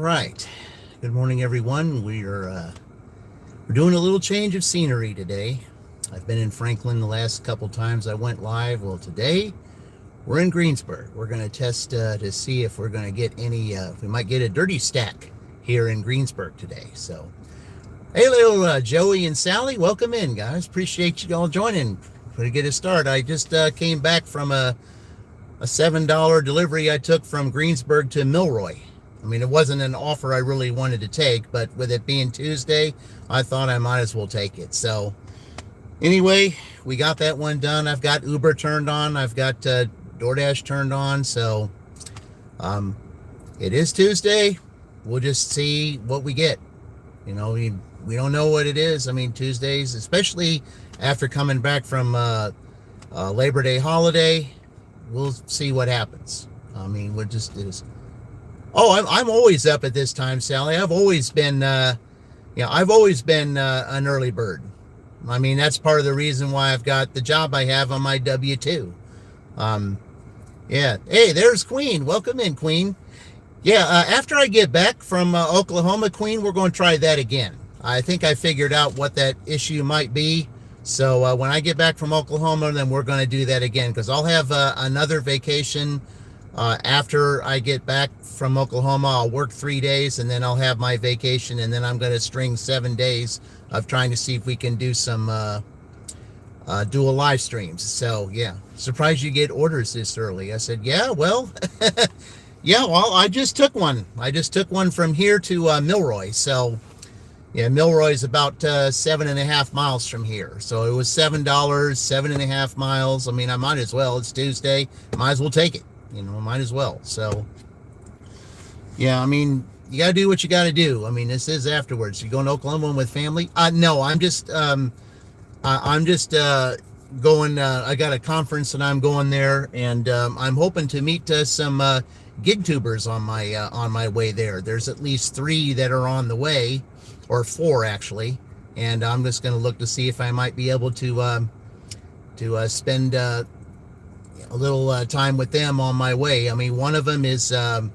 right. Good morning, everyone. We're doing a little change of scenery today. I've been in Franklin the last couple times I went live. Well, today we're in Greensburg. We're going to test to see if we're going to get any. We might get a dirty stack here in Greensburg today. So, hey, little Joey and Sally, welcome in, guys. Appreciate you all joining. To get us started, I just came back from a $7 delivery I took from Greensburg to Milroy. I mean, it wasn't an offer I really wanted to take, but with it being Tuesday, I thought I might as well take it. So anyway, we got that one done. I've got Uber turned on. I've got DoorDash turned on. So it is Tuesday. We'll just see what we get. You know, we don't know what it is. I mean, Tuesdays, especially after coming back from Labor Day holiday, we'll see what happens. I mean, we're just is. Oh, I'm always up at this time, Sally. I've always been, an early bird. I mean, that's part of the reason why I've got the job I have on my W-2. Yeah. Hey, there's Queen. Welcome in, Queen. Yeah. After I get back from Oklahoma, Queen, we're going to try that again. I think I figured out what that issue might be. So when I get back from Oklahoma, then we're going to do that again, because I'll have another vacation after I get back from Oklahoma. I'll work 3 days, and then I'll have my vacation, and then I'm going to string 7 days of trying to see if we can do some dual live streams. So yeah, surprised you get orders this early. I said, yeah, well, yeah, well, I just took one. I just took one from here to Milroy. So yeah, Milroy is about 7.5 miles from here. So it was $7, 7.5 miles. I mean, I might as well. It's Tuesday. Might as well take it. You know, might as well. So, yeah, I mean, you got to do what you got to do. I mean, this is afterwards. You going to Oklahoma with family? No, I'm just going, I got a conference and I'm going there, and I'm hoping to meet some gig tubers on my way there. There's at least 3 that are on the way, or 4 actually. And I'm just going to look to see if I might be able to spend, a little time with them on my way. I mean, one of them is on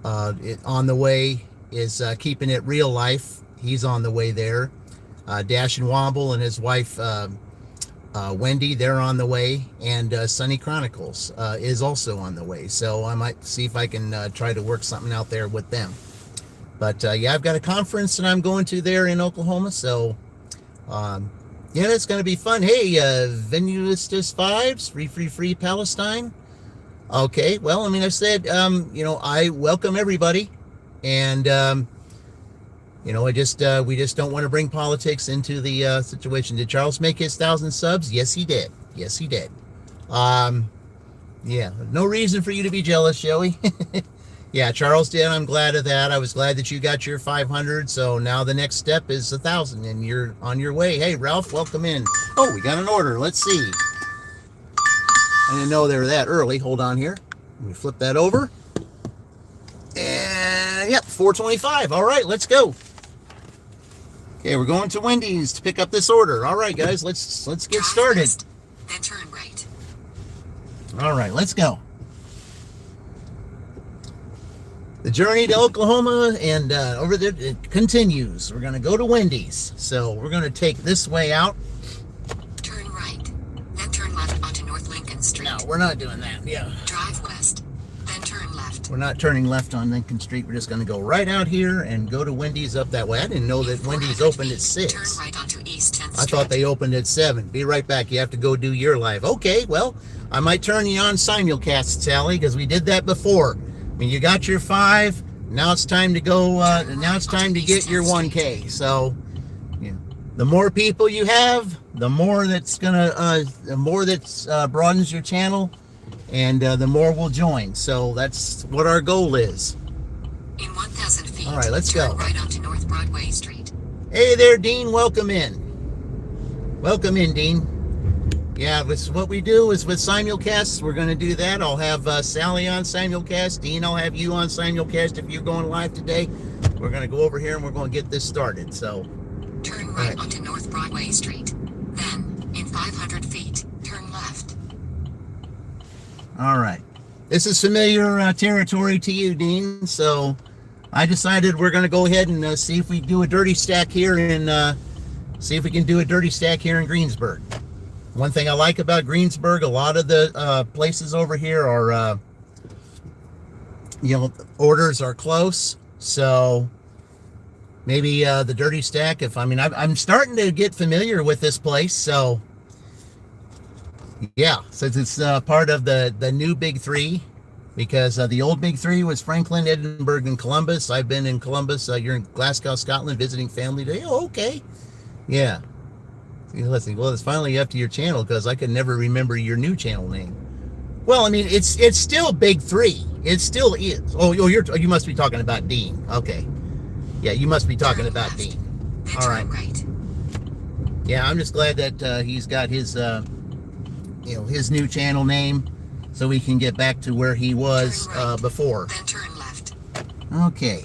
the way is Keeping It Real Life. He's on the way there. Dash and Womble and his wife Wendy, they're on the way. And Sunny Chronicles is also on the way. So I might see if I can try to work something out there with them. But yeah, I've got a conference that I'm going to there in Oklahoma. So yeah, it's going to be fun. Hey, Venuistus Vibes, free Palestine. Okay, well, I mean, I said, I welcome everybody. And, we just don't want to bring politics into the situation. Did Charles make his 1,000 subs? Yes, he did. Yes, he did. Yeah, no reason for you to be jealous, Joey. Yeah, Charles did. I'm glad of that. I was glad that you got your 500. So now the next step is 1,000, and you're on your way. Hey, Ralph, welcome in. Oh, we got an order. Let's see. I didn't know they were that early. Hold on here. Let me flip that over. And yep, 425. All right, let's go. Okay, we're going to Wendy's to pick up this order. All right, guys, let's get started. Then turn right. All right, let's go. The journey to Oklahoma and over there, it continues. We're going to go to Wendy's. So we're going to take this way out. Turn right. Then turn left onto North Lincoln Street. No, we're not doing that. Yeah. Drive west. Then turn left. We're not turning left on Lincoln Street. We're just going to go right out here and go to Wendy's up that way. I didn't know that Wendy's opened at 6. Turn right onto East 10th Street. I thought they opened at 7. Be right back. You have to go do your live. Okay, well, I might turn you on simulcast, Sally, because we did that before. I mean, you got your 5. Now it's time to go. Now it's time to get your 1K. So, yeah, the more people you have, the more that's broadens your channel, and the more will join. So that's what our goal is. In 1,000 feet. All right, let's go. Turn right onto North Broadway Street. Hey there, Dean. Welcome in. Welcome in, Dean. Yeah, this is what we do is with simulcasts. We're going to do that. I'll have Sally on simulcast. Dean, I'll have you on simulcast if you're going live today. We're going to go over here and we're going to get this started. So, turn right onto North Broadway Street. Then, in 500 feet, turn left. All right. This is familiar territory to you, Dean. So, I decided we're going to go ahead and see if we do a dirty stack here in see if we can do a dirty stack here in Greensburg. One thing I like about Greensburg, a lot of the places over here are, orders are close. So maybe the dirty stack. I'm starting to get familiar with this place. So yeah, since it's part of the new Big Three, because the old Big Three was Franklin, Edinburgh, and Columbus. I've been in Columbus. You're in Glasgow, Scotland, visiting family today. Oh, okay. Yeah. Listen, well, it's finally up to your channel because I could never remember your new channel name. Well, I mean, it's still Big Three. It still is. Oh, you must be talking about Dean. Okay. Yeah, you must be talking about Dean. All right. Yeah, I'm just glad that he's got his, his new channel name, so we can get back to where he was before. Then turn left. Okay.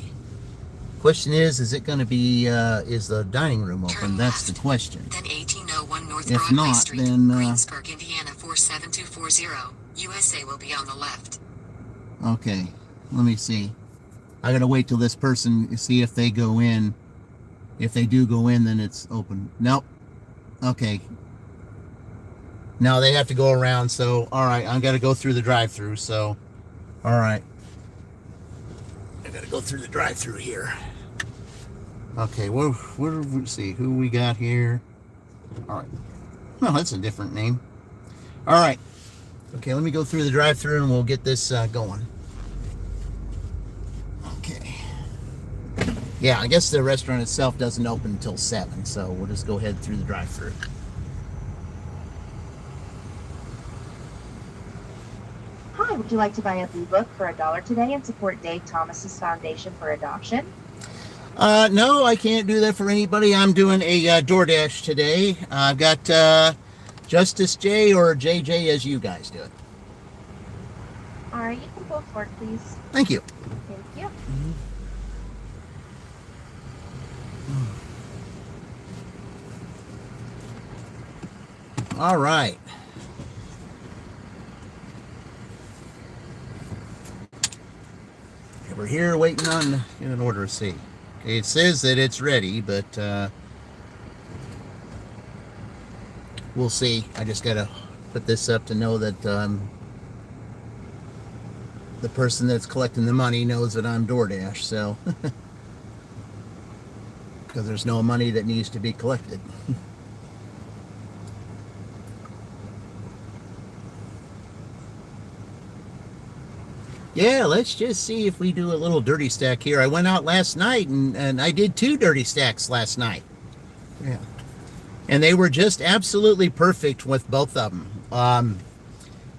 Question is it going to be, is the dining room open? Turn That's left. the question. Then 1801 North If Broadway not, Street, then, Greensburg, Indiana 47240. USA will be on the left. Okay, let me see. I gotta wait till this person, see if they go in. If they do go in, then it's open. Nope. Okay. Now they have to go around, so, alright, I gotta go through the drive-thru, so, alright. I gotta go through the drive-thru here. Okay, let's see, who we got here. Alright. Well, that's a different name. Alright. Okay, let me go through the drive-thru and we'll get this going. Okay. Yeah, I guess the restaurant itself doesn't open until 7, so we'll just go ahead through the drive-thru. Hi, would you like to buy a blue book for $1 today and support Dave Thomas's Foundation for Adoption? No, I can't do that for anybody. I'm doing a DoorDash today. I've got Justice J or JJ as you guys do it. All right, you can both work, please. Thank you. Thank you. All right. Okay, we're here waiting on an order C. Okay, it says that it's ready, but we'll see. I just gotta put this up to know that the person that's collecting the money knows that I'm DoorDash, so because there's no money that needs to be collected. Yeah, let's just see if we do a little dirty stack here. I went out last night and I did 2 dirty stacks last night. Yeah. And they were just absolutely perfect with both of them.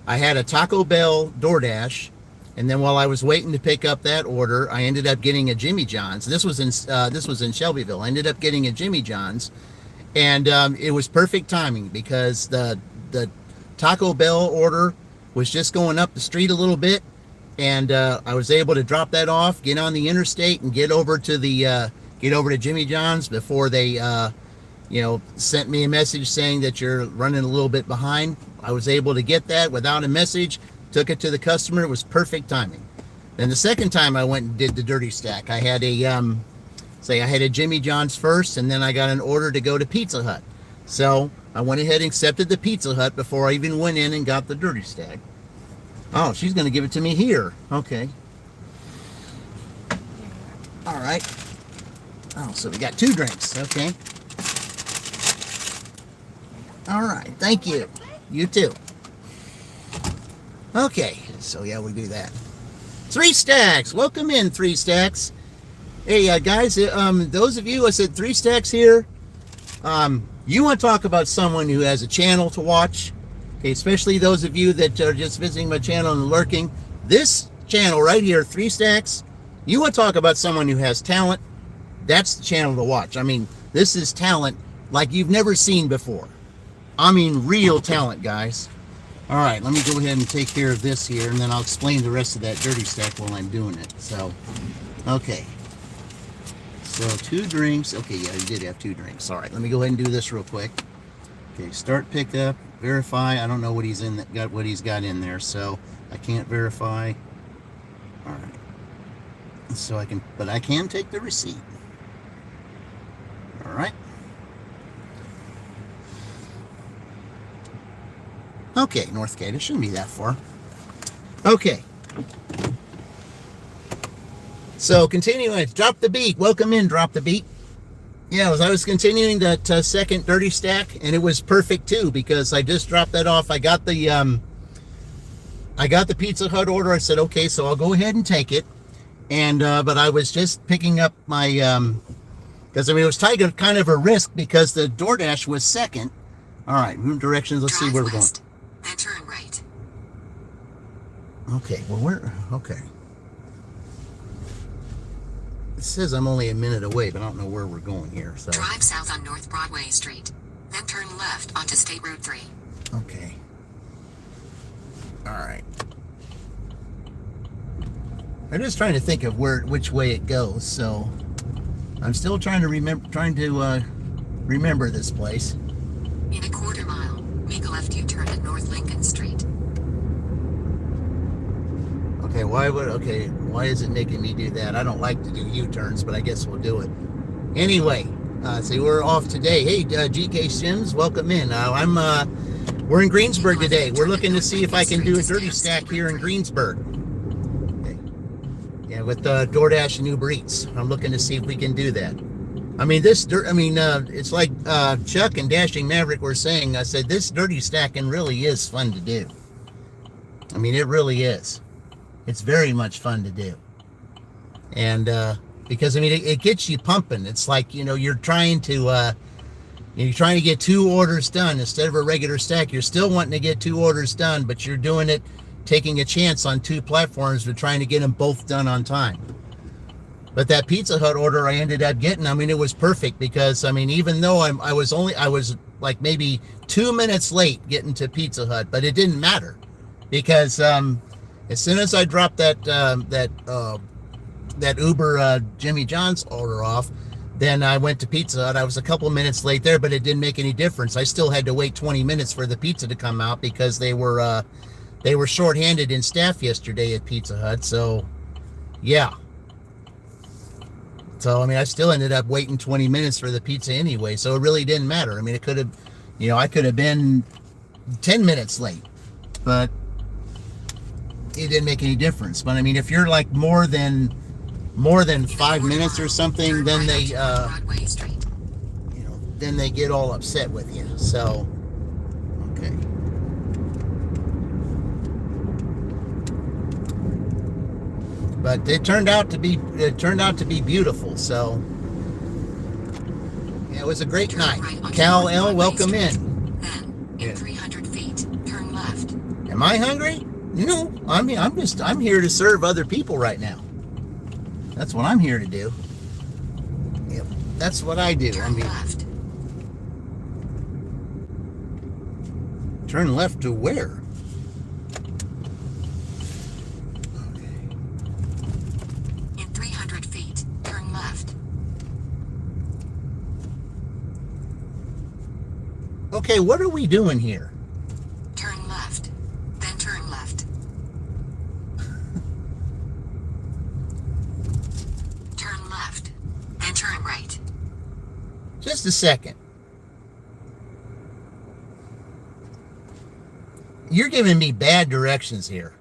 I had a Taco Bell DoorDash, and then while I was waiting to pick up that order, I ended up getting a Jimmy John's. This was in Shelbyville. I ended up getting a Jimmy John's, and it was perfect timing because the Taco Bell order was just going up the street a little bit, and I was able to drop that off, get on the interstate, and get over to Jimmy John's before they sent me a message saying that you're running a little bit behind. I was able to get that without a message, took it to the customer. It was perfect timing. Then the second time I went and did the dirty stack, I had a Jimmy John's first, and then I got an order to go to Pizza Hut. So I went ahead and accepted the Pizza Hut before I even went in and got the dirty stack. Oh, she's going to give it to me here. Okay. All right. Oh, so we got 2 drinks. Okay. All right. Thank you. You too. Okay. So, yeah, we do that. 3 stacks. Welcome in, 3 stacks. Hey, guys, those of you, I said 3 stacks here. You want to talk about someone who has a channel to watch? Okay, especially those of you that are just visiting my channel and lurking. This channel right here, 3 stacks, you want to talk about someone who has talent, that's the channel to watch. I mean, this is talent like you've never seen before. I mean, real talent, guys. All right, let me go ahead and take care of this here, and then I'll explain the rest of that dirty stack while I'm doing it. So, okay. So, 2 drinks. Okay, yeah, you did have 2 drinks. All right, let me go ahead and do this real quick. Okay, start pickup. Verify. I don't know what he's got in there, so I can't verify. All right. So I can take the receipt. All right. Okay, Northgate. It shouldn't be that far. Okay. So continuing, drop the beat. Welcome in, drop the beat. Yeah, I was continuing that second dirty stack, and it was perfect too because I just dropped that off. I got the Pizza Hut order. I said, okay, so I'll go ahead and take it. And but I was just picking up my because it was kind of a risk because the DoorDash was second. All right, room directions. Let's see where we're going. Then turn right. Okay, well okay. It says I'm only a minute away, but I don't know where we're going here. So Drive south on North Broadway Street. Then turn left onto State Route 3. okay. All right. I'm just trying to think of which way it goes. So I'm still trying to remember this place. In a quarter mile, make a left U-turn at North Lincoln Street. Okay, why is it making me do that? I don't like to do U-turns, but I guess we'll do it. Anyway, so we're off today. Hey, GK Sims, welcome in. We're in Greensburg today. We're looking to see if I can do a dirty stack here in Greensburg. Okay. Yeah, with DoorDash and Uber Eats. I'm looking to see if we can do that. I mean, it's like Chuck and Dashing Maverick were saying. I said, this dirty stacking really is fun to do. I mean, it really is. It's very much fun to do. And because, I mean, it gets you pumping. It's like, you're trying to get 2 orders done instead of a regular stack. You're still wanting to get 2 orders done, but you're doing it, taking a chance on 2 platforms, but trying to get them both done on time. But that Pizza Hut order I ended up getting, I mean, it was perfect because, I mean, even though I was like maybe 2 minutes late getting to Pizza Hut, but it didn't matter because as soon as I dropped that Uber Jimmy John's order off, then I went to Pizza Hut. I was a couple minutes late there, but it didn't make any difference. I still had to wait 20 minutes for the pizza to come out because they were shorthanded in staff yesterday at Pizza Hut. So, yeah. So, I mean, I still ended up waiting 20 minutes for the pizza anyway. So it really didn't matter. I mean, it could have, I could have been 10 minutes late, but it didn't make any difference. But I mean, if you're like more than 5 minutes or something, then they then they get all upset with you. So okay. But it turned out to be beautiful. So yeah, it was a great night. Cal L, welcome in. Then in 300 feet, turn left. Am I hungry? I mean, I'm here to serve other people right now. That's what I'm here to do. Yep, that's what I do. Turn left. Turn left to where? In 300 feet, turn left. Okay, what are we doing here? Turn left. Then turn left. Turn left. Then turn right. Just a second. You're giving me bad directions here.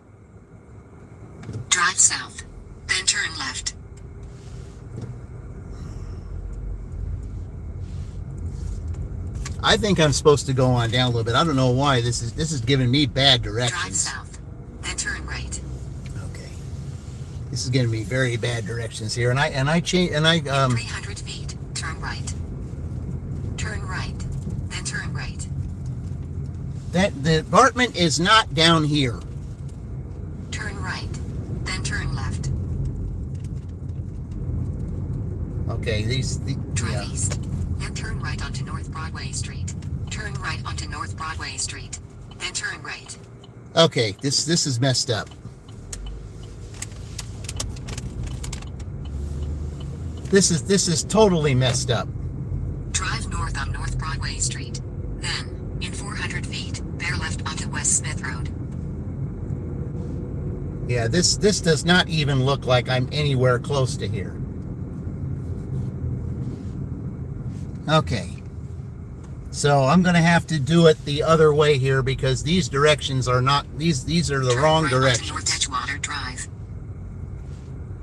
Drive south. Then turn left. I think I'm supposed to go on down a little bit. I don't know why this is giving me bad Drive directions. south. Then turn right. Okay. This is giving me very bad directions here. And I 300 feet, turn right. Turn right. Then turn right. that the apartment is not down here. Turn right. Then turn left. Okay, Drive yeah. east. Then turn right onto North Broadway Street. Turn right onto North Broadway Street. Then turn right. Okay, this is messed up. This is totally messed up. Drive north on North Broadway Street. Then, in 400 feet, bear left onto West Smith Road. Yeah, this does not even look like I'm anywhere close to here. Okay. So I'm going to have to do it the other way here because these directions are not, these are the wrong directions.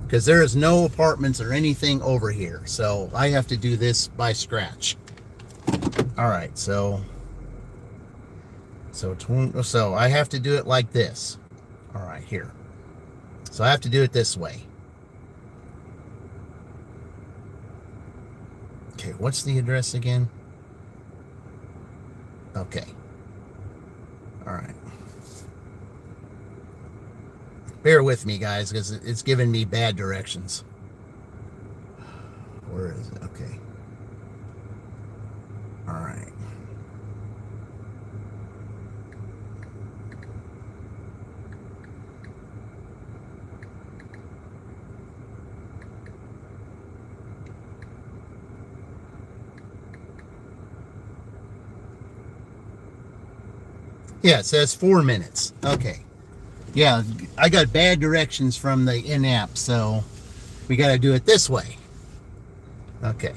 Because there is no apartments or anything over here. So I have to do this by scratch. All right, so I have to do it like this. All right, here. So I have to do it this way. Okay, what's the address again? Okay. All right. Bear with me, guys, because it's giving me bad directions. Where is it? Okay. All right. Yeah, it says 4 minutes. Okay. Yeah, I got bad directions from the in-app, so we got to do it this way. Okay.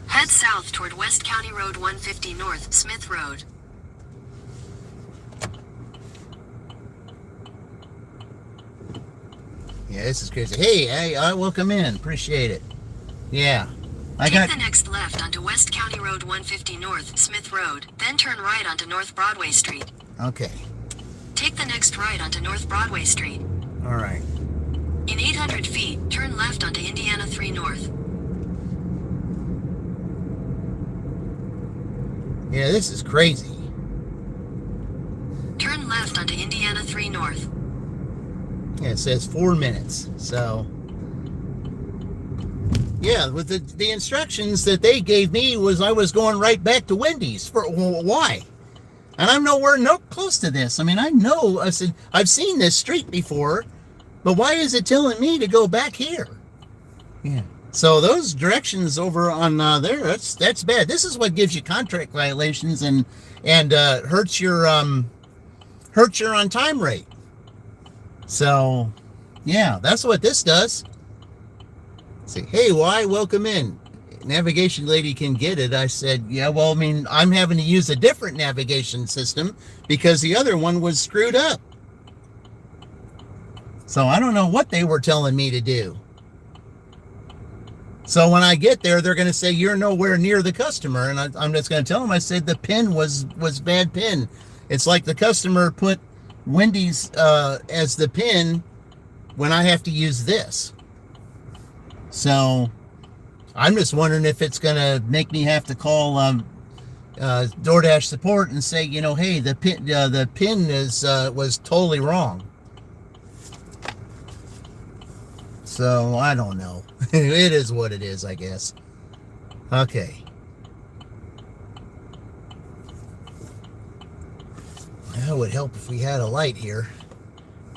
Head south toward West County Road 150 North, Smith Road. Yeah, this is crazy. Hey, I welcome in. Appreciate it. Yeah. Take the next left onto West County Road 150 North, Smith Road, then turn right onto North Broadway Street. Okay. Take the next right onto North Broadway Street. All right. In 800 feet, turn left onto Indiana 3 North. Yeah, this is crazy. Turn left onto Indiana 3 North. Yeah, it says 4 minutes. So, yeah, with the instructions that they gave me was I was going right back to Wendy's. For why? And I'm nowhere close to this. I mean, I said I've seen this street before, but why is it telling me to go back here? Yeah. So those directions over on there, that's bad. This is what gives you contract violations and hurts your on time rate. So, yeah, that's what this does. Say, hey, why? Welcome in. Navigation lady can get it. I said, yeah, well, I mean, I'm having to use a different navigation system because the other one was screwed up. So I don't know what they were telling me to do. So when I get there, they're going to say, you're nowhere near the customer. And I'm just going to tell them, I said, the pin was bad pin. It's like the customer put Wendy's as the pin when I have to use this. So I'm just wondering if it's going to make me have to call DoorDash support and say, you know, hey, the pin was totally wrong. So I don't know. It is what it is, I guess. Okay. That would help if we had a light here.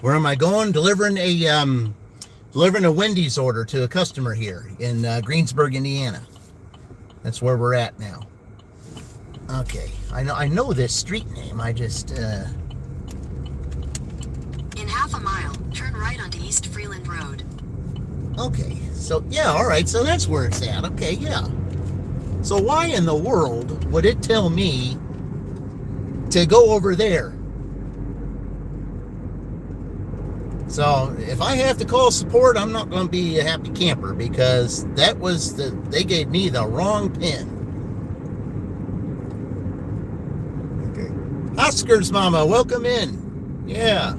Where am I going? Delivering a Wendy's order to a customer here in Greensburg, Indiana. That's where we're at now. Okay, I know this street name. I just In half a mile, turn right onto East Freeland Road. Okay, so yeah, all right, so that's where it's at. Okay, yeah. So why in the world would it tell me to go over there? So if I have to call support, I'm not going to be a happy camper because they gave me the wrong pin. Okay. Oscar's mama, welcome in. Yeah.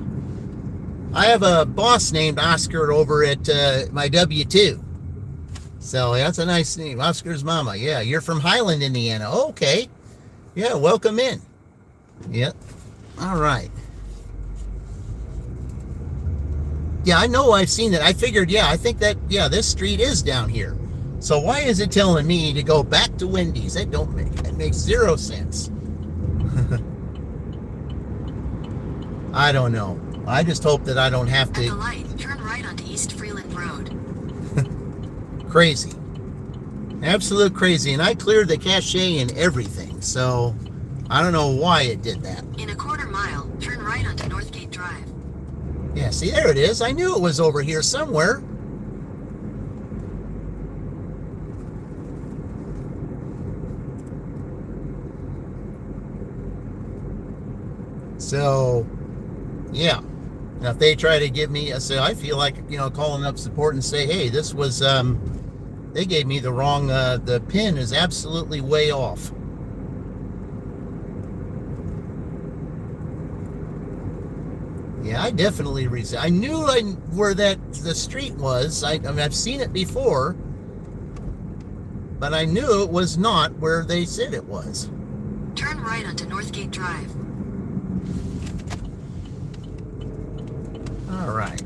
I have a boss named Oscar over at my W-2. So that's a nice name, Oscar's mama. Yeah, you're from Highland, Indiana. Okay. Yeah, welcome in. Yep. All right. Yeah, I know I've seen it. I figured, yeah, I think that, yeah, this street is down here. So why is it telling me to go back to Wendy's? That makes zero sense. I don't know. I just hope that I don't have to. At the light, turn right onto East Freeland Road. Crazy. Absolute crazy. And I cleared the cache and everything. So I don't know why it did that. In a quarter mile, turn right Yeah, see, there it is. I knew it was over here somewhere. So, yeah. Now, if they try to give me, so I feel like, calling up support and say, hey, this was, they gave me the wrong, the pin is absolutely way off. Yeah, I definitely I knew where the street was. I mean, I've seen it before, but I knew it was not where they said it was. Turn right onto Northgate Drive. All right.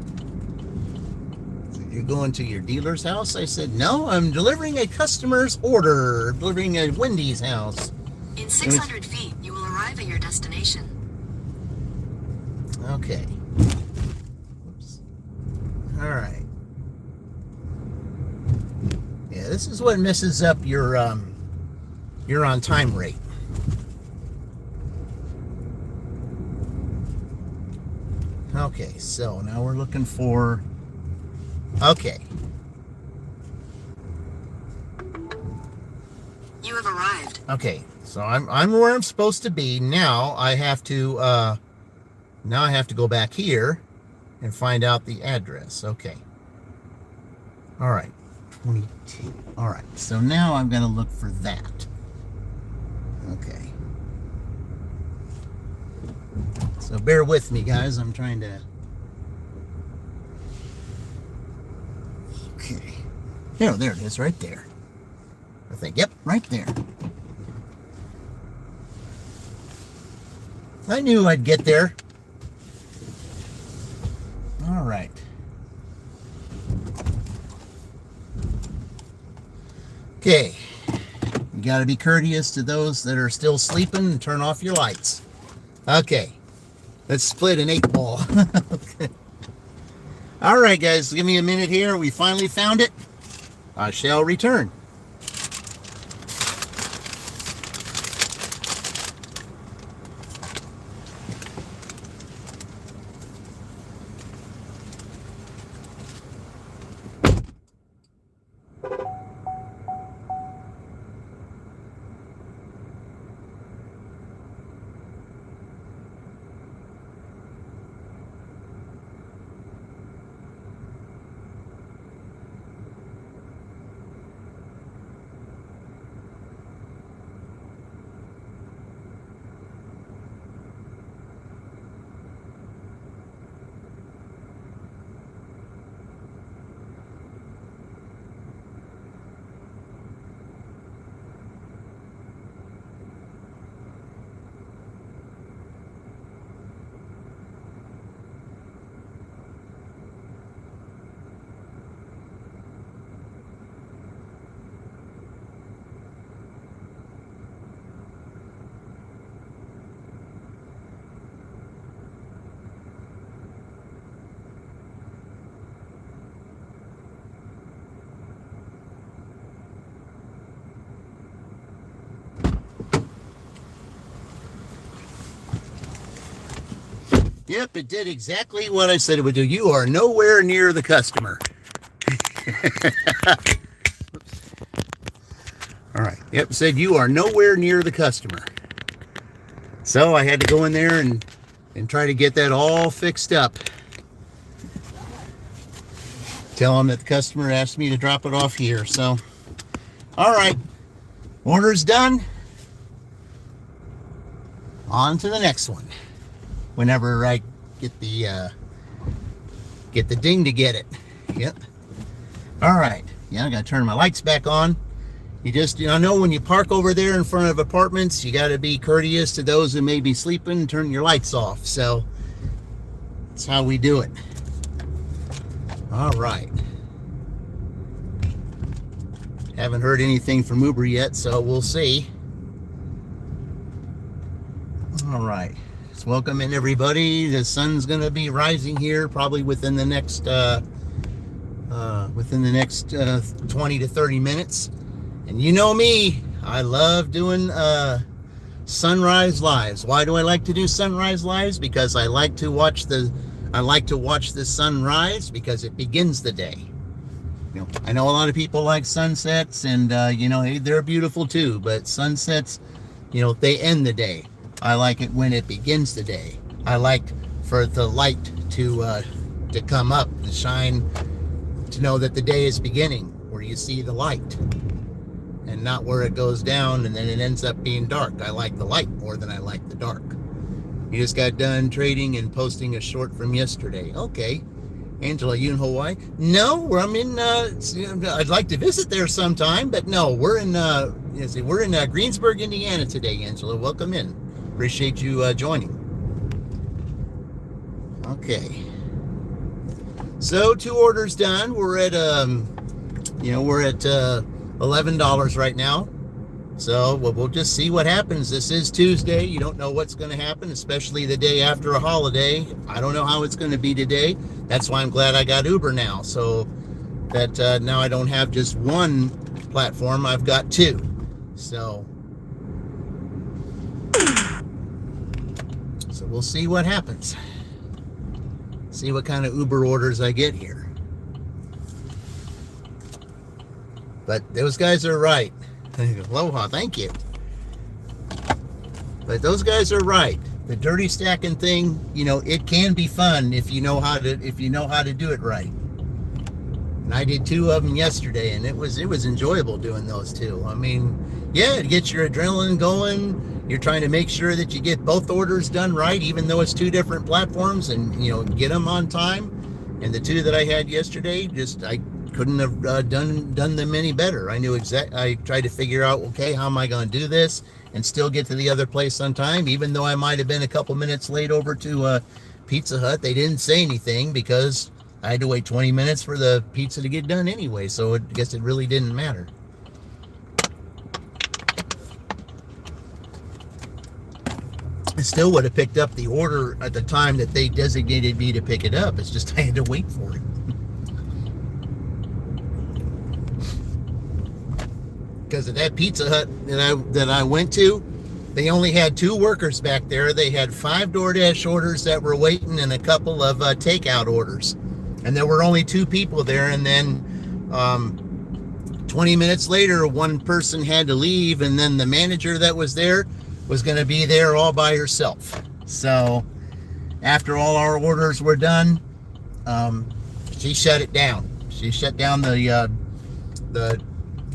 So you're going to your dealer's house? I said, no, I'm delivering a customer's order, delivering a Wendy's house. In 600 feet, you will arrive at your destination. Okay. Oops. All right. Yeah, this is what messes up your on time rate. Okay, so now we're looking for. Okay. You have arrived. Okay, so I'm where I'm supposed to be. Now I have to go back here and find out the address. Okay. All right. 22. All right. So now I'm going to look for that. Okay. So bear with me, guys. I'm trying to. Okay. There it is, right there. I think. Yep, right there. I knew I'd get there. All right. Okay. You got to be courteous to those that are still sleeping and turn off your lights. Okay. Let's split an 8 ball. Okay. All right, guys. Give me a minute here. We finally found it. I shall return. Yep, it did exactly what I said it would do. You are nowhere near the customer. All right. Yep, said you are nowhere near the customer. So I had to go in there and try to get that all fixed up. Tell them that the customer asked me to drop it off here. So, all right. Order's done. On to the next one. Whenever I get the ding to get it. Yep. All right. Yeah, I got to turn my lights back on. I know when you park over there in front of apartments, you got to be courteous to those who may be sleeping and turn your lights off. So that's how we do it. All right. Haven't heard anything from Uber yet, so we'll see. All right. Let's welcome in everybody. The sun's going to be rising here probably within the next 20 to 30 minutes. And you know me, I love doing sunrise lives. Why do I like to do sunrise lives? Because I like to watch the I like to watch the sunrise because it begins the day. I know a lot of people like sunsets, and hey, they're beautiful too, but sunsets, they end the day. I like it when it begins the day. I like for the light to come up, to shine, to know that the day is beginning, where you see the light, and not where it goes down and then it ends up being dark. I like the light more than I like the dark. You just got done trading and posting a short from yesterday. Okay. Angela, you in Hawaii? No, I'm in. I'd like to visit there sometime, but no, we're in. We're in Greensburg, Indiana today. Angela, welcome in. Appreciate you joining. Okay. So 2 orders done. We're at we're at $11 right now. So we'll just see what happens. This is Tuesday. You don't know what's going to happen, especially the day after a holiday. I don't know how it's going to be today. That's why I'm glad I got Uber now, so that now I don't have just one platform. I've got 2. So we'll see what happens. See what kind of Uber orders I get here. But those guys are right. Aloha, thank you. But those guys are right. The dirty stacking thing, it can be fun if you know how to do it right. And I did 2 of them yesterday, and it was enjoyable doing those 2. I mean, yeah, it gets your adrenaline going. You're trying to make sure that you get both orders done right, even though it's 2 different platforms, and get them on time. And the 2 that I had yesterday, I couldn't have done them any better. I knew I tried to figure out, okay, how am I going to do this and still get to the other place on time, even though I might have been a couple minutes late over to Pizza Hut. They didn't say anything because I had to wait 20 minutes for the pizza to get done anyway, so I guess it really didn't matter. I still would have picked up the order at the time that they designated me to pick it up. It's just I had to wait for it. Because of that Pizza Hut that I went to, they only had 2 workers back there. They had 5 DoorDash orders that were waiting and a couple of takeout orders. And there were only 2 people there. And then 20 minutes later, one person had to leave. And then the manager that was there was going to be there all by herself. So after all our orders were done, she shut it down. She shut down the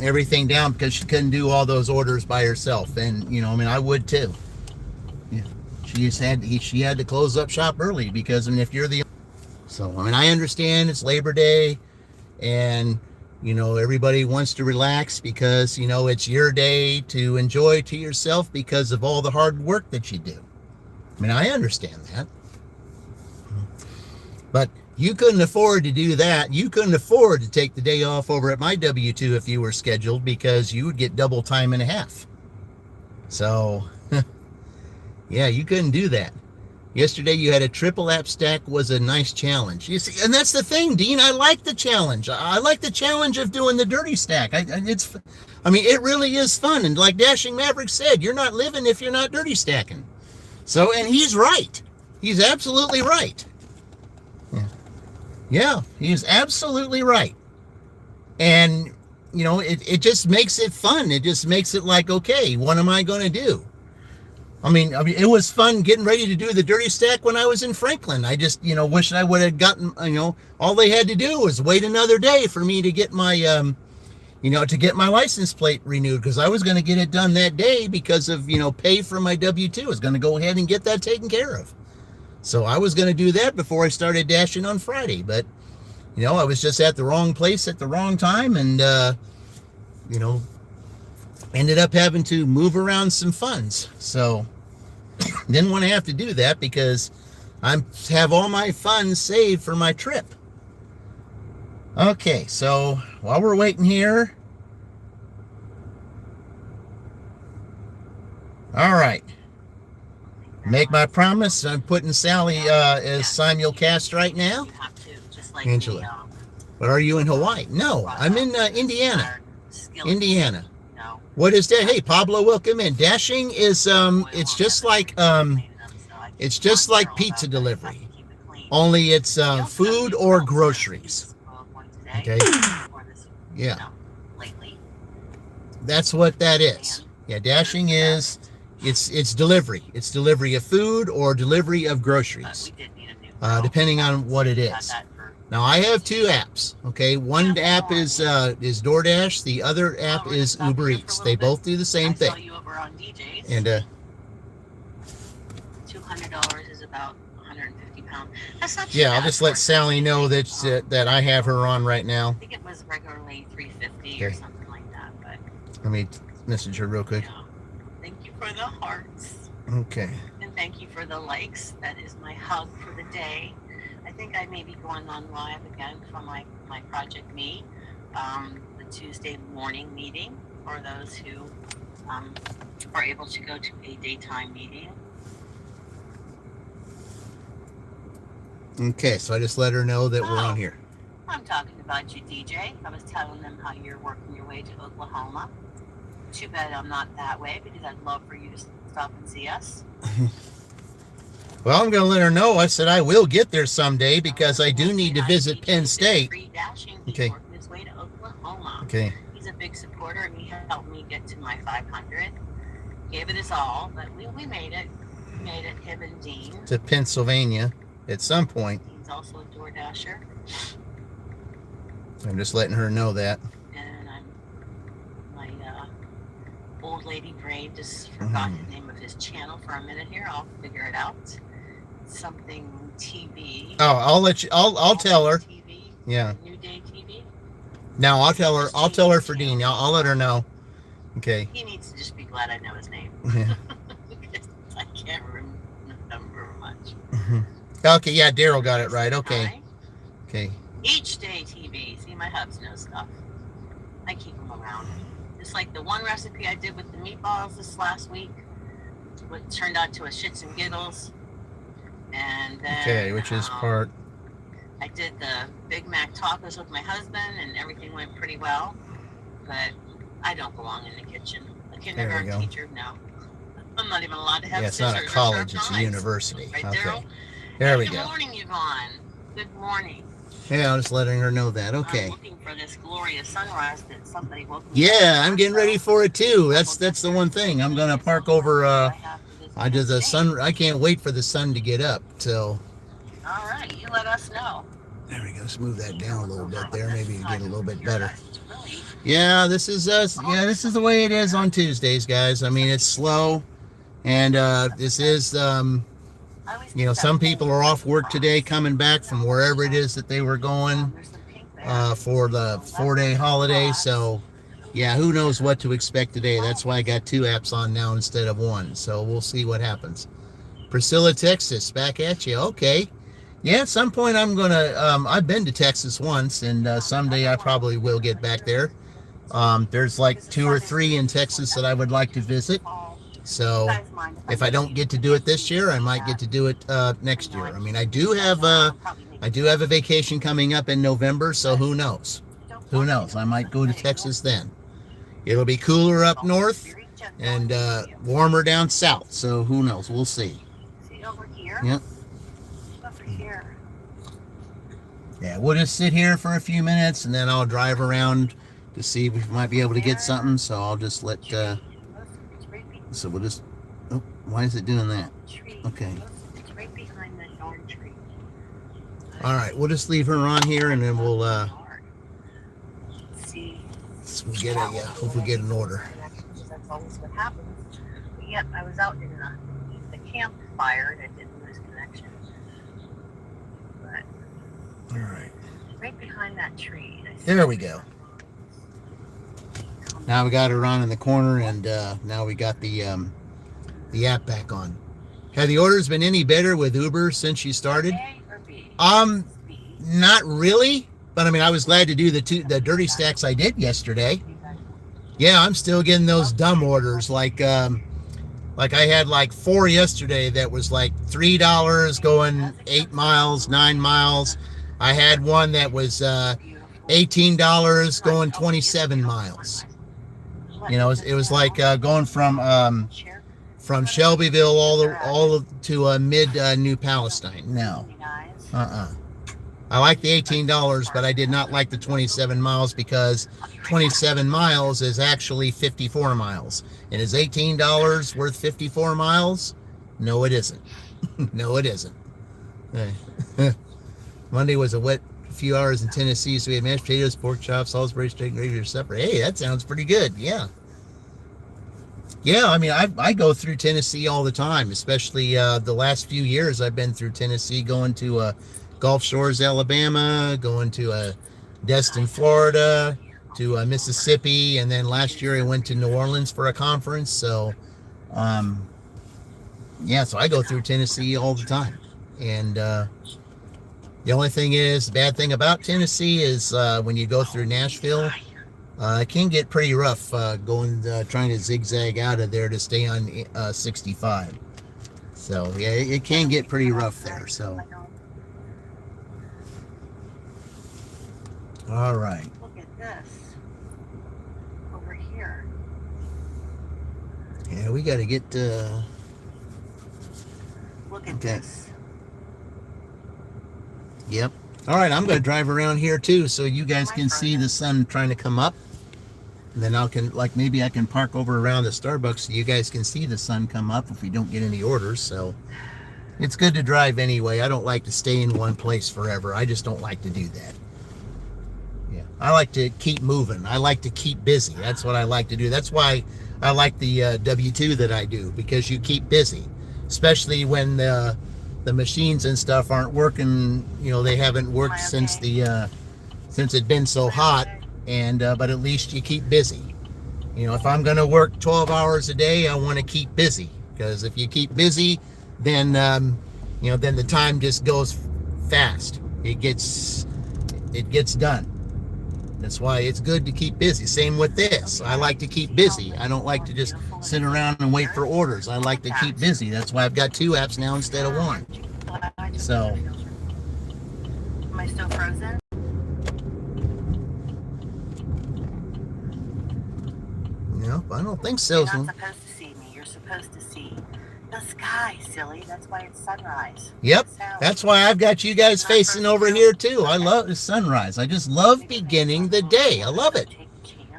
everything down because she couldn't do all those orders by herself. And I would too. Yeah, she had to close up shop early because if you're the I understand it's Labor Day, and everybody wants to relax because it's your day to enjoy to yourself because of all the hard work that you do. I understand that, but you couldn't afford to do that. You couldn't afford to take the day off over at my W-2 if you were scheduled, because you would get double time and a half. So, yeah, you couldn't do that. Yesterday you had a triple app stack, was a nice challenge. You see, and that's the thing, Dean. I like the challenge. I like the challenge of doing the dirty stack. It really is fun. And like Dashing Maverick said, you're not living if you're not dirty stacking. So, and he's right. He's absolutely right. Yeah, he's absolutely right. And, it just makes it fun. It just makes it like, okay, what am I going to do? It was fun getting ready to do the dirty stack when I was in Franklin. I just, wish I would have gotten, all they had to do was wait another day for me to get my, to get my license plate renewed, because I was going to get it done that day because of, pay for my W-2. I was going to go ahead and get that taken care of. So I was going to do that before I started dashing on Friday, but, I was just at the wrong place at the wrong time, and, ended up having to move around some funds. So didn't want to have to do that because I have all my funds saved for my trip. Okay, so while we're waiting here, all right. Make my promise. I'm putting Sally as simulcast right now. Angela, but are you in Hawaii? No, I'm in Indiana. Indiana. What is that? Hey, Pablo, welcome in. Dashing is it's just like pizza delivery. only it's food or groceries. Okay. Yeah. Lately. That's what that is. Yeah, dashing is it's delivery. It's delivery of food or delivery of groceries, depending on what it is. Now I have two apps. Okay, one app is DoorDash. The other app is Uber Eats. They both do the same thing. And $200 is about 150 pounds. That's not yeah, I'll just let Sally know that I have her on right now. I think it was regularly 350 or something like that. But let me message her real quick. yeah. Thank you for the hearts. Okay. And thank you for the likes. That is my hug for the day. I think I may be going on live again for my Project Me, the Tuesday morning meeting for those who are able to go to a daytime meeting. Okay, so I just let her know that we're on here. I'm talking about you, DJ. I was telling them how you're working your way to Oklahoma. Too bad I'm not that way, because I'd love for you to stop and see us. Well, I'm going to let her know. I said I will get there someday because I do need to visit Penn State. Okay. His way to Oklahoma. Okay. He's a big supporter, and he helped me get to my 500. Gave it his all, but we made it. We made it, him and Dean. To Pennsylvania at some point. Dean's also a DoorDasher. I'm just letting her know that. And my old lady brain just forgot the name of his channel for a minute here. I'll figure it out. Something TV. Oh, I'll tell her. TV. Yeah. New Day TV. Now I'll tell her for Dean. I'll let her know. Okay. He needs to just be glad I know his name. Yeah. I can't remember much. Okay, yeah, Daryl got it right. Okay. Hi. Okay. Each Day TV. See, my hubs know stuff. I keep them around. Just like the one recipe I did with the meatballs this last week, what turned out to a shits and giggles. And then, Okay, which is part. I did the Big Mac tacos with my husband, and everything went pretty well. But I don't belong in the kitchen. A kindergarten teacher, no. I'm not even allowed to have it's not a college, it's a university. Right, okay. Daryl? There we Good go. morning, Yvonne. Good morning. Yeah, I'm just letting her know that. Okay. I'm looking for this glorious sunrise that somebody woke me Yeah, up. I'm getting ready for it too. That's the one thing. I'm gonna park over. I did the sun. I can't wait for the sun to get up. So. All right, you let us know. There we go. Let's move that down a little bit there. Maybe get a little bit better. Yeah, this is this is the way it is on Tuesdays, guys. I mean, it's slow, and this is some people are off work today, coming back from wherever it is that they were going for the 4-day holiday. So, yeah, who knows what to expect today? That's why I got two apps on now instead of one. So we'll see what happens. Priscilla, Texas, back at you. Okay. Yeah, at some point I'm gonna. I've been to Texas once, and someday I probably will get back there. There's like 2 or 3 in Texas that I would like to visit. So if I don't get to do it this year, I might get to do it next year. I mean, I do have a vacation coming up in November, so who knows? Who knows? I might go to Texas then. It'll be cooler up north and warmer down south, so who knows? We'll see. See over here? Yep. Over here. Yeah, we'll just sit here for a few minutes, and then I'll drive around to see if we might be able to get something. So I'll just let. So we'll just. Oh, why is it doing that? Okay. It's right behind that darn tree. All right, we'll just leave her on here, and then we'll see. We'll get hopefully get an order. That's always what happens. But yep, I was out in the campfire and I didn't lose connection. But all right. Right behind that tree. There we go. Now we got her on in the corner, and now we got the app back on. Have the orders been any better with Uber since you started? A or B? Not really. But I mean, I was glad to do the dirty stacks I did yesterday. Yeah, I'm still getting those dumb orders. Like I had like 4 yesterday that was like $3 going 8 miles, 9 miles. I had one that was $18 going 27 miles. You know, it was like going from Shelbyville all to New Palestine. No. I like the $18, but I did not like the 27 miles because 27 miles is actually 54 miles. And is $18 worth 54 miles? No, it isn't. No, it isn't. Monday was a wet few hours in Tennessee, so we had mashed potatoes, pork chops, Salisbury steak, gravy for supper. Hey, that sounds pretty good. Yeah. Yeah, I mean, I go through Tennessee all the time, especially the last few years I've been through Tennessee, going to Gulf Shores, Alabama, going to Destin, Florida, to Mississippi, and then last year I went to New Orleans for a conference. So, yeah, so I go through Tennessee all the time. And the only thing is, the bad thing about Tennessee is when you go through Nashville, it can get pretty rough trying to zigzag out of there to stay on 65. So, yeah, it can get pretty rough there. So, all right. Look at this over here. Yeah, we got to get Look at okay. this. Yep. All right, I'm going to drive around here too, so you guys can see the sun trying to come up. And then maybe I can park over around the Starbucks so you guys can see the sun come up if we don't get any orders. So it's good to drive anyway. I don't like to stay in one place forever. I just don't like to do that. Yeah. I like to keep moving. I like to keep busy. That's what I like to do. That's why I like the W-2 that I do, because you keep busy, especially when the machines and stuff aren't working. You know, they haven't worked since it's been so hot. And but at least you keep busy. You know, if I'm going to work 12 hours a day, I want to keep busy, because if you keep busy, then then the time just goes fast. It gets done. That's why it's good to keep busy. Same with this. I like to keep busy. I don't like to just sit around and wait for orders. I like to keep busy. That's why I've got 2 apps now instead of 1. So. Am I still frozen? No, I don't think so. You're not supposed to see me. You're supposed to see the sky, silly. That's why it's sunrise. Yep. That's why I've got you guys facing over here too. I love the sunrise. I just love beginning the day. I love it.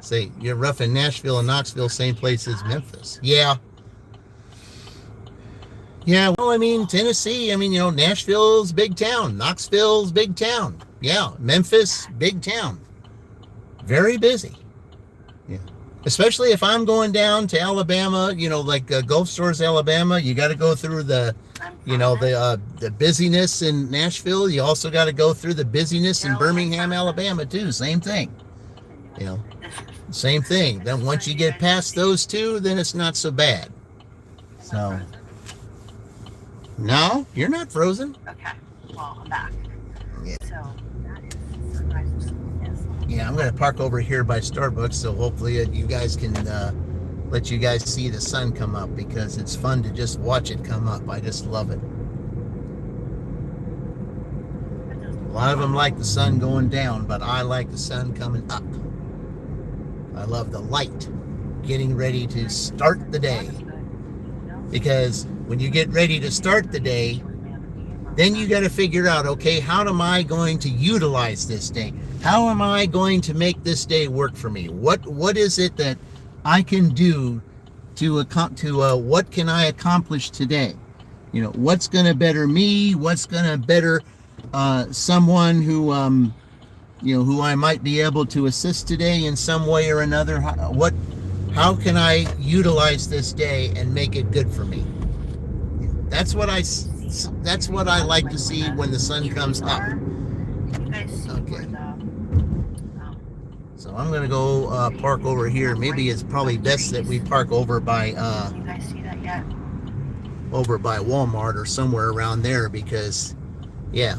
Say, you're rough in Nashville and Knoxville, same place as Memphis. Yeah. Yeah, well, I mean, Tennessee, Nashville's big town. Knoxville's big town. Yeah. Memphis, big town. Very busy. Yeah. Especially if I'm going down to Alabama, like Gulf Shores, Alabama, you got to go through the busyness in Nashville. You also got to go through the busyness in Birmingham, Alabama, too. Same thing. Same thing. Then once you get past those 2, then it's not so bad. So, no, you're not frozen. Okay. Well, I'm back. Yeah. So that is sunrise. Yeah, I'm going to park over here by Starbucks, so hopefully you guys can let you guys see the sun come up, because it's fun to just watch it come up. I just love it. A lot of them like the sun going down, but I like the sun coming up. I love the light getting ready to start the day, because when you get ready to start the day, then you got to figure out, okay, how am I going to utilize this day? How am I going to make this day work for me? What is it that I can do to what can I accomplish today? What's going to better me? What's going to better someone who who I might be able to assist today in some way or another? How can I utilize this day and make it good for me? That's what I like to see when the sun comes up. Okay. So I'm gonna go park over here. Maybe it's probably best that we park over by you guys see that yet? over by Walmart or somewhere around there, because yeah,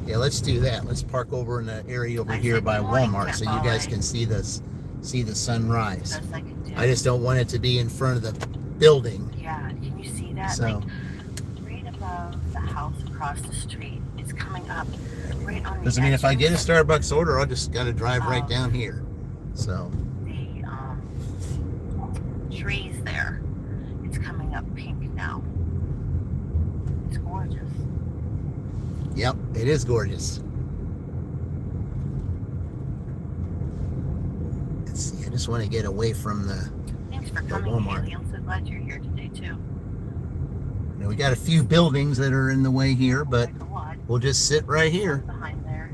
let's do that. Let's park over in the area over here by Walmart so you guys can see the sunrise. I just don't want it to be in front of the building. Yeah, can you see that? So Right above the house across the street. It's coming up right on the because if I get a Starbucks order, I'll just gotta drive right down here. So the trees there. It's coming up pink now. It's gorgeous. Yep, it is gorgeous. Let's see, I just want to get away from the Thanks for coming, Walmart. Haley. I'm so glad you're here today too. We got a few buildings that are in the way here, but Like a lot we'll just sit right here. behind there.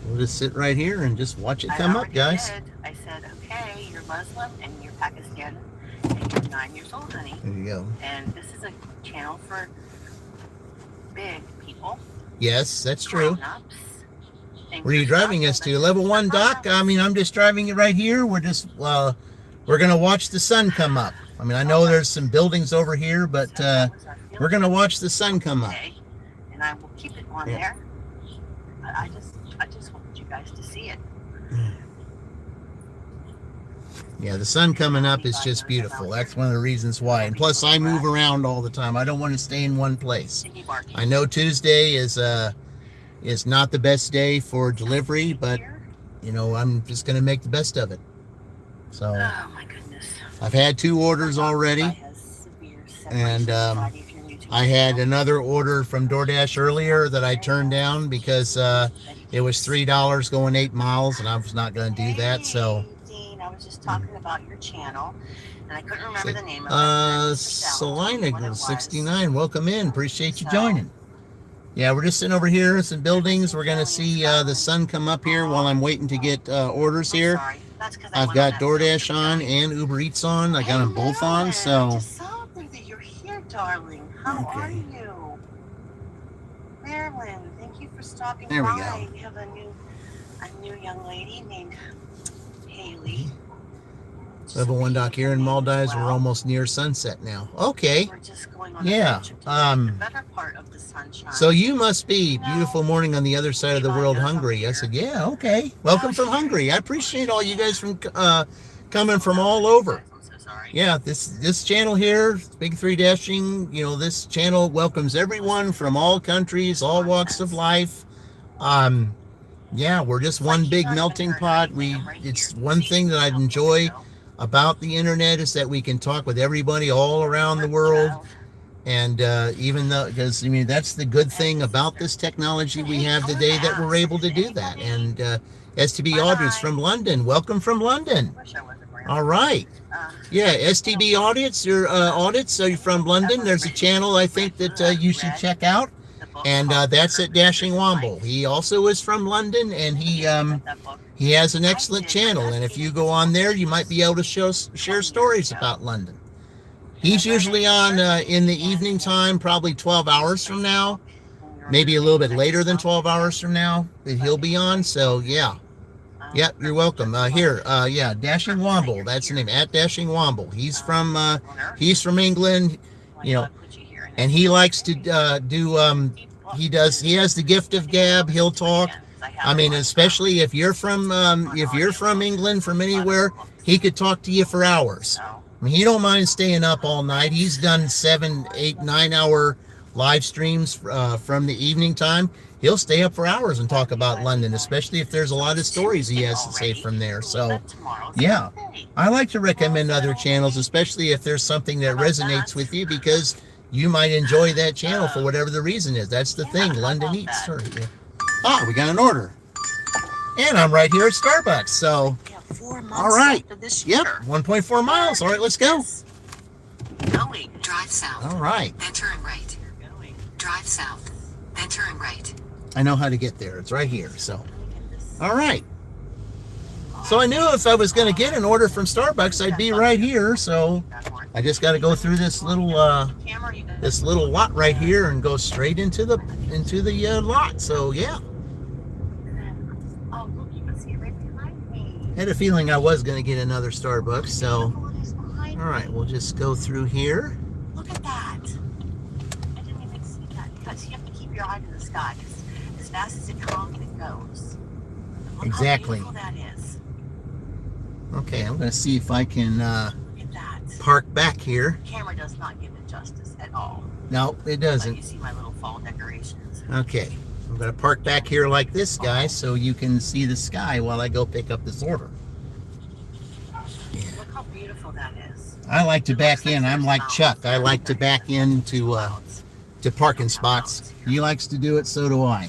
We'll just sit right here and just watch it come I up, already guys. did. I said, okay, you're Muslim and you're Pakistani and you're 9 years old, honey. There you go. And this is a channel for big people. Yes, that's true. Grown-ups. Things Where are you are driving not us to? so Level much 1 dock? fun. I mean, I'm just driving it right here. We're just, we're going to watch the sun come up. I mean, I know there's some buildings over here, but So that was our field we're going to trip watch the sun come up. today, and I will keep it on Yeah. there. I just wanted you guys to see it. Yeah, the sun coming up is just beautiful. That's one of the reasons why. And plus, I move around all the time. I don't want to stay in one place. Siggy barking. I know Tuesday is not the best day for delivery, but Here? you know, I'm just going to make the best of it. So Oh my goodness. I've had 2 orders already, and I had another order from DoorDash earlier that I turned down because it was $3 going 8 miles, and I was not going to do that. So Dean, I was just talking about your channel, and I couldn't remember the name of it. Salina 69, welcome in. Appreciate you joining. Yeah, we're just sitting over here in some buildings. We're gonna see the sun come up here while I'm waiting to get orders here. I've got DoorDash on and Uber Eats on. I got them both on, so. Just so that you're here, darling. How are Okay. you? Marilyn, thank you for stopping There we by. go. We have a new young lady named Haley. Level 1 dock here in Maldives. We're almost near sunset now. Okay, We're just going on Yeah, a trip to the better part of the sunshine. so you must be beautiful morning on the other side of the world, Hungary. I said, yeah, okay. Welcome from Hungary. I appreciate all you guys from coming from all over. I'm so sorry. Yeah, this channel here, Big 3 Dashing, you know, this channel welcomes everyone from all countries, all walks of life. Yeah, we're just one big melting pot. It's one thing that I enjoy about the internet is that we can talk with everybody all around the world. And even though, because I mean, that's the good thing about this technology we have today, that we're able to do that. And STB Audits from London, welcome from London. Wish I wasn't around. All right. Yeah, STB Audits, your audits are from London. There's a channel I think that you should check out, and that's at Dashing Womble. He also is from London, and he has an excellent channel. And if you go on there, you might be able to share stories about London. He's usually on in the evening time, probably 12 hours from now, maybe a little bit later than 12 hours from now that he'll be on. So yeah. Yep, you're welcome. Yeah, Dashing Womble. That's the name, at Dashing Womble. He's from England, you know, and he likes to he has the gift of gab. He'll talk. I mean, especially if you're from England, from anywhere, he could talk to you for hours. I mean, he don't mind staying up all night. He's done 7, 8, 9 hour live streams from the evening time. He'll stay up for hours and talk about London, especially if there's a lot of stories he has to say from there. So, yeah, I like to recommend other channels, especially if there's something that resonates with you, because you might enjoy that channel for whatever the reason is. That's the thing. London Eats. Ah, we got an order. And I'm right here at Starbucks. So, all right. Yep, 1.4 miles. All right, let's go. Going. Drive south. All right. Then turn right. Drive south. Then turn right. I know how to get there. It's right here. So, all right. So I knew if I was going to get an order from Starbucks, I'd be right here. So I just got to go through this little lot right here and go straight into the lot. So yeah, Oh, look, you can see it right behind me. had a feeling I was going to get another Starbucks. So all right, we'll just go through here. Look at that. I didn't even see that, because you have to keep your eye to the sky, because as fast as it comes, it goes. Look Exactly. how beautiful that is. Okay, I'm going to see if I can Look at that. park back here. The camera does not give it justice at all. No, it But doesn't. you see my little fall decorations. Okay, I'm going to park back here like this, guys, so you can see the sky while I go pick up this order. Look how beautiful that is. I like to back in. I'm like Chuck. I like to back into to parking spots. He likes to do it, so do I.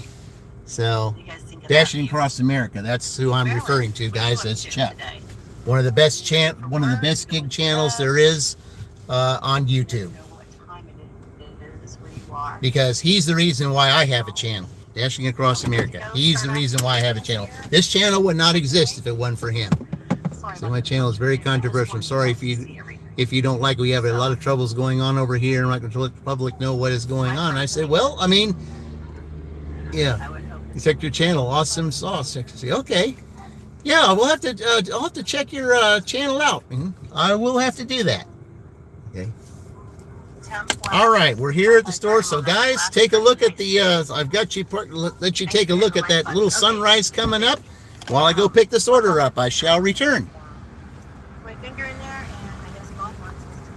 So, You guys think of Dashing that? Across America, that's who I'm Marilyn, referring to, what do you guys. up That's to Chuck. today? One of the best gig channels there is on You YouTube. know what time it is where you are. Because he's the reason why I have a channel. Dashing Across America. He's the reason why I have a channel. This channel would not exist if it wasn't for him. Sorry So about my the channel is very interruption. I just controversial. I'm wanted sorry you if guys to you see everything. if you don't like. We have a lot of troubles going on over here, and I'm not going to let the public know what is going on. I said, well, I mean, yeah, I would hope. you check your channel, awesome sauce. I say, okay, yeah, we'll have to. I'll have to check your channel out. I will have to do that. Okay. All right, we're here at the store. So guys, take a look at the. I've got you. Let you take a look at that little sunrise coming up. While I go pick this order up, I shall return. My finger in there, and I guess God wants us to.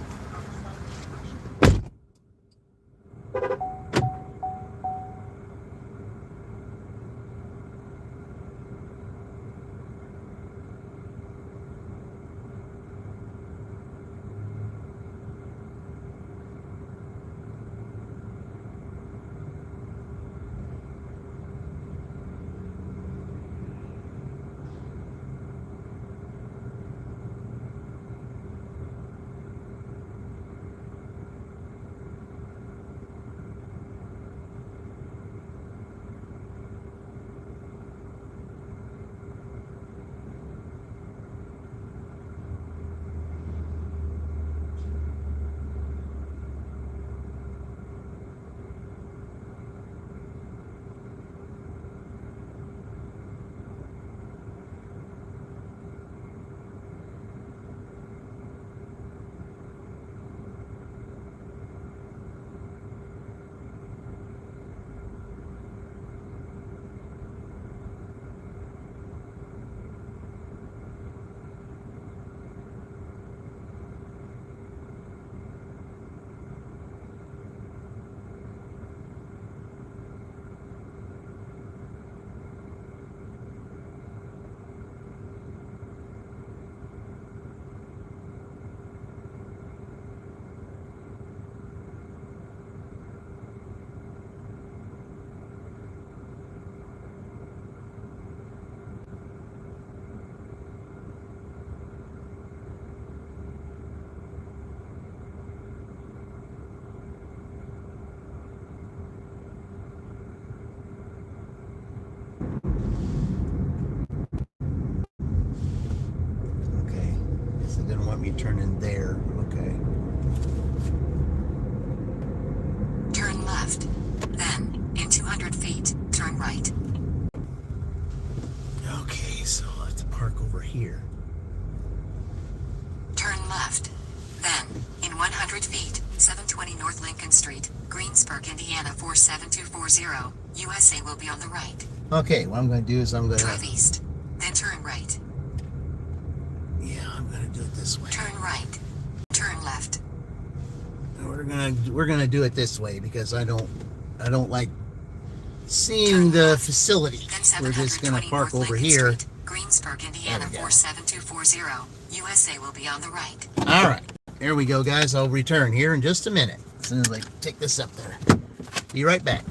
Okay. Guess it didn't want me to turn in there. Okay. Turn left. Then, in 200 feet, turn right. Okay, so I'll have to park over here. Turn left. Then, in 100 feet, 720 North Lincoln Street, Greensburg, Indiana 47240, USA will be on the right. Okay, what I'm going to do is I'm going Drive to. east. Then turn right. Yeah, I'm going to do it this way. Turn right. Turn left. We're gonna do it this way because I don't like seeing the facility. Then We're just gonna 720 park North over Lincoln here. Street, Greensburg, Indiana There we go. 47240, USA will be on the right. All right, there we go, guys. I'll return here in just a minute as soon as I take this up there. Be right back.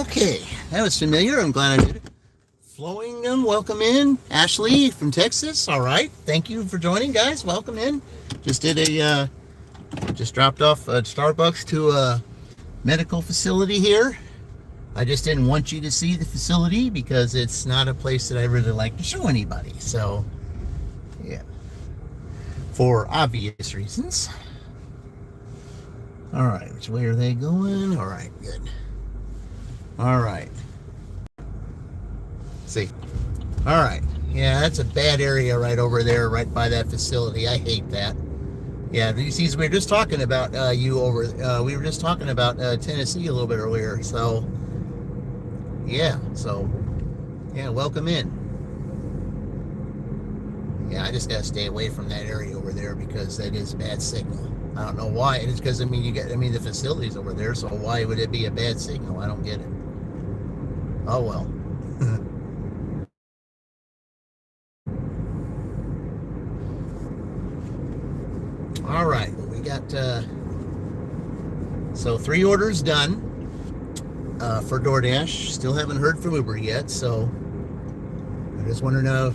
Okay, that was familiar. I'm glad I did it. Flowing and welcome in. Ashley from Texas. All right. Thank you for joining, guys. Welcome in. Just did a, just dropped off at Starbucks to a medical facility here. I just didn't want you to see the facility because it's not a place that I really like to show anybody. So, yeah. For obvious reasons. All right. Which way are they going? All right. Good. All right. See. All right. Yeah, that's a bad area right over there, right by that facility. I hate that. Yeah, you see, we were just talking about we were just talking about Tennessee a little bit earlier. So, yeah. So, yeah, welcome in. Yeah, I just got to stay away from that area over there because that is bad signal. I don't know why. It's because, the facility's over there, so why would it be a bad signal? I don't get it. Oh, well. All right, well, we got, so 3 orders done for DoorDash. Still haven't heard from Uber yet, so I just want to know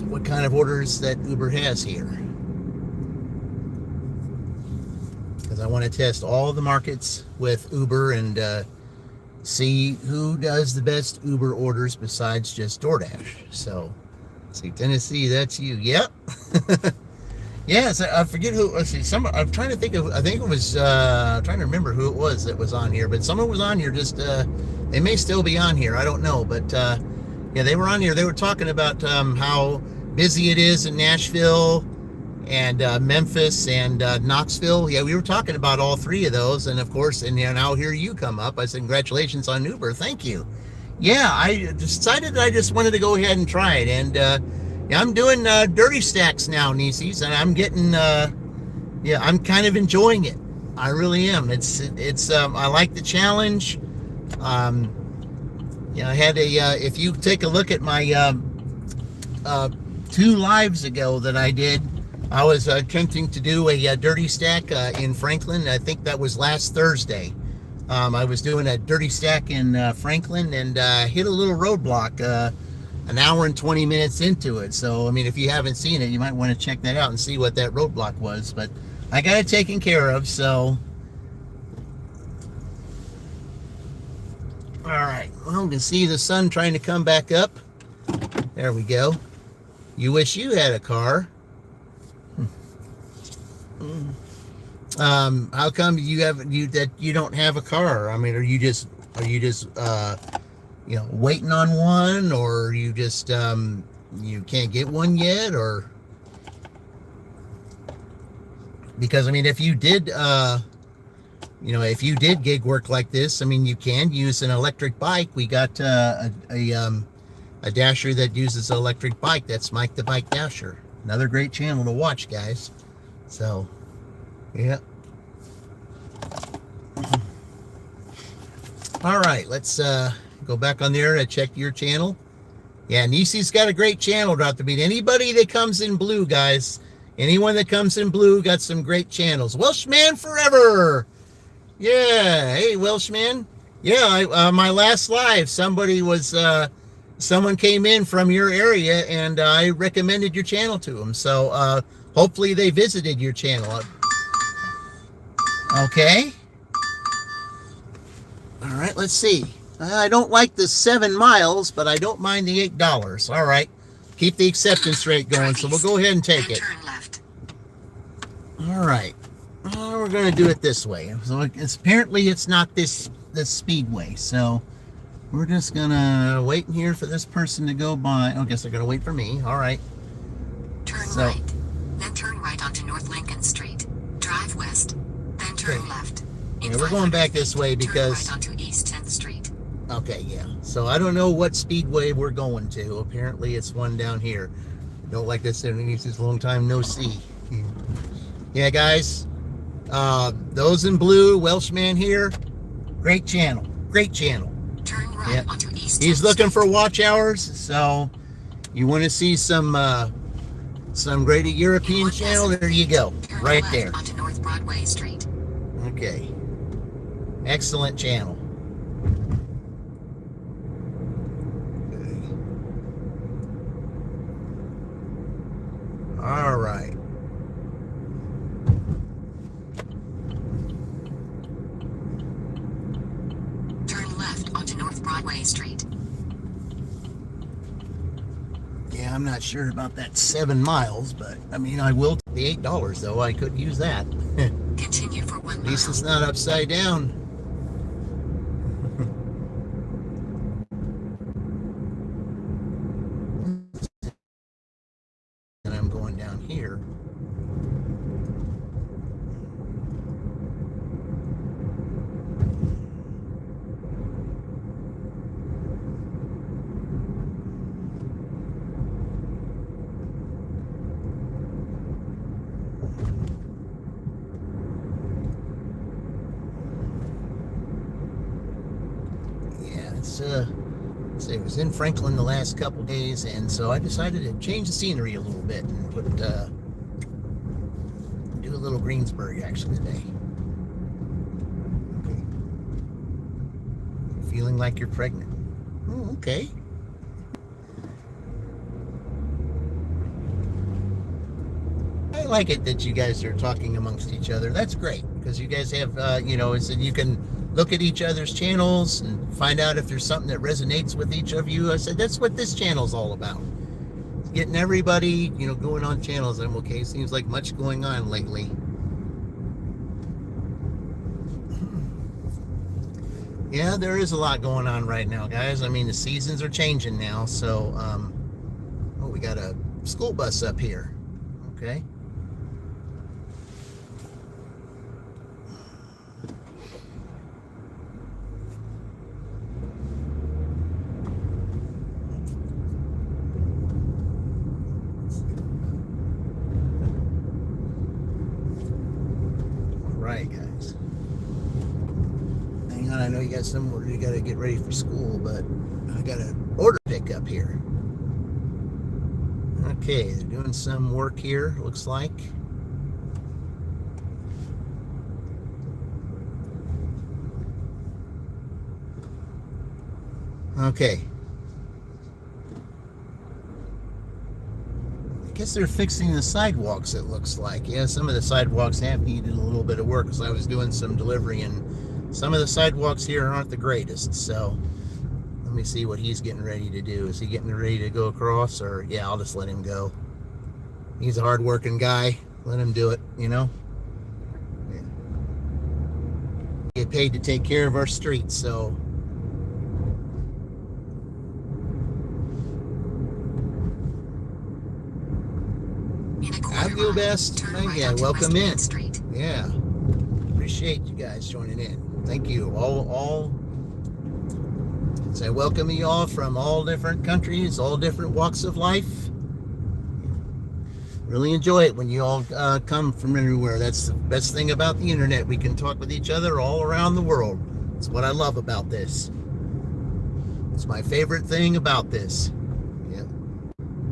what kind of orders that Uber has here. Because I want to test all the markets with Uber and see who does the best Uber orders besides just DoorDash. So, let's see, Tennessee, that's you. Yep. Yes, I forget who. Let's see. I'm trying to think of. I think it was. I'm trying to remember who it was that was on here. But someone was on here. Just they may still be on here. I don't know. But yeah, they were on here. They were talking about how busy it is in Nashville and Memphis and Knoxville. Yeah, we were talking about all 3 of those. And of course, and now here you come up. I said, congratulations on Uber. Thank you. Yeah, I decided I just wanted to go ahead and try it. And yeah, I'm doing dirty stacks now, Nieces, and I'm getting, yeah, I'm kind of enjoying it. I really am. It's I like the challenge. Yeah, I had if you take a look at my 2 lives ago that I did, I was attempting to do a dirty stack in Franklin. I think that was last Thursday. I was doing a dirty stack in Franklin and hit a little roadblock an hour and 20 minutes into it. So, I mean, if you haven't seen it, you might want to check that out and see what that roadblock was. But I got it taken care of, so. All right. Well, you can see the sun trying to come back up. There we go. You wish you had a car. How come you don't have a car? I mean, are you just waiting on one, or you just you can't get one yet, or because I mean, if you did gig work like this, I mean, you can use an electric bike. We got a dasher that uses an electric bike. That's Mike the Bike Dasher. Another great channel to watch, guys. So, yeah. All right, let's go back on there and check your channel. Yeah, Nisi's got a great channel throughout the beat. Anybody that comes in blue, guys, anyone that comes in blue got some great channels. Welshman forever. Yeah, hey, Welshman. Yeah, my last live, someone came in from your area, and I recommended your channel to them. So hopefully they visited your channel. Okay. All right, let's see. I don't like the 7 miles, but I don't mind the $8. All right. Keep the acceptance rate going, so we'll go ahead and take it. Turn left. All right. We're going to do it this way. So apparently it's not this speedway, so we're just going to wait here for this person to go by. I guess they're going to wait for me. All right. Turn right. Then turn right onto North Lincoln Street. Drive west. Then turn left. Yeah, we're going back this way because... Turn right onto East 10th Street. Okay, yeah. So I don't know what speedway we're going to. Apparently it's one down here. Don't like this. It's a long time no see. Yeah, guys. Those in blue, Welshman here. Great channel. Great channel. Turn right onto East. He's looking for watch hours. So you want to see some great European channel? There you go. Right there. Onto North Broadway Street. Okay. Excellent channel. Highway Street. Yeah, I'm not sure about that 7 miles, but I mean, I will take the $8 though. I could use that. Continue for 1 At least mile. it's not upside down. And I'm going down here. Yeah, it was in Franklin the last couple days, and so I decided to change the scenery a little bit and do a little Greensburg actually today. Okay. Feeling like you're pregnant. Oh, okay. I like it that you guys are talking amongst each other. That's great because you guys have, it's you can look at each other's channels and find out if there's something that resonates with each of you. I said that's what this channel's all about. It's getting everybody, going on channels. I'm okay. Seems like much going on lately. Yeah, there is a lot going on right now, guys. I mean, the seasons are changing now. So, we got a school bus up here. Okay. Right, guys. Hang on, I know you got somewhere you got to get ready for school, but I got an order pick up here. Okay, they're doing some work here, looks like. Okay. I guess they're fixing the sidewalks, it looks like. Yeah, some of the sidewalks have needed a little bit of work because I was doing some delivery, and some of the sidewalks here aren't the greatest. So let me see what he's getting ready to do. Is he getting ready to go across, or yeah, I'll just let him go. He's a hard-working guy. Let him do it, Yeah. Get paid to take care of our streets, so I feel best. Yeah, welcome in. Yeah, appreciate you guys joining in. Thank you. All. So I welcome you all from all different countries, all different walks of life. Really enjoy it when you all come from everywhere. That's the best thing about the internet. We can talk with each other all around the world. That's what I love about this. It's my favorite thing about this. Yeah.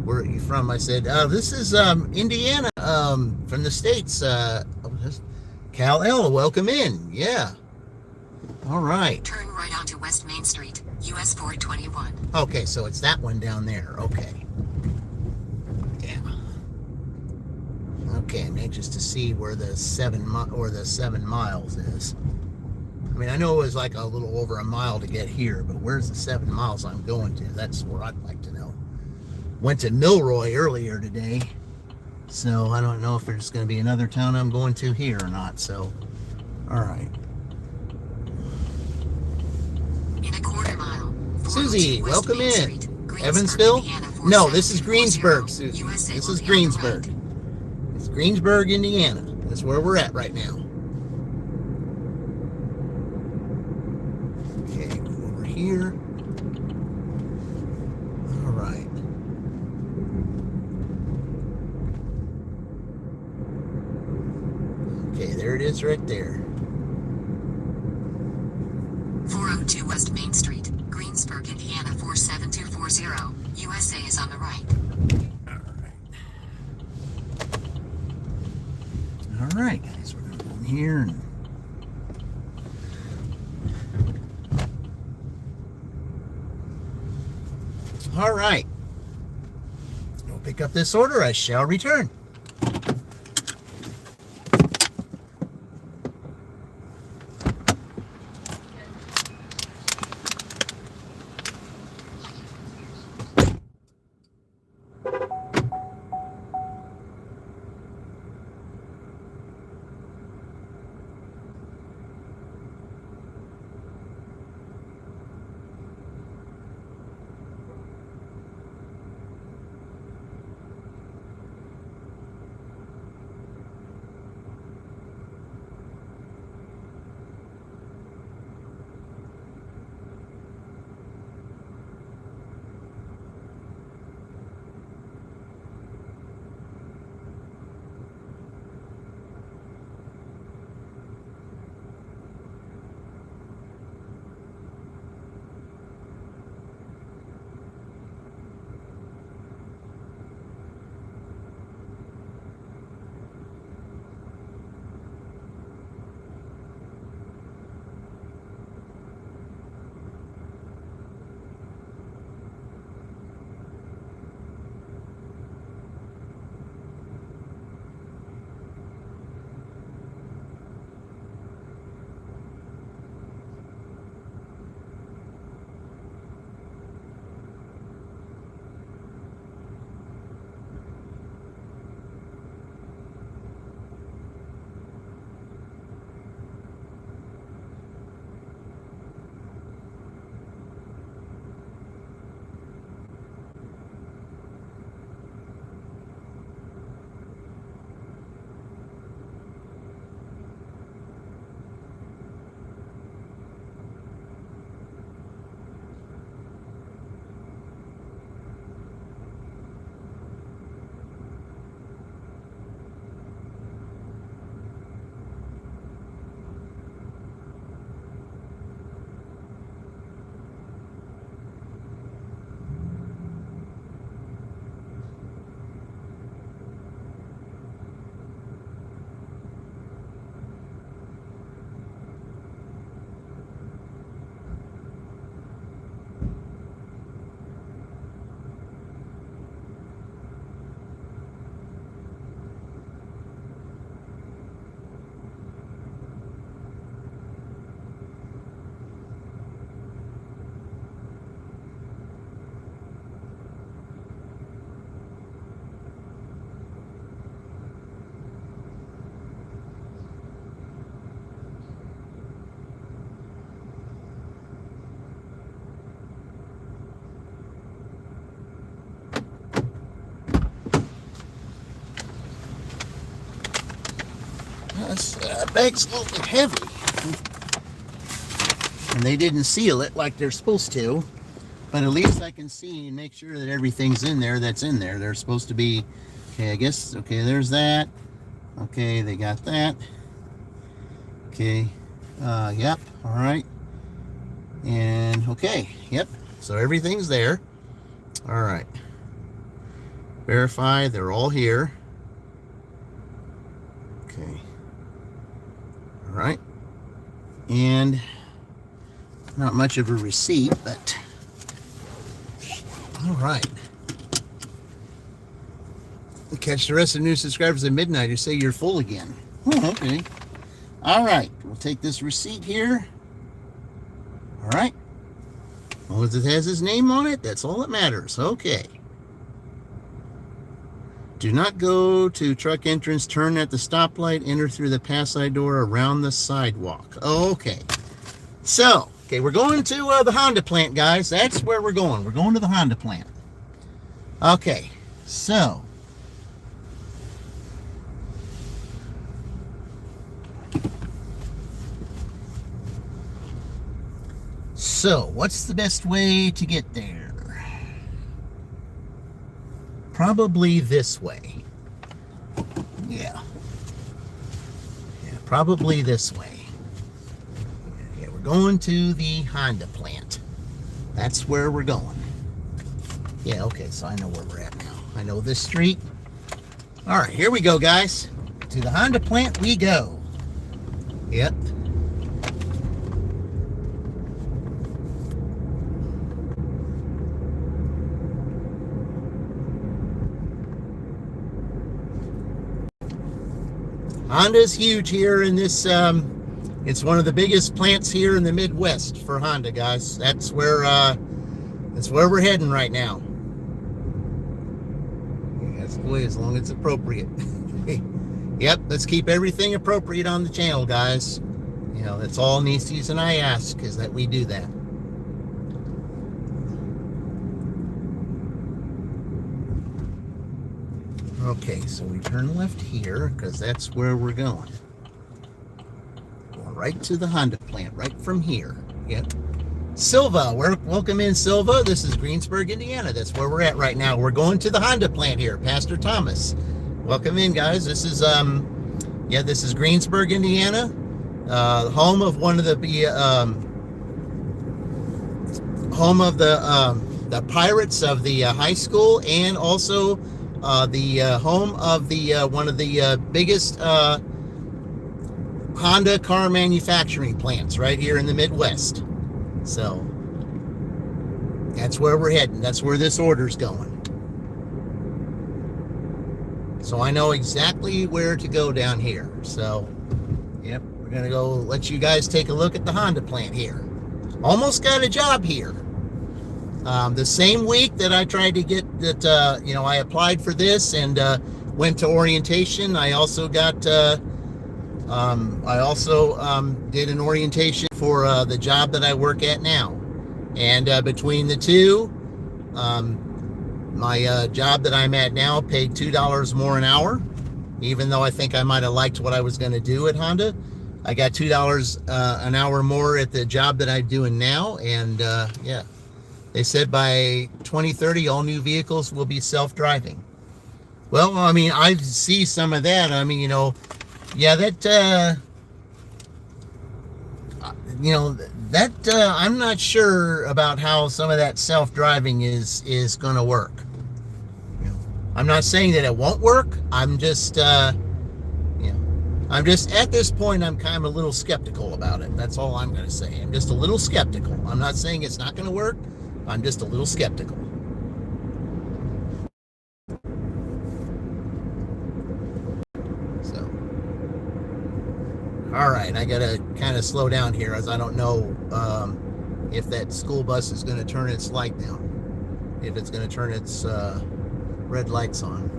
Where are you from? I said, this is Indiana, from the States. Cal L, welcome in. Yeah. All right. Turn right onto West Main Street, US 421. Okay, so it's that one down there. Okay. Yeah. Okay, I'm anxious to see where the 7 miles is. I mean, I know it was like a little over a mile to get here, but where's the 7 miles I'm going to? That's where I'd like to know. Went to Milroy earlier today, so I don't know if there's going to be another town I'm going to here or not. So, all right. In a quarter mile. Susie, welcome in. Evansville? No, this is Greensburg, Susie. This is Greensburg. It's Greensburg, Indiana. That's where we're at right now. Okay, over here. All right. Okay, there it is right there. 402 West Main Street, Greensburg, Indiana 47240. USA is on the right. All right, guys, we're going to go in here and all right. We'll pick up this order. I shall return. bag's a little bit heavy. And they didn't seal it like they're supposed to. But at least I can see and make sure that everything's in there that's in there. They're supposed to be, okay, I guess, okay, there's that. Okay, they got that. Okay, yep, all right. And, okay, yep, so everything's there. All right. Verify, they're all here. Okay. All right. And not much of a receipt, but all right. We'll catch the rest of the new subscribers at midnight who say you're full again. Oh, okay. All right. We'll take this receipt here. All right. As long as it has his name on it, that's all that matters. Okay. Do not go to truck entrance, turn at the stoplight, enter through the pass side door around the sidewalk. Okay. So, okay, we're going to the Honda plant, guys. That's where we're going. We're going to the Honda plant. Okay, so. So, what's the best way to get there? Probably this way. Yeah. Yeah, probably this way. Yeah, we're going to the Honda plant. That's where we're going. Yeah, okay, so I know where we're at now. I know this street. All right, here we go, guys. To the Honda plant we go. Yep. Honda's huge here in this, it's one of the biggest plants here in the Midwest for Honda, guys. That's where we're heading right now. That's the way, as long as it's appropriate. Yep, let's keep everything appropriate on the channel, guys. You know, that's all Nieces and I ask, is that we do that. Okay, so we turn left here because that's where we're going. Going right to the Honda plant, right from here. Yep. Silva, welcome in, Silva. This is Greensburg, Indiana. That's where we're at right now. We're going to the Honda plant here, Pastor Thomas. Welcome in, guys. This is this is Greensburg, Indiana, home of one of the the Pirates of the high school, and also the home of the one of the biggest Honda car manufacturing plants right here in the Midwest. So that's where we're heading. That's where this order's going. So I know exactly where to go down here. So, yep, we're gonna go let you guys take a look at the Honda plant here. Almost got a job here. The same week that I tried to get that, I applied for this and went to orientation. I also got, did an orientation for the job that I work at now. And between the two, my job that I'm at now paid $2 more an hour, even though I think I might have liked what I was going to do at Honda. I got $2 an hour more at the job that I'm doing now, and yeah. They said by 2030, all new vehicles will be self-driving. Well, I mean, I see some of that. I mean, I'm not sure about how some of that self-driving is going to work. I'm not saying that it won't work. I'm just, at this point, I'm kind of a little skeptical about it. That's all I'm going to say. I'm just a little skeptical. I'm not saying it's not going to work. I'm just a little skeptical. So, all right, I gotta kind of slow down here, as I don't know if that school bus is going to turn its light down, if it's going to turn its red lights on.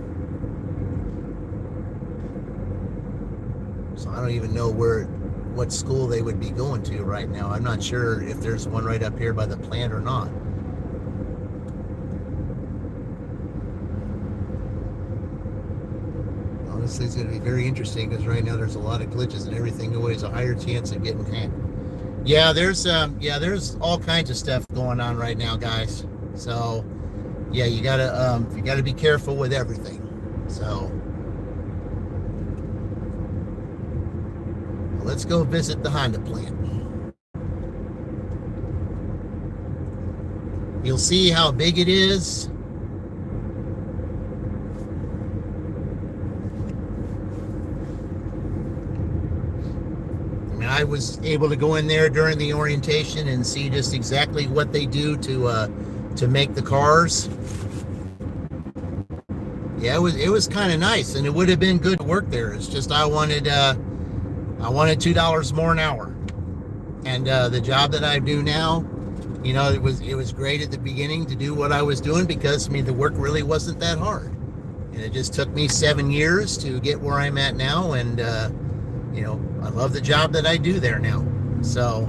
So I don't even know what school they would be going to right now. I'm not sure if there's one right up here by the plant or not. This is going to be very interesting because right now there's a lot of glitches and everything. Always a higher chance of getting hacked. Yeah, there's all kinds of stuff going on right now, guys. So yeah, you gotta be careful with everything. So let's go visit the Honda plant. You'll see how big it is. I was able to go in there during the orientation and see just exactly what they do to make the cars. Yeah, it was kind of nice, and it would have been good to work there. It's just I wanted $2 more an hour, and the job that I do now, you know, it was great at the beginning to do what I was doing because I mean the work really wasn't that hard, and it just took me 7 years to get where I'm at now, and you know, I love the job that I do there now. So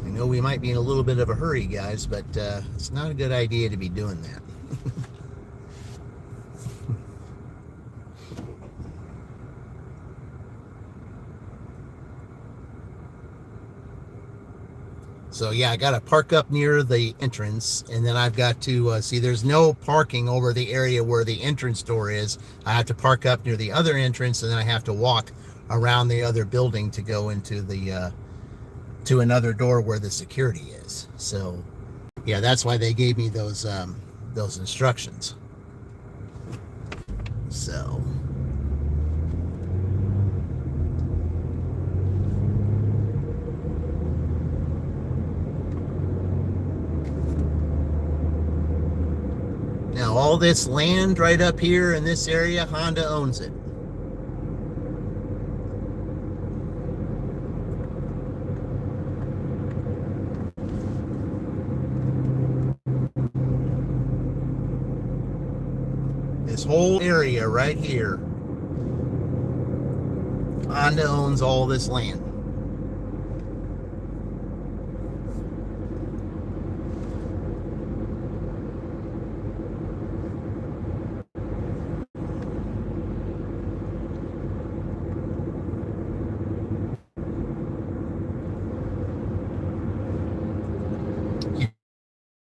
I know we might be in a little bit of a hurry, guys, but it's not a good idea to be doing that. So yeah, I got to park up near the entrance, and then I've got to see there's no parking over the area where the entrance door is. I have to park up near the other entrance, and then I have to walk around the other building to go into the to another door where the security is. So yeah, that's why they gave me those instructions. So now, all this land right up here in this area, Honda owns it. This whole area right here, Honda owns all this land.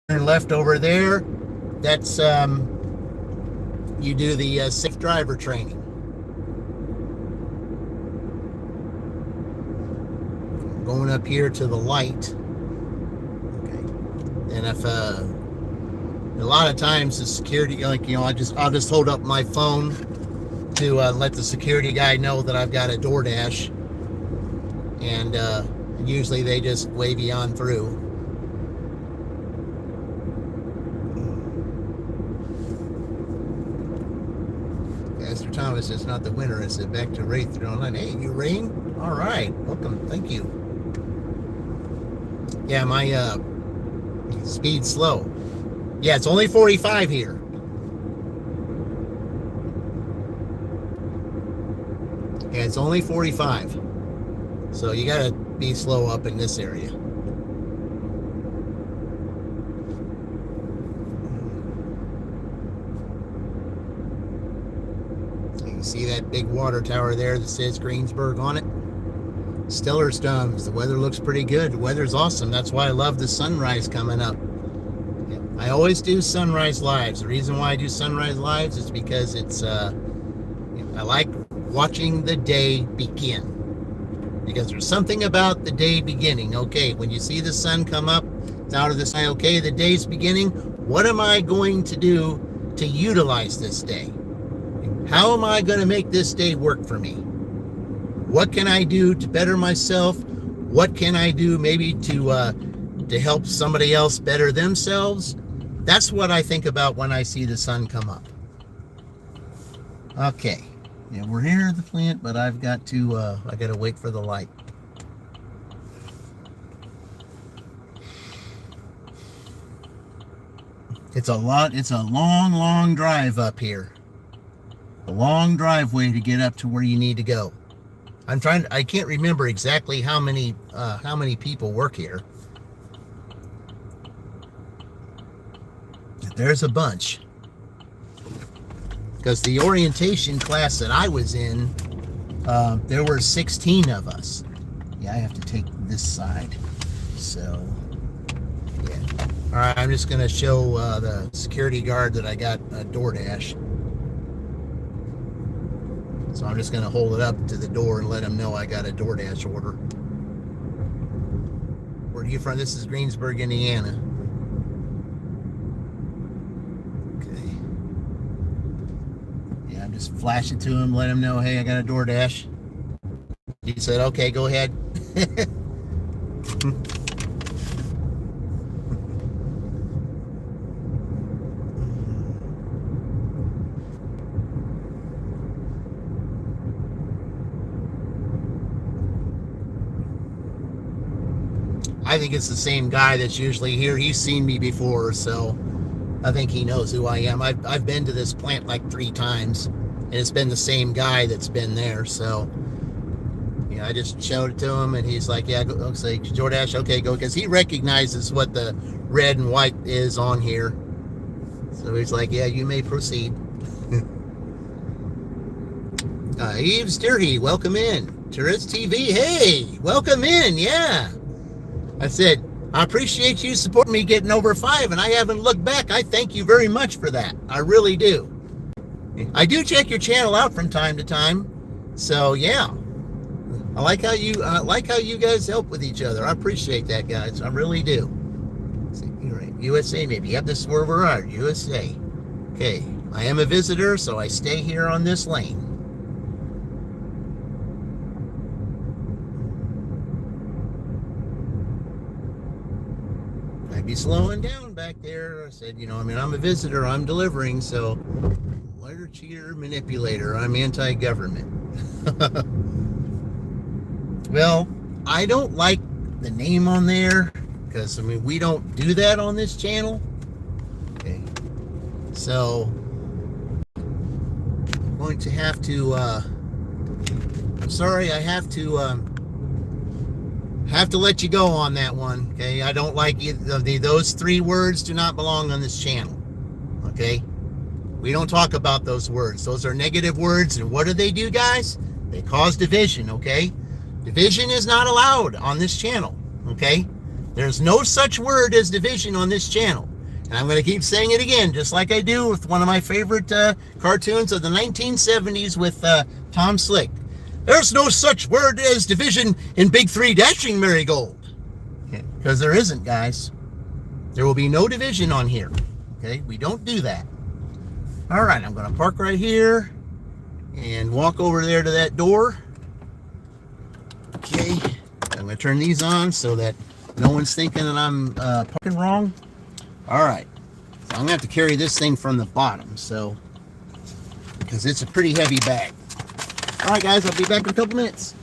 Turn left over there. That's you do the safe driver training. Going up here to the light. Okay. And if a lot of times the security, like, you know, I'll just hold up my phone to let the security guy know that I've got a DoorDash, and usually they just wave you on through. Pastor Thomas is not the winner. It's back to Wraith online. Hey, you Rain? All right, welcome. Thank you. Yeah, my speed's slow. Yeah, it's only 45 here. Yeah, it's only 45. So you gotta be slow up in this area. See that big water tower there that says Greensburg on it? Stellar Stones. The weather looks pretty good. The weather's awesome. That's why I love the sunrise coming up. I always do sunrise lives. The reason why I do sunrise lives is because it's I like watching the day begin. Because there's something about the day beginning. Okay, when you see the sun come up out of the sky, okay, the day's beginning. What am I going to do to utilize this day? How am I going to make this day work for me? What can I do to better myself? What can I do maybe to help somebody else better themselves? That's what I think about when I see the sun come up. Okay, yeah, we're here at the plant, but I've got to I got to wait for the light. It's a long drive up here. A long driveway to get up to where you need to go. I can't remember exactly how many people work here. there's a bunch. Because the orientation class that I was in, there were 16 of us. Yeah, I have to take this side. So, yeah. All right, I'm just going to show the security guard that I got a DoorDash. So I'm just going to hold it up to the door and let him know I got a DoorDash order. Where are you from? This is Greensburg, Indiana. Okay. Yeah, I'm just flash it to him, let him know, hey, I got a DoorDash. He said, okay, go ahead. I think it's the same guy that's usually here. He's seen me before, so I think he knows who I am. I've been to this plant like 3 times, and it's been the same guy that's been there. So, yeah, I just showed it to him, and he's like, yeah, go say DoorDash, okay, go, because he recognizes what the red and white is on here. So he's like, yeah, you may proceed. Eves Dirty, welcome in. Tourist TV, hey, welcome in, yeah. I said, I appreciate you supporting me getting over 5, and I haven't looked back. I thank you very much for that. I really do. I do check your channel out from time to time. So, yeah. I like how you guys help with each other. I appreciate that, guys. I really do. You're right. USA, maybe. Yep, this is where we're at. USA. Okay. I am a visitor, so I stay here on this lane. I'd be slowing down back there. I said, I'm a visitor. I'm delivering, so liar, cheater, manipulator. I'm anti-government. Well, I don't like the name on there because, we don't do that on this channel. Okay. So, I'm going to have to, I'm sorry, I have to let you go on that one. Okay. I don't like either of those 3 words do not belong on this channel. Okay. We don't talk about those words. Those are negative words. And what do, guys? They cause division. Okay. Division is not allowed on this channel, okay? There's no such word as division on this channel. And I'm going to keep saying it again, just like I do with one of my favorite cartoons of the 1970s with Tom Slick. There's no such word as division in Big 3 Dashing Marigold. Because there isn't, guys. There will be no division on here, okay? We don't do that. All right, I'm going to park right here and walk over there to that door. Okay, I'm going to turn these on so that no one's thinking that I'm parking wrong. All right, so I'm going to have to carry this thing from the bottom, so because it's a pretty heavy bag. All right, guys, I'll be back in a couple minutes.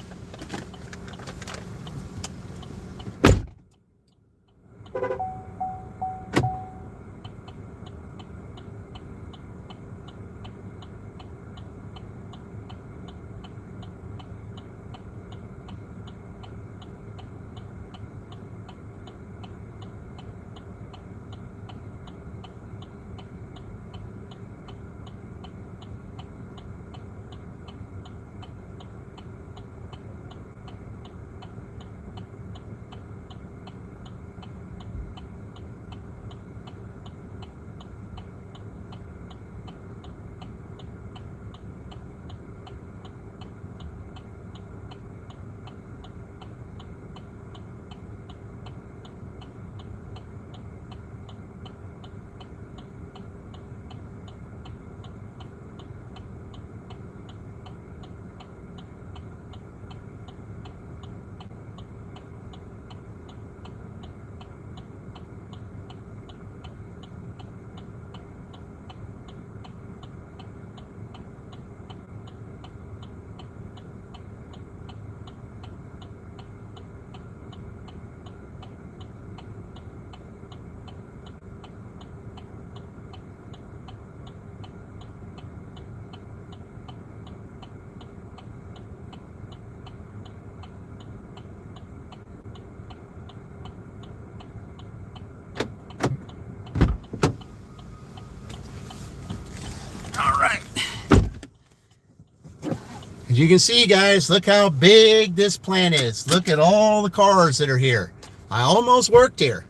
As you can see, guys, look how big this plant is. Look at all the cars that are here. I almost worked here.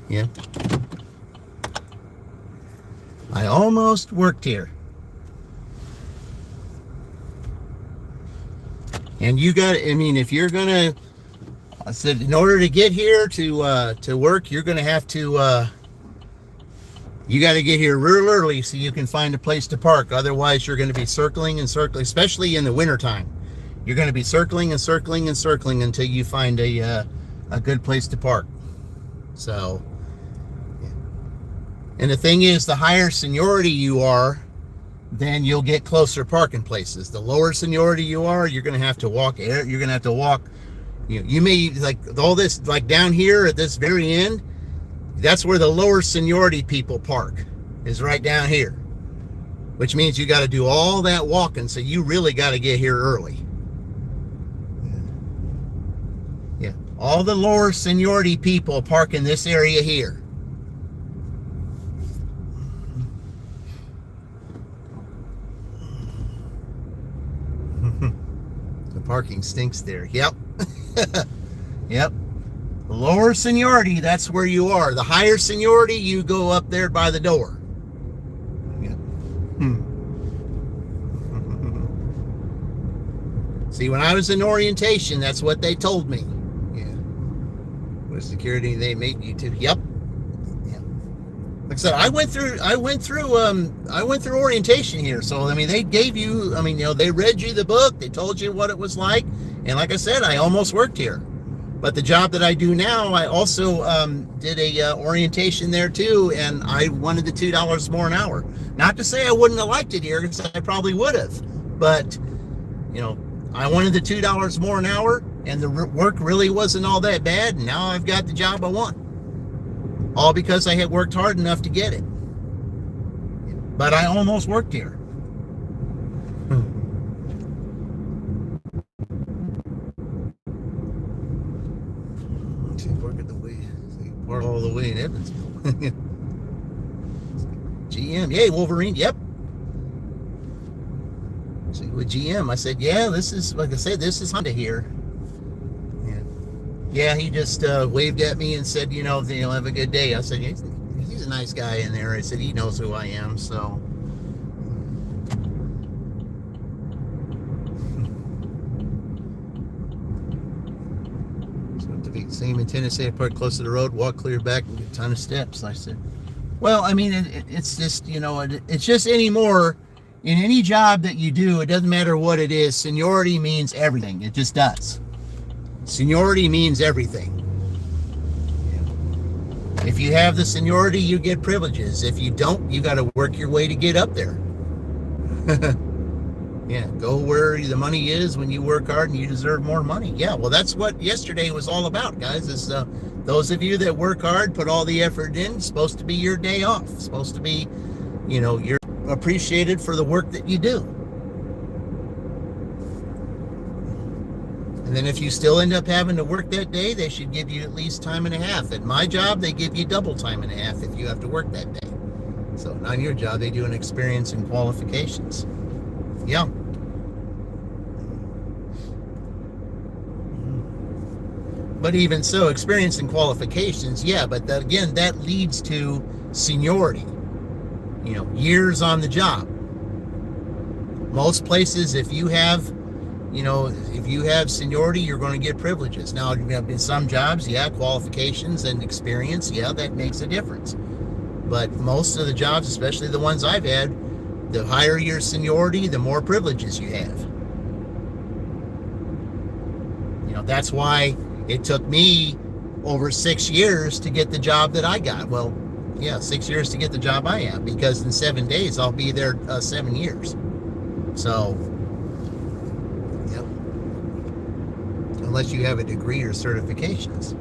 Yeah. I almost worked here. And you got, I mean, if you're gonna, I said, in order to get here to work, you're gonna have to, you got to get here real early so you can find a place to park. Otherwise, you're going to be circling and circling, especially in the wintertime. You're going to be circling and circling and circling until you find a good place to park. So, and the thing is, the higher seniority you are, then you'll get closer parking places. The lower seniority you are, you're going to have to walk. You're going to have to walk. You may, like all this, like down here at this very end, that's where the lower seniority people park, is right down here, which means you got to do all that walking. So you really got to get here early. Yeah, all the lower seniority people park in this area here. The parking stinks there. Yep. Yep. The lower seniority, that's where you are. The higher seniority, you go up there by the door. Yeah. See, when I was in orientation, that's what they told me. Yeah. With security, they made you to. Yep. Yeah. Like I said, I went through orientation here. So I mean, they gave you. I mean, they read you the book. They told you what it was like. And like I said, I almost worked here. But the job that I do now, I also did a orientation there too, and I wanted the $2 more an hour. Not to say I wouldn't have liked it here, because I probably would have. But, I wanted the $2 more an hour, and the work really wasn't all that bad, and now I've got the job I want. All because I had worked hard enough to get it. But I almost worked here. All the way in Evansville. GM, yay, Wolverine, yep. See, with GM, I said, yeah, this is, like I said, this is Honda here. Yeah, he just waved at me and said, have a good day. I said, he's a nice guy in there. I said, he knows who I am, so. Same in Tennessee, I parked close to the road, walk clear back, and get a ton of steps. I said, well, I mean, it's just, it's just anymore, in any job that you do, it doesn't matter what it is, seniority means everything. It just does. Seniority means everything. If you have the seniority, you get privileges. If you don't, you got to work your way to get up there. Yeah, go where the money is when you work hard and you deserve more money. Yeah, well, that's what yesterday was all about, guys. Is those of you that work hard, put all the effort in, it's supposed to be your day off. It's supposed to be, you're appreciated for the work that you do. And then if you still end up having to work that day, they should give you at least time and a half. At my job, they give you double time and a half if you have to work that day. So on your job, they do an experience and qualifications. Yeah. But even so, experience and qualifications, yeah, but again, that leads to seniority. Years on the job. Most places, if you have seniority, you're going to get privileges. Now, in some jobs, yeah, qualifications and experience, yeah, that makes a difference. But most of the jobs, especially the ones I've had, the higher your seniority, the more privileges you have. That's why it took me over 6 years to get the job that I got. Well, yeah, 6 years to get the job I have, because in 7 days I'll be there 7 years. So, yep. Unless you have a degree or certifications.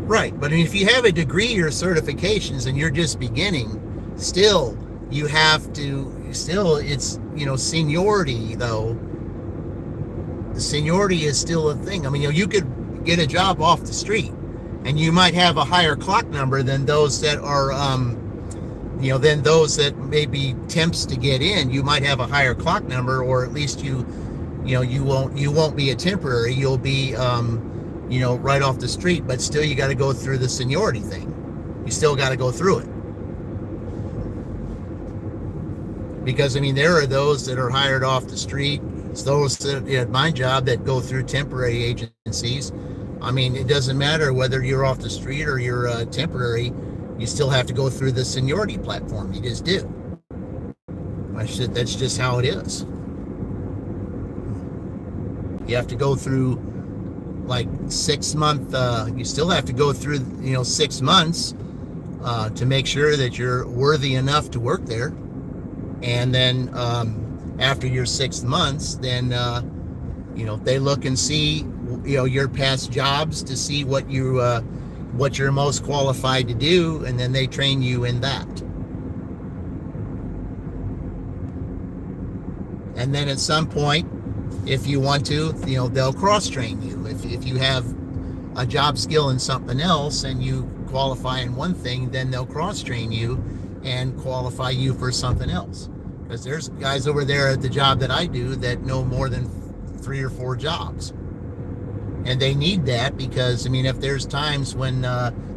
Right, but if you have a degree or certifications and you're just beginning, still, you have to, it's, seniority, though. The seniority is still a thing. I mean, you could get a job off the street and you might have a higher clock number than those that are then those that maybe attempts to get in, you might have a higher clock number, or at least you won't be a temporary. You'll be, right off the street, but still you got to go through the seniority thing. You still got to go through it. Because, there are those that are hired off the street. It's those that, at my job, that go through temporary agencies. It doesn't matter whether you're off the street or you're temporary. You still have to go through the seniority platform. You just do. That's just how it is. You have to go through like 6 month. You still have to go through 6 months to make sure that you're worthy enough to work there. And then after your 6 months, then they look and see your past jobs to see what you're most qualified to do, and then they train you in that. And then at some point, if you want to, they'll cross-train you. If you have a job skill in something else and you qualify in one thing, then they'll cross-train you and qualify you for something else. Because there's guys over there at the job that I do that know more than 3 or 4 jobs. And they need that because, if there's times when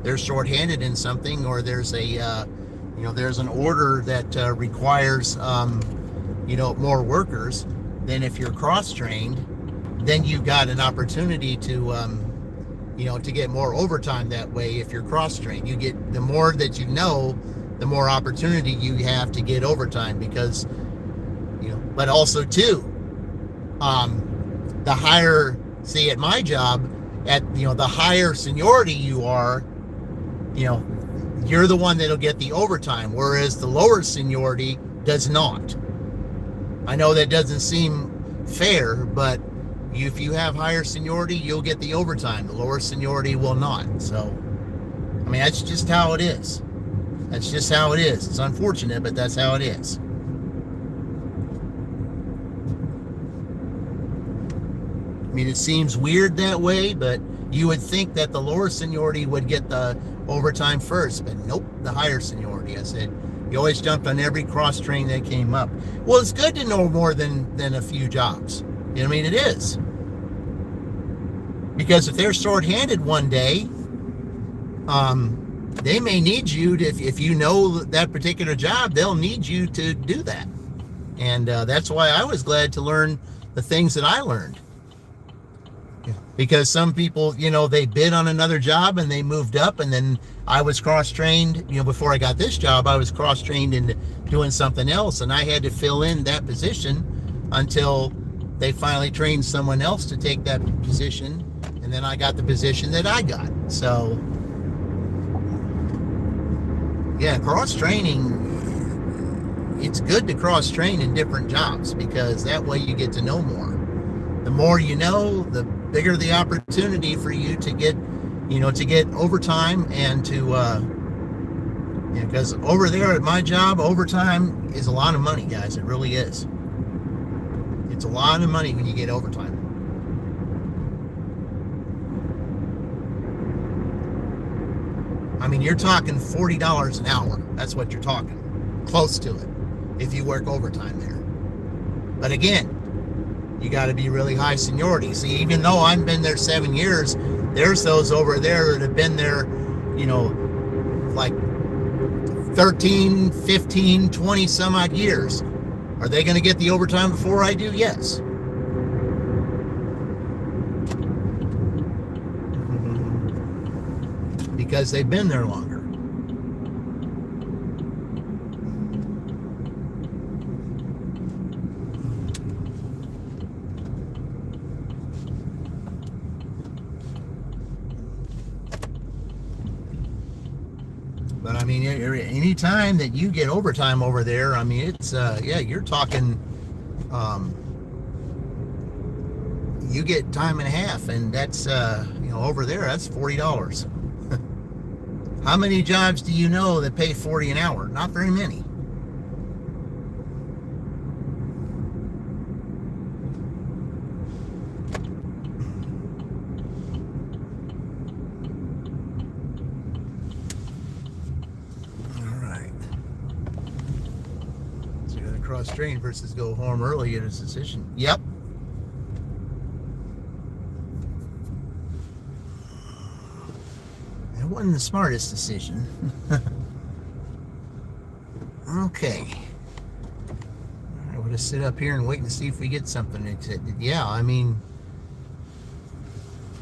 they're shorthanded in something, or there's there's an order that requires, more workers, then if you're cross-trained, then you've got an opportunity to, to get more overtime that way. If you're cross-trained, you get, the more that you know, the more opportunity you have to get overtime, because, but also too, the higher, see, at my job, at, the higher seniority you are, you're the one that'll get the overtime, whereas the lower seniority does not. I know that doesn't seem fair, but if you have higher seniority, you'll get the overtime. The lower seniority will not. So, that's just how it is. That's just how it is. It's unfortunate, but that's how it is. It seems weird that way, but you would think that the lower seniority would get the overtime first, but nope, the higher seniority. I said, you always jumped on every cross train that came up. Well, it's good to know more than a few jobs. It is. Because if they're short-handed one day, they may need you to, if you know that particular job, they'll need you to do that. And that's why I was glad to learn the things that I learned. Because some people, they bid on another job and they moved up, and then I was cross-trained, before I got this job, I was cross-trained into doing something else, and I had to fill in that position until they finally trained someone else to take that position, and then I got the position that I got. So, yeah, cross-training, it's good to cross-train in different jobs, because that way you get to know more. The more you know, the bigger the opportunity for you to get, to get overtime, and to, because over there at my job, overtime is a lot of money, guys. It really is. It's a lot of money when you get overtime. You're talking $40 an hour. That's what you're talking. Close to it, if you work overtime there. But again, you got to be really high seniority. See, even though I've been there 7 years, there's those over there that have been there, like 13, 15, 20 some odd years. Are they going to get the overtime before I do? Yes. Because they've been there longer. But any time that you get overtime over there, it's you're talking, you get time and a half, and that's over there, that's $40. How many jobs do you know that pay $40 an hour? Not very many. cross train versus go home early at a decision. Yep. That wasn't the smartest decision. Okay. I would have sit up here and wait and see if we get something. Yeah, I mean,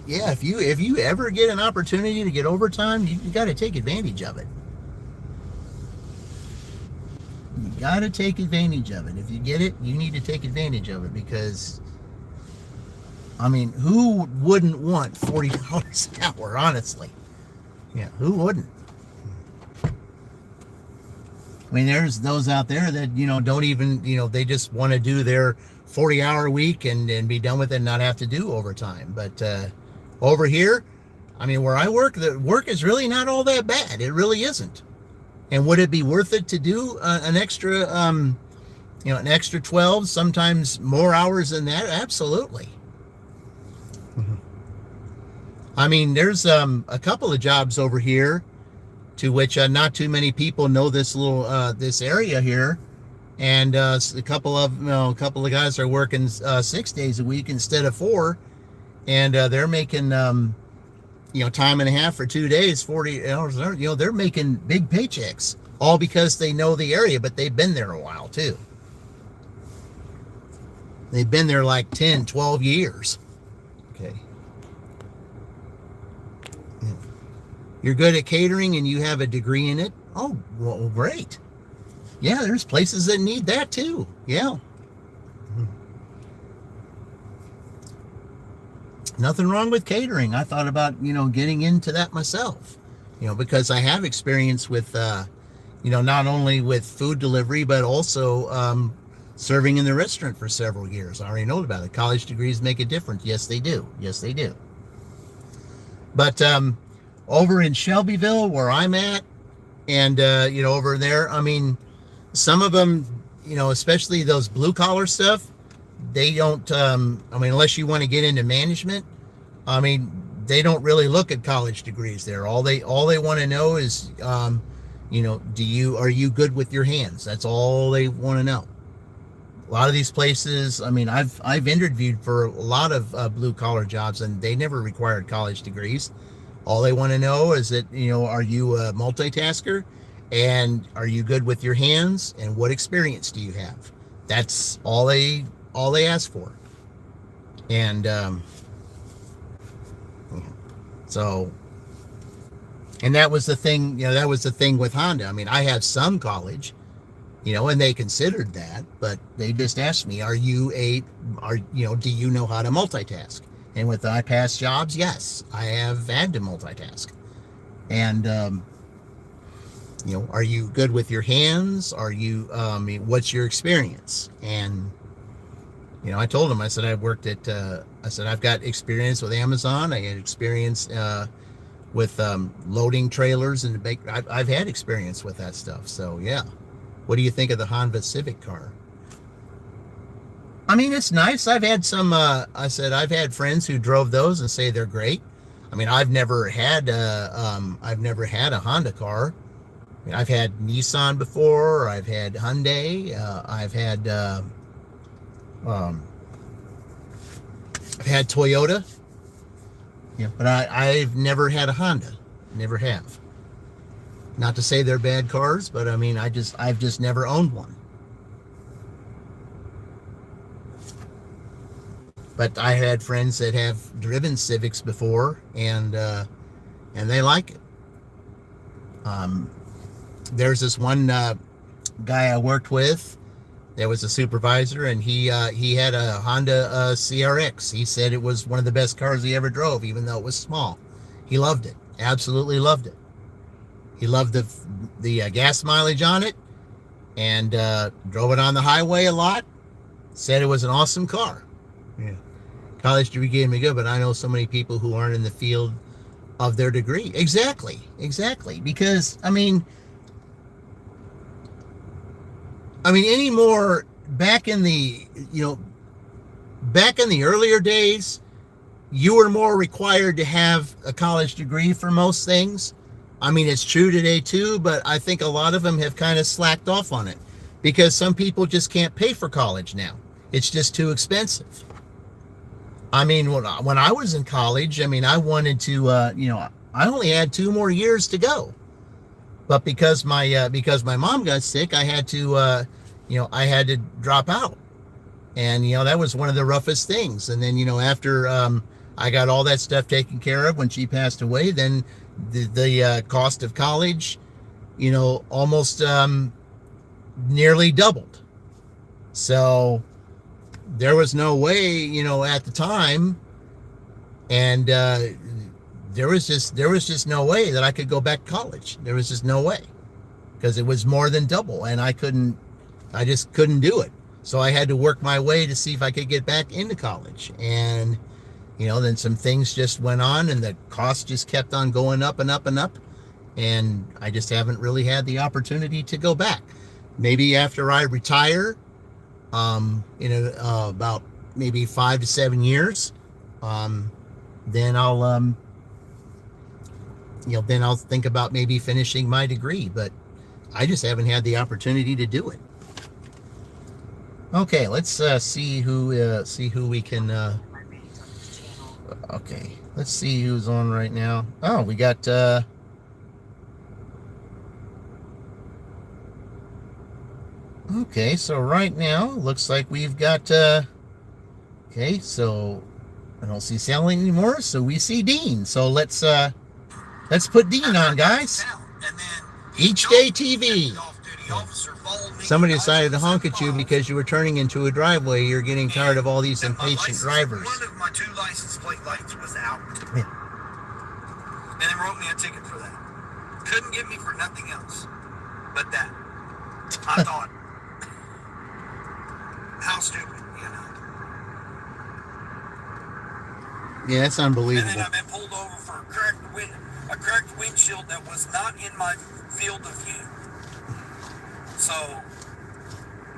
yeah, if you ever get an opportunity to get overtime, you got to take advantage of it. You got to take advantage of it. If you get it, you need to take advantage of it because, I mean, who wouldn't want $40 an hour, honestly? Yeah, who wouldn't? I mean, there's those out there that, don't even, they just want to do their 40-hour week and be done with it and not have to do overtime. But over here, I mean, where I work, the work is really not all that bad. It really isn't. And would it be worth it to do an extra, an extra 12, sometimes more hours than that? Absolutely. I mean, there's a couple of jobs over here to which not too many people know this little this area here, and a couple of guys are working 6 days a week instead of 4, and they're making time and a half for 2 days, 40 hours. They're making big paychecks, all because they know the area, but they've been there a while too. They've been there like 10, 12 years. Okay. You're good at catering and you have a degree in it. Oh, well, great. Yeah, there's places that need that too. Yeah. Nothing wrong with catering. I thought about, getting into that myself, because I have experience with, not only with food delivery, but also serving in the restaurant for several years. I already know about it. College degrees make a difference. Yes, they do. Yes, they do. But, over in Shelbyville, where I'm at, and, over there, I mean, some of them, especially those blue collar stuff, they don't, unless you want to get into management, they don't really look at college degrees there. All they want to know is, are you good with your hands? That's all they want to know. A lot of these places, I've interviewed for a lot of blue collar jobs, and they never required college degrees. All they want to know is that, are you a multitasker, and are you good with your hands, and what experience do you have? That's all they ask for. And and that was the thing, with Honda. I have some college, and they considered that, but they just asked me, do you know how to multitask? And with my past jobs, yes, I have had to multitask. And, are you good with your hands? Are you, what's your experience? And, I told them, I said, I've got experience with Amazon. I had experience with loading trailers and I've had experience with that stuff. So, yeah. What do you think of the Honda Civic car? It's nice. I've had I've had friends who drove those and say they're great. I've never had a Honda car. I've had Nissan before. I've had Hyundai. I've had Toyota. Yeah, but I've never had a Honda. Never have. Not to say they're bad cars, but I've just never owned one. But I had friends that have driven Civics before, and they like it. There's this one guy I worked with that was a supervisor, and he had a Honda CRX. He said it was one of the best cars he ever drove, even though it was small. He loved it, absolutely loved it. He loved the gas mileage on it, and drove it on the highway a lot. Said it was an awesome car. Yeah. College degree gave me good, but I know so many people who aren't in the field of their degree. Exactly. Because, anymore, back in the earlier days, you were more required to have a college degree for most things. It's true today too, but I think a lot of them have kind of slacked off on it. because some people just can't pay for college now. It's just too expensive. I mean, when I was in college, I mean, I wanted to, I only had 2 more years to go. But because my mom got sick, I had to, I had to drop out. And, that was one of the roughest things. And then, after I got all that stuff taken care of when she passed away, then the cost of college, almost nearly doubled. So there was no way, at the time, and there was just no way that I could go back to college. There was just no way, because it was more than double, and I just couldn't do it. So I had to work my way to see if I could get back into college. And, then some things just went on, and the cost just kept on going up and up and up. And I just haven't really had the opportunity to go back. Maybe after I retire, about maybe 5 to 7 years, then I'll think about maybe finishing my degree, but I just haven't had the opportunity to do it. Okay, let's see who we can. Okay, let's see who's on right now. Oh, we got. Okay, so right now looks like we've got. Okay, so I don't see Sally anymore, so we see Dean. So let's put Dean on, guys. Each Day TV. Somebody decided to honk at you because you were turning into a driveway. You're getting tired of all these impatient drivers. One of my 2 license plate lights was out. Yeah. And they wrote me a ticket for that. Couldn't get me for nothing else but that. I thought, how stupid, Yeah, that's unbelievable. And then I've been pulled over for a cracked windshield that was not in my field of view. So,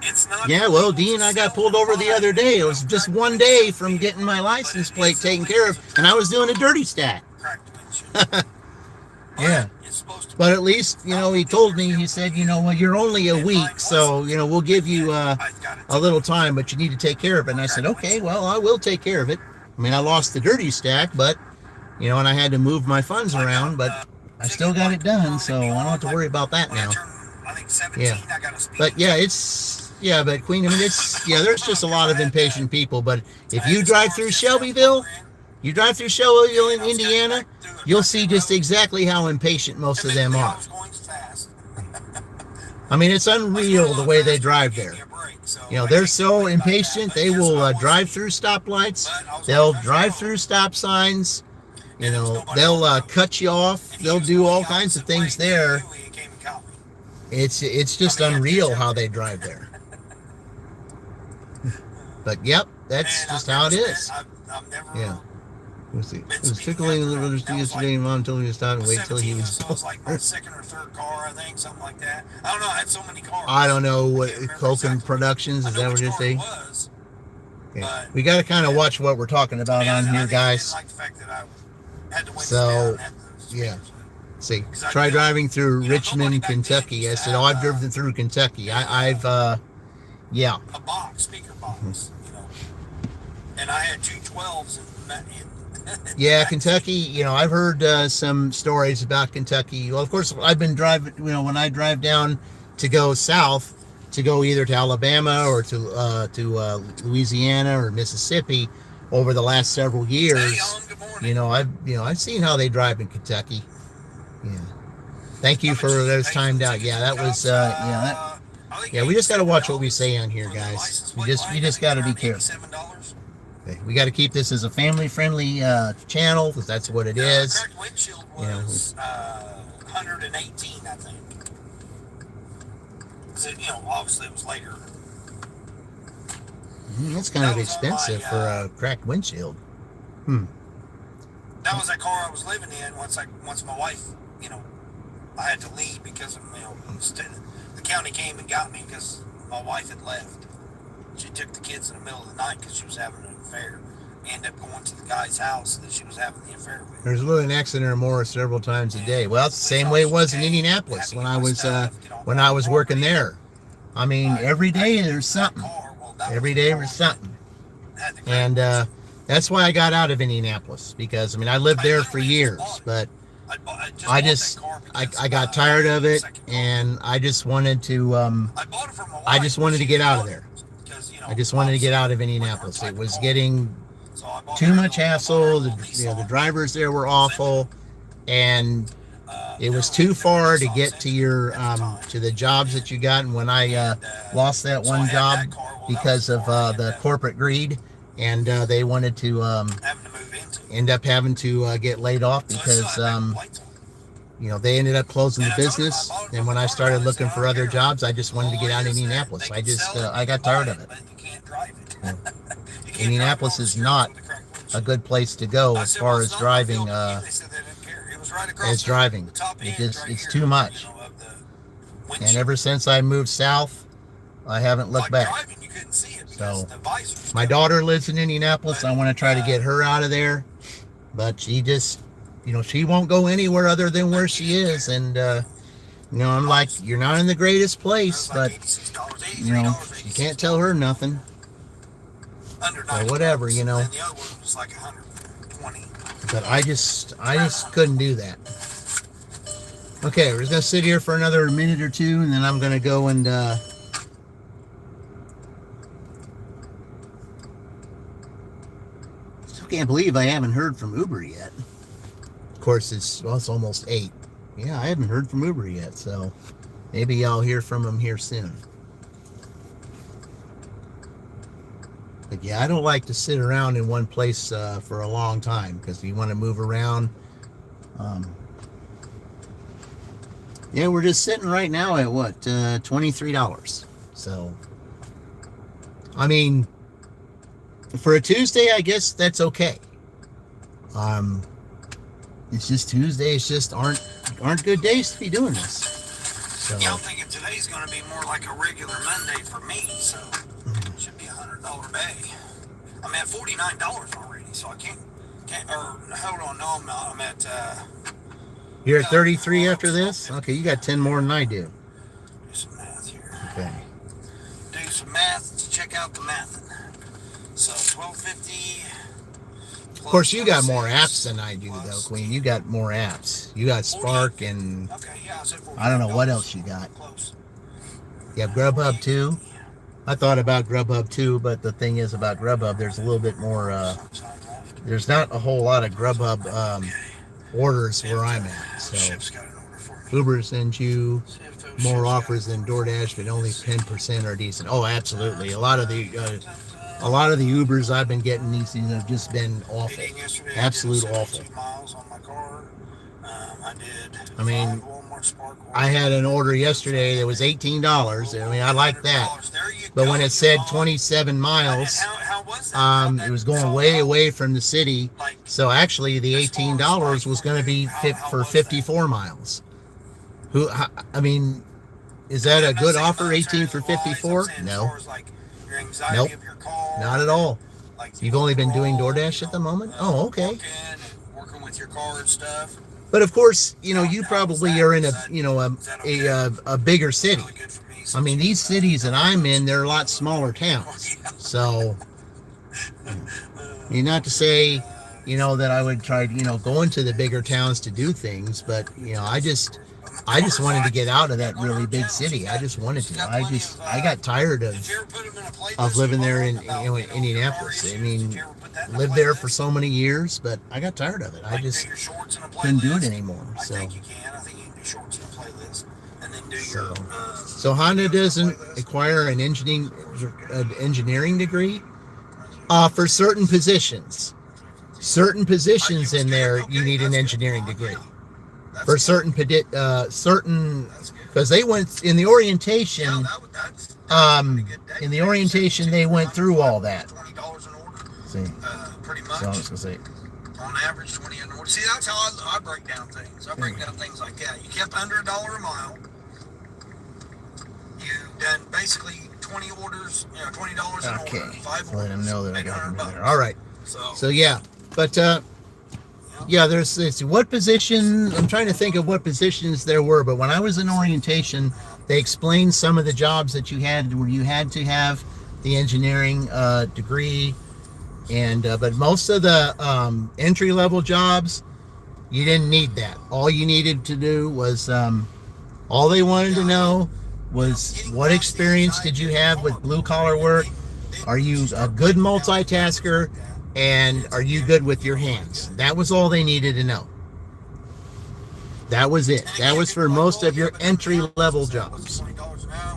it's not. Yeah, well, Dean, I got pulled over the other day. It was just one day from getting my license plate taken care of, and I was doing a dirty stack. Yeah. But at least, he told me, he said, well, you're only a week, so, we'll give you a little time, but you need to take care of it. And I said, okay, well, I will take care of it. I mean, I lost the dirty stack, but, and I had to move my funds around, but I still got it done, so I don't have to worry about that now. Yeah. But, but Queen, I mean, there's just a lot of impatient people, but if you drive through Shelbyville in Indiana, you'll see just exactly how impatient most of them are. I mean, it's unreal the way they drive there. They're so impatient, they will drive through stoplights, they'll drive through stop signs, they'll cut you off, they'll do all kinds of things there. It's just unreal how they drive there. But, yep, that's just how it is. Yeah. Let's see. It was tickling the road yesterday, and Mom told me to stop and wait till he was. So it was like my 2nd or 3rd car, I think, something like that. I don't know. I had so many cars. I don't know what Coken Productions, is that what you're saying? Okay. We got to kind of watch what we're talking about on here, guys. So, yeah. See, try driving through Richmond, Kentucky. I said, I've driven through Kentucky. Yeah. A box, speaker box, And I had 2 12s in Yeah, Kentucky, I've heard some stories about Kentucky. Well, of course, I've been driving, when I drive down to go south, to go either to Alabama or to Louisiana or Mississippi over the last several years, I've seen how they drive in Kentucky. Yeah. Thank you for those timed out. Yeah, that was, we just got to watch what we say on here, guys. We just got to be careful. Okay, we got to keep this as a family-friendly channel, because that's what it is. The cracked windshield was 118, I think. So, obviously it was later. That's kind of expensive for a cracked windshield. That was that car I was living in once my wife, I had to leave because of, the county came and got me because my wife had left. She took the kids in the middle of the night because she was having an affair. Ended up going to the guy's house that she was having the affair with. There's really an accident or more several times a day. Well, it's the same way it was in Indianapolis when I was working there. I mean, every day there's something. Every day there's something. And that's why I got out of Indianapolis, because I mean, I lived there for years, but I got tired of it, and I just wanted to get out of there. I just wanted to get out of Indianapolis. It was getting too much hassle. The drivers there were awful, and it was too far to get to your to the jobs that you got. And when I lost that one job because of the corporate greed, and they wanted to end up having to get laid off because they ended up closing the business. And when I started looking for other jobs, I just wanted to get out of Indianapolis. I got tired of it. Indianapolis is not a good place to go as far as driving. It's too much. And ever since I moved south, I haven't looked back. So my daughter lives in Indianapolis. I want to try to get her out of there, but she just, she won't go anywhere other than where she is. And I'm like, you're not in the greatest place, but you can't tell her nothing. Or whatever, But I just couldn't do that. Okay, we're just gonna sit here for another minute or two, and then I'm gonna go and still can't believe I haven't heard from Uber yet. Of course, it's almost 8. Yeah, I haven't heard from Uber yet, so maybe I'll hear from them here soon. But yeah, I don't like to sit around in one place for a long time, because you want to move around. Yeah, we're just sitting right now at what, $23. So, I mean, for a Tuesday, I guess that's okay. It's just Tuesday. It's just aren't good days to be doing this. So, yeah, I'm thinking today's going to be more like a regular Monday for me, so it should be $100 day. I'm at $49 already, so I can't. Hold on, no, I'm not. I'm at. You're at 33 after this? Okay, you got 10 more than I do. Do some math here. Okay. Do some math to check out the math. So $12.50. Of course, you got more apps than I do, though, Queen. You got more apps. You got Spark and I don't know what else you got. You have Grubhub too. I thought about Grubhub too, but the thing is about Grubhub, there's a little bit more. There's not a whole lot of Grubhub orders where I'm at. So Uber sends you more offers than DoorDash, but only 10% are decent. Oh, absolutely. A lot of the Ubers I've been getting these days have just been awful. Absolute awful. I mean, I had an order yesterday that was $18. I mean, I like that. But when it said 27 miles, it was going way away from the city. So actually, the $18 was going to be for 54 miles. I mean, is that a good offer, 18 for 54? No. Nope. Not at all. You've only been doing DoorDash at the moment? Oh, okay. Working with your car and stuff. But of course, you probably are in a bigger city. I mean, these cities that I'm in, they're a lot smaller towns. So, not to say, that I would try, going to the bigger towns to do things, but I just wanted to get out of that really big city. I just wanted to. I got tired of living there in Indianapolis. I mean, lived there for so many years, but I got tired of it. I just couldn't do it anymore. So Honda doesn't require an engineering degree for certain positions. Certain positions in there, you need an engineering degree. For certain, because they went in the orientation. In the orientation, they went through all that. See, pretty much. So I was gonna say, on average, 20 an order. See, that's how I break down things. I break down things like that. You kept under $1 a mile. You done basically 20 orders. $20 an order. Okay. 5 Let them orders, know that I got them in $800. there. All right. So yeah, but there's what position? I'm trying to think of what positions there were. But when I was in orientation, they explained some of the jobs that you had where you had to have the engineering degree, and but most of the entry level jobs, you didn't need that. All you needed to do was all they wanted to know was what experience did you have with blue collar work? Are you a good multitasker? And are you good with your hands? That was all they needed to know. That was it. That was for most of your entry level jobs.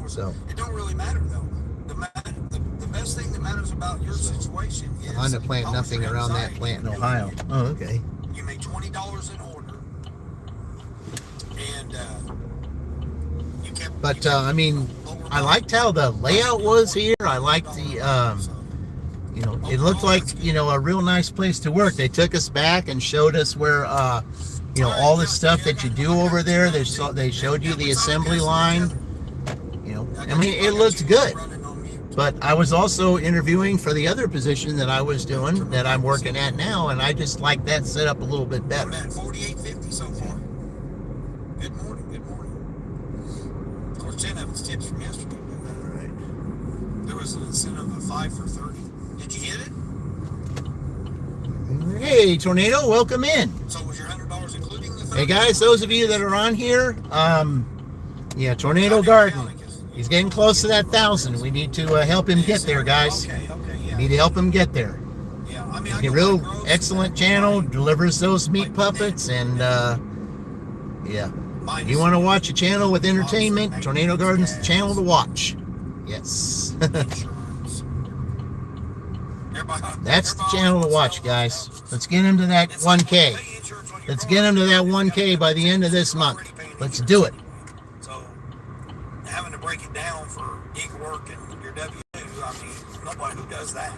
So it don't really matter though. The best thing that matters about your situation is on the plant, nothing around that plant in Ohio. Oh, okay. You make $20 an order, and you kept. But I mean, I liked how the layout was here. I liked the you know, it looked like, you know, a real nice place to work. They took us back and showed us where you know, all the stuff that you do over there. They showed you the assembly line. You know, I mean, it looked good. But I was also interviewing for the other position that I was doing, that I'm working at now, and I just like that set up a little bit better. I'm at 48.50 so far. Good morning, good morning. Of course, 10 of it's tips from yesterday. Right. There was an incentive of 5 for 30. Did you hit it? Hey, Tornado, welcome in. So was your $100 including the 30? Hey guys, those of you that are on here, yeah, Tornado Garden. He's getting close to that 1,000. We need to help him get there, guys. Okay, yeah. Need to help him get there. Yeah, I mean, He's a real excellent channel, delivers those meat puppets, and yeah. If you want to watch a channel with entertainment, Tornado Garden's the channel to watch. Yes. That's the channel to watch, guys. Let's get him to that 1K. Let's get him to that 1K by the end of this month. Let's do it. So, having to break it down for gig work and your W2, I mean, nobody who does that.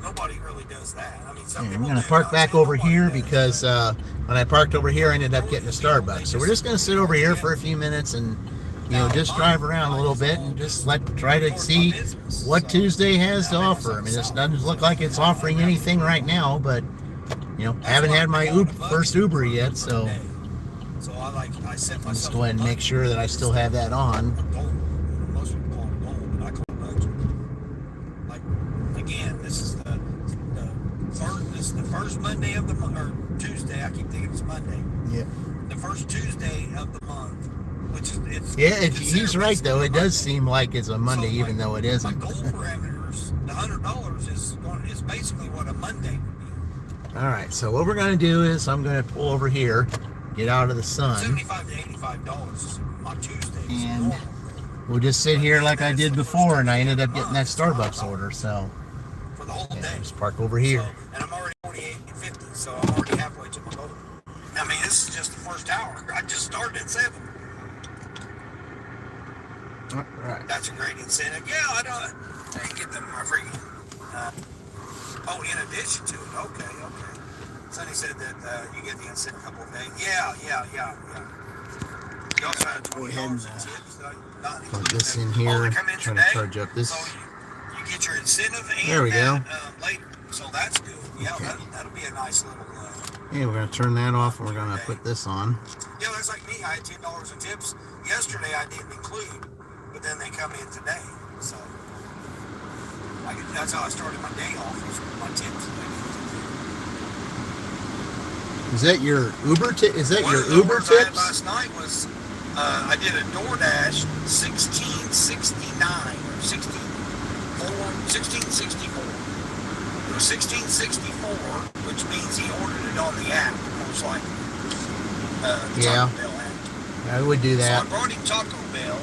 Nobody really does that. I mean, some I'm people going to do, park back over here does. because when I parked over here, I ended up getting a Starbucks. So we're just going to sit over here for a few minutes and, you know, just drive around a little bit and just try to see what Tuesday has to offer. I mean, this doesn't look like it's offering anything right now, but, you know, haven't had my first Uber yet, so So I set let's go ahead and make sure that I still have that on. Most people call it goal, but I call it budget. Like, again, this is the first Monday of the month, or Tuesday. I keep thinking it's Monday. Yeah. The first Tuesday of the month, which is He's right though. It does seem like it's a Monday, even though it my isn't. goal parameters, the $100 is basically what a Monday would be. All right. So what we're going to do is I'm going to pull over here, get out of the sun, $75 to $85 on Tuesdays. and we'll just sit here like I did before, and I ended up getting that Starbucks order. So for the whole yeah, day. just park over here. So, and I'm already 48.50, so I'm already halfway to my goal. I mean, this is just the first hour. I just started at 7. All right. That's a great incentive. Yeah, I didn't get them my freaking. In addition to it, okay. Sonny said that you get the incentive a couple of days. Yeah. You also had $20 in tips. Plug this in here. Trying to charge up this. So you get your incentive and There we go. later. So that's good. Yeah, Okay. that'll be a nice little. Yeah, we're going to turn that off, and we're going to put this on. Yeah, that's like me. I had $10 in tips yesterday. I didn't include, but then they come in today. So that's how I started my day off, was with my tips. Is that your Uber tip? Is that One your of the Uber orders I had tips? last night was I did a DoorDash 1669 or 1664. It was 1664, which means he ordered it on the app, most likely. The Yeah. Taco Bell app. I would do So I that. brought him Taco Bell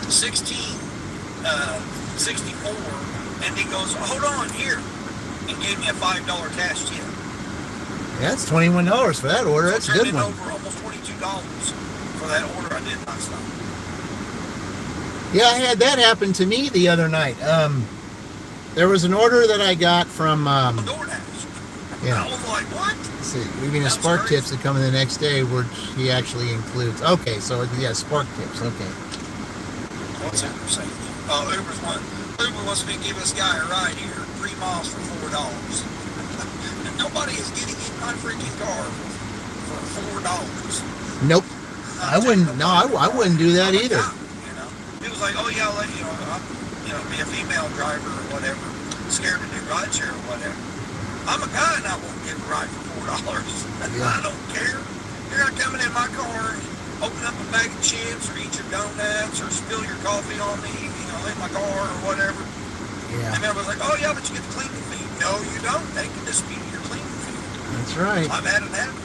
1664, and he goes, "Hold on here," and gave me a $5 cash tip. Yeah, that's $21 for that order. That's a good So I one. turned in over almost $22 for that order I did last night. Yeah, I had that happen to me the other night. There was an order that I got from, DoorDash. yeah. I was like, what? Leaving a That was Spark crazy. Tips that come in the next day, which he actually includes. Okay, so yeah, Spark Tips. Okay. What's Uber saying? Uber wants me to give this guy a ride here, 3 miles for $4. And nobody is getting in my freaking car for $4. Nope. I wouldn't. No, I wouldn't do that either. You know, he was like, oh yeah, I'll let you know, be a female driver or whatever, scared to do rideshare or whatever. I'm a guy and I won't get a ride for $4. Yeah. I don't care. You're not coming in my car and open up a bag of chips or eat your donuts or spill your coffee on me, in my car or whatever. Yeah. And everybody's like, oh yeah, but you get the cleaning fee. No, you don't. They can dispute your cleaning fee. That's right. I've had it happen.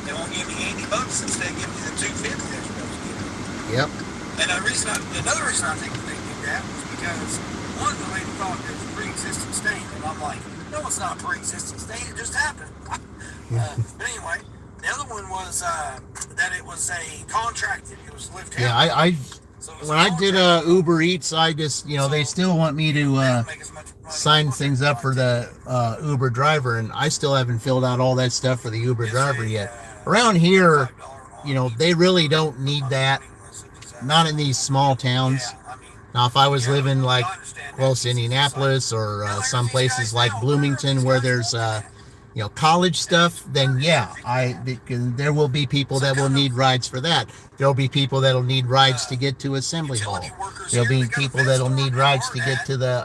They won't give me $80 instead of giving me the $250 they're supposed to give me. Yep. And another reason I think that they did that was because one, the lady thought it was a pre-existing stain, and I'm like, no, it's not a pre-existing stain. It just happened. But anyway, the other one was that it was a contracted. It was lift. Yeah. When I did Uber Eats, I just they still want me to sign things up for the Uber driver, and I still haven't filled out all that stuff for the Uber driver yet. Around here, they really don't need that. Not in these small towns. Now, if I was living like close to Indianapolis or some places like Bloomington where there's college stuff, then yeah, there will be people that will need rides for that. There'll be people that'll need rides to get to Assembly Hall. There'll be people that'll need rides to get to the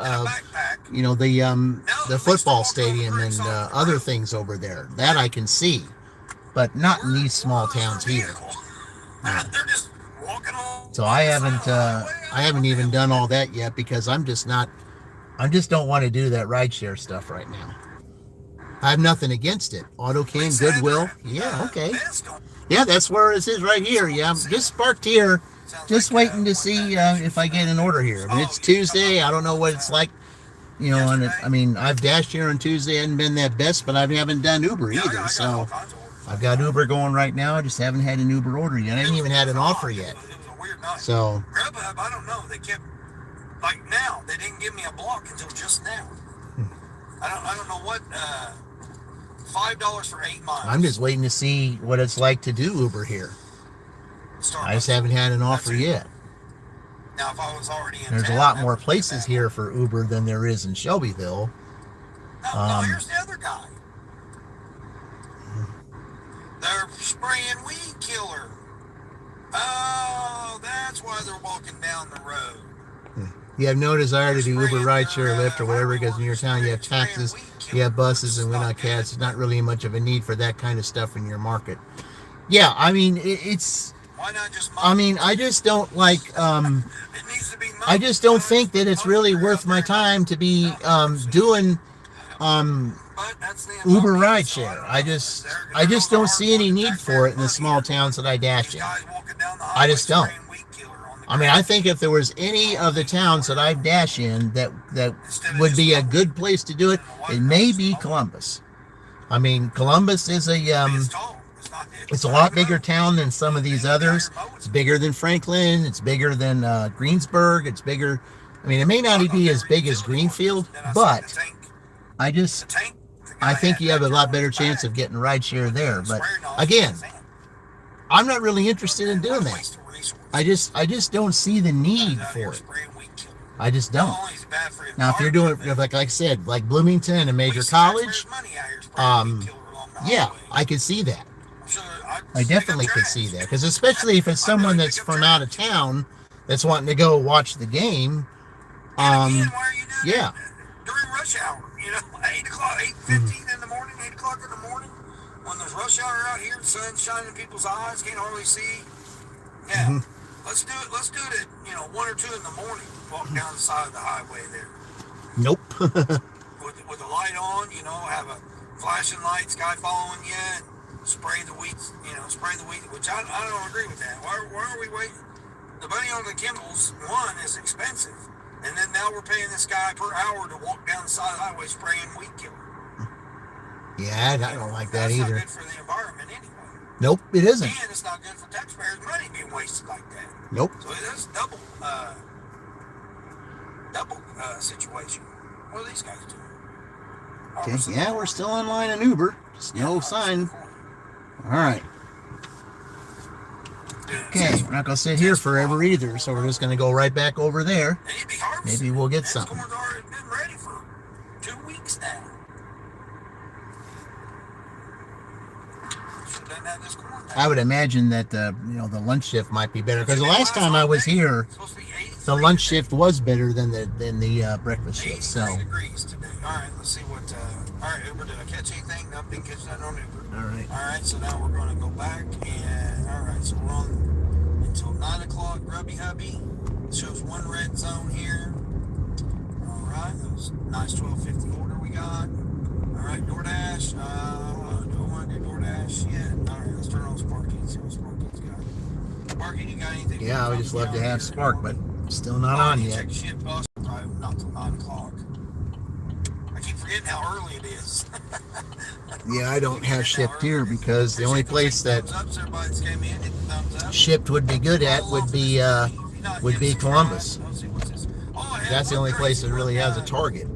football stadium and other things over there. That I can see, but not in these small towns here. So I haven't even done all that yet because I just don't want to do that rideshare stuff right now. I have nothing against it. AutoCan, Goodwill, yeah, okay. Yeah, that's where it is right here. Yeah, I'm just parked here, just waiting to see if I get an order here. I mean, it's Tuesday. I don't know what it's like, I've dashed here on Tuesday. Hasn't been that best, but I haven't done Uber either. So I've got Uber going right now. I just haven't had an Uber order yet. I haven't even had an offer yet. So Grubhub, I don't know. They kept now. They didn't give me a block until just now. I don't know what. $5 for 8 miles. I'm just waiting to see what it's like to do Uber here. I just haven't had an offer yet. Now, if I was already in There's a lot more places here for Uber than there is in Shelbyville. No, here's the other guy. They're spraying weed killer. Oh, that's why they're walking down the road. You have no desire to do Uber, rideshare, Lyft, or whatever, because in your town you have taxis, you have buses, and we're not cats. There's not really much of a need for that kind of stuff in your market. Yeah, I mean, it's. Why not just? I just don't like. I just don't think that it's really worth my time to be doing Uber rideshare. I just don't see any need for it in the small towns that I dash in. I just don't. I think if there was any of the towns that I dash in that would be a good place to do it, it may be Columbus. Columbus is it's a lot bigger town than some of these others. It's bigger than Franklin. It's bigger than Greensburg. It's bigger. It may not be as big as Greenfield, but I think you have a lot better chance of getting rideshare there. But again, I'm not really interested in doing that. I just don't see the need for it. I just don't. Now, if you're doing it, like I said, like Bloomington, a major college, yeah, I could see that. I definitely could see that, because especially if it's someone that's from out of town that's wanting to go watch the game, yeah. During rush hour, 8 o'clock, 8:15 in the morning, 8 o'clock in the morning, when there's rush hour out here, the sun's shining in people's eyes, can't hardly see. Yeah. Mm-hmm. Let's do it at 1 or 2 in the morning. Walk down the side of the highway there. Nope. with the light on, have a flashing lights, guy following you, and spray the weed. Spray the weed. Which I don't agree with that. Why are we waiting? The money on the chemicals, one, is expensive, and then now we're paying this guy per hour to walk down the side of the highway spraying weed killer. Yeah, I don't like that either. That's not good for the environment anyway. Nope, it isn't. And it's not good for taxpayers' money being wasted like that. Nope. So that's double situation. What are these guys doing? Okay, yeah, we're still online in Uber. Just no sign. All right. Okay, we're not going to sit here forever either, so we're just going to go right back over there. Maybe we'll get something. Corn's already been ready for 2 weeks now. Should have done that this quarantine. I would imagine that the lunch shift might be better, because the last time I was here, It's supposed to be 83 the lunch today. shift was better than the breakfast shift. 83 So, degrees today. All right, let's see what. All right, Uber, did I catch anything? Nope, didn't catch nothing on Uber. all right. All right, so now we're going to go back and. All right, so we're on until 9 o'clock. Grubby Hubby shows one red zone here. All right, that was a nice 12.50 order we got. All right, DoorDash. Do I want to do DoorDash yet? All right, let's turn on Sparky. See what Sparky's got. Sparky, you got anything? Yeah, I would just love to have Spark, but still not Oh, on you yet. check ship. Oh, probably not till 9 o'clock. I keep forgetting how early it is. Yeah, I don't have shipped here because the only place that shipped would be good at would be Columbus. That's the only place that really has a Target.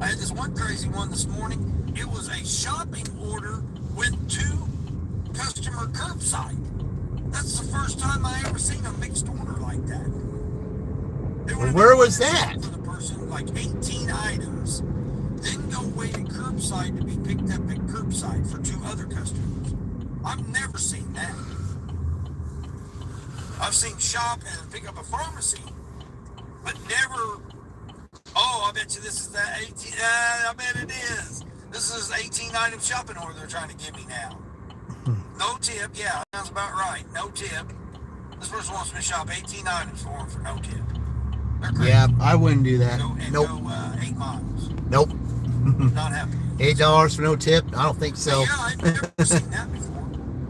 I had this one crazy one this morning. It was a shopping order with 2 customer curbside. That's the first time I ever seen a mixed order like that. Well, where was that? For the person, like 18 items, then go wait at curbside to be picked up at curbside for 2 other customers. I've never seen that. I've seen shop and pick up a pharmacy, but never. Oh, I bet you this is that 18. I bet it is. This is 18 item shopping order they're trying to give me now. No tip. Yeah, sounds about right. No tip. This person wants me to shop 18 items for them for no tip. They're crazy. Yeah, I wouldn't do that. Nope. Go 8 miles. Nope. Not happening. $8 for no tip? I don't think so. Yeah, I've never seen that before.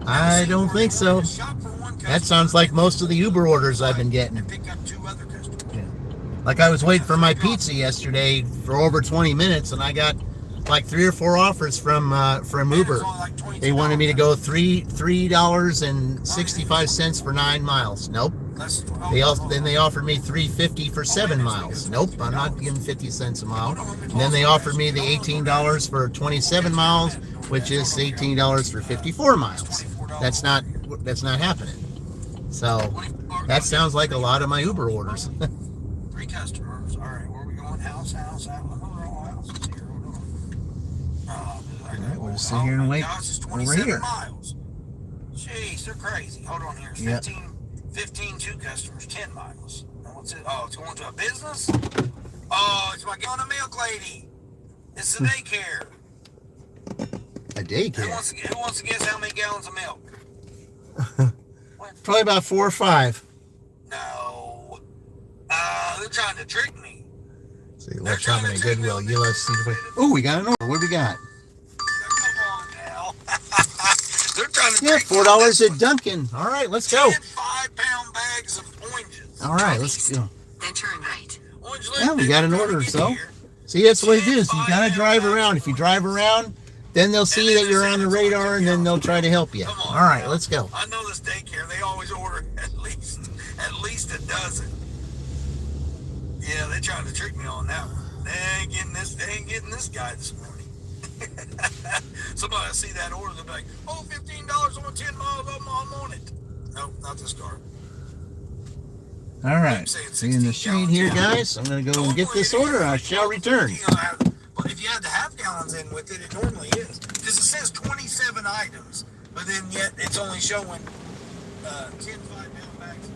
I don't think so. Shop for one That sounds like most of the Uber orders I've been getting. and pick up 2 other customers. Yeah. Like I was waiting for my pizza yesterday for over 20 minutes, and I got like 3 or 4 offers from Uber. They wanted me to go $3.65 for 9 miles. Nope. They offered me $3.50 for 7 miles. Nope, I'm not giving 50 cents a mile. And then they offered me the $18 for 27 miles, which is $18 for 54 miles. That's not happening. So that sounds like a lot of my Uber orders. 3 customers. All right, where are we going? House. House. Here. Hold on. All right, we'll just sit here and wait over here. Miles. Jeez, they're crazy. Hold on here. Yep. 15 2 customers, 10 miles. Now what's it? Oh, it's going to a business? Oh, it's my gallon of milk lady. It's the daycare. A daycare? Who wants to guess how many gallons of milk? Probably about 4 or 5. No. They're trying to trick me. See, let's have a Goodwill. Oh, we got an order. What do we got? Come on now. They're trying to Yeah, trick me. $4 at Dunkin'. All right, let's go. 10 5-pound bags of oranges. All right, let's go. Then turn right. Orange Yeah, we got an order, so. See, that's what it is. You gotta drive around. If you drive around, then they'll see that you're on the radar, and then they'll try to help you. Come on, All right, now. let's go. I know this daycare. They always order at least a dozen. Yeah, they trying to trick me on that one. They ain't getting this guy this morning. Somebody will see that order, they'll be like, oh, $15 on 10 miles, I'm on it. Nope, not this car. All right. See you in the shade here, guys. I'm gonna go and get this order. I shall return. But if you had the half gallons in with it, it normally is. Because it says 27 items, but then yet it's only showing 10 5-pound bags.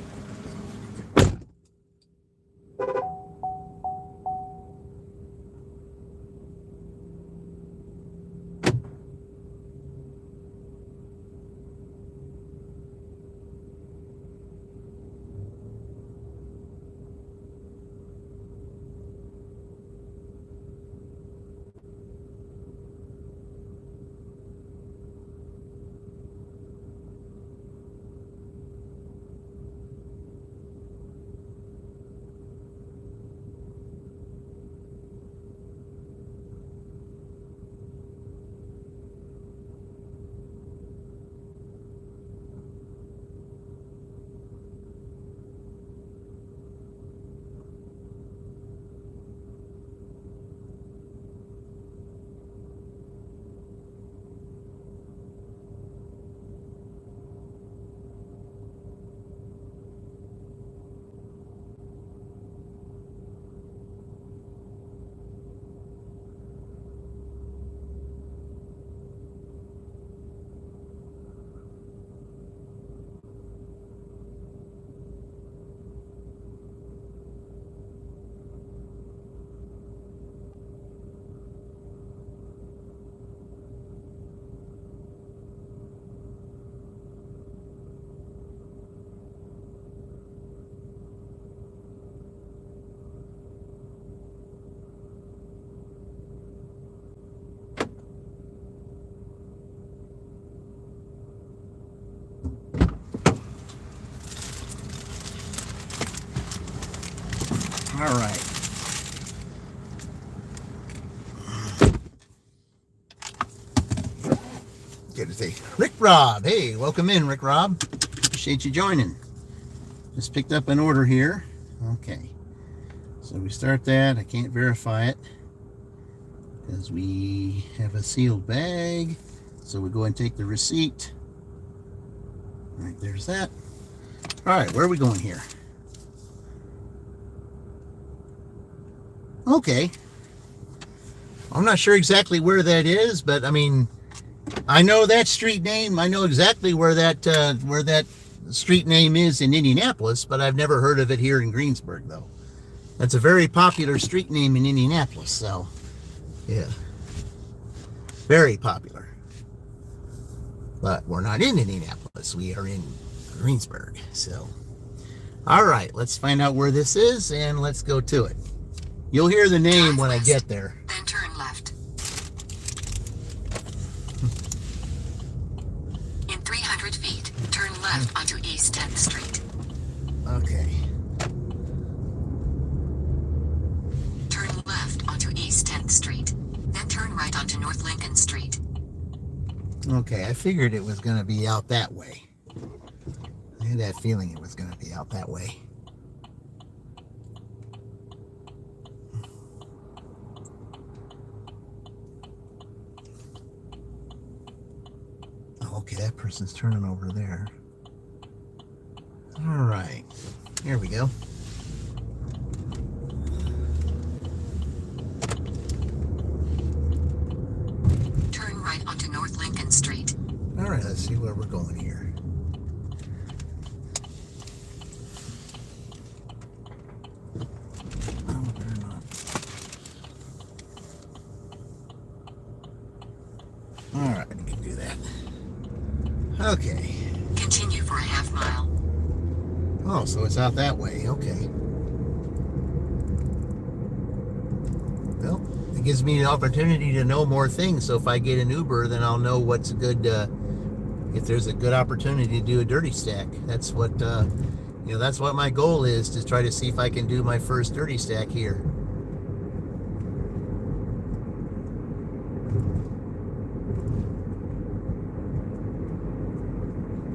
All right. Good to see Rick Rob. Hey, welcome in, Rick Rob. Appreciate you joining. Just picked up an order here. Okay. So we start that. I can't verify it because we have a sealed bag. So we go and take the receipt. All right, there's that. All right, where are we going here? Okay. I'm not sure exactly where that is, but I mean, I know that street name. I know exactly where that street name is in Indianapolis, but I've never heard of it here in Greensburg, though. That's a very popular street name in Indianapolis, so yeah, very popular. But we're not in Indianapolis. We are in Greensburg. So, all right, let's find out where this is and let's go to it. You'll hear the name when I get there. Then turn left. In 300 feet, turn left onto East 10th Street. Okay. Turn left onto East 10th Street. Then turn right onto North Lincoln Street. Okay, I figured it was going to be out that way. I had that feeling it was going to be out that way. Okay, that person's turning over there. All right, here we go. Turn right onto North Lincoln Street. All right, let's see where we're going here. Oh, better not. All right, we can do that. Okay. Continue for a half mile. Oh, so it's out that way. Okay. Well, it gives me an opportunity to know more things. So if I get an Uber, then I'll know what's a good, if there's a good opportunity to do a dirty stack. That's what, that's what my goal is, to try to see if I can do my first dirty stack here.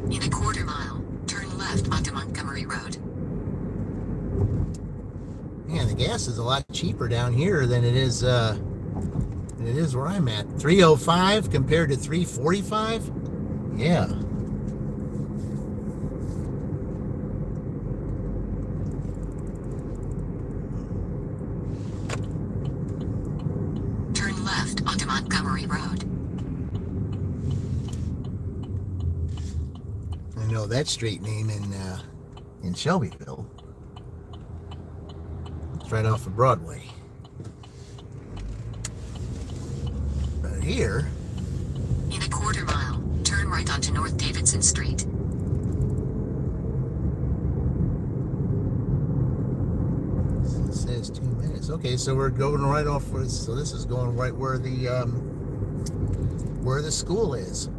In a quarter mile, turn left onto Montgomery Road. Man, the gas is a lot cheaper down here than it is where I'm at. 305 compared to 345? Yeah. Turn left onto Montgomery Road. I know that street name in Shelbyville. It's right off of Broadway. But here, In a quarter mile, turn right onto North Davidson Street. it says 2 minutes. Okay, so we're going right off. So this is going right where the school is.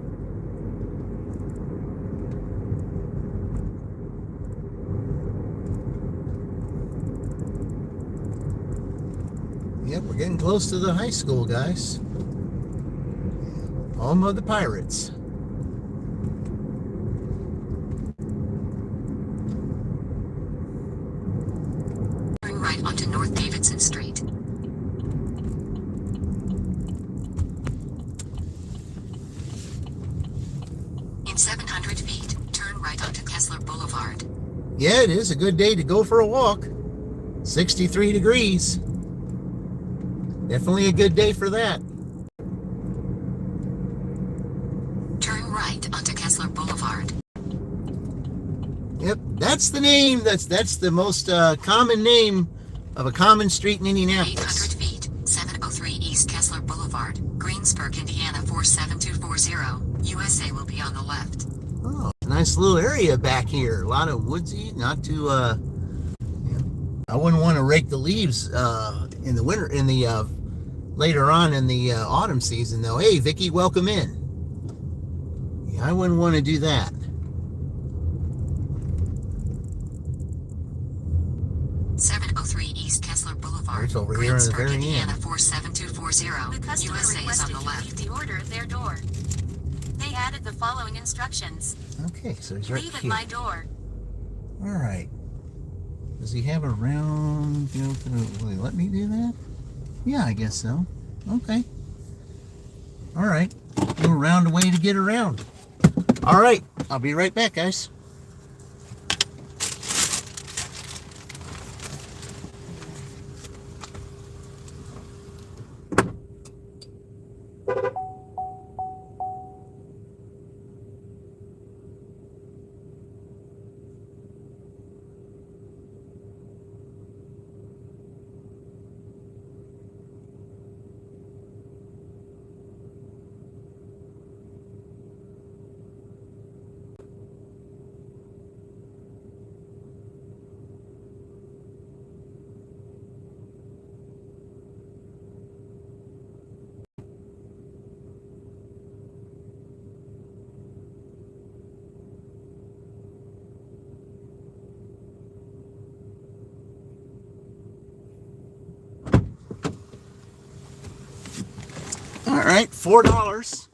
Yep, we're getting close to the high school, guys. Home of the Pirates. Turn right onto North Davidson Street. In 700 feet, turn right onto Kessler Boulevard. Yeah, it is a good day to go for a walk. 63 degrees. Definitely a good day for that. Turn right onto Kessler Boulevard. Yep, that's the name. That's the most common name of a common street in 800 Indianapolis. feet, 703 East Kessler Boulevard, Greensburg, Indiana 47240. USA will be on the left. Oh, nice little area back here. A lot of woodsy, not too. Yeah. I wouldn't want to rake the leaves in the winter, later on in the autumn season, though. Hey, Vicky, welcome in. Yeah, I wouldn't want to do that. .703 East Kessler It's over here in the Greensburg, very Indiana end. 47240. The customer USA is requested on the to left. leave the order at their door. They added the following instructions. Okay, so he's right Leave at here. my door. All right. Does he have a round? Will he let me do that? Yeah, I guess so. Okay. All right. Little round way to get around. All right. I'll be right back, guys. All right, $4.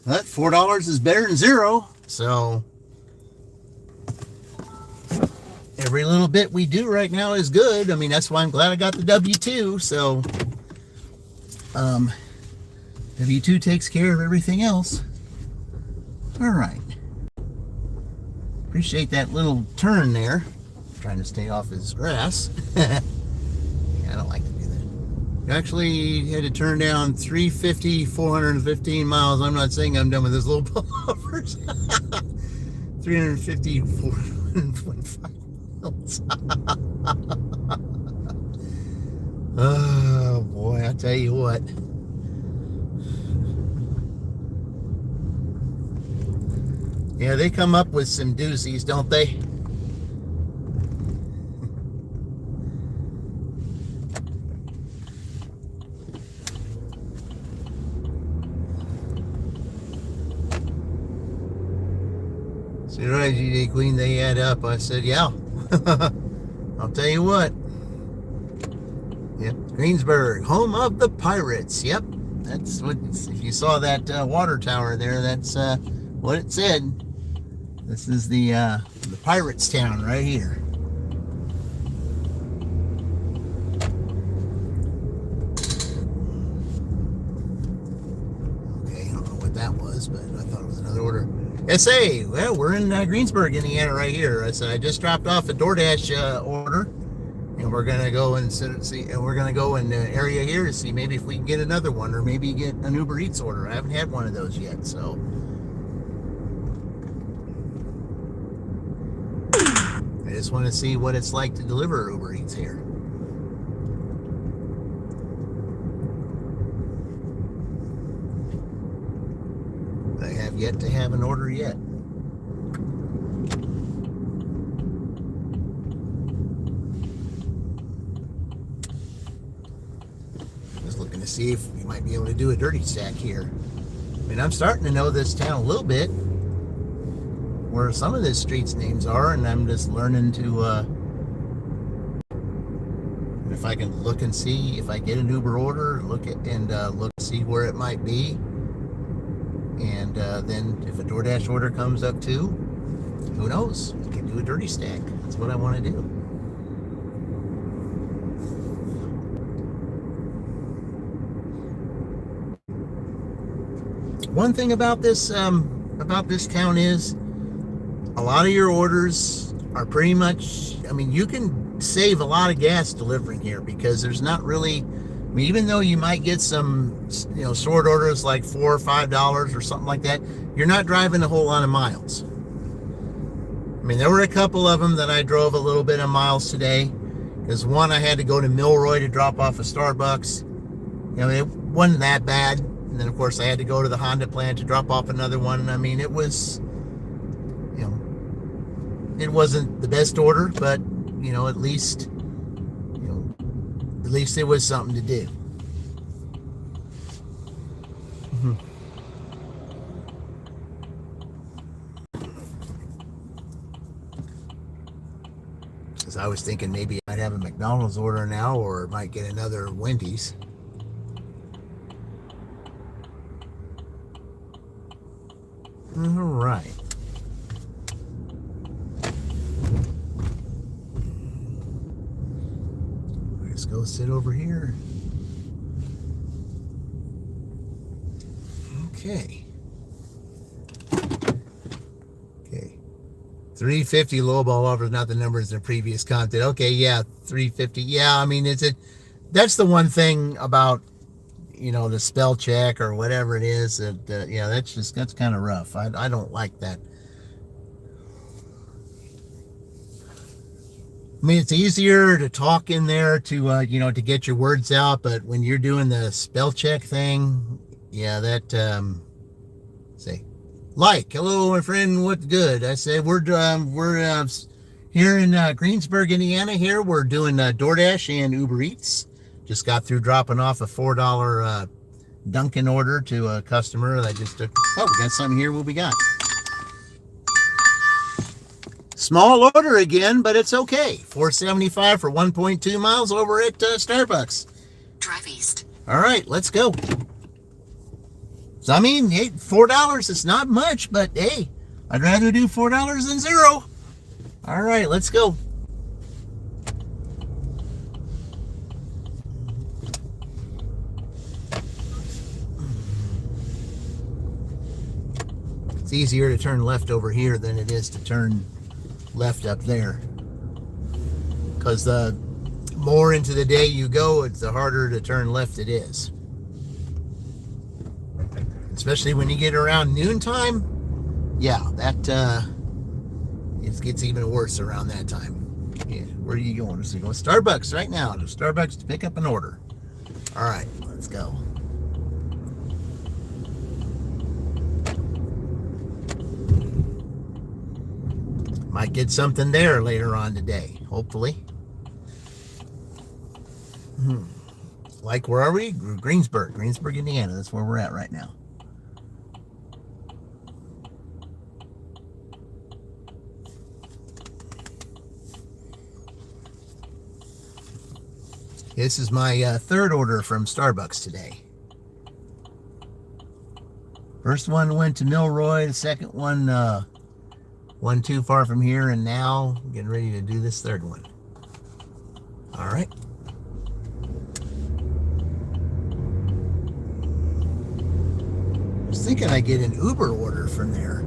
That $4 is better than zero. So every little bit we do right now is good. I mean, that's why I'm glad I got the W-2. So W-2 takes care of everything else. All right. Appreciate that little turn there. Trying to stay off his grass. Yeah, I don't like to do that. You actually had to turn down 350, 415 miles. I'm not saying I'm done with this little pullovers. 350, 425 miles. Oh boy, I tell you what. Yeah, they come up with some doozies, don't they? So right, GD Queen, they add up. I said, yeah. I'll tell you what. Yep, Greensburg, home of the Pirates. Yep, that's what. If you saw that water tower there, that's what it said. This is the Pirates town right here. Okay, I don't know what that was, but I thought it was another order. SA, well, we're in Greensburg, Indiana, right here. I said I just dropped off a DoorDash order, and we're gonna go and see, and we're gonna go in the area here to see maybe if we can get another one, or maybe get an Uber Eats order. I haven't had one of those yet, so. I just want to see what it's like to deliver Uber Eats here. I have yet to have an order yet. Just looking to see if we might be able to do a dirty stack here. I mean, I'm starting to know this town a little bit, where some of the streets names are, and I'm just learning to if I can look and see if I get an Uber order, look see where it might be, and then if a DoorDash order comes up too, who knows, we can do a dirty stack. That's what I want to do. One thing about this town is a lot of your orders are pretty much, I mean, you can save a lot of gas delivering here, because there's not really, I mean, even though you might get some, short orders like $4 or $5 or something like that, you're not driving a whole lot of miles. I mean, there were a couple of them that I drove a little bit of miles today, because one, I had to go to Milroy to drop off a Starbucks. It wasn't that bad. And then, of course, I had to go to the Honda plant to drop off another one. I mean, it was, it wasn't the best order, but at least it was something to do. Because I was thinking maybe I'd might have a McDonald's order now, or might get another Wendy's. All right. Let's go sit over here. Okay. Okay. 350 lowball offers, not the numbers in the previous content. Okay, yeah, 350. Yeah, I mean, that's the one thing about, the spell check or whatever it is that, yeah, that's kind of rough. I don't like that. I mean, it's easier to talk in there to, to get your words out, but when you're doing the spell check thing, yeah, that, say, hello, my friend, what's good? I said, we're here in Greensburg, Indiana here. We're doing DoorDash and Uber Eats. Just got through dropping off a $4 Dunkin' order to a customer. I just took, we got something here. What we got? Small order again, but it's okay. $4.75 for 1.2 miles over at Starbucks. Drive east. All right, let's go. So, I mean, hey, $4 is not much, but hey, I'd rather do $4 than zero. All right, let's go. It's easier to turn left over here than it is to turn left up there, because the more into the day you go, it's the harder to turn left it is, especially when you get around noontime. Yeah, that it gets even worse around that time. Yeah, where are you going? So you go to Starbucks right now. To Starbucks to pick up an order. All right, let's go. Might get something there later on today, hopefully. Like, where are we? Greensburg, Indiana. That's where we're at right now. This is my third order from Starbucks today. First one went to Milroy. The second one wasn't too far from here, and now I'm getting ready to do this third one. All right. I was thinking I'd get an Uber order from there.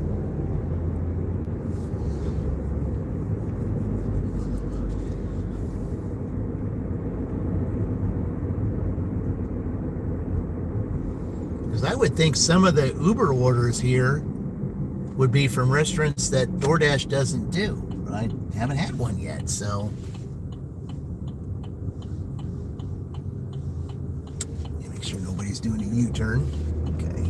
Because I would think some of the Uber orders here would be from restaurants that DoorDash doesn't do. I haven't had one yet, so make sure nobody's doing a U-turn. Okay.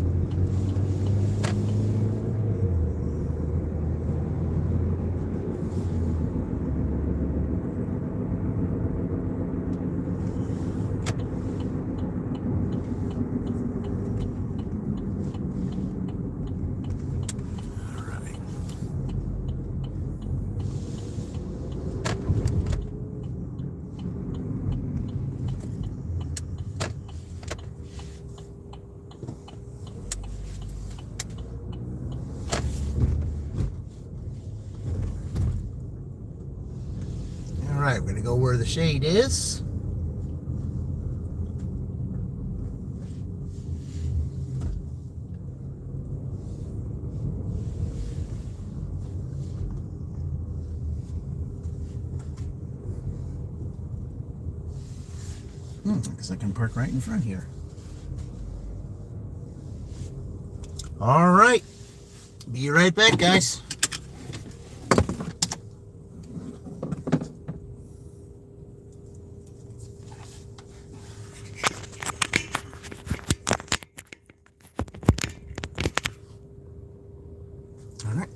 All right, we're going to go where the shade is. Because I can park right in front here. All right. Be right back, guys. All right.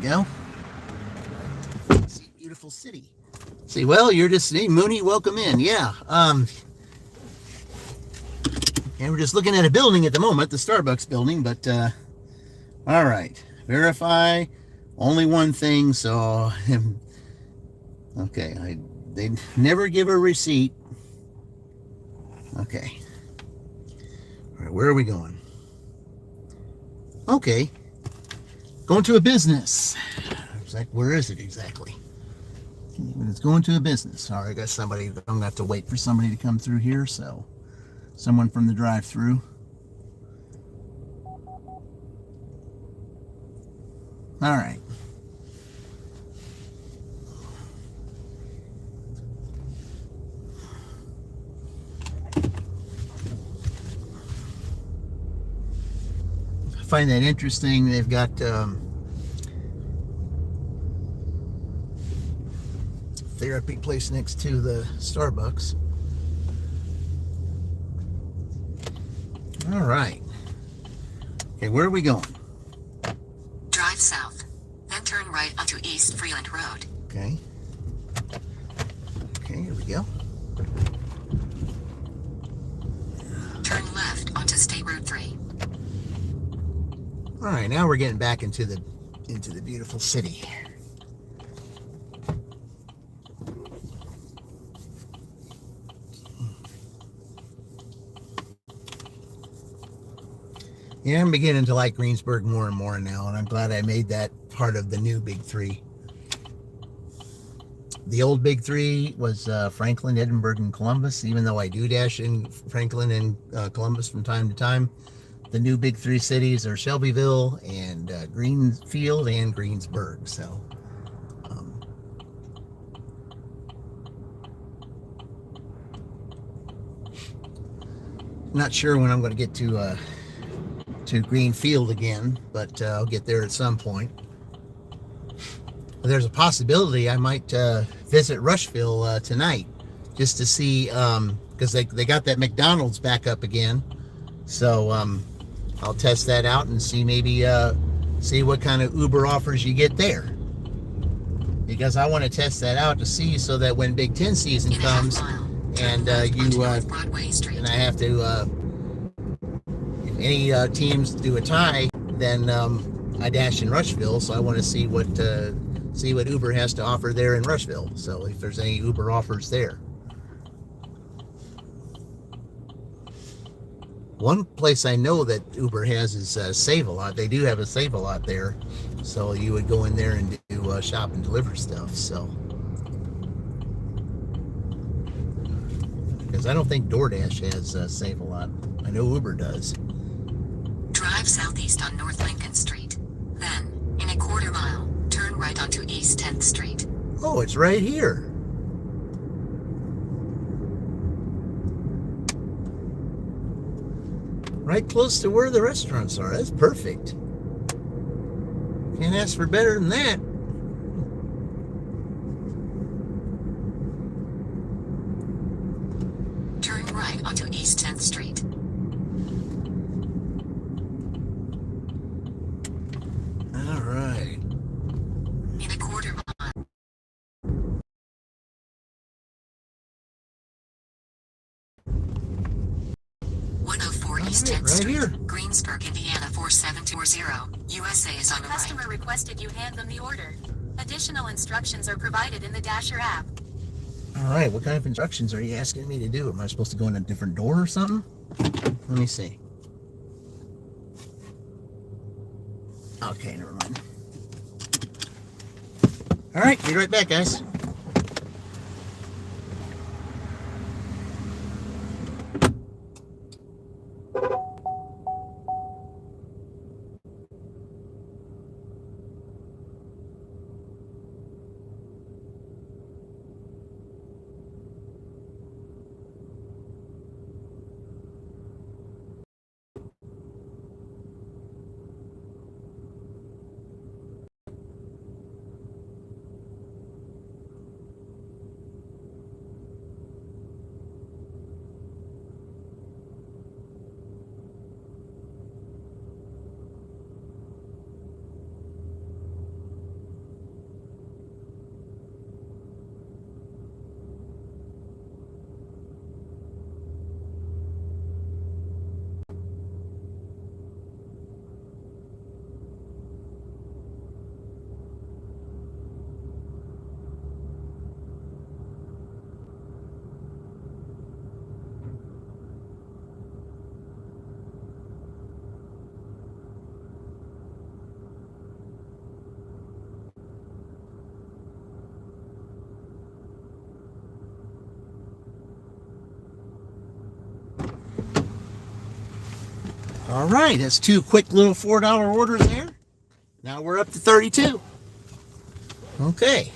go. See, beautiful city. See, well, you're just, hey, Mooney, welcome in. Yeah. And we're just looking at a building at the moment, the Starbucks building, but all right. Verify. Only one thing, so okay, they never give a receipt. Okay. All right, where are we going? Okay. Going to a business. It's like, where is it exactly? It's going to a business. All right, I got somebody. I'm going to have to wait for somebody to come through here, so someone from the drive-through. All right. I find that interesting. They've got therapy place next to the Starbucks. All right. Okay, where are we going? Drive south, then turn right onto East Freeland Road. Okay. Okay, here we go. Turn left onto State Road 3. All right, now we're getting back into the beautiful city. Yeah, I'm beginning to like Greensburg more and more now, and I'm glad I made that part of the new Big Three. The old Big Three was Franklin, Edinburgh, and Columbus, even though I do dash in Franklin and Columbus from time to time. The new Big Three cities are Shelbyville and Greenfield and Greensburg. So, not sure when I'm going to get to Greenfield again, but I'll get there at some point. There's a possibility I might visit Rushville tonight just to see, because they got that McDonald's back up again. So I'll test that out and see maybe see what kind of Uber offers you get there. Because I want to test that out to see so that when Big Ten season comes and and I have to if any teams do a tie, then I dash in Rushville. So I want to see what Uber has to offer there in Rushville. So if there's any Uber offers there. One place I know that Uber has is Save-A-Lot. They do have a Save-A-Lot there. So you would go in there and do shop and deliver stuff. So, because I don't think DoorDash has Save-A-Lot. I know Uber does. Drive southeast on North Lincoln Street. Then, in a quarter mile, turn right onto East 10th Street. Oh, it's right here. Right close to where the restaurants are. That's perfect. Can't ask for better than that. Turn right onto East 10th Street. All right. In a quarter mile. East 10th Right Street, here. Greensburg, Indiana 4720. USA is on the Customer right. requested you hand them the order. Additional instructions are provided in the Dasher app. All right. What kind of instructions are you asking me to do? Am I supposed to go in a different door or something? Let me see. Okay, never mind. All right. Be right back, guys. All right, that's 2 quick little $4 orders there. Now we're up to 32. Okay.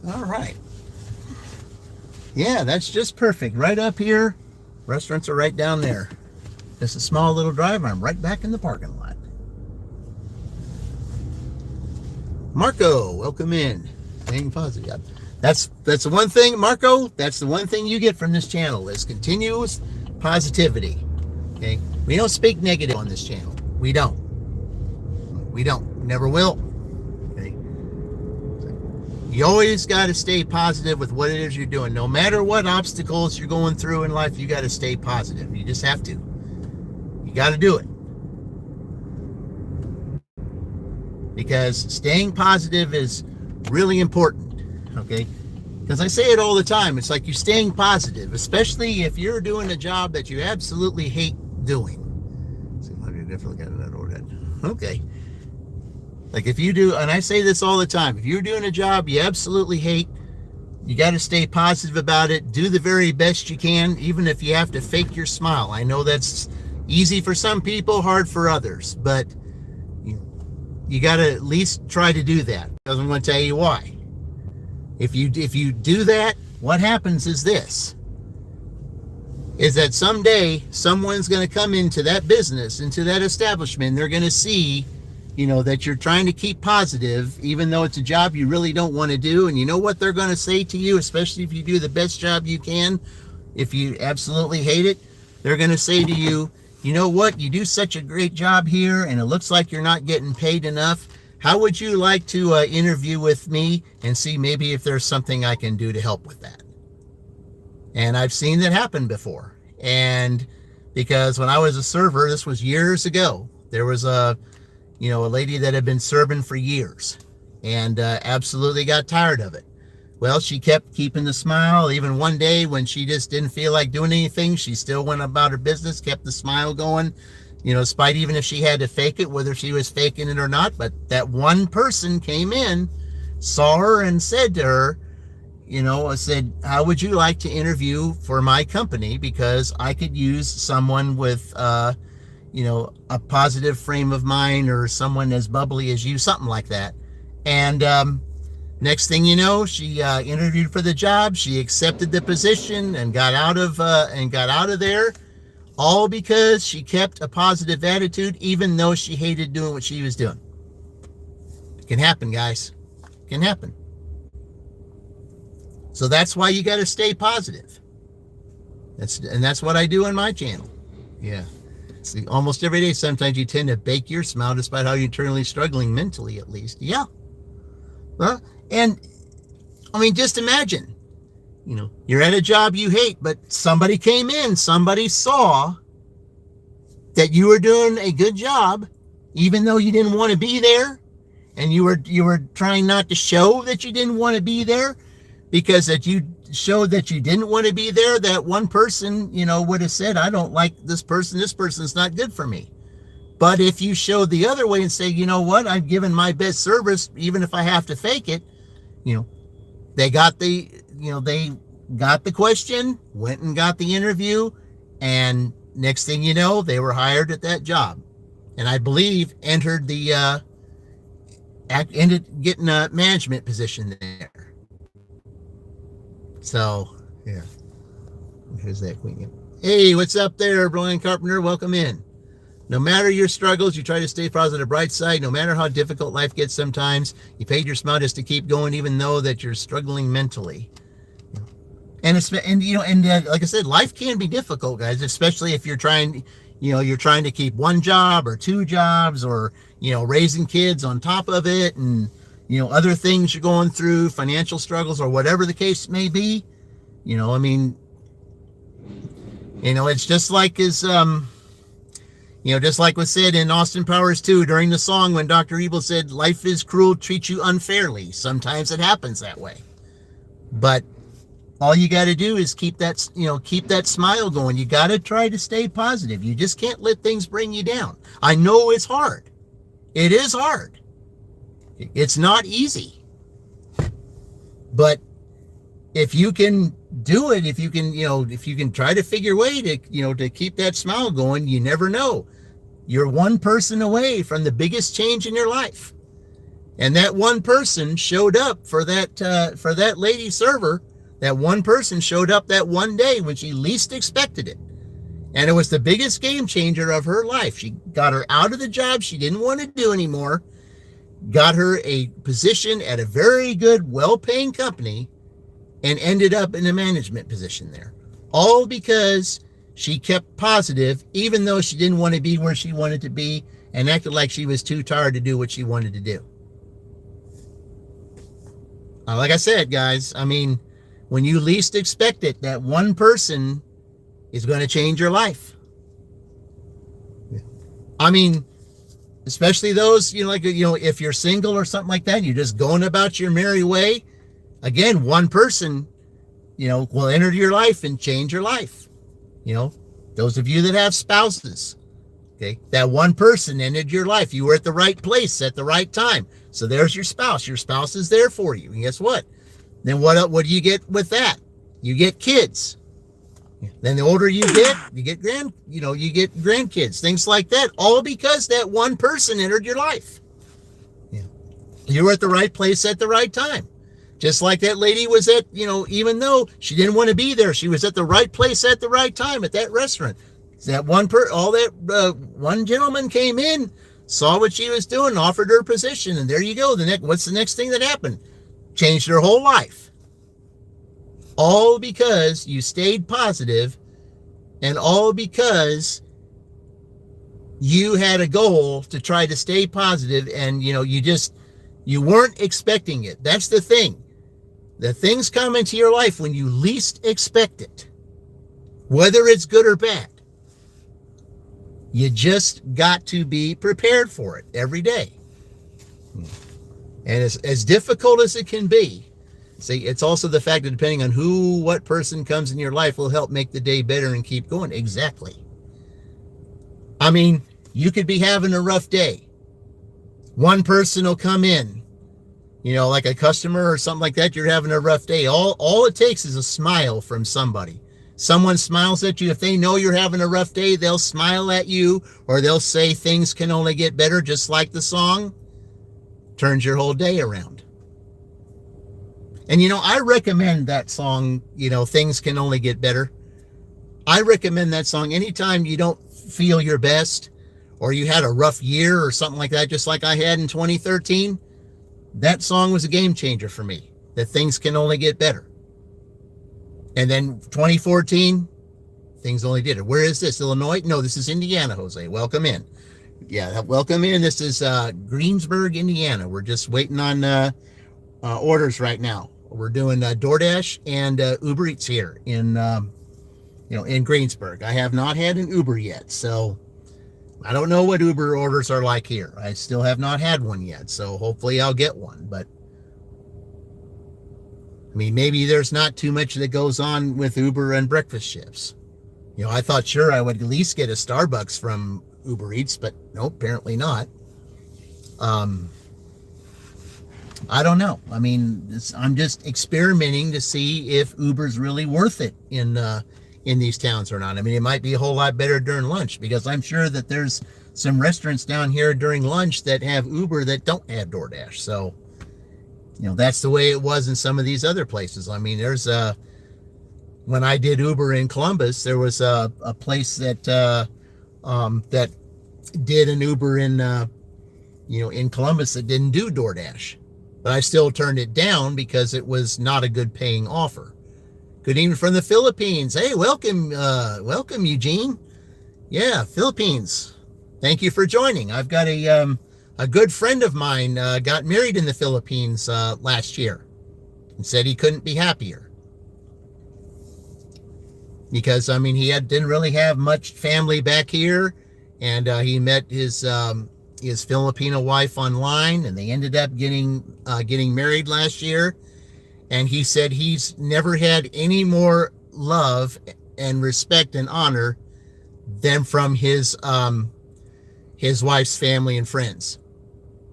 All right. Yeah, that's just perfect. Right up here. Restaurants are right down there. Just a small little drive. I'm right back in the parking lot. Marco, welcome in. Staying positive. That's the one thing, Marco. That's the one thing you get from this channel is continuous positivity. Okay, we don't speak negative on this channel. We don't. Never will. Okay. You always got to stay positive with what it is you're doing. No matter what obstacles you're going through in life, you got to stay positive. You just have to. You got to do it. Because staying positive is really important, okay? Because I say it all the time. It's like you're staying positive, especially if you're doing a job that you absolutely hate doing. See, I definitely got that overhead. Okay. Like if you do, and I say this all the time, if you're doing a job you absolutely hate, you got to stay positive about it. Do the very best you can, even if you have to fake your smile. I know that's easy for some people, hard for others, but you got to at least try to do that. Because I'm going to tell you why. If you do that, what happens is this. Is that someday someone's going to come into that business, into that establishment. They're going to see, that you're trying to keep positive, even though it's a job you really don't want to do. And you know what they're going to say to you, especially if you do the best job you can. If you absolutely hate it, they're going to say to you, you know what, you do such a great job here and it looks like you're not getting paid enough. How would you like to interview with me and see maybe if there's something I can do to help with that? And I've seen that happen before. And because when I was a server, this was years ago, there was a lady that had been serving for years and absolutely got tired of it. Well, she kept keeping the smile. Even one day when she just didn't feel like doing anything, she still went about her business, kept the smile going, despite even if she had to fake it, whether she was faking it or not. But that one person came in, saw her and said to her, I said, how would you like to interview for my company? Because I could use someone with, a positive frame of mind or someone as bubbly as you, something like that. And, next thing you know, she interviewed for the job. She accepted the position and got out of there, all because she kept a positive attitude, even though she hated doing what she was doing. It can happen, guys. It can happen. So that's why you got to stay positive. That's what I do on my channel. Yeah. See, almost every day, sometimes you tend to bake your smile despite how you're internally struggling mentally, at least. Yeah. Well, and I mean, just imagine, you're at a job you hate, but somebody came in, somebody saw that you were doing a good job, even though you didn't want to be there. And you were trying not to show that you didn't want to be there, because that you showed that you didn't want to be there. That one person, would have said, I don't like this person. This person's not good for me. But if you show the other way and say, you know what, I've given my best service, even if I have to fake it, they got the question, went and got the interview, and next thing you know, they were hired at that job. And I believe ended getting a management position there. So, yeah. Here's that queen. Hey, what's up there, Brian Carpenter? Welcome in. No matter your struggles, you try to stay positive, bright side. No matter how difficult life gets sometimes, you paid your smile just to keep going, even though that you're struggling mentally. And like I said, life can be difficult, guys, especially if you're trying to keep one job or two jobs, or, raising kids on top of it, and, other things you're going through, financial struggles, or whatever the case may be. It's just like just like was said in Austin Powers 2 during the song when Dr. Evil said, life is cruel, treat you unfairly. Sometimes it happens that way. But all you got to do is keep that smile going. You got to try to stay positive. You just can't let things bring you down. I know it's hard. It is hard. It's not easy. But if you can do it, if you can try to figure a way to keep that smile going, you never know. You're one person away from the biggest change in your life. And that one person showed up for that lady server. That one person showed up that one day when she least expected it. And it was the biggest game changer of her life. She got her out of the job she didn't want to do anymore, got her a position at a very good, well-paying company, and ended up in a management position there. All because she kept positive, even though she didn't want to be where she wanted to be and acted like she was too tired to do what she wanted to do. Like I said, guys, I mean, when you least expect it, that one person is going to change your life. I mean, especially those, if you're single or something like that, you're just going about your merry way. Again, one person, will enter your life and change your life. Those of you that have spouses, okay, that one person entered your life. You were at the right place at the right time. So there's your spouse. Your spouse is there for you. And guess what? Then what do you get with that? You get kids. Then the older you get grandkids, things like that, all because that one person entered your life. Yeah. You were at the right place at the right time. Just like that lady was at, even though she didn't want to be there, she was at the right place at the right time at that restaurant. That one gentleman came in, saw what she was doing, offered her a position, and there you go. What's the next thing that happened? Changed her whole life. All because you stayed positive, and all because you had a goal to try to stay positive, and you weren't expecting it. That's the thing. The things come into your life when you least expect it, whether it's good or bad. You just got to be prepared for it every day. And as difficult as it can be, see, it's also the fact that depending on what person comes in your life will help make the day better and keep going. Exactly. I mean, you could be having a rough day. One person will come in, like a customer or something like that. You're having a rough day. All it takes is a smile from somebody. Someone smiles at you. If they know you're having a rough day, they'll smile at you, or they'll say things can only get better, just like the song. Turns your whole day around. And I recommend that song, things can only get better. I recommend that song anytime you don't feel your best, or you had a rough year or something like that, just like I had in 2013. That song was a game changer for me, that things can only get better. And then 2014, things only did it. Where is this? Illinois? No, this is Indiana, Jose. Welcome in. Yeah, welcome in. This is Greensburg, Indiana. We're just waiting on orders right now. We're doing DoorDash and Uber Eats here in Greensburg. I have not had an Uber yet, so I don't know what Uber orders are like here. I still have not had one yet, so hopefully I'll get one. But I mean, maybe there's not too much that goes on with Uber and breakfast shifts. I thought sure I would at least get a Starbucks from Uber Eats, but no, apparently not. I don't know. I mean, I'm just experimenting to see if Uber's really worth it in these towns or not. I mean, it might be a whole lot better during lunch, because I'm sure that there's some restaurants down here during lunch that have Uber that don't have DoorDash. So, that's the way it was in some of these other places. I mean, there's when I did Uber in Columbus, there was a place that that did an Uber in Columbus that didn't do DoorDash, but I still turned it down because it was not a good paying offer. Good evening from the Philippines. Hey, welcome, Eugene. Yeah, Philippines. Thank you for joining. I've got a good friend of mine got married in the Philippines last year, and said he couldn't be happier. Because, I mean, he didn't really have much family back here, and he met his Filipino wife online, and they ended up getting married last year. And he said he's never had any more love and respect and honor than from his wife's family and friends.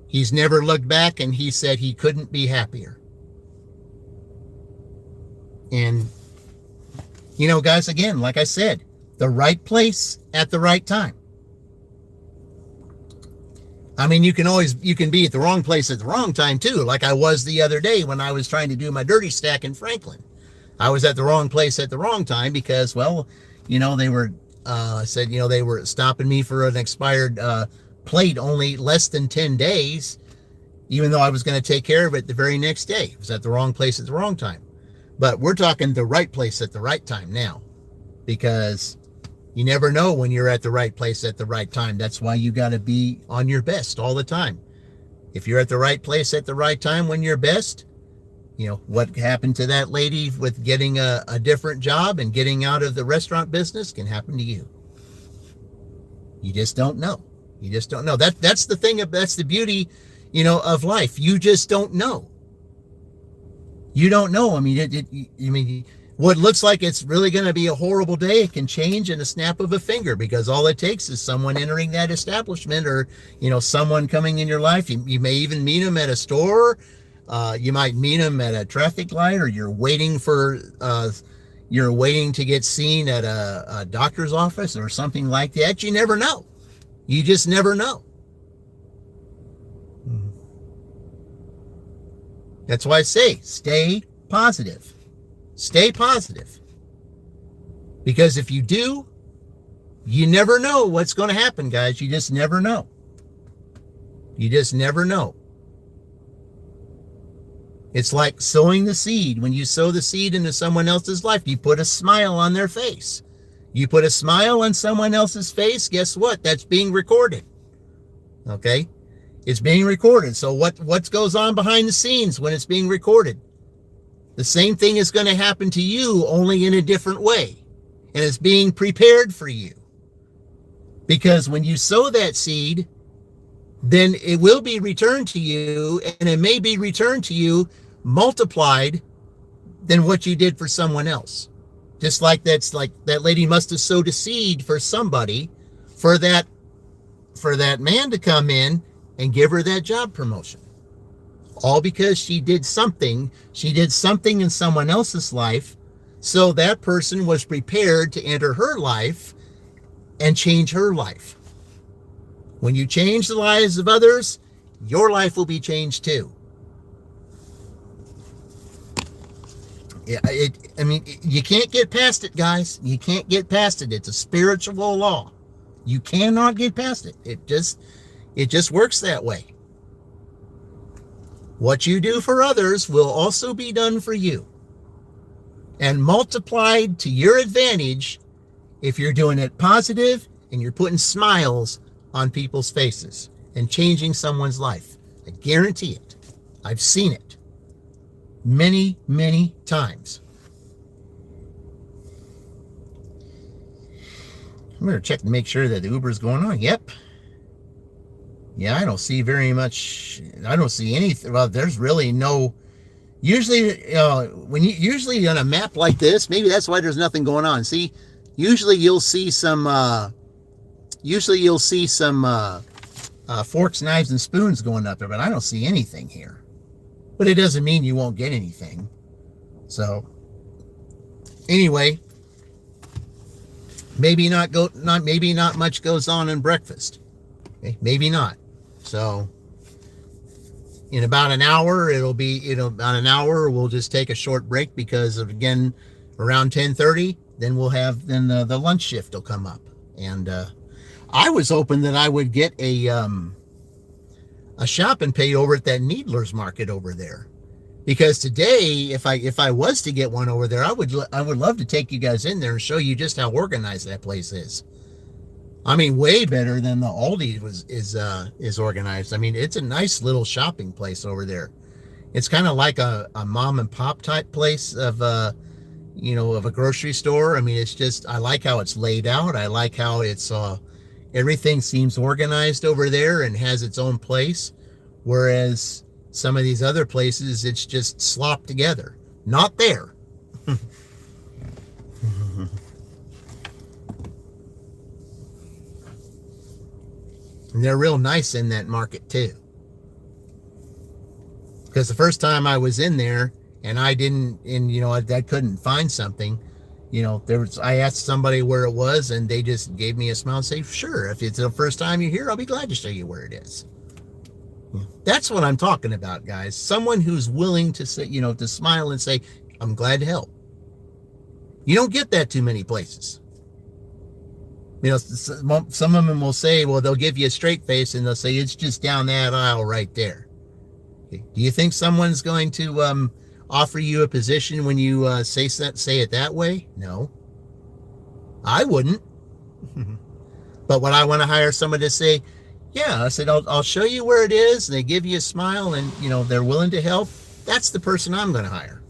He's never looked back, and he said he couldn't be happier. And, you know, guys, again, like I said, the right place at the right time. I mean, you can be at the wrong place at the wrong time too, like I was the other day when I was trying to do my dirty stack in Franklin. I was at the wrong place at the wrong time because, well, you know, they were they were stopping me for an expired plate only less than 10 days, even though I was going to take care of it the very next day. It was at the wrong place at the wrong time. But we're talking the right place at the right time now, because you never know when you're at the right place at the right time. That's why you got to be on your best all the time. If you're at the right place at the right time when you're best, you know, what happened to that lady with getting a different job and getting out of the restaurant business can happen to you. You just don't know. You just don't know. That's the thing. That's the beauty, you know, of life. You just don't know. You don't know. I mean, what looks like it's really going to be a horrible day, it can change in a snap of a finger, because all it takes is someone entering that establishment, or, you know, someone coming in your life. You may even meet them at a store. You might meet them at a traffic light, or you're waiting to get seen at a doctor's office or something like that. You never know. You just never know. That's why I say, stay positive. Stay positive. Because if you do, you never know what's going to happen, guys. You just never know. You just never know. It's like sowing the seed. When you sow the seed into someone else's life, you put a smile on their face. You put a smile on someone else's face, guess what? That's being recorded. Okay? It's being recorded. So what goes on behind the scenes when it's being recorded? The same thing is going to happen to you, only in a different way. And it's being prepared for you. Because when you sow that seed, then it will be returned to you, and it may be returned to you multiplied than what you did for someone else. Just like that lady must have sowed a seed for somebody, for that man to come in and give her that job promotion. All because she did something in someone else's life, so that person was prepared to enter her life and change her life. When you change the lives of others, your life will be changed too. Yeah, you can't get past it, guys. You can't get past it. It's a spiritual law. You cannot get past it. It just works that way. What you do for others will also be done for you, and multiplied to your advantage if you're doing it positive and you're putting smiles on people's faces and changing someone's life. I guarantee it. I've seen it many, many times. I'm going to check to make sure that the Uber is going on. Yep. Yeah, I don't see very much. I don't see anything. Well, there's really no. Usually, usually on a map like this, maybe that's why there's nothing going on. See, usually you'll see some. Forks, knives, and spoons going up there, but I don't see anything here. But it doesn't mean you won't get anything. So, anyway, maybe not much goes on in breakfast. Okay? Maybe not. So, in about an hour, we'll just take a short break, because of, again, around 10:30, then the lunch shift will come up. And I was hoping that I would get a shop and pay over at that Needler's Market over there, because today, if I was to get one over there, I would love to take you guys in there and show you just how organized that place is. I mean, way better than the Aldi is organized. I mean, it's a nice little shopping place over there. It's kind of like a mom and pop type place of a grocery store. I mean, it's just, I like how it's laid out. I like how it's everything seems organized over there and has its own place, whereas some of these other places, it's just slopped together. Not there. And they're real nice in that market too. Because the first time I was in there and I couldn't find something, I asked somebody where it was and they just gave me a smile and say, sure, if it's the first time you're here, I'll be glad to show you where it is. That's what I'm talking about, guys. Someone who's willing to say, to smile and say, I'm glad to help. You don't get that too many places. Some of them will say, well, they'll give you a straight face and they'll say, it's just down that aisle right there. Okay. Do you think someone's going to offer you a position when you say it that way? No. I wouldn't. But when I want to hire someone to say, yeah, I said, I'll show you where it is, and they give you a smile and, they're willing to help, that's the person I'm going to hire.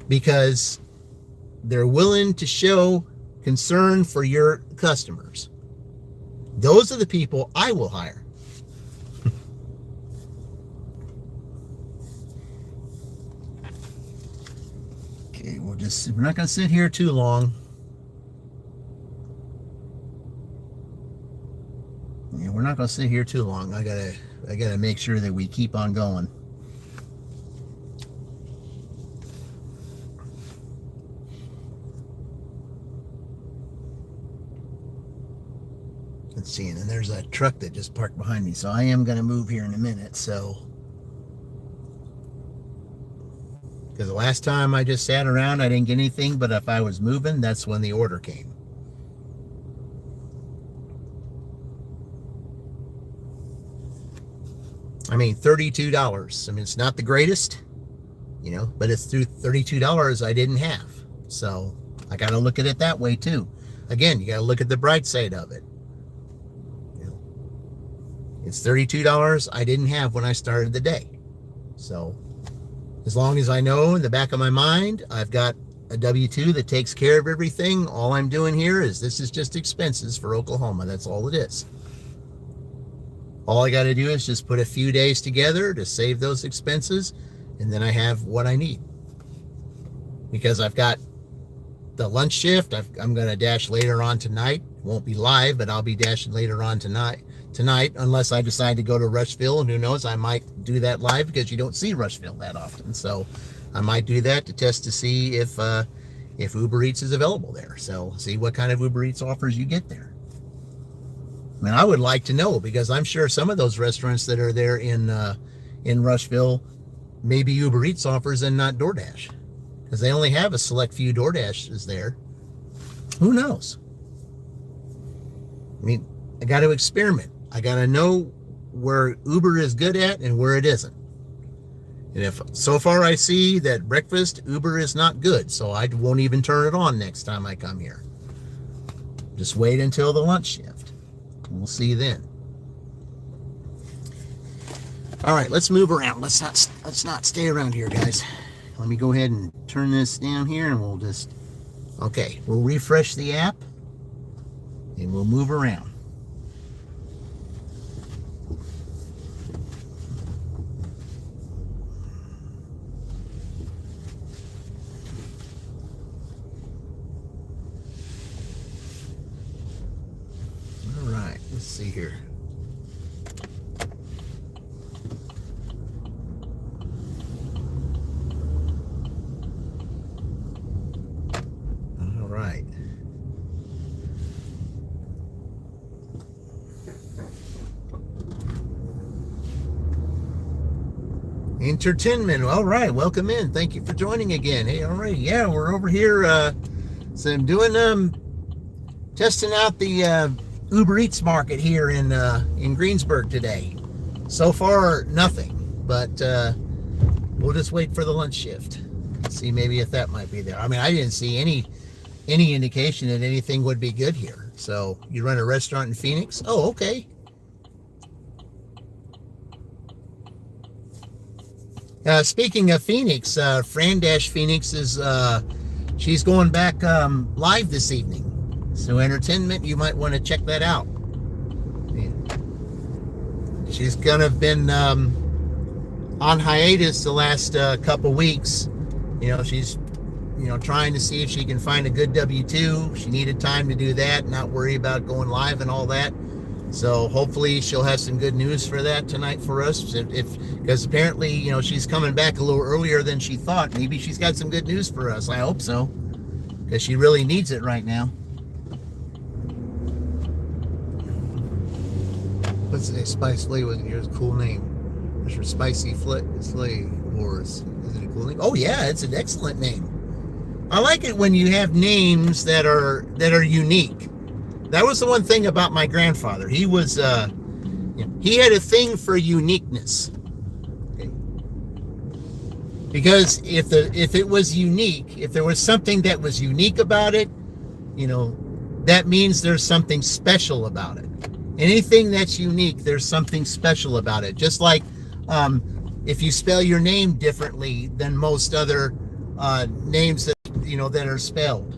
Because they're willing to show concern for your customers. Those are the people I will hire. Okay, we're not going to sit here too long. Yeah, we're not going to sit here too long. I gotta make sure that we keep on going. Let's see, and then there's a truck that just parked behind me, so I am going to move here in a minute. So, because the last time I just sat around, I didn't get anything, but if I was moving, that's when the order came. I mean, $32. I mean, it's not the greatest, but it's through $32 I didn't have. So I got to look at it that way too. Again, you got to look at the bright side of it. It's $32 I didn't have when I started the day. So as long as I know in the back of my mind, I've got a W-2 that takes care of everything. All I'm doing here is this is just expenses for Oklahoma. That's all it is. All I got to do is just put a few days together to save those expenses, and then I have what I need. Because I've got the lunch shift. I'm going to dash later on tonight. Won't be live, but I'll be dashing later on tonight, unless I decide to go to Rushville, and who knows, I might do that live because you don't see Rushville that often. So I might do that to test to see if Uber Eats is available there. So see what kind of Uber Eats offers you get there. I mean, I would like to know, because I'm sure some of those restaurants that are there in Rushville, maybe Uber Eats offers and not DoorDash, because they only have a select few DoorDashes there. Who knows? I mean, I got to experiment. I got to know where Uber is good at and where it isn't. And if so far I see that breakfast Uber is not good, so I won't even turn it on next time I come here. Just wait until the lunch shift. We'll see then. All right, let's move around. Let's not stay around here, guys. Let me go ahead and turn this down here, and we'll refresh the app, and we'll move around. Let's see here. All right. Entertainment. All right. Welcome in. Thank you for joining again. Hey, all right. Yeah, we're over here. So I'm doing testing out the Uber Eats market here in Greensburg today. So far, nothing, but we'll just wait for the lunch shift. See maybe if that might be there. I mean, I didn't see any indication that anything would be good here. So you run a restaurant in Phoenix? Oh, okay. Speaking of Phoenix, Fran-Phoenix is she's going back live this evening. So entertainment, you might want to check that out. Yeah. She's kind of been on hiatus the last couple weeks. She's trying to see if she can find a good W-2. She needed time to do that, not worry about going live and all that. So hopefully she'll have some good news for that tonight for us. Because apparently, she's coming back a little earlier than she thought. Maybe she's got some good news for us. I hope so, because she really needs it right now. What's a Spice Flay? Here's a cool name. It's your Spicy Flay, or is it a cool name? Oh yeah, it's an excellent name. I like it when you have names that are unique. That was the one thing about my grandfather. He was he had a thing for uniqueness. Okay. Because if it was unique, if there was something that was unique about it, that means there's something special about it. Anything that's unique, there's something special about it. Just like if you spell your name differently than most other names that that are spelled.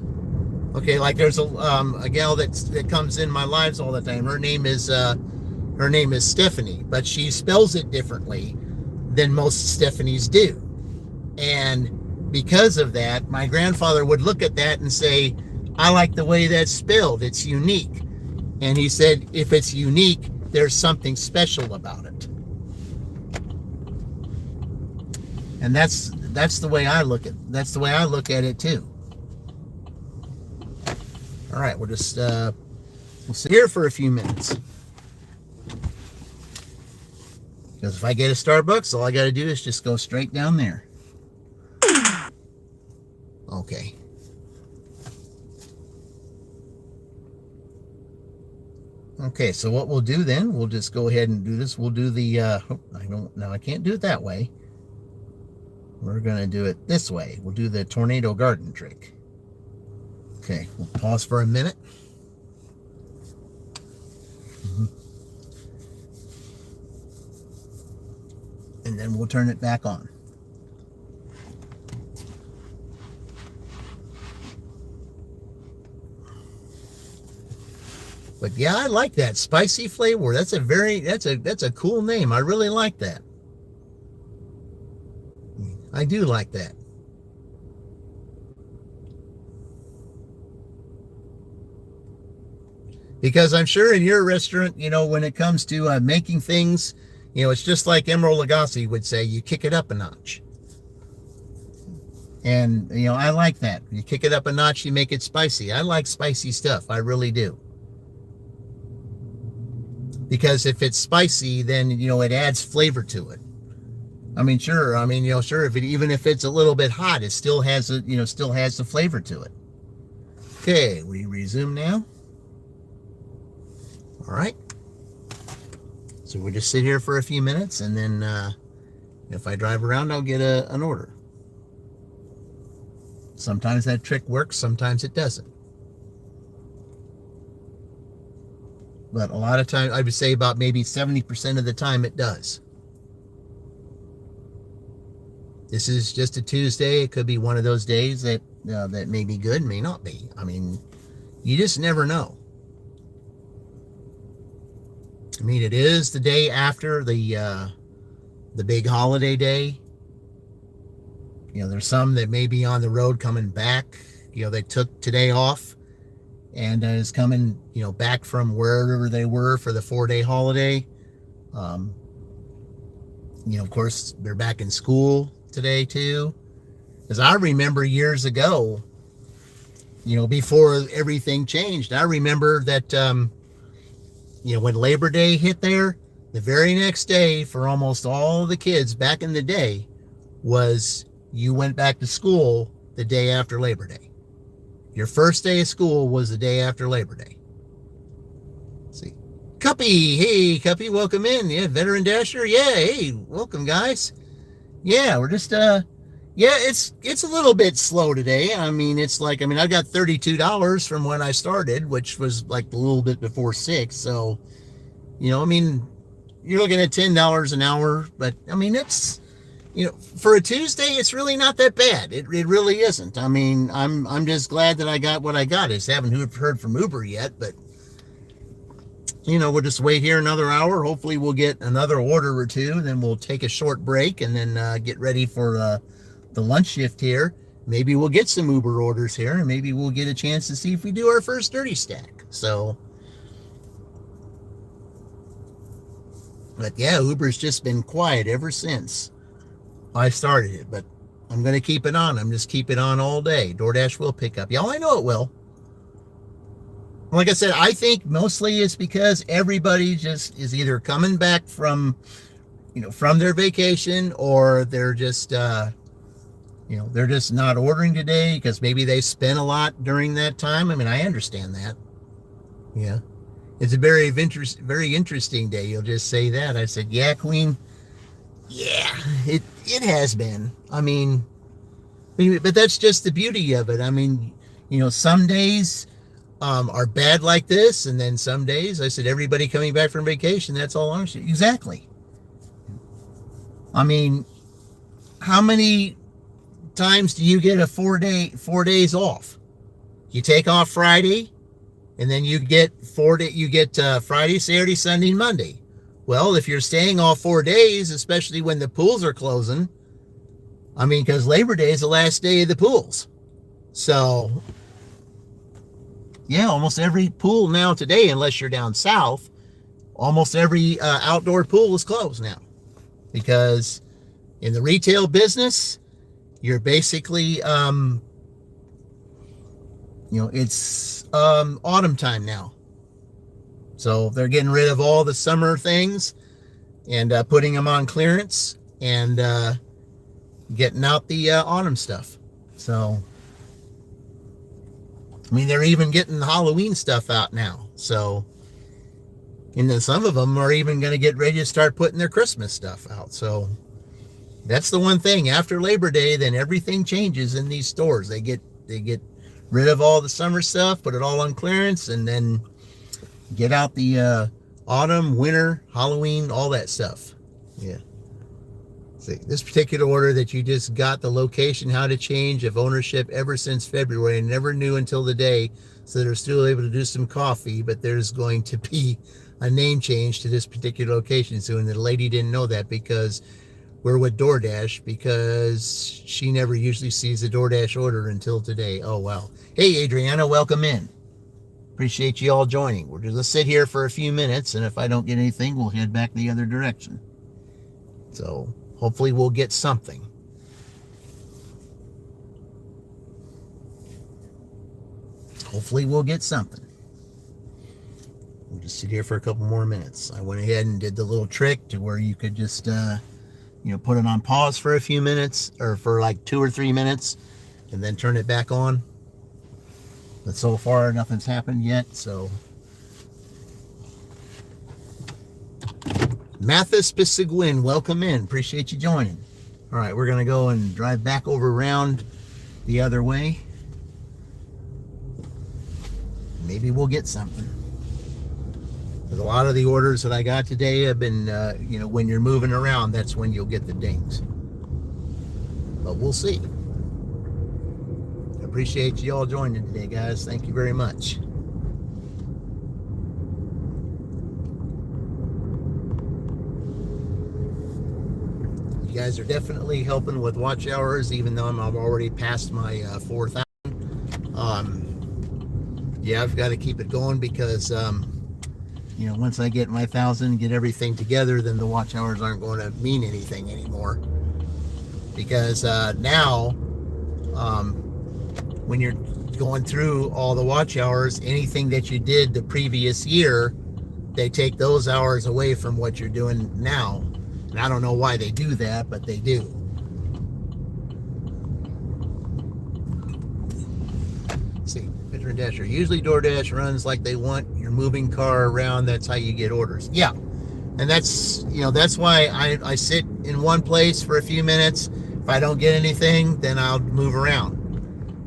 Okay, like there's a gal that comes in my lives all the time. Her name is Stephanie, but she spells it differently than most Stephanies do. And because of that, my grandfather would look at that and say, I like the way that's spelled. It's unique. And he said, if it's unique, there's something special about it. And that's the way I look at it. That's the way I look at it too. All right, we'll just we'll sit here for a few minutes. Because if I get a Starbucks, all I got to do is just go straight down there. Okay. Okay, so what we'll do then, we'll just go ahead and do this. We'll do the, I can't do it that way. We're going to do it this way. We'll do the tornado garden trick. Okay, we'll pause for a minute. And then we'll turn it back on. But yeah, I like that spicy flavor. That's a cool name. I really like that. I do like that. Because I'm sure in your restaurant, when it comes to making things, it's just like Emerald Lagasse would say, you kick it up a notch. And, I like that. You kick it up a notch, you make it spicy. I like spicy stuff. I really do. Because if it's spicy, then, it adds flavor to it. Sure, even if it's a little bit hot, it still has the flavor to it. Okay, we resume now. All right. So we'll just sit here for a few minutes, and then if I drive around, I'll get an order. Sometimes that trick works, sometimes it doesn't. But a lot of times, I would say about maybe 70% of the time it does. This is just a Tuesday. It could be one of those days that may be good, may not be. You just never know. It is the day after the big holiday day. There's some that may be on the road coming back. They took today off and is coming, back from wherever they were for the 4-day holiday. Of course, they're back in school today too. Because I remember years ago, before everything changed, I remember that, when Labor Day hit there, the very next day for almost all the kids back in the day was you went back to school the day after Labor Day. Your first day of school was the day after Labor Day. Let's see. Cuppy, hey, Cuppy, welcome in. Yeah, Veteran Dasher. Yeah, hey, welcome, guys. Yeah, we're just, it's a little bit slow today. It's like, I got $32 from when I started, which was like a little bit before 6. So, you're looking at $10 an hour, but it's, for a Tuesday, it's really not that bad. It really isn't. I'm just glad that I got what I got. I just haven't heard from Uber yet, but we'll just wait here another hour. Hopefully we'll get another order or two. Then we'll take a short break and then get ready for the lunch shift here. Maybe we'll get some Uber orders here, and maybe we'll get a chance to see if we do our first dirty stack. So, but yeah, Uber's just been quiet ever since I started it. But I'm going to keep it on. I'm just keep it on all day. DoorDash will pick up. Y'all, I know it will. Like I said, I think mostly it's because everybody just is either coming back from, from their vacation, or they're just, they're just not ordering today because maybe they spent a lot during that time. I mean, I understand that. Yeah. It's a very interesting day. You'll just say that. I said, yeah, Queen. Yeah, it has been. I mean, but that's just the beauty of it. I mean, some days are bad like this, and then some days, I said, everybody coming back from vacation, that's all I'm saying. Exactly. I mean, how many times do you get a 4 days off? You take off Friday, and then you get Friday, Saturday, Sunday, and Monday. Well, if you're staying all 4 days, especially when the pools are closing, I mean, because Labor Day is the last day of the pools. So, yeah, almost every pool now today, unless you're down south, almost every outdoor pool is closed now. Because in the retail business, you're basically, it's autumn time now. So they're getting rid of all the summer things and putting them on clearance and getting out the autumn stuff. So, I mean, they're even getting the Halloween stuff out now. So, and then some of them are even going to get ready to start putting their Christmas stuff out. So that's the one thing. After Labor Day, then everything changes in these stores. They get rid of all the summer stuff, put it all on clearance, and then get out the autumn, winter, Halloween, all that stuff. Yeah. See, this particular order that you just got, the location, how to change of ownership ever since February. I never knew until the day, so they're still able to do some coffee, but there's going to be a name change to this particular location soon. The lady didn't know that because we're with DoorDash, because she never usually sees the DoorDash order until today. Oh, wow. Hey, Adriana, welcome in. Appreciate you all joining. We're just going to sit here for a few minutes, and if I don't get anything, we'll head back the other direction. So hopefully we'll get something. Hopefully we'll get something. We'll just sit here for a couple more minutes. I went ahead and did the little trick to where you could just, put it on pause for a few minutes, or for like 2 or 3 minutes, and then turn it back on. But so far, nothing's happened yet, so. Mathis Pisiguin, welcome in. Appreciate you joining. All right, we're going to go and drive back over around the other way. Maybe we'll get something. Because a lot of the orders that I got today have been, when you're moving around, that's when you'll get the dings. But we'll see. Appreciate you all joining today, guys. Thank you very much. You guys are definitely helping with watch hours, even though I'm already past my 4,000. Yeah, I've got to keep it going because, once I get my 1,000, get everything together, then the watch hours aren't going to mean anything anymore. Because now, when you're going through all the watch hours, anything that you did the previous year, they take those hours away from what you're doing now. And I don't know why they do that, but they do. Let's see, Picture and Dasher. Usually DoorDash runs like they want your moving car around. That's how you get orders. Yeah. And that's why I sit in one place for a few minutes. If I don't get anything, then I'll move around.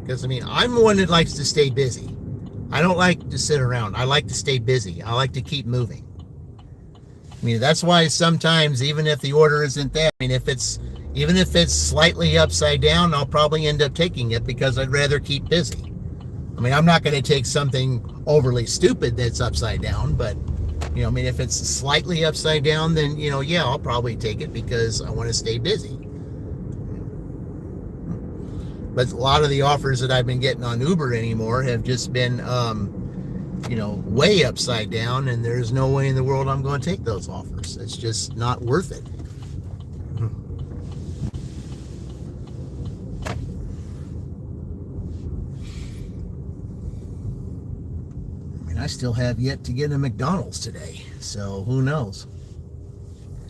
Because, I'm one that likes to stay busy. I don't like to sit around. I like to stay busy. I like to keep moving. That's why sometimes, even if the order isn't that, even if it's slightly upside down, I'll probably end up taking it because I'd rather keep busy. I'm not going to take something overly stupid that's upside down, but I mean, if it's slightly upside down, then, yeah, I'll probably take it because I want to stay busy. But a lot of the offers that I've been getting on Uber anymore have just been, way upside down, and there's no way in the world I'm going to take those offers. It's just not worth it. I still have yet to get a McDonald's today, so who knows?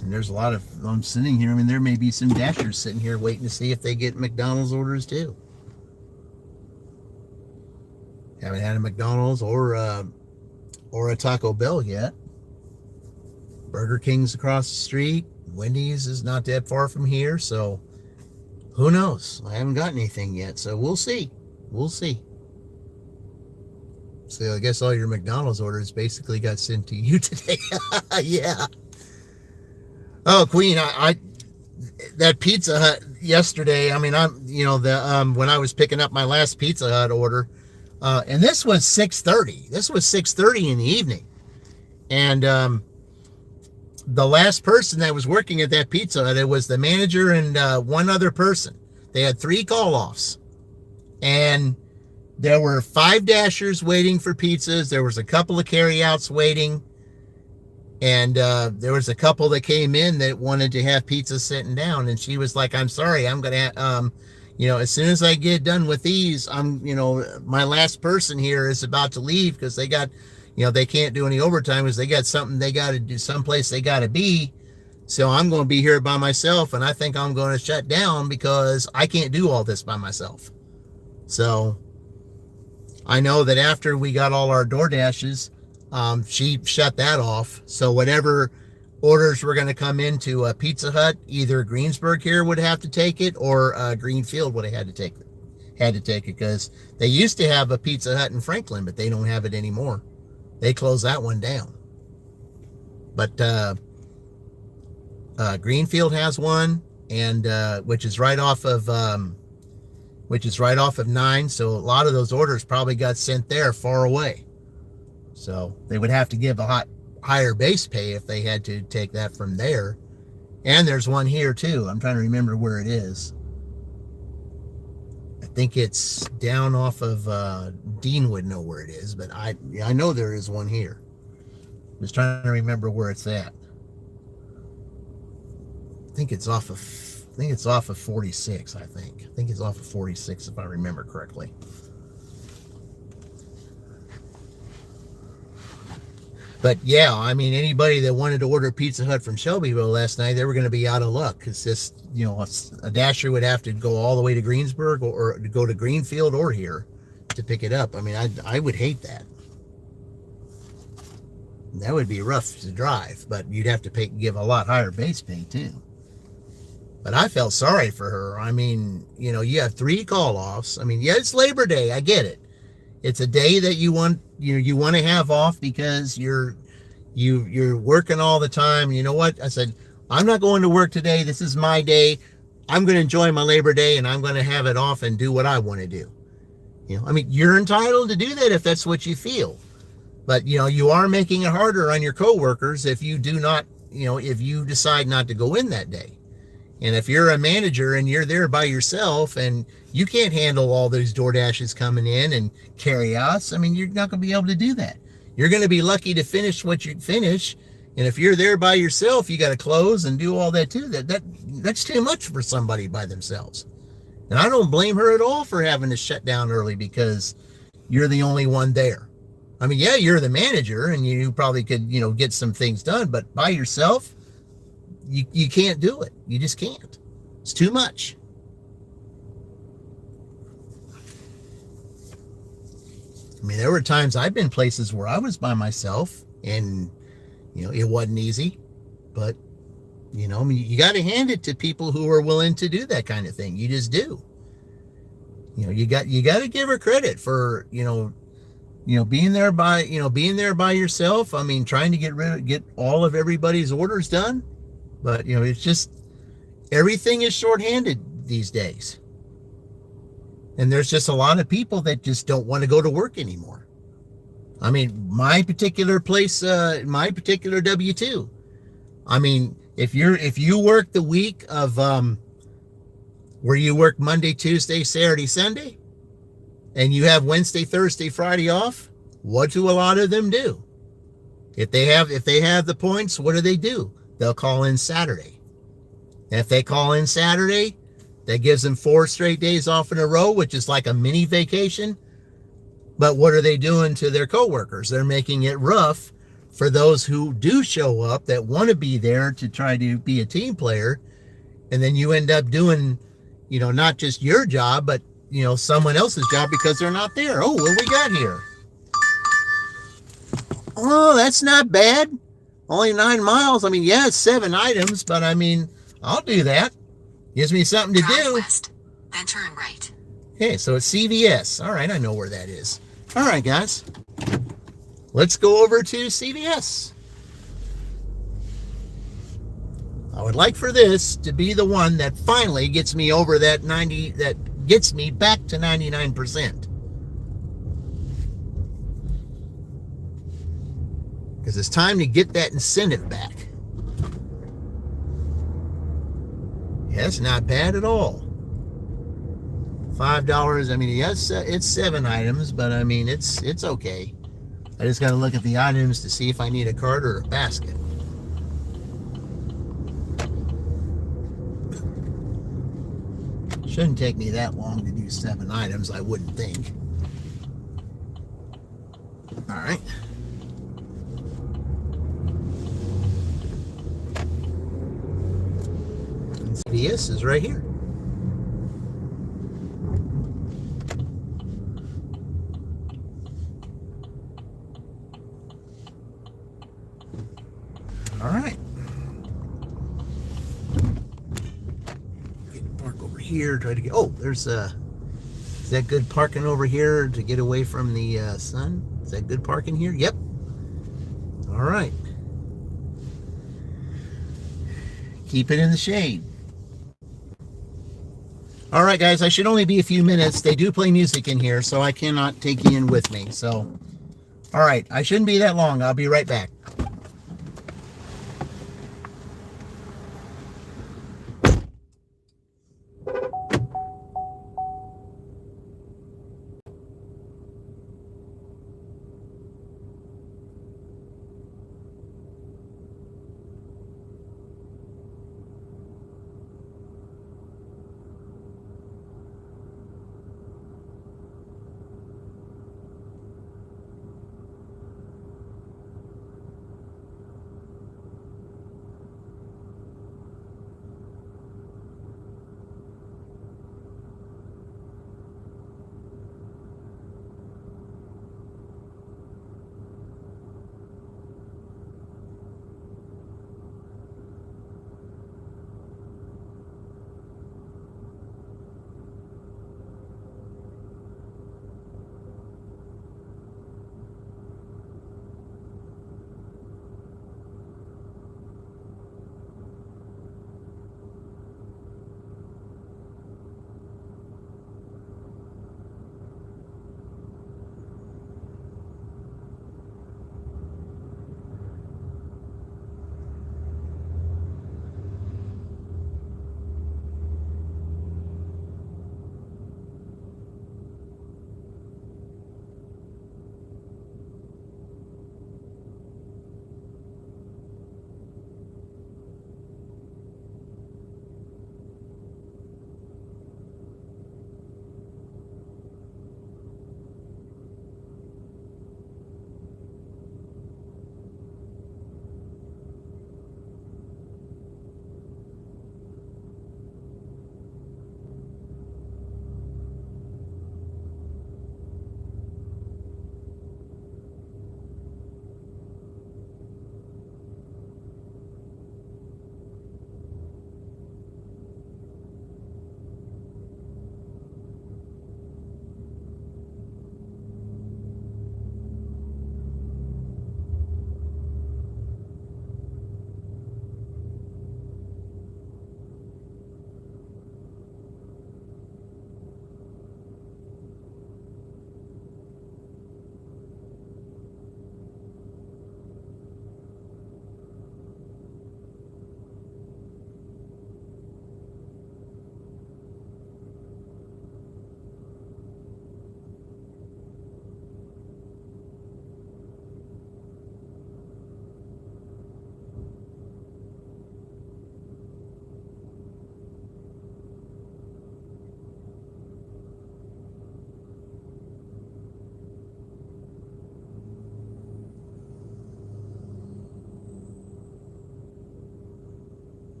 And there's a lot of, I'm sitting here, I mean, there may be some Dashers sitting here waiting to see if they get McDonald's orders too. Haven't had a McDonald's or a Taco Bell yet. Burger King's across the street. Wendy's is not that far from here, so who knows? I haven't got anything yet, so we'll see. We'll see. So I guess all your McDonald's orders basically got sent to you today. Yeah. Oh, Queen, I that Pizza Hut yesterday. I mean, when I was picking up my last Pizza Hut order, and this was 6:30. This was 6:30 in the evening, and the last person that was working at that Pizza Hut, it was the manager and one other person. They had 3 call-offs, and there were 5 Dashers waiting for pizzas. There was a couple of carryouts waiting. And there was a couple that came in that wanted to have pizza sitting down. And she was like, I'm sorry, I'm going to, as soon as I get done with these, my last person here is about to leave because they got, they can't do any overtime because they got something they got to do, someplace they got to be. So I'm going to be here by myself. And I think I'm going to shut down because I can't do all this by myself. So I know that after we got all our DoorDashes, she shut that off. So whatever orders were going to come into Pizza Hut, either Greensburg here would have to take it, or Greenfield would have had to take it because they used to have a Pizza Hut in Franklin, but they don't have it anymore. They closed that one down. But Greenfield has one, and which is right off of 9. So a lot of those orders probably got sent there far away. So they would have to give a higher base pay if they had to take that from there. And there's one here too. I'm trying to remember where it is. I think it's down off of Dean would know where it is, but I know there is one here. Just trying to remember where it's at. I think it's off of 46, I think it's off of 46 if I remember correctly. But yeah, I mean, anybody that wanted to order Pizza Hut from Shelbyville last night, they were going to be out of luck. It's just, a Dasher would have to go all the way to Greensburg or to go to Greenfield or here to pick it up. I mean, I would hate that. That would be rough to drive, but you'd have to give a lot higher base pay too. But I felt sorry for her. I mean, you have 3 call-offs. I mean, yeah, it's Labor Day. I get it. It's a day that you want to have off because you're working all the time. You know what? I said, I'm not going to work today. This is my day. I'm going to enjoy my Labor Day, and I'm going to have it off and do what I want to do. I mean, you're entitled to do that if that's what you feel. But, you are making it harder on your coworkers if you do not, if you decide not to go in that day. And if you're a manager and you're there by yourself and you can't handle all those DoorDashes coming in and carryouts, I mean, you're not going to be able to do that. You're going to be lucky to finish what you finish. And if you're there by yourself, you got to close and do all that too. That's too much for somebody by themselves. And I don't blame her at all for having to shut down early because you're the only one there. I mean, yeah, you're the manager and you probably could, get some things done, but by yourself, you can't do it. You just can't. It's too much. I mean, there were times I've been places where I was by myself and, it wasn't easy, but, I mean, you got to hand it to people who are willing to do that kind of thing. You just do. You got to give her credit for, being there by yourself. I mean, trying to get all of everybody's orders done. But, it's just, everything is shorthanded these days. And there's just a lot of people that just don't want to go to work anymore. I mean, my particular place, my particular W-2. I mean, if you work the week of where you work Monday, Tuesday, Saturday, Sunday, and you have Wednesday, Thursday, Friday off, what do a lot of them do? If they have the points, what do? They'll call in Saturday. And if they call in Saturday, that gives them 4 straight days off in a row, which is like a mini vacation. But what are they doing to their coworkers? They're making it rough for those who do show up that want to be there to try to be a team player. And then you end up doing, not just your job, but, someone else's job because they're not there. Oh, what we got here? Oh, that's not bad. Only 9 miles. I mean, yeah, it's 7 items, but I mean, I'll do that. Gives me something to Drive do. west, then turn right. Okay, so it's CVS. All right, I know where that is. All right, guys. Let's go over to CVS. I would like for this to be the one that finally gets me over that 90, that gets me back to 99%. Because it's time to get that incentive back. Yeah, it's not bad at all. $5. I mean, yes, it's 7 items, but I mean, it's okay. I just got to look at the items to see if I need a cart or a basket. Shouldn't take me that long to do 7 items, I wouldn't think. All right. And CVS is right here. All right. Park over here. Try to get. Oh, there's is that good parking over here to get away from the sun? Is that good parking here? Yep. All right. Keep it in the shade. All right, guys. I should only be a few minutes. They do play music in here, so I cannot take you in with me. So, all right. I shouldn't be that long. I'll be right back.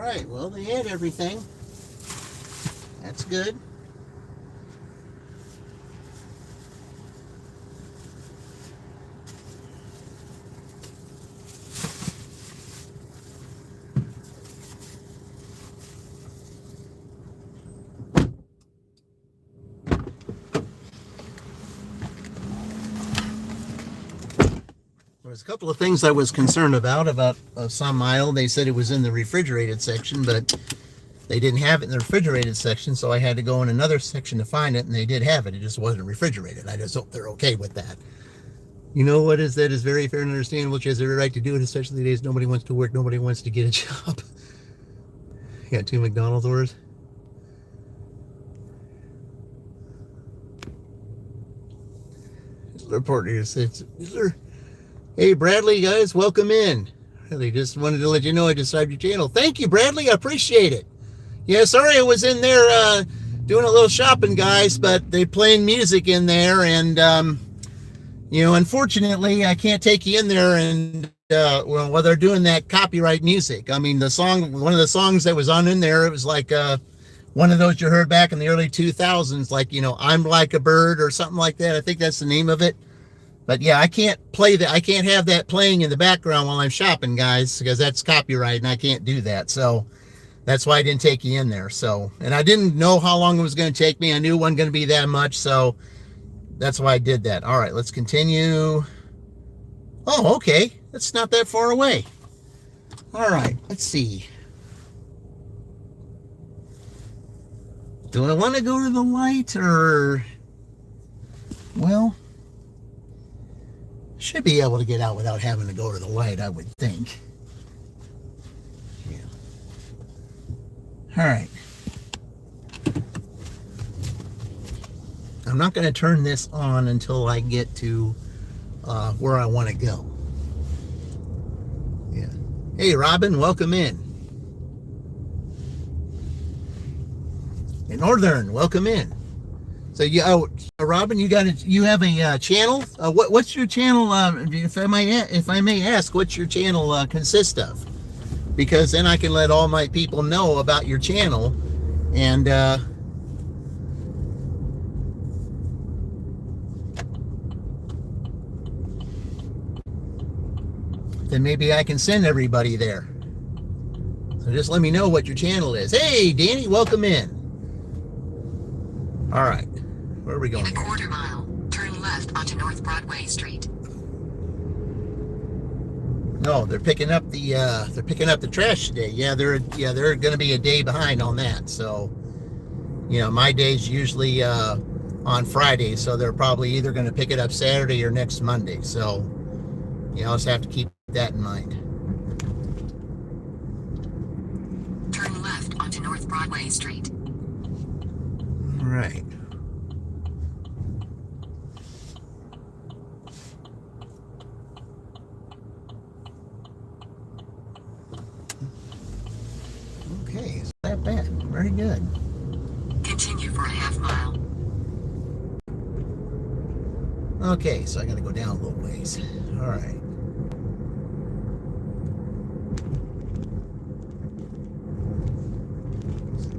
right, well, they had everything. That's good. There was a couple of things I was concerned about some aisle. They said it was in the refrigerated section, but they didn't have it in the refrigerated section, so I had to go in another section to find it, and they did have it. It just wasn't refrigerated. I just hope they're okay with that. You know what is that is very fair and understandable. She has every right to do it, especially the days nobody wants to work, nobody wants to get a job. You got 2 McDonald's orders. The reporter says, "Hey, Bradley, guys, welcome in. Really just wanted to let you know I subscribed to your channel." Thank you, Bradley. I appreciate it. Yeah, sorry I was in there doing a little shopping, guys, but they playing music in there, and unfortunately, I can't take you in there and while they're doing that copyright music. I mean, one of the songs that was on in there, it was like one of those you heard back in the early 2000s, like, "I'm Like a Bird" or something like that. I think that's the name of it. But yeah, I can't play that. I can't have that playing in the background while I'm shopping, guys, because that's copyright and I can't do that. So that's why I didn't take you in there. So, and I didn't know how long it was going to take me. I knew it wasn't going to be that much. So that's why I did that. All right, let's continue. Oh, okay. That's not that far away. All right, let's see. Do I want to go to the light or, well, should be able to get out without having to go to the light, I would think. Yeah. All right. I'm not going to turn this on until I get to where I want to go. Yeah. Hey, Robin, welcome in. Hey, Northern, welcome in. So Robin, you have a channel. What's your channel? If I may ask, what's your channel consist of? Because then I can let all my people know about your channel, and then maybe I can send everybody there. So just let me know what your channel is. Hey, Danny, welcome in. All right. Where are we going? In a quarter mile, turn left onto North Broadway Street. No, they're picking up the trash today. Yeah, they're going to be a day behind on that. So, my day's usually on Friday, so they're probably either going to pick it up Saturday or next Monday. So, I'll just have to keep that in mind. Turn left onto North Broadway Street. All right. Okay, it's not bad. Very good. Continue for a half mile. Okay, so I got to go down a little ways. All right.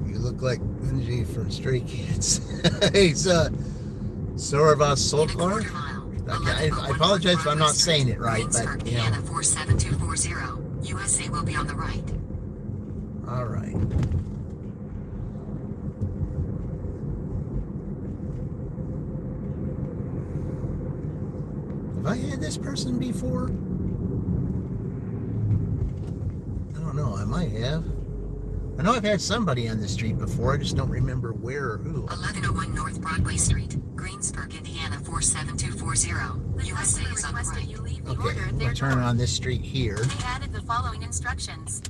You look like Benji from Stray Kids. Hey, Sorva Solklar. I apologize if I'm not saying it right, but Indiana 47240. USA will be on the right. All right. Have I had this person before? I don't know. I might have. I know I've had somebody on the street before. I just don't remember where or who. 1101 North Broadway Street, Greensburg, Indiana 47240. USA is on the right. You leave the Okay, order I'm at going their to turn door. on this street here. They added the following instructions.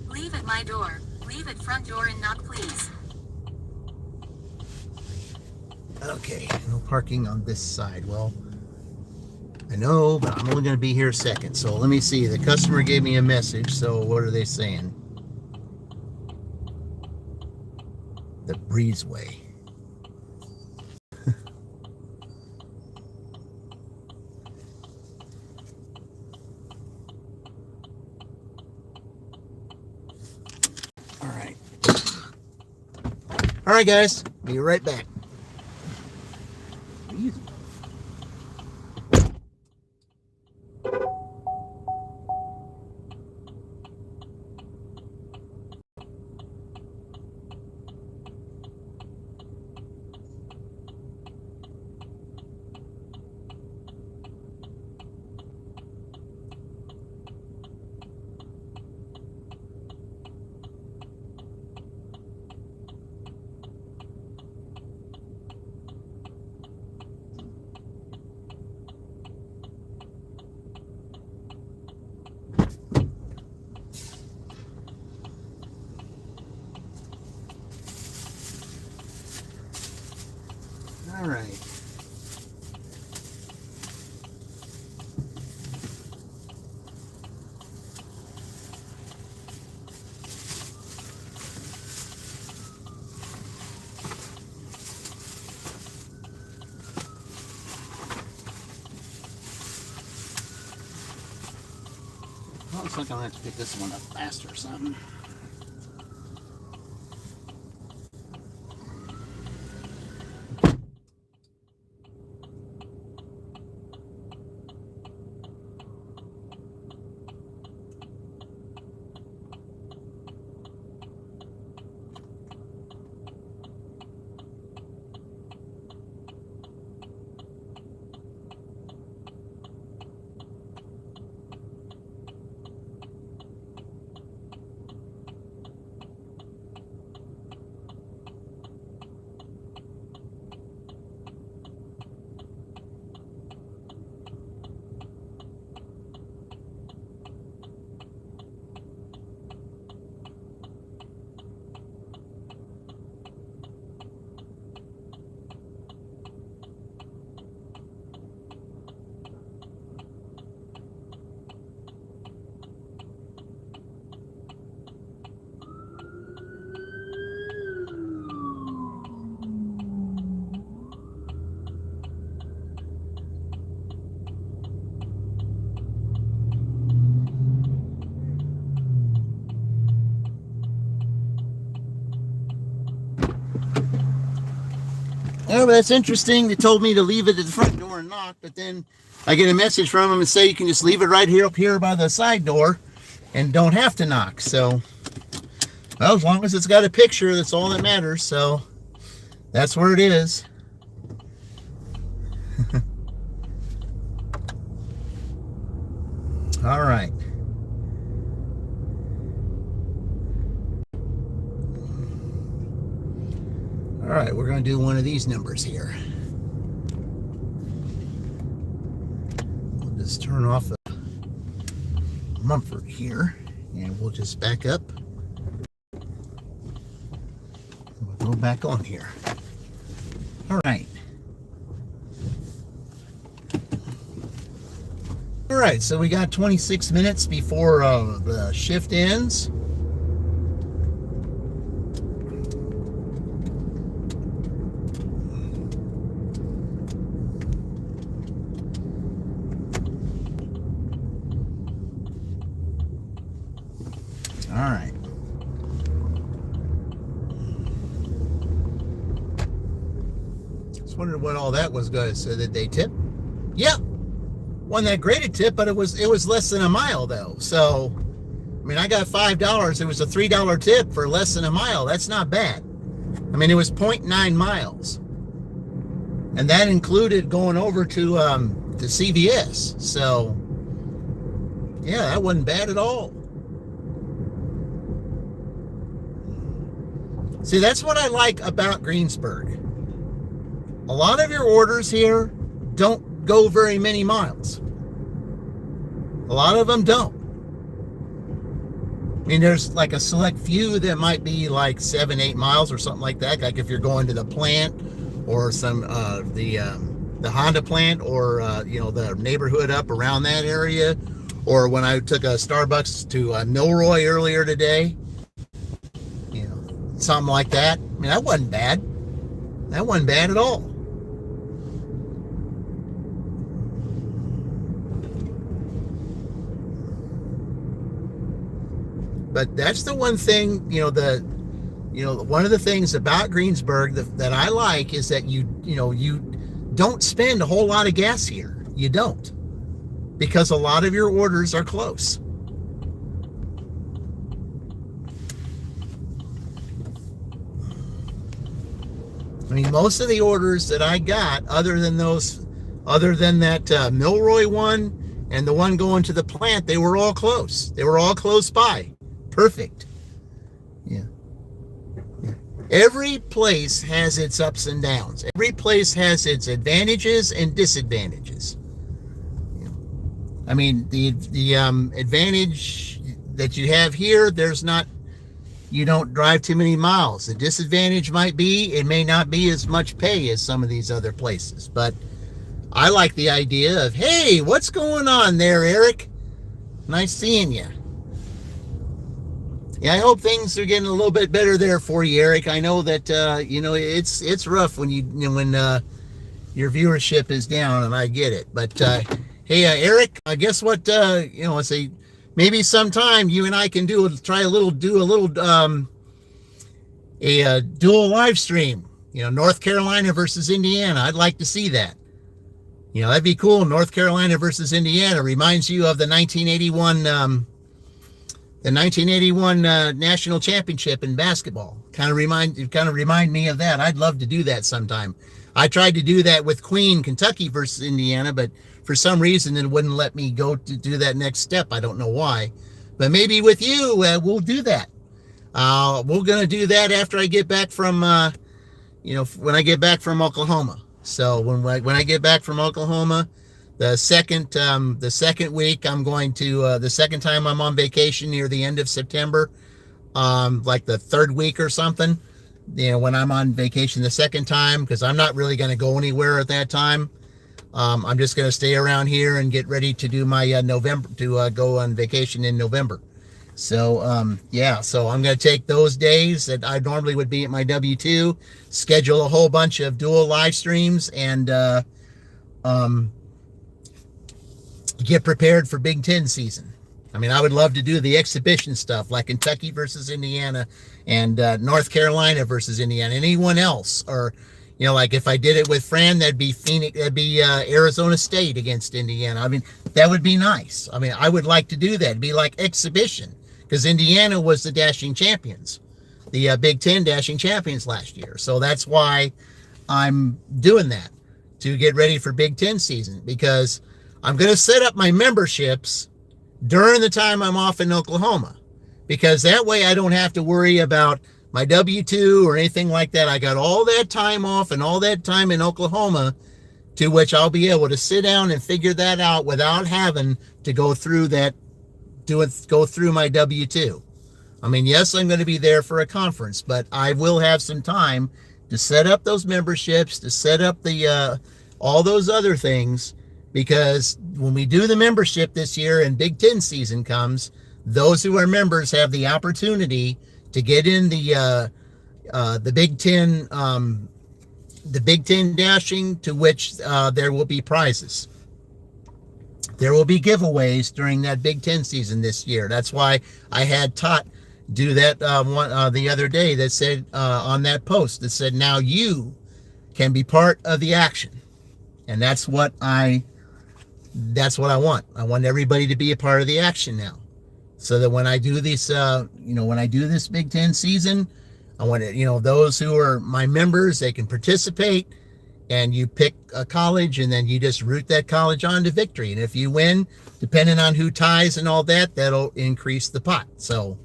Leave at my door. Leave at front door and knock, please. Okay, no parking on this side. Well, I know, but I'm only going to be here a second. So let me see. The customer gave me a message. So what are they saying? The breezeway. All right, guys, be right back. Easy. All right. Looks like I'm gonna have to pick this one up faster or something. Oh, that's interesting. They told me to leave it at the front door and knock, but then I get a message from them and say you can just leave it right here up here by the side door and don't have to knock. So, well, as long as it's got a picture, that's all that matters. So, that's where it is. All right. All right, we're going to do one of these numbers here. We'll just turn off the Mumford here, and we'll just back up. We'll go back on here. All right. All right, so we got 26 minutes before the shift ends. All right. Just wondered what all that was going to say. Did they tip? Yep. Wasn't that great a tip, but it was less than a mile though. So, I mean, I got $5. It was a $3 tip for less than a mile. That's not bad. I mean, it was 0.9 miles, and that included going over to CVS. So, yeah, that wasn't bad at all. See, that's what I like about Greensburg. A lot of your orders here don't go very many miles. A lot of them don't. I mean, there's like a select few that might be like 7-8 miles or something like that. Like if you're going to the plant or some the Honda plant or the neighborhood up around that area, or when I took a Starbucks to Milroy earlier today, something like that. I mean, that wasn't bad. That wasn't bad at all. But that's the one thing, the one of the things about Greensburg that I like is that you don't spend a whole lot of gas here. You don't, because a lot of your orders are close. I mean, most of the orders that I got, other than that Milroy one and the one going to the plant, they were all close. They were all close by. Perfect. Yeah. Every place has its ups and downs. Every place has its advantages and disadvantages. I mean, the advantage that you have here, you don't drive too many miles. The disadvantage might be, it may not be as much pay as some of these other places. But I like the idea of, hey, what's going on there, Eric? Nice seeing you. Yeah, I hope things are getting a little bit better there for you, Eric. I know that it's rough when when your viewership is down, and I get it. But hey, Eric, guess what? I say maybe sometime you and I can do a dual live stream. North Carolina versus Indiana. I'd like to see that. That'd be cool. North Carolina versus Indiana reminds you of the 1981. The 1981 national championship in basketball kind of remind me of that. I'd love to do that sometime. I tried to do that with Queen, Kentucky versus Indiana, but for some reason it wouldn't let me go to do that next step. I don't know why, but maybe with you we'll do that. We're gonna do that after I get back from when I get back from Oklahoma. So when I get back from Oklahoma. The second week, I'm going to, the second time I'm on vacation near the end of September, like the third week or something, when I'm on vacation the second time, because I'm not really going to go anywhere at that time. I'm just going to stay around here and get ready to do my go on vacation in November. So, so I'm going to take those days that I normally would be at my W-2, schedule a whole bunch of dual live streams, and, get prepared for Big Ten season. I mean, I would love to do the exhibition stuff like Kentucky versus Indiana and North Carolina versus Indiana. Anyone else, or like if I did it with Fran, that'd be Arizona State against Indiana. I mean, that would be nice. I mean, I would like to do that. It'd be like exhibition, because Indiana was the dashing champions, the Big Ten dashing champions last year. So that's why I'm doing that, to get ready for Big Ten season, because I'm going to set up my memberships during the time I'm off in Oklahoma, because that way I don't have to worry about my W-2 or anything like that. I got all that time off and all that time in Oklahoma, to which I'll be able to sit down and figure that out without having to go through my W-2. I mean, yes, I'm going to be there for a conference, but I will have some time to set up those memberships, to set up the all those other things. Because when we do the membership this year and Big Ten season comes, those who are members have the opportunity to get in the Big Ten dashing, to which there will be prizes. There will be giveaways during that Big Ten season this year. That's why I had Tot do that the other day, that said on that post that said, now you can be part of the action. And that's what I want. I want everybody to be a part of the action now, so that when I do this, when I do this Big Ten season, I want it, those who are my members, they can participate, and you pick a college, and then you just root that college on to victory. And if you win, depending on who ties and all that, that'll increase the pot. So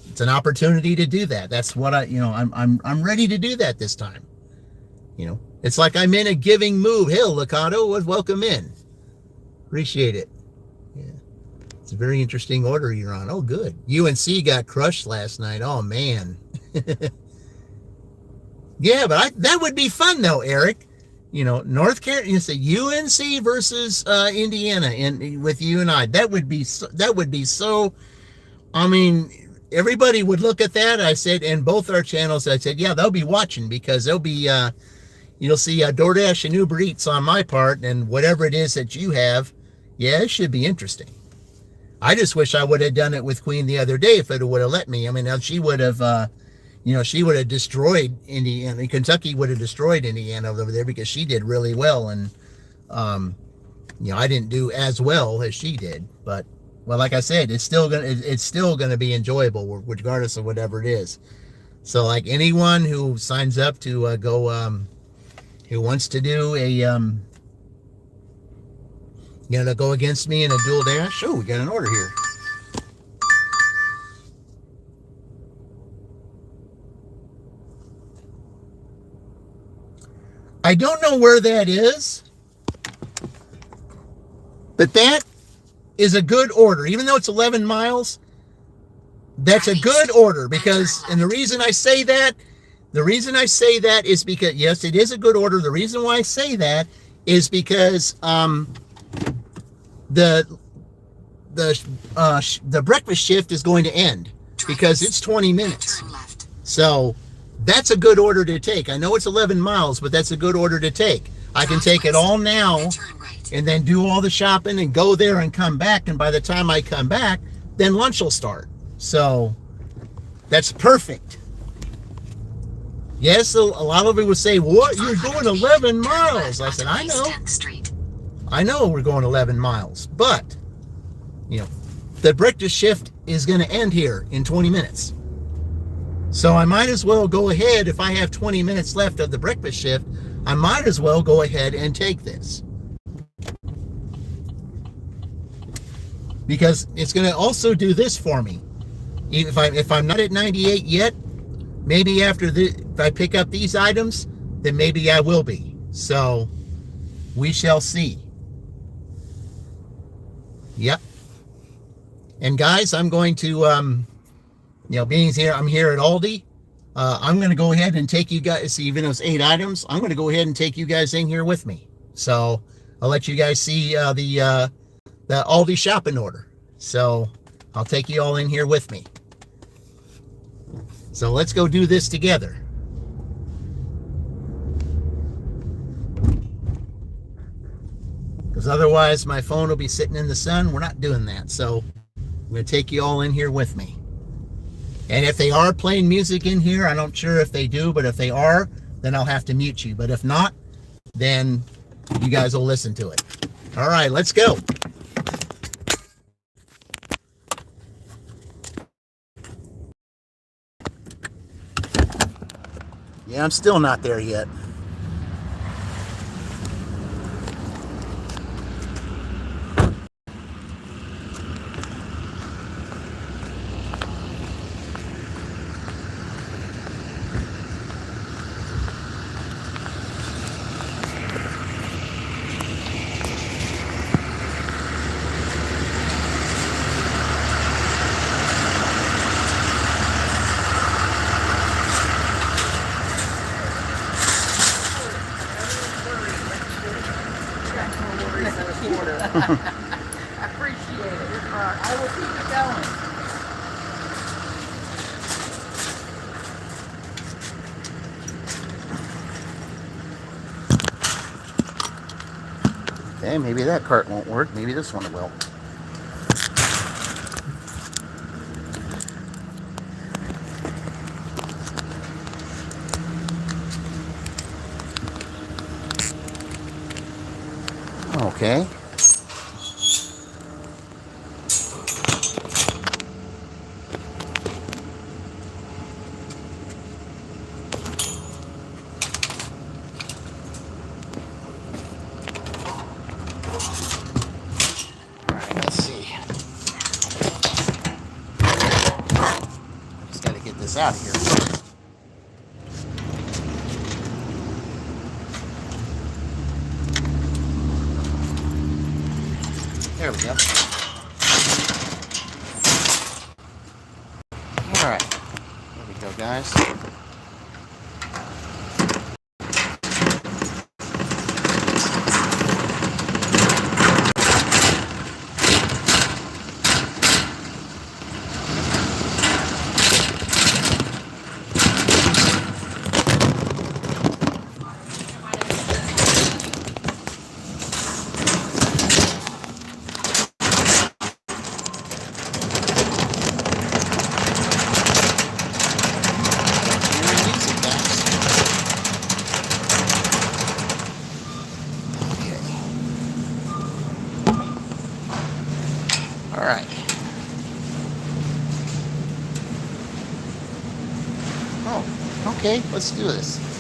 it's an opportunity to do that. That's what I'm ready to do that this time. It's like I'm in a giving mood. Hill Licato, welcome in. Appreciate it. Yeah, it's a very interesting order you're on. Oh, good. UNC got crushed last night. Oh man. Yeah, but that would be fun though, Eric. North Carolina. You say UNC versus Indiana, and with you and I, that would be so. I mean, everybody would look at that. I said, and both our channels, I said, yeah, they'll be watching, because they'll be. You'll see DoorDash and Uber Eats on my part, and whatever it is that you have. Yeah, it should be interesting. I just wish I would have done it with Queen the other day if it would have let me. I mean, she would have, she would have destroyed Indiana. Kentucky would have destroyed Indiana over there because she did really well. And, I didn't do as well as she did. But, well, like I said, it's still gonna be enjoyable regardless of whatever it is. So, like anyone who signs up to go, who wants to do a, to go against me in a dual dash. Oh, we got an order here. I don't know where that is, but that is a good order. Even though it's 11 miles, that's a good order because, and the reason I say that is because, yes, it is a good order. The reason why I say that is because the breakfast shift is going to end because it's 20 minutes. So that's a good order to take. I know it's 11 miles, but that's a good order to take. I can take it all now and then do all the shopping and go there and come back. And by the time I come back, then lunch will start. So that's perfect. Yes, a lot of it would say, what? You're going 11 miles. I said, I know. I know we're going 11 miles, but, the breakfast shift is going to end here in 20 minutes. So I might as well go ahead, if I have 20 minutes left of the breakfast shift, I might as well go ahead and take this. Because it's going to also do this for me. If I'm not at 98 yet, maybe if I pick up these items, then maybe I will be. So we shall see. Yep. And guys, I'm going to, being here, I'm here at Aldi. I'm going to go ahead and take you guys, see, even though it's 8 items, I'm going to go ahead and take you guys in here with me. So I'll let you guys see the Aldi shopping order. So I'll take you all in here with me. So let's go do this together. Because otherwise my phone will be sitting in the sun. We're not doing that. So I'm going to take you all in here with me. And if they are playing music in here, I'm not sure if they do, but if they are, then I'll have to mute you. But if not, then you guys will listen to it. All right, let's go. Yeah, I'm still not there yet. I appreciate it. I will keep it going. Okay, maybe that cart won't work. Maybe this one will. Okay. Out of here. There we go. All right. There we go, guys. All right. Oh, okay. Let's do this.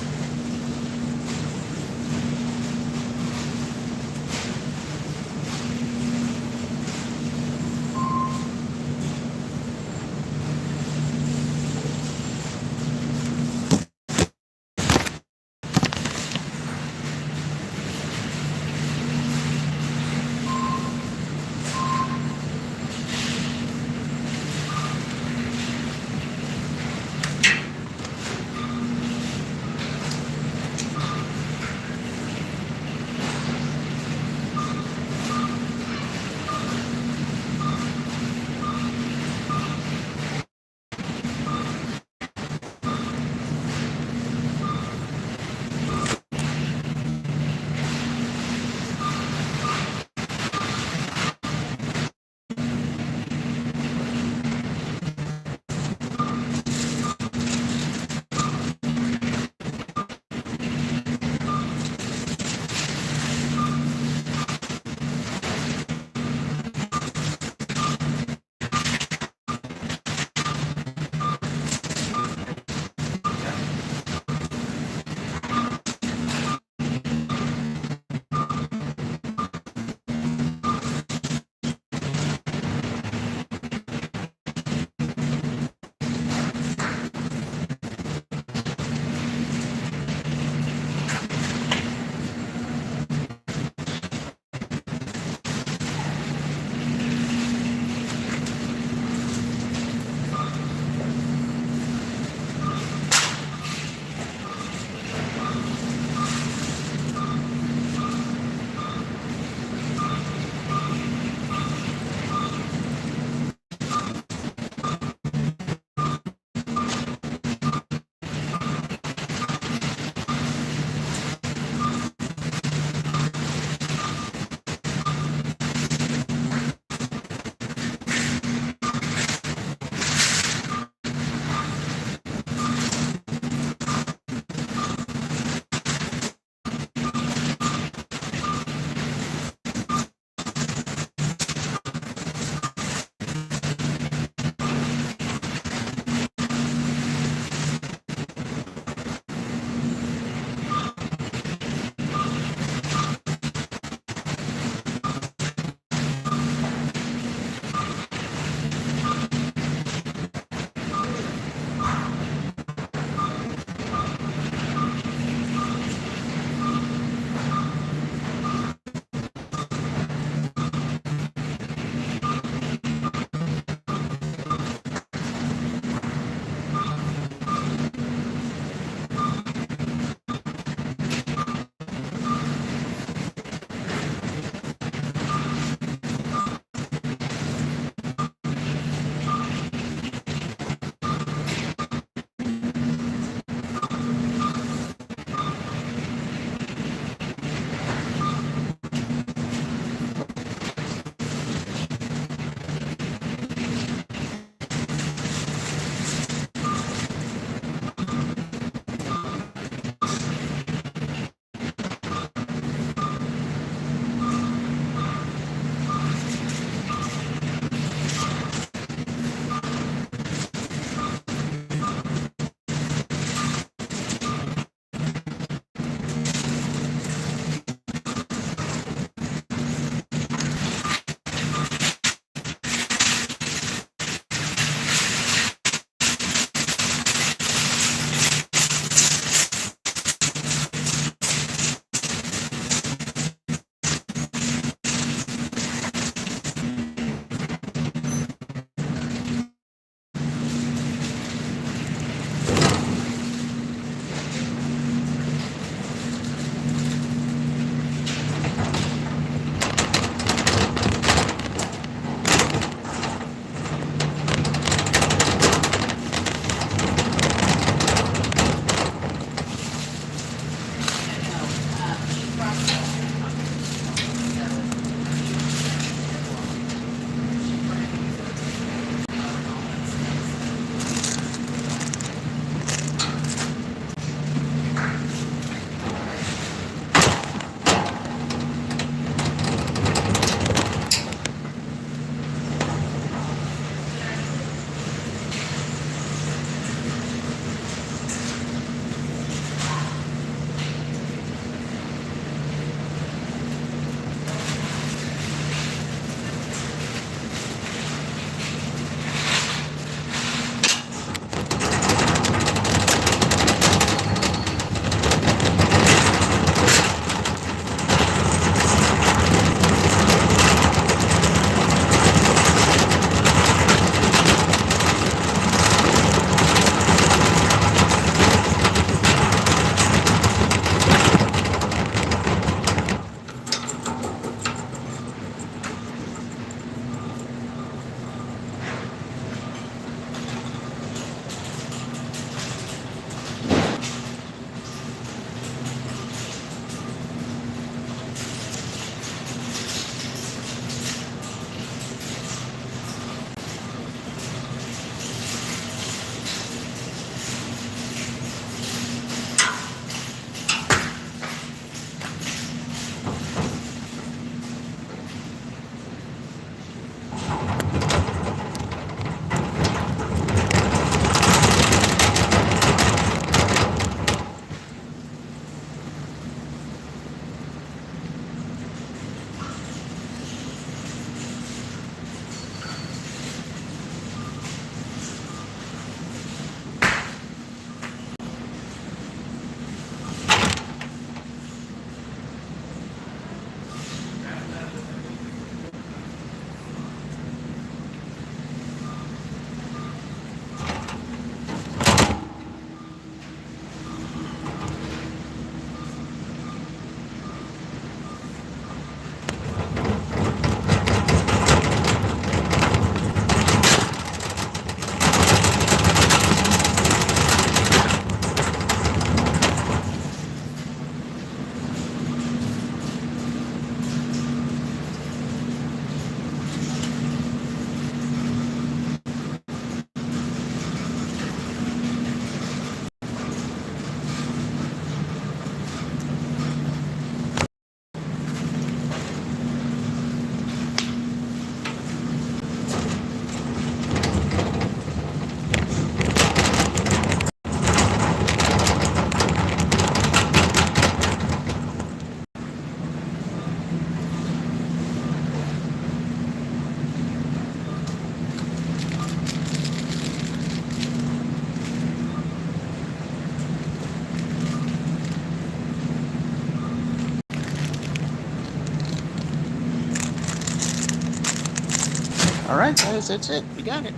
All right, guys, that's it. We got it.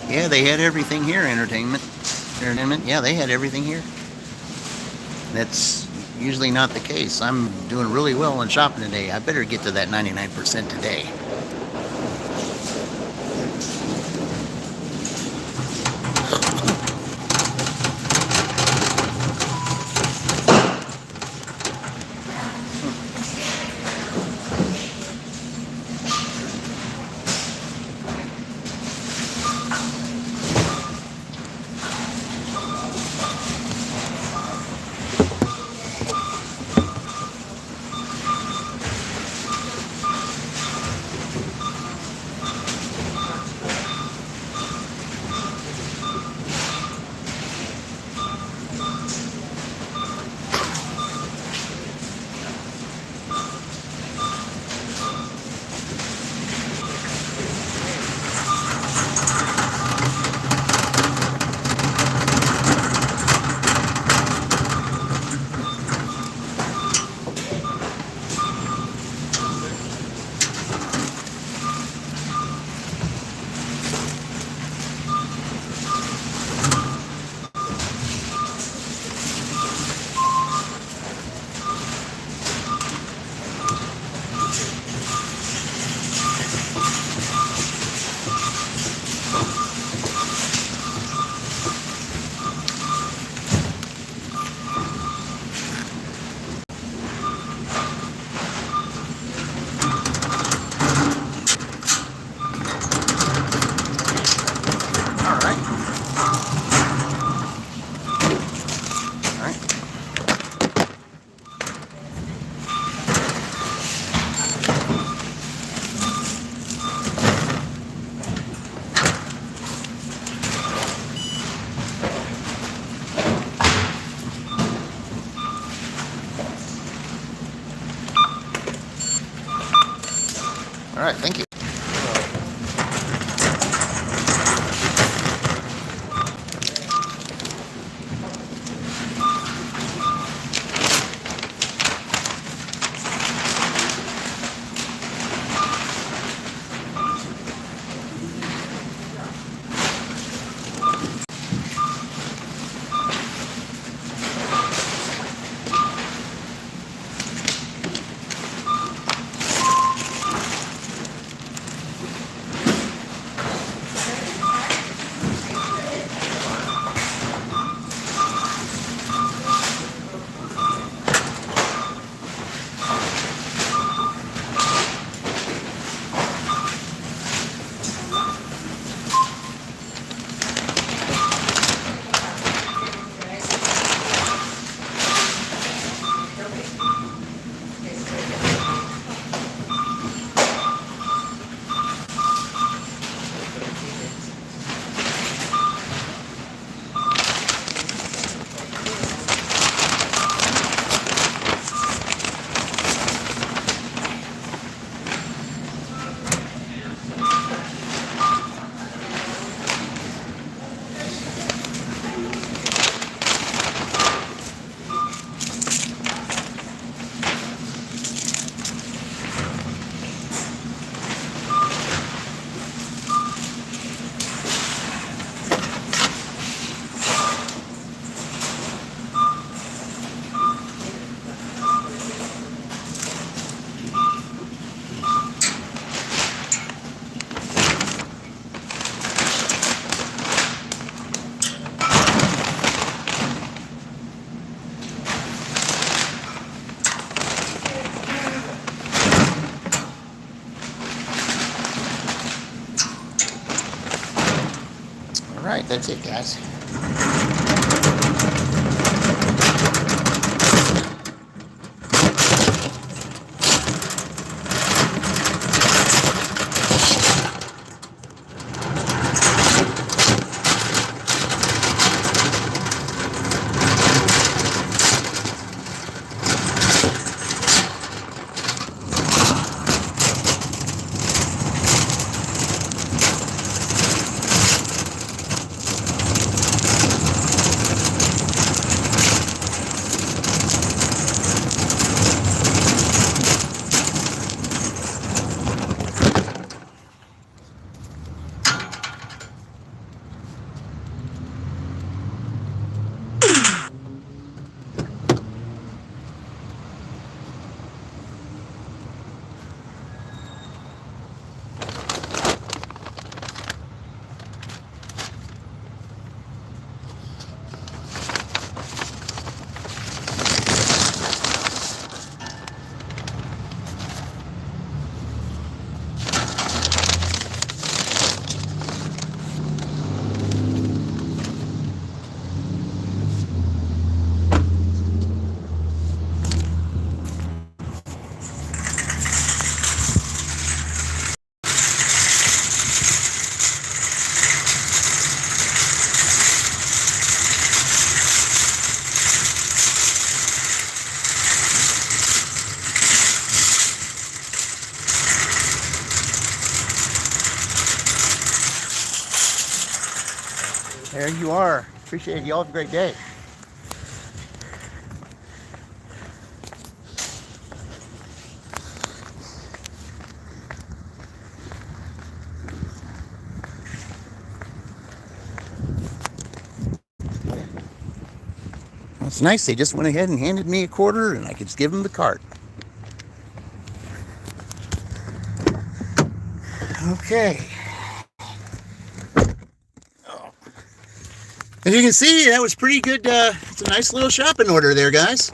Yeah, they had everything here. Entertainment. Yeah, they had everything here. That's usually not the case. I'm doing really well in shopping today. I better get to that 99% today. All right, thank you. All right, that's it, guys. There you are. Appreciate it. Y'all have a great day. It's nice. They just went ahead and handed me a quarter and I could just give them the cart. Okay. As you can see, that was pretty good. It's a nice little shopping order there, guys.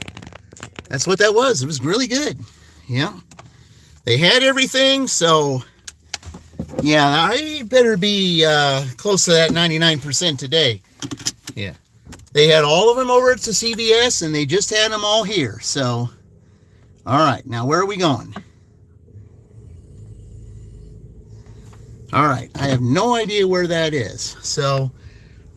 That's what that was. It was really good. Yeah. They had everything, so yeah, I better be close to that 99% today. Yeah. They had all of them over at the CVS, and they just had them all here. So, all right. Now, where are we going? All right. I have no idea where that is. So,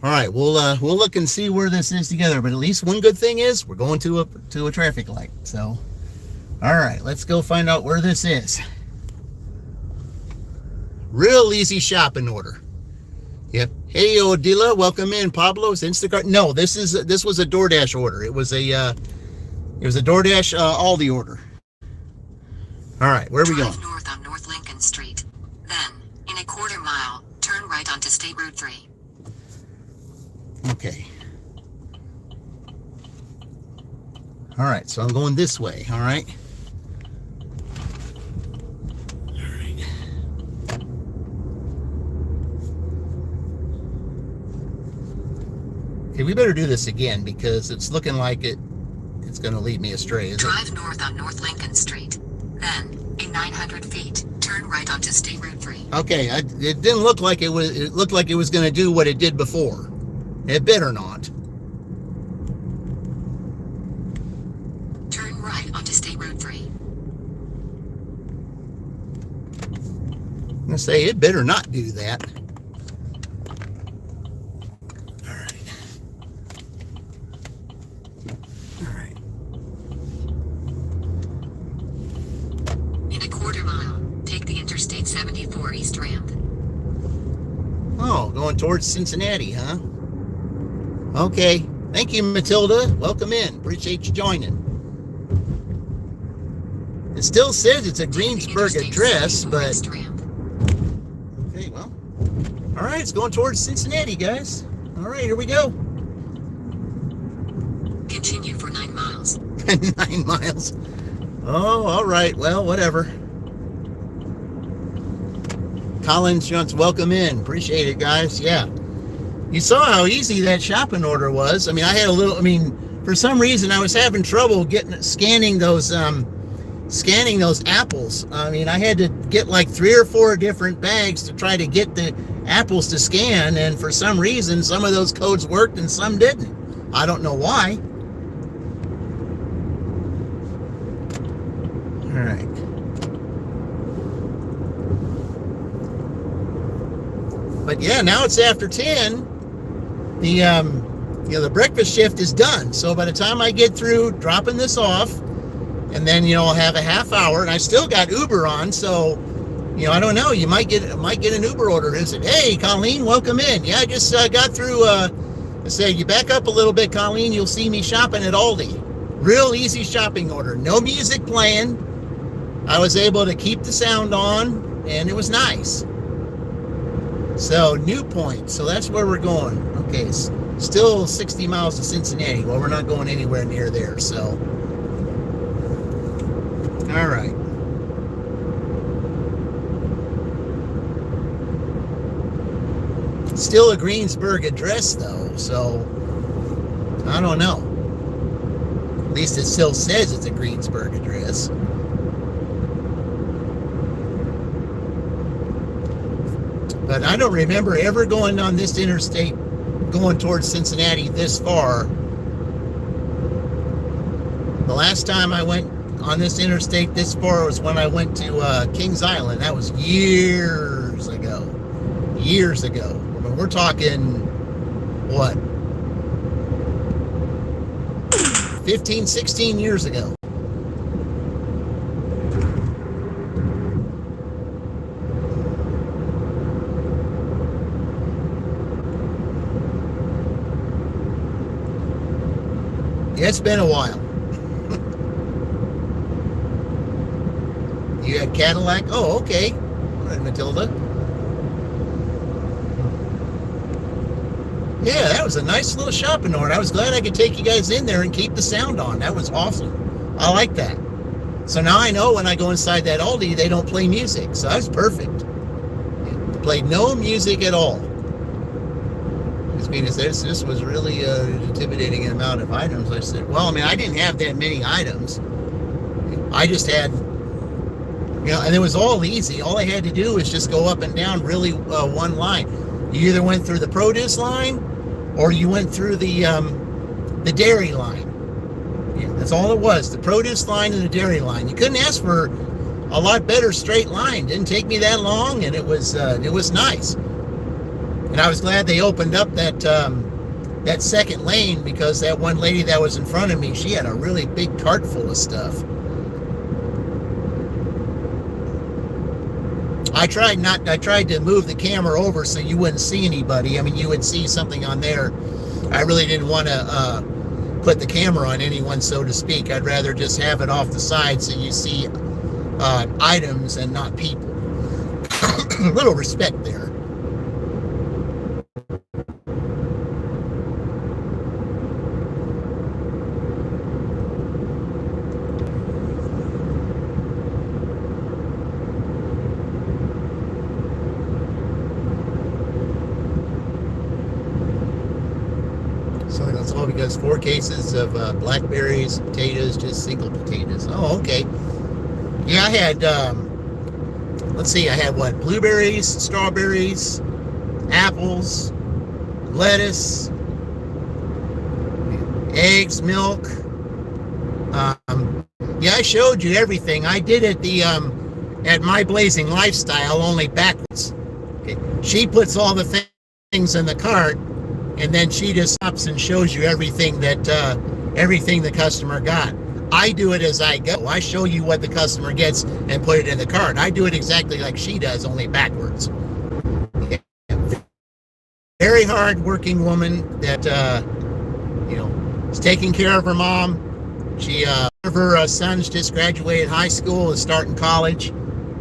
all right. We'll look and see where this is together. But at least one good thing is we're going to a traffic light. So, all right. Let's go find out where this is. Real easy shopping order. Yep. Hey, Odila, welcome in. Pablo's Instacart. No, this was a DoorDash order. It was a DoorDash Aldi order. All right, where are we going? Drive north on North Lincoln Street. Then, in a quarter mile, turn right onto State Route 3. Okay. All right, so I'm going this way. All right. Okay, we better do this again because it's looking like it's going to lead me astray. Drive north on North Lincoln Street. Then, in 900 feet, turn right onto State Route 3. Okay, it didn't look like it was. It looked like it was going to do what it did before. It better not. Turn right onto State Route 3. I'm going to say it better not do that. Interstate 74 East Ramp. Oh, going towards Cincinnati, huh? Okay. Thank you, Matilda. Welcome in. Appreciate you joining. It still says it's a Greensburg address, but... Okay, well. All right, it's going towards Cincinnati, guys. All right, here we go. Continue for 9 miles. 9 miles. Oh, all right. Well, whatever. Collins Jones, welcome in. Appreciate it, guys. Yeah. You saw how easy that shopping order was. I mean, for some reason I was having trouble scanning those scanning those apples. I mean, I had to get like 3 or 4 different bags to try to get the apples to scan, and for some reason some of those codes worked and some didn't. I don't know why. All right. But yeah, now it's after 10. The breakfast shift is done. So by the time I get through dropping this off, and then I'll have a half hour, and I still got Uber on. So I don't know. You might get an Uber order and say, "Hey, Colleen, welcome in." Yeah, I just got through. I said, "You back up a little bit, Colleen. You'll see me shopping at Aldi." Real easy shopping order. No music playing. I was able to keep the sound on, and it was nice. So, New Point. So that's where we're going. Okay, still 60 miles to Cincinnati. Well, we're not going anywhere near there, so. All right. Still a Greensburg address, though, so I don't know. At least it still says it's a Greensburg address. But I don't remember ever going on this interstate, going towards Cincinnati this far. The last time I went on this interstate this far was when I went to Kings Island. That was years ago. Years ago. I mean, we're talking, what? 15, 16 years ago. It's been a while. You had Cadillac? Oh, okay. All right, Matilda. Yeah, that was a nice little shopping order. I was glad I could take you guys in there and keep the sound on. That was awesome. I like that. So now I know when I go inside that Aldi, they don't play music. So that's perfect. They played no music at all. This was really an intimidating amount of items. I said, well, I mean, I didn't have that many items. I just had, and it was all easy. All I had to do was just go up and down really one line. You either went through the produce line or you went through the dairy line. Yeah, that's all it was, the produce line and the dairy line. You couldn't ask for a lot better straight line. Didn't take me that long, and it was nice. And I was glad they opened up that second lane, because that one lady that was in front of me, she had a really big cart full of stuff. I tried to move the camera over so you wouldn't see anybody. I mean, you would see something on there. I really didn't want to put the camera on anyone, so to speak. I'd rather just have it off the side so you see items and not people. A little respect there. So that's all because 4 cases of blackberries, potatoes, just single potatoes. Oh, okay. Yeah, I had, let's see, I had what? Blueberries, strawberries, apples, lettuce, eggs, milk. Yeah, I showed you everything. I did it at My Blazing Lifestyle, only backwards. Okay. She puts all the things in the cart, and then she just stops and shows you everything everything the customer got. I do it as I go. I show you what the customer gets and put it in the cart. I do it exactly like she does, only backwards. Very hard working woman that is taking care of her mom. She one of her sons just graduated high school, is starting college,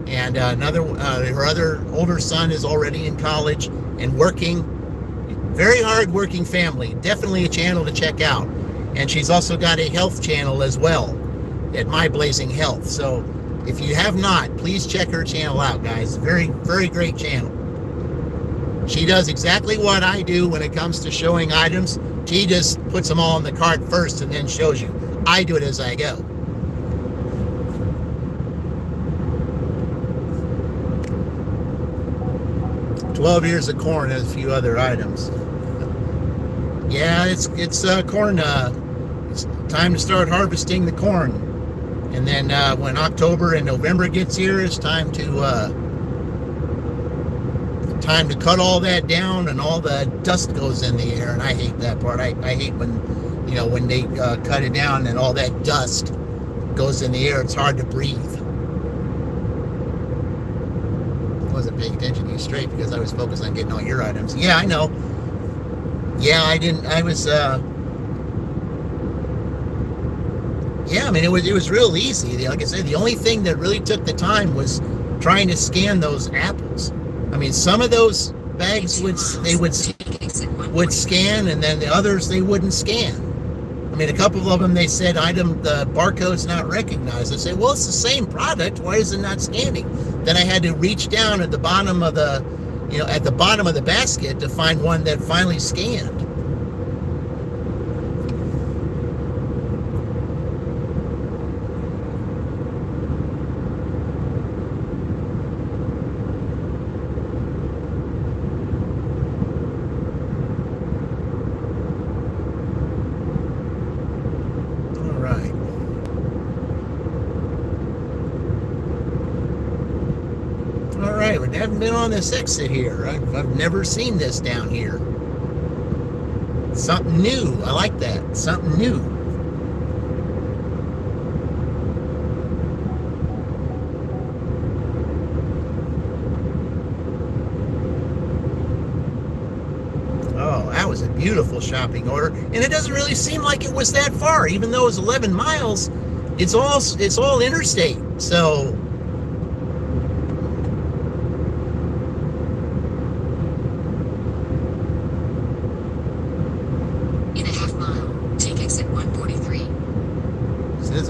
and her other older son is already in college and working. Very hard working family. Definitely a channel to check out. And she's also got a health channel as well at My Blazing Health. So if you have not, please check her channel out, guys. Very, very great channel. She does exactly what I do when it comes to showing items. She just puts them all in the cart first and then shows you. I do it as I go. 12 ears of corn and a few other items. Yeah, it's corn. It's time to start harvesting the corn, and then when October and November gets here, it's time to cut all that down, and all the dust goes in the air. And I hate that part. I hate when they cut it down and all that dust goes in the air. It's hard to breathe. I wasn't paying attention to you straight because I was focused on getting all your items. Yeah, I know. Yeah, I didn't. I was. Yeah, I mean, it was real easy. Like I said, the only thing that really took the time was trying to scan those apples. I mean, some of those bags would scan, and then the others they wouldn't scan. I mean, a couple of them they said the barcode's not recognized. I said, well, it's the same product. Why is it not scanning? Then I had to reach down at the bottom of the basket to find one that finally scanned. I haven't been on this exit here. I've never seen this down here. Something new. I like that. Something new. Oh, that was a beautiful shopping order. And it doesn't really seem like it was that far. Even though it's 11 miles, it's all interstate. So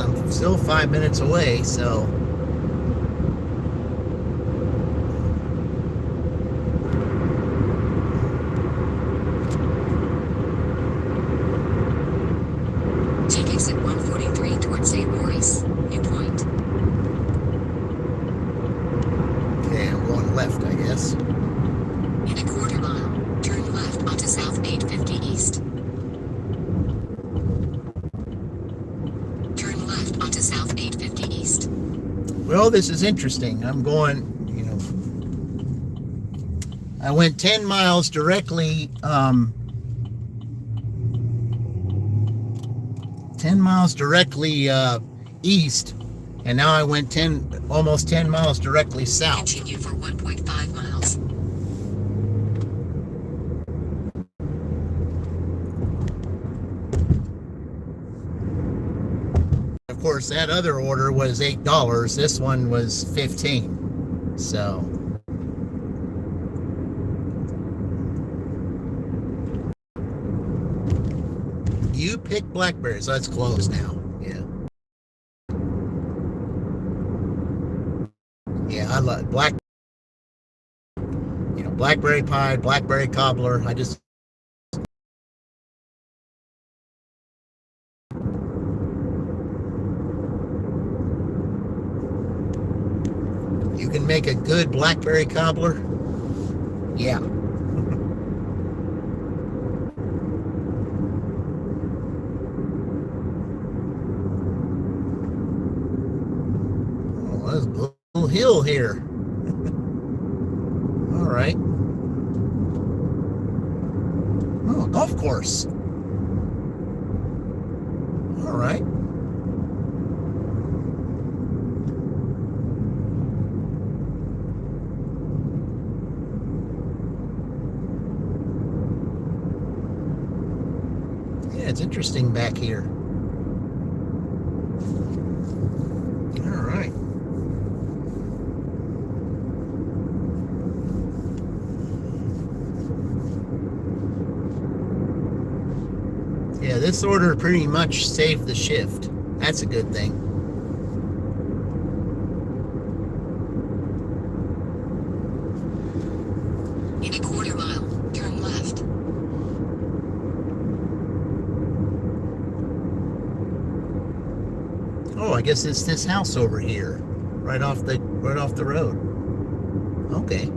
I'm still 5 minutes away, so take exit 143 towards St. Maurice, New Point. Okay, I'm going left, I guess. In a quarter mile, turn left onto South 850 East. South 850 East. Well, this is interesting. I'm going, I went 10 miles directly, 10 miles directly east, and now I went almost 10 miles directly south. Continue for 1.5 miles. Of course, that other order was $8. This one was $15. So you pick blackberries. That's closed now. Yeah. Yeah, I love blackberry pie, blackberry cobbler. You can make a good blackberry cobbler. Yeah. Oh, there's a little hill here. All right. Oh, a golf course. All right. It's interesting back here. All right. Yeah, this order pretty much saved the shift. That's a good thing. In a quarter mile, turn left. Oh, I guess it's this house over here, right off the road. Okay.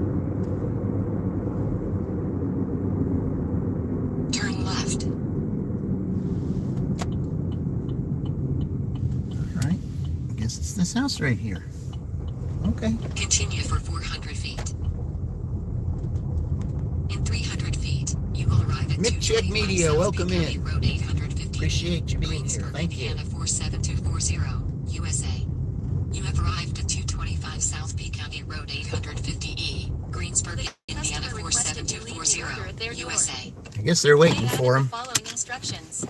this house right here. Okay. Continue for 400 feet. In 300 feet, you will arrive at Mick Check 221 Media, South welcome County in. Road 850. Appreciate you being here. Greensburg, Thank you. Indiana 47240, USA. You have arrived at 225 South P County Road 850E, Greensburg, Indiana Customer requested you leave the order at 47240, their door. USA. I guess they're waiting They added for the him. following instructions.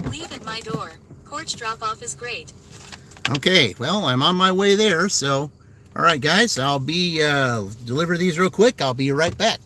Leave at my door. Porch drop-off is great. Okay, well, I'm on my way there, so all right, guys, I'll be deliver these real quick. I'll be right back.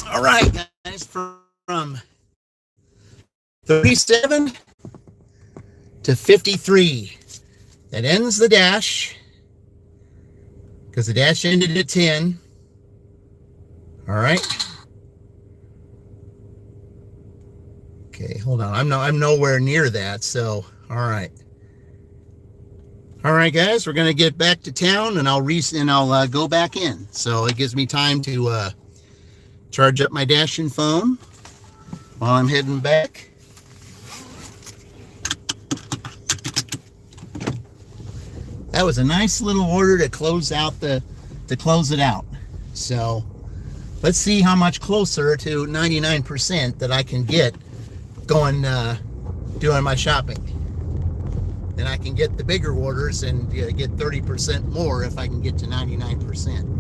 All right, guys, from 37 to 53. That ends the dash because the dash ended at 10. All right. Okay, hold on. I'm nowhere near that. So, all right. All right, guys, we're gonna get back to town, and I'll go back in. So it gives me time to charge up my dashing phone while I'm heading back. That was a nice little order to close it out. So let's see how much closer to 99% that I can get going doing my shopping. Then I can get the bigger orders and get 30% more if I can get to 99%.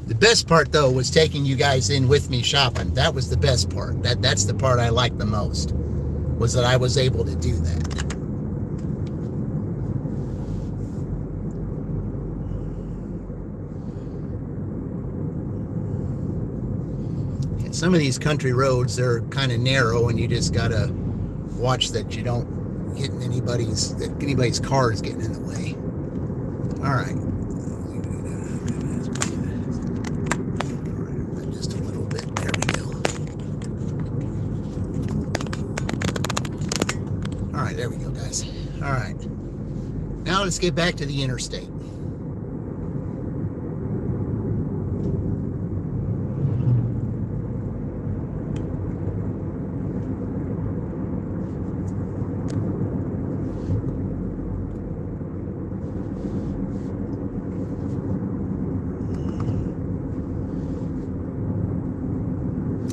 The best part, though, was taking you guys in with me shopping. That was the best part. That's the part I liked the most, was that I was able to do that. And some of these country roads, they're kind of narrow, and you just gotta watch that you don't hit anybody's cars getting in the way. All right. There we go, guys. All right. Now let's get back to the interstate.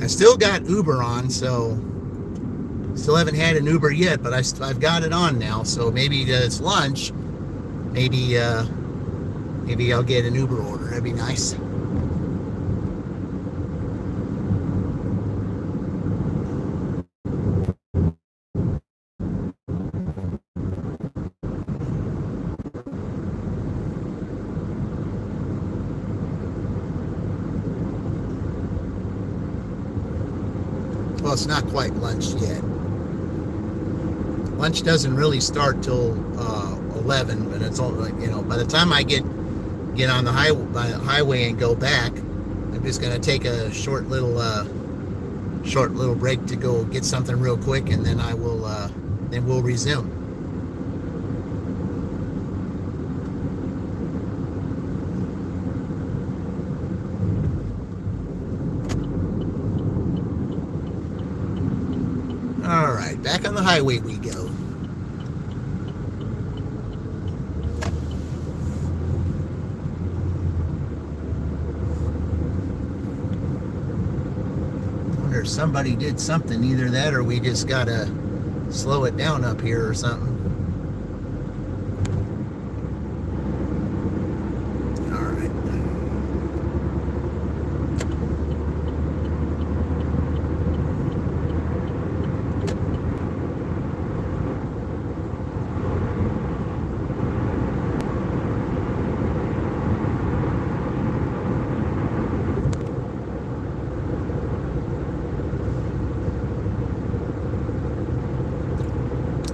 I still got Uber on, so still haven't had an Uber yet, but I've got it on now. So maybe it's lunch. Maybe I'll get an Uber order. That'd be nice. Well, it's not quite lunch yet. Lunch doesn't really start till 11, but it's all like, by the time I get on the highway and go back, I'm just gonna take a short little break to go get something real quick, and then we'll resume. All right, back on the highway we go. I wonder if somebody did something, either that or we just gotta slow it down up here or something. All right.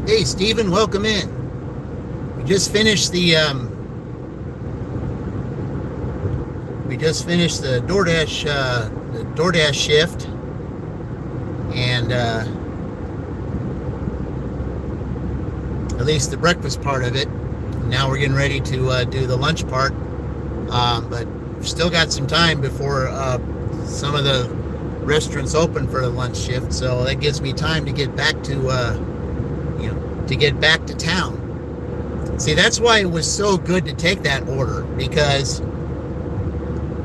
Hey, Stephen, welcome in. We just finished the DoorDash shift, and at least the breakfast part of it. Now we're getting ready to do the lunch part, but we've still got some time before some of the restaurants open for the lunch shift, so that gives me time to get back to town. See, that's why it was so good to take that order, because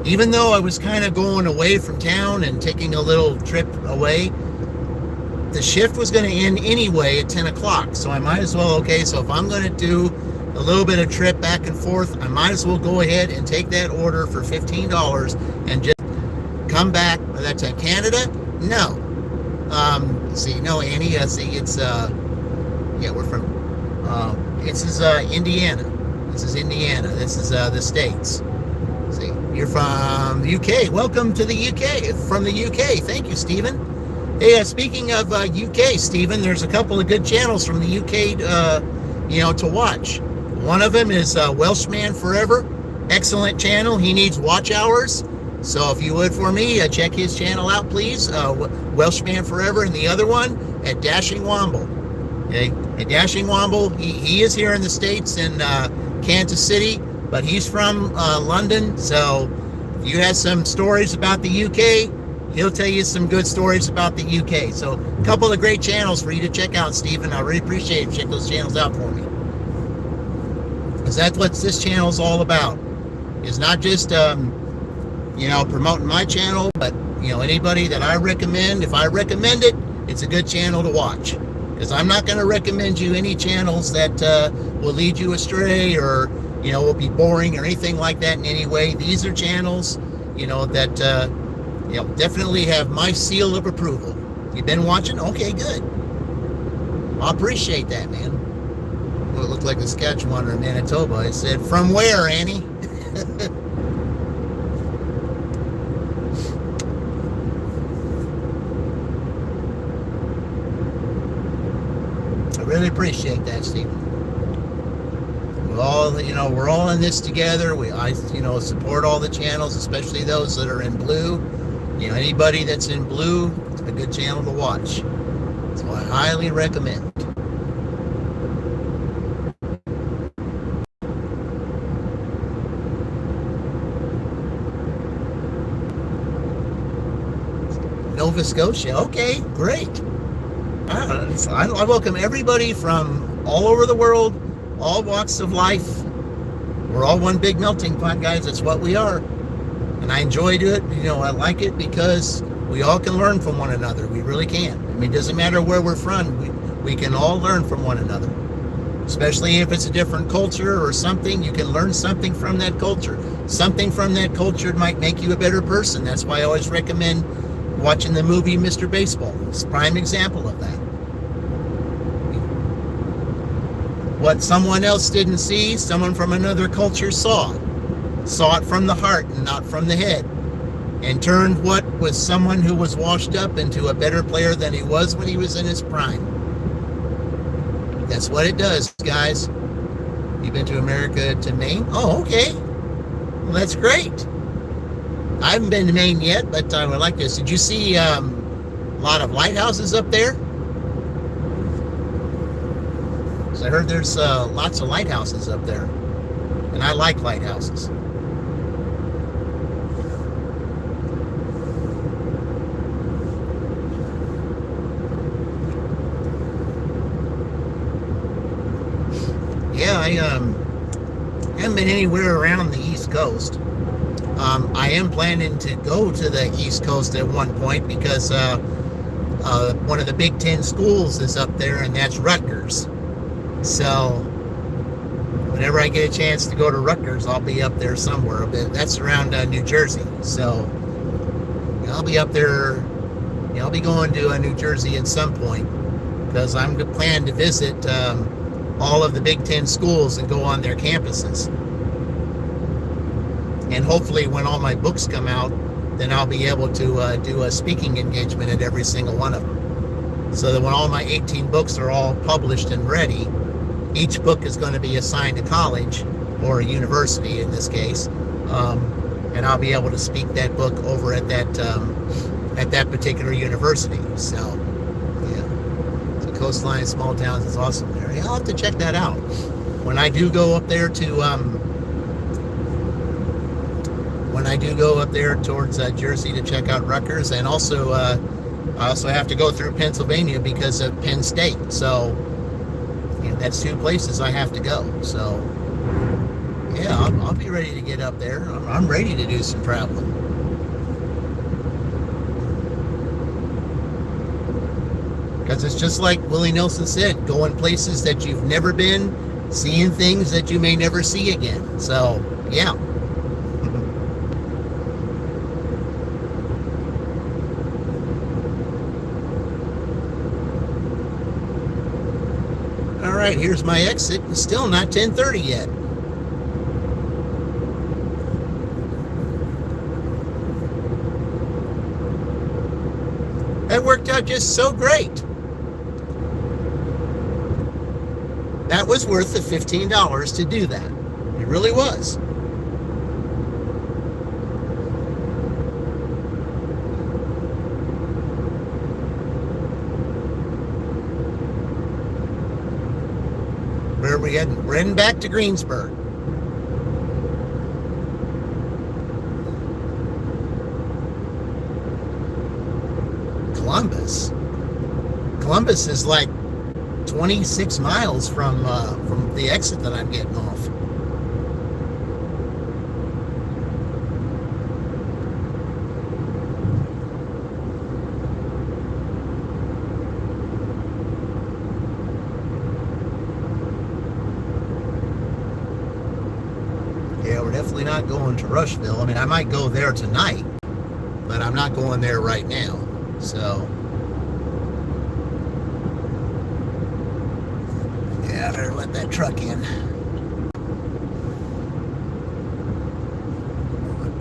even though I was kind of going away from town and taking a little trip away, the shift was going to end anyway at 10 o'clock. So I might as well, so if I'm going to do a little bit of trip back and forth, I might as well go ahead and take that order for $15 and just come back. That's in Canada? No. Annie, it's, we're from, this is Indiana. This is Indiana. This is the States. See, you're from the UK. Welcome to the UK. From the UK. Thank you, Stephen. Hey, speaking of UK, Stephen, there's a couple of good channels from the UK, to watch. One of them is Welshman Forever. Excellent channel. He needs watch hours. So if you would for me, check his channel out, please. Welshman Forever. And the other one at Dashing Womble. Okay, and Dashing Womble, he is here in the States in Kansas City, but he's from London. So if you have some stories about the UK, he'll tell you some good stories about the UK. So a couple of great channels for you to check out, Stephen. I really appreciate it. Check those channels out for me, because that's what this channel is all about. It's not just promoting my channel, but anybody that I recommend. If I recommend it, it's a good channel to watch. Because I'm not going to recommend you any channels that will lead you astray or, will be boring or anything like that in any way. These are channels, that, definitely have my seal of approval. You've been watching? Okay, good. I appreciate that, man. Well, it looked like a Saskatchewan or Manitoba. I said, from where, Annie? Really appreciate that, Stephen. We're all in this together. I support all the channels, especially those that are in blue. Anybody that's in blue, it's a good channel to watch. So I highly recommend. Nova Scotia. Okay, great. I welcome everybody from all over the world, all walks of life. We're all one big melting pot, guys. That's what we are. And I enjoy it. I like it because we all can learn from one another. We really can. It doesn't matter where we're from. We can all learn from one another. Especially if it's a different culture or something, you can learn something from that culture. Something from that culture might make you a better person. That's why I always recommend watching the movie Mr. Baseball. It's a prime example of that. What someone else didn't see, someone from another culture saw. Saw it from the heart and not from the head. and turned what was someone who was washed up into a better player than he was when he was in his prime. That's what it does, guys. You've been to America, to Maine? Oh, okay. Well, that's great. I haven't been to Maine yet, but I would like this. Did you see a lot of lighthouses up there? So I heard there's lots of lighthouses up there, and I like lighthouses. Yeah, I haven't been anywhere around the East Coast. I am planning to go to the East Coast at one point because one of the Big Ten schools is up there, and that's Rutgers. So whenever I get a chance to go to Rutgers, I'll be up there somewhere. But that's around New Jersey. So I'll be up there. I'll be going to New Jersey at some point because I'm planning to visit all of the Big Ten schools and go on their campuses. And hopefully when all my books come out, then I'll be able to do a speaking engagement at every single one of them. So that when all my 18 books are all published and ready, each book is going to be assigned to college or a university in this case. And I'll be able to speak that book over at that particular university. So, yeah. So Coastline, Small Towns is awesome there. Yeah, I'll have to check that out. When I do go up there towards Jersey to check out Rutgers, and also I also have to go through Pennsylvania because of Penn State. So that's two places I have to go. So yeah, I'll be ready to get up there. I'm ready to do some traveling. Because it's just like Willie Nelson said, going places that you've never been, seeing things that you may never see again. So yeah. All right, here's my exit. It's still not 10:30 yet. That worked out just so great. That was worth the $15 to do that. It really was. Where are we heading? We're heading back to Greensburg. Columbus is like 26 miles from the exit that I'm getting off. Yeah, we're definitely not going to Rushville. I mean, I might go there tonight, but I'm not going there right now. So yeah, I better let that truck in.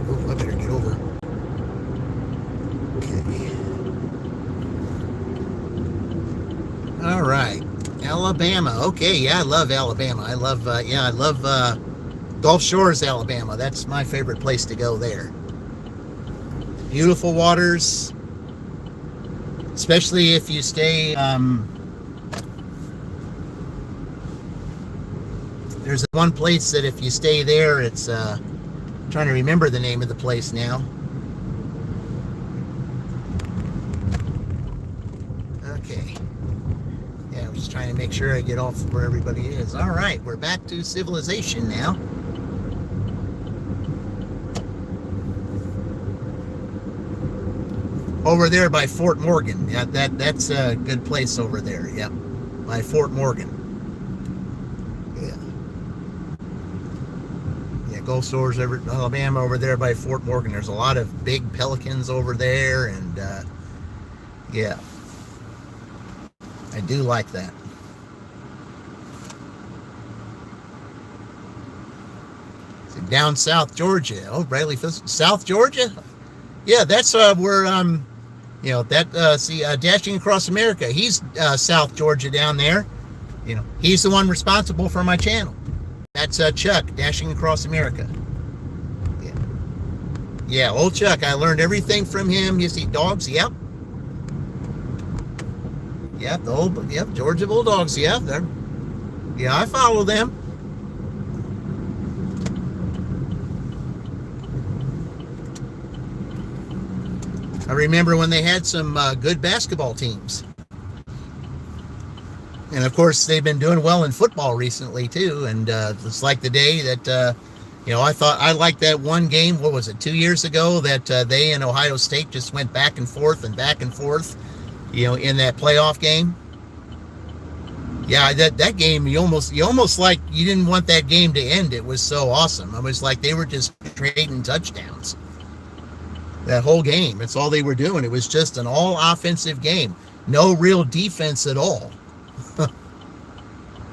Oh, I better get over. Okay. All right, Alabama. Okay, yeah, I love Alabama. I love Gulf Shores, Alabama. That's my favorite place to go there. Beautiful waters, especially if you stay. There's one place that if you stay there, it's I'm trying to remember the name of the place now. Okay. Yeah, I'm just trying to make sure I get off where everybody is. All right, we're back to civilization now. Over there by Fort Morgan. Yeah, that's a good place over there. Yep, by Fort Morgan. Gulf Shores, Alabama, over there by Fort Morgan. There's a lot of big pelicans over there, and yeah, I do like that. So down South Georgia. Oh, Bradley, South Georgia? Yeah, that's where Dashing Across America. He's South Georgia down there. He's the one responsible for my channel. That's Chuck, Dashing Across America. Yeah, yeah, old Chuck. I learned everything from him. You see dogs? Yep. Yep, Georgia Bulldogs. Yep, yeah, I follow them. I remember when they had some good basketball teams. And of course, they've been doing well in football recently too. And it's like the day that, I thought I liked that one game. What was it, 2 years ago, that they and Ohio State just went back and forth, in that playoff game. Yeah, that game, you almost like you didn't want that game to end. It was so awesome. It was like they were just trading touchdowns. That whole game, it's all they were doing. It was just an all offensive game. No real defense at all.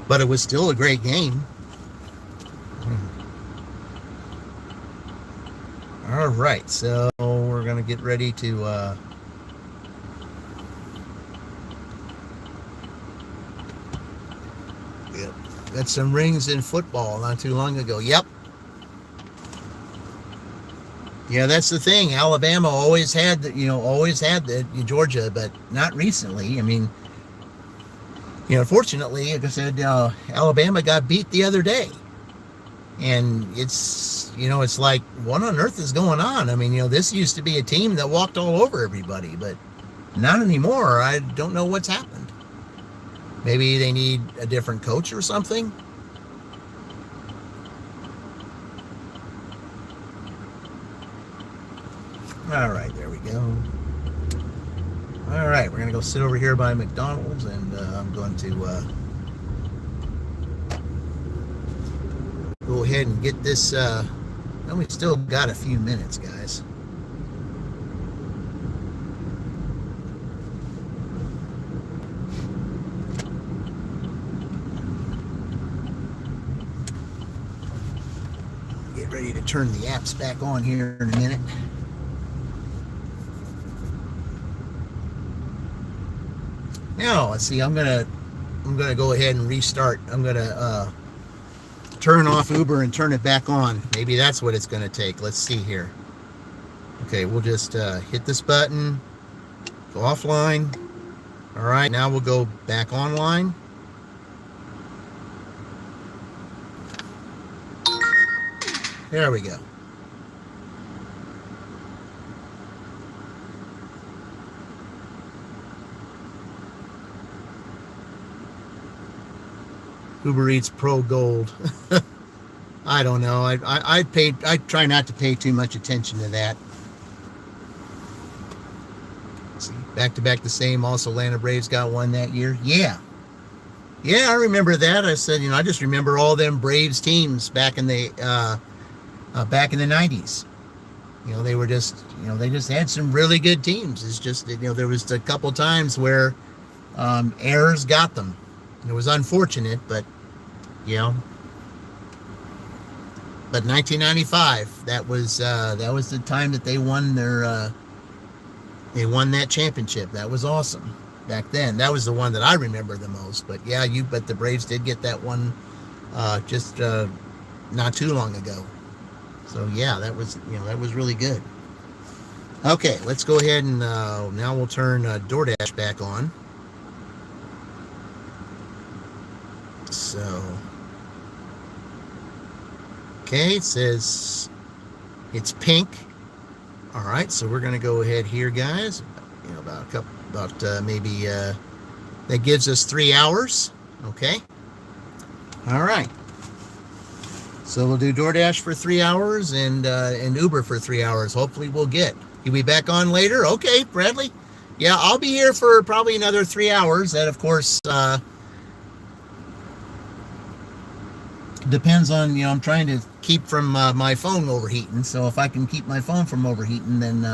But it was still a great game. All right, so we're going to get ready to... Yep, got some rings in football not too long ago. Yep. Yeah, that's the thing. Alabama always had Georgia, but not recently. I mean, fortunately, like I said, Alabama got beat the other day. And it's like, what on earth is going on? I mean, this used to be a team that walked all over everybody, but not anymore. I don't know what's happened. Maybe they need a different coach or something. All right, there we go. All right, we're going to go sit over here by McDonald's, and I'm going to go ahead and get this. We still got a few minutes, guys. Get ready to turn the apps back on here in a minute. Now, let's see, I'm gonna go ahead and restart. I'm gonna turn off Uber and turn it back on. Maybe that's what it's gonna take. Let's see here. Okay, we'll just hit this button, go offline. All right, now we'll go back online. There we go. Uber Eats Pro Gold. I don't know. I try not to pay too much attention to that. Let's see, back to back the same. Also, Atlanta Braves got one that year. Yeah, I remember that. I said, I just remember all them Braves teams back in the 90s. They were just, they just had some really good teams. It's just, there was a couple times where errors got them. It was unfortunate, but but 1995, that was the time that they won that championship. That was awesome back then. That was the one that I remember the most. But yeah, but the Braves did get that one just not too long ago. So yeah, that was really good. Okay, let's go ahead and now we'll turn DoorDash back on. So, okay, it says it's pink. All right, so we're going to go ahead here, guys. Maybe that gives us 3 hours. Okay. All right. So we'll do DoorDash for 3 hours and Uber for 3 hours. Hopefully we'll get. You'll be back on later? Okay, Bradley. Yeah, I'll be here for probably another 3 hours. That, of course, depends on, I'm trying to keep from my phone overheating. So if I can keep my phone from overheating, then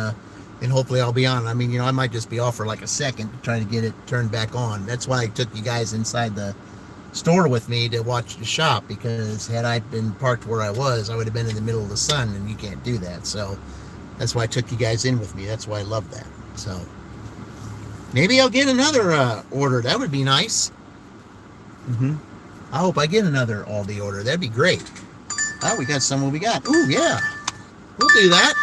hopefully I'll be on. I mean, I might just be off for like a second to try to get it turned back on. That's why I took you guys inside the store with me to watch the shop, because had I been parked where I was, I would have been in the middle of the sun, and you can't do that. So That's why I took you guys in with me. That's why I love that. So maybe I'll get another order. That would be nice. I hope I get another Aldi order. That'd be great. Oh, we got someone we got. Oh, yeah. We'll do that.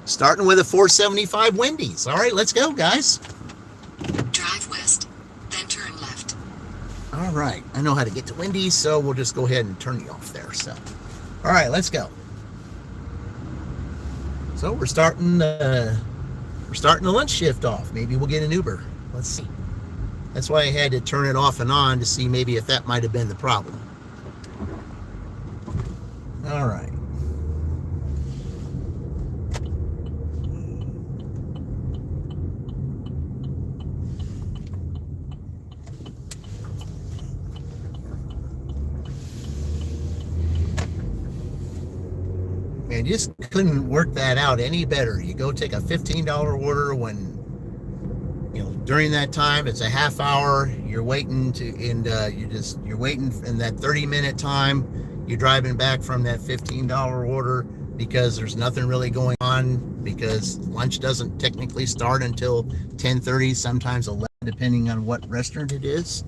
Starting with a 475 Wendy's. All right, let's go, guys. Drive west, then turn left. All right. I know how to get to Wendy's, so we'll just go ahead and turn you off there. So, all right, let's go. So we're starting the lunch shift off. Maybe we'll get an Uber. Let's see. That's why I had to turn it off and on to see maybe if that might have been the problem. All right. Man, you just couldn't work that out any better. You go take a $15 order when, during that time it's a half hour. You're waiting and you're waiting in that 30-minute time. You're driving back from that $15 order because there's nothing really going on, because lunch doesn't technically start until 10:30, sometimes 11, depending on what restaurant it is.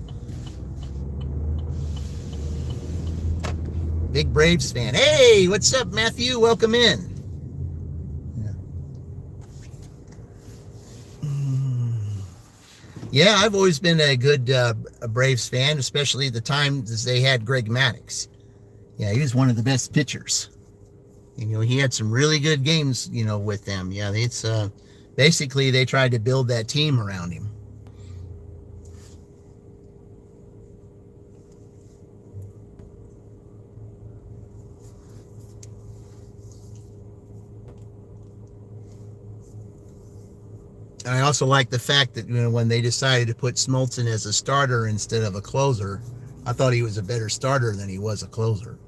Big Braves fan. Hey, what's up, Matthew? Welcome in. Yeah, I've always been a good Braves fan, especially the time they had Greg Maddux. Yeah, he was one of the best pitchers. And, he had some really good games, with them. Yeah, it's basically they tried to build that team around him. I also like the fact that when they decided to put Smoltz as a starter instead of a closer, I thought he was a better starter than he was a closer.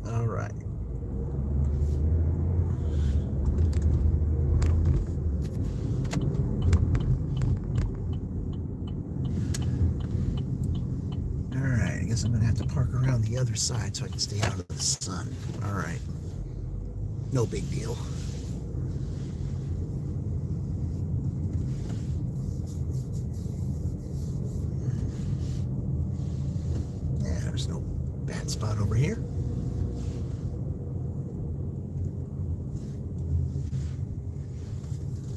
All right. I guess I'm going to have to park around the other side so I can stay out of the sun. All right. No big deal. Yeah, there's no bad spot over here.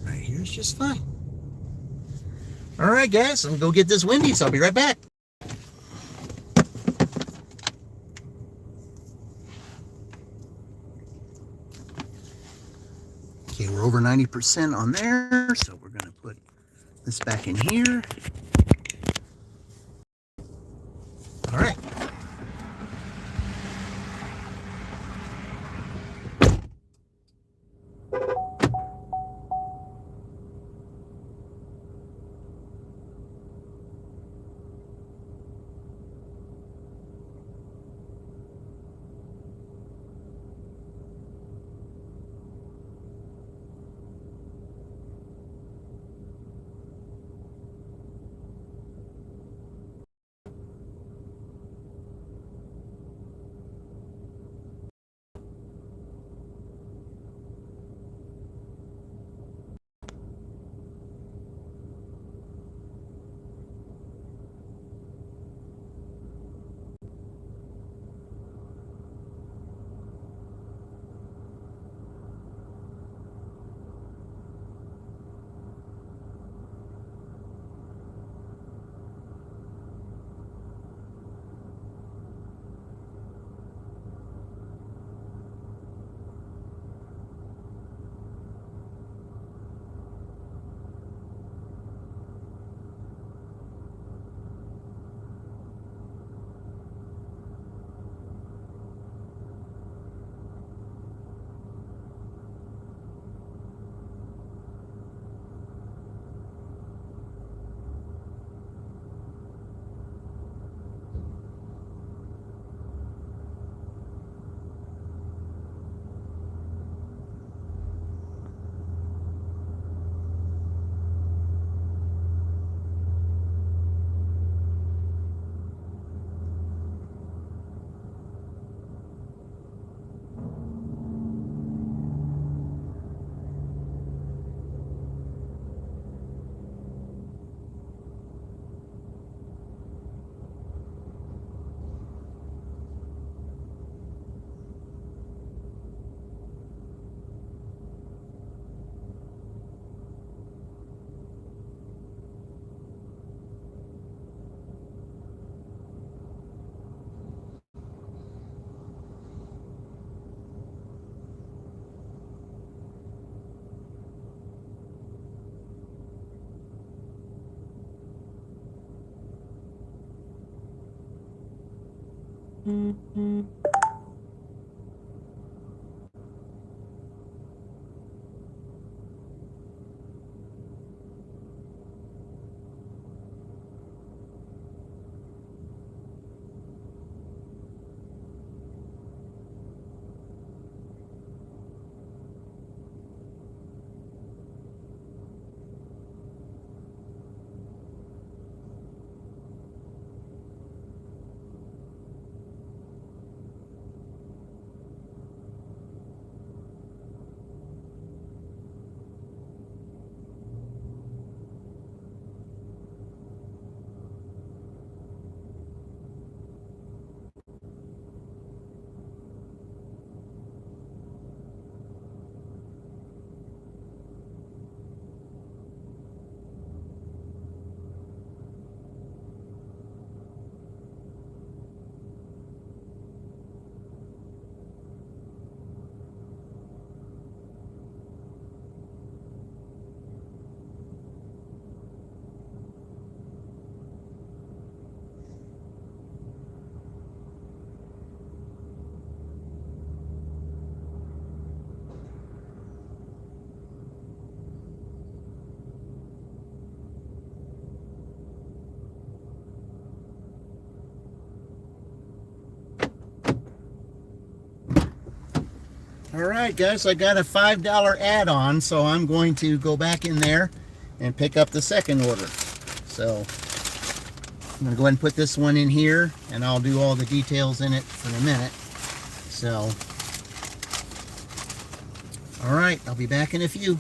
Right here's just fine. All right, guys, I'm going to go get this Wendy's. I'll be right back. Okay, we're over 90% on there, so we're going to put this back in here. All right. All right, guys, I got a $5 add-on, so I'm going to go back in there and pick up the second order. So I'm going to go ahead and put this one in here, and I'll do all the details in it in a minute. So, all right, I'll be back in a few.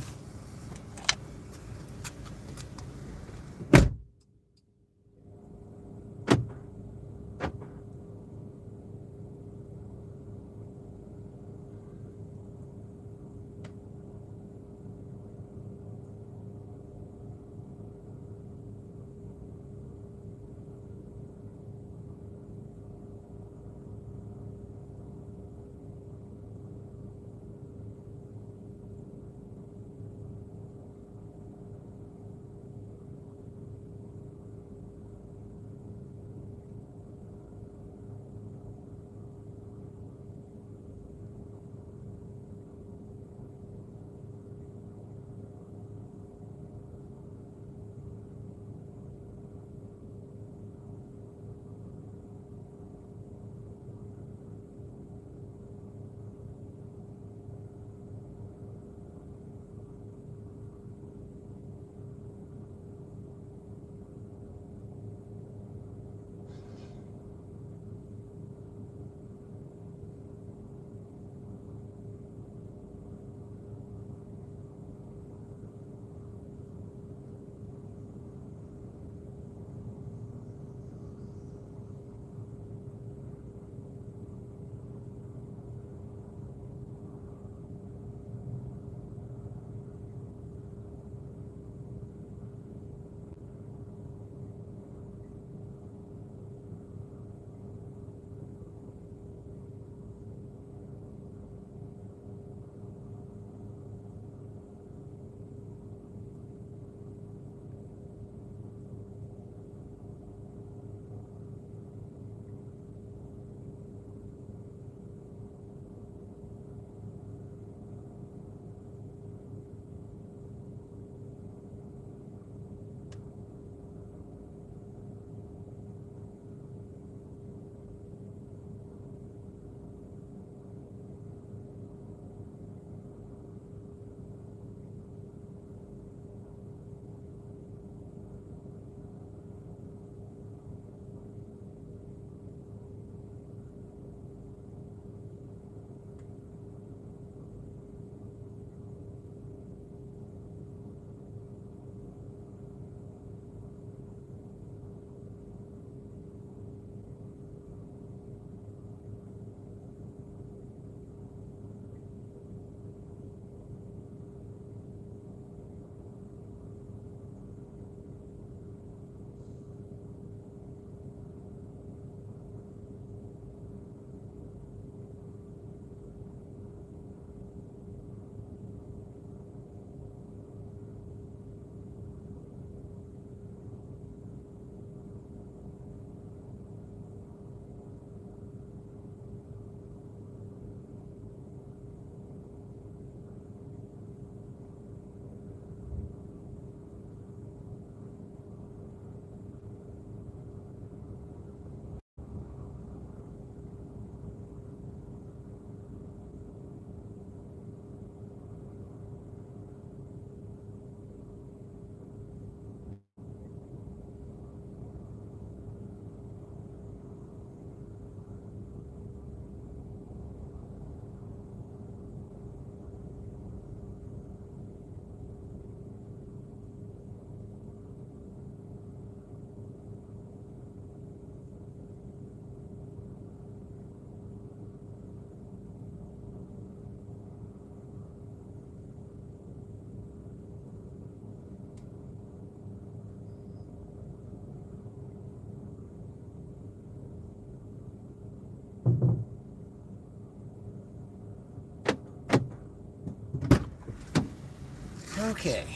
Okay,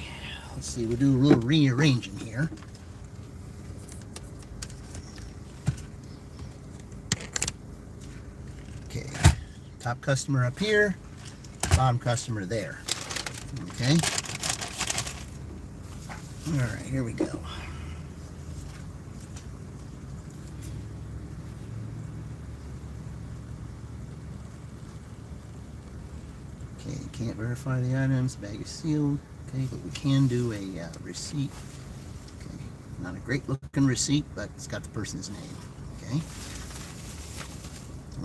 let's see, we'll do a little rearranging here. Okay, top customer up here, bottom customer there. Okay. All right, here we go. Okay, can't verify the items, bag is sealed. Okay, but we can do a receipt. Okay, not a great looking receipt, but it's got the person's name. Okay.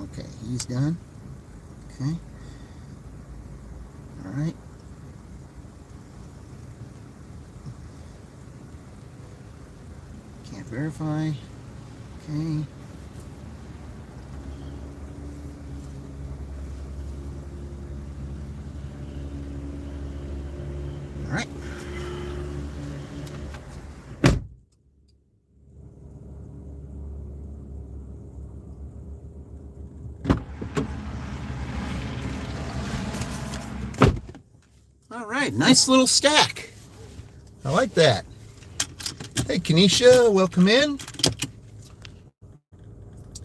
Okay, he's done. Okay. All right. Can't verify. Okay. All right. All right, nice little stack. I like that. Hey, Kenesha, welcome in.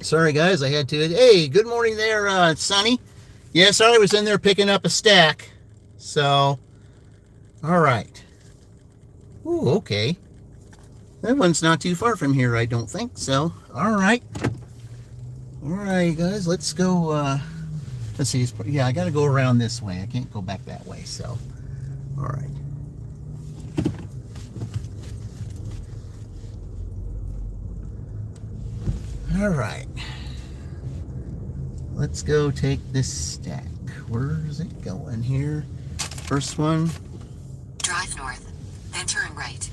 Sorry, guys, I had to. Hey, good morning there, Sonny. Yeah, sorry, I was in there picking up a stack. So, all right. Ooh, okay. That one's not too far from here, I don't think. So, all right. All right, guys, let's go. Let's see. Yeah, I got to go around this way. I can't go back that way. So, all right. All right. Let's go take this stack. Where's it going here? First one. Drive north, then turn right.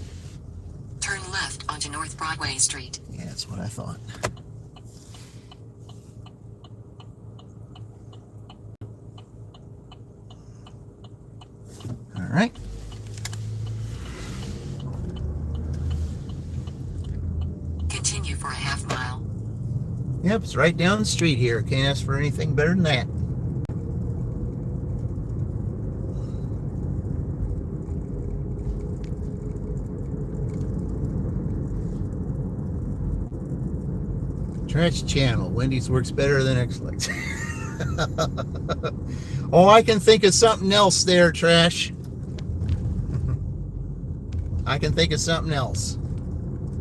Turn left onto North Broadway Street. Yeah, that's what I thought. All right. Continue for a half mile. Yep, it's right down the street here. Can't ask for anything better than that. Trash channel. Wendy's works better than X-Lex. Oh, I can think of something else there, Trash. I can think of something else.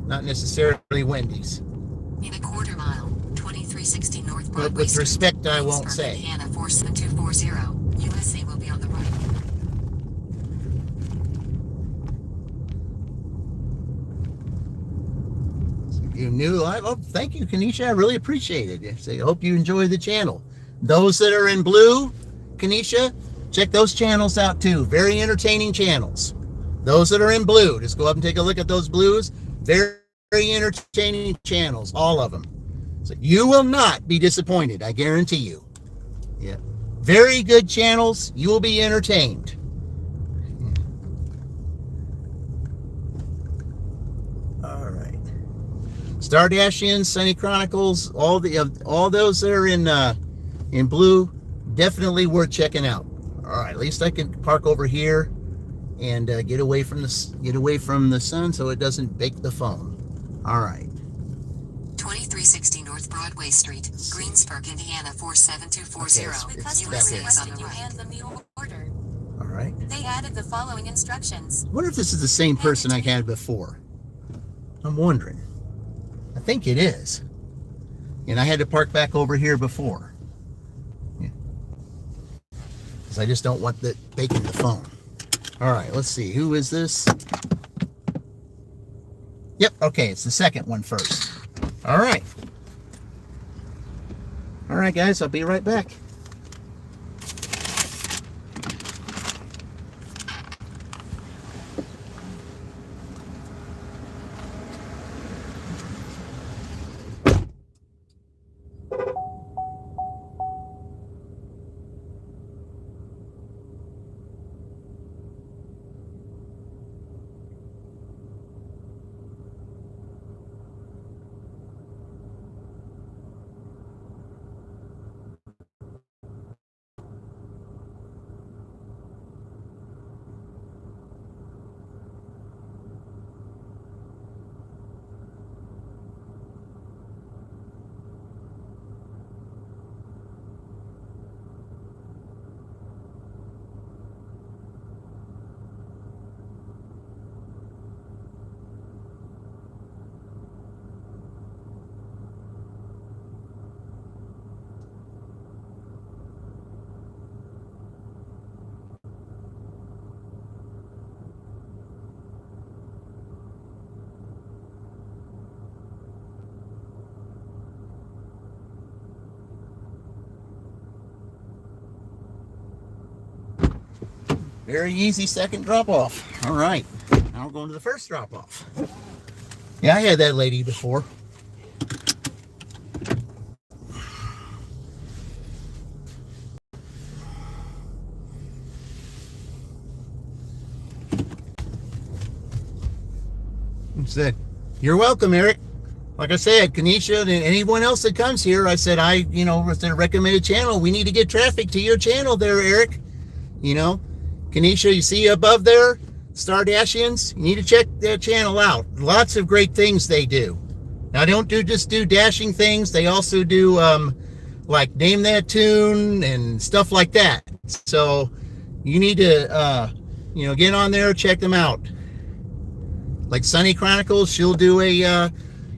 Not necessarily Wendy's. In a quarter mile, 2360 North Broadway But with Street. respect, I won't Greensburg, say. Indiana 47240. USA will be on the right. You new live? Oh, thank you, Kenesha. I really appreciate it. So I hope you enjoy the channel. Those that are in blue, Kenesha, check those channels out too. Very entertaining channels. Those that are in blue, just go up and take a look at those blues. Very, very entertaining channels, all of them. So you will not be disappointed, I guarantee you. Yeah. Very good channels. You will be entertained. All right. Stardashian, Sunny Chronicles, all those that are in blue, definitely worth checking out. All right, at least I can park over here and get away from the sun so it doesn't bake the phone. All right. 2360 North Broadway Street, Greensburg, Indiana 47240. Okay, The customer back there. requested you hand them the order. All right. They added the following instructions. I wonder if this is the same person I had before. I'm wondering. I think it is. And I had to park back over here before. Yeah. Because I just don't want the baking the phone. All right, let's see. Who is this? Yep, okay, it's the second one first. All right. All right, guys, I'll be right back. Very easy second drop off. All right. Now we're going to the first drop off. Yeah, I had that lady before. Said, you're welcome, Eric. Like I said, Kanisha and anyone else that comes here, I said, with the recommended channel, we need to get traffic to your channel there, Eric. Kanisha, you see above there, Star Dashians, you need to check that channel out. Lots of great things they do. Now, they don't just do dashing things. They also do, like Name That Tune and stuff like that. So you need to, get on there, check them out. Like Sunny Chronicles, she'll do a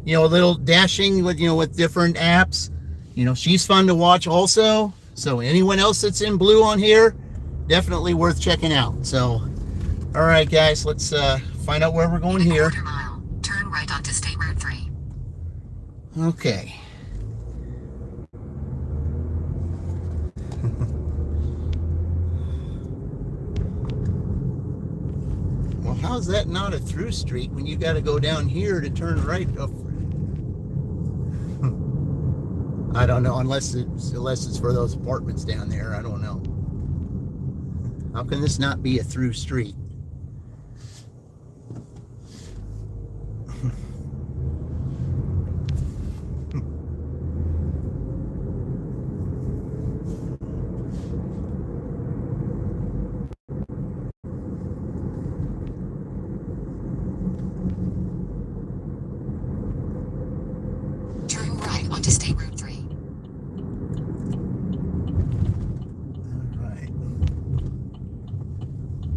little dashing with different apps. She's fun to watch also. So anyone else that's in blue on here, definitely worth checking out. So, all right, guys, let's find out where we're going In a here. quarter mile, turn right onto State Road 3. Okay. Well, how's that not a through street when you got to go down here to turn right up? I don't know, unless it's for those apartments down there. I don't know. How can this not be a through street? Turn right onto State Road 3. All right.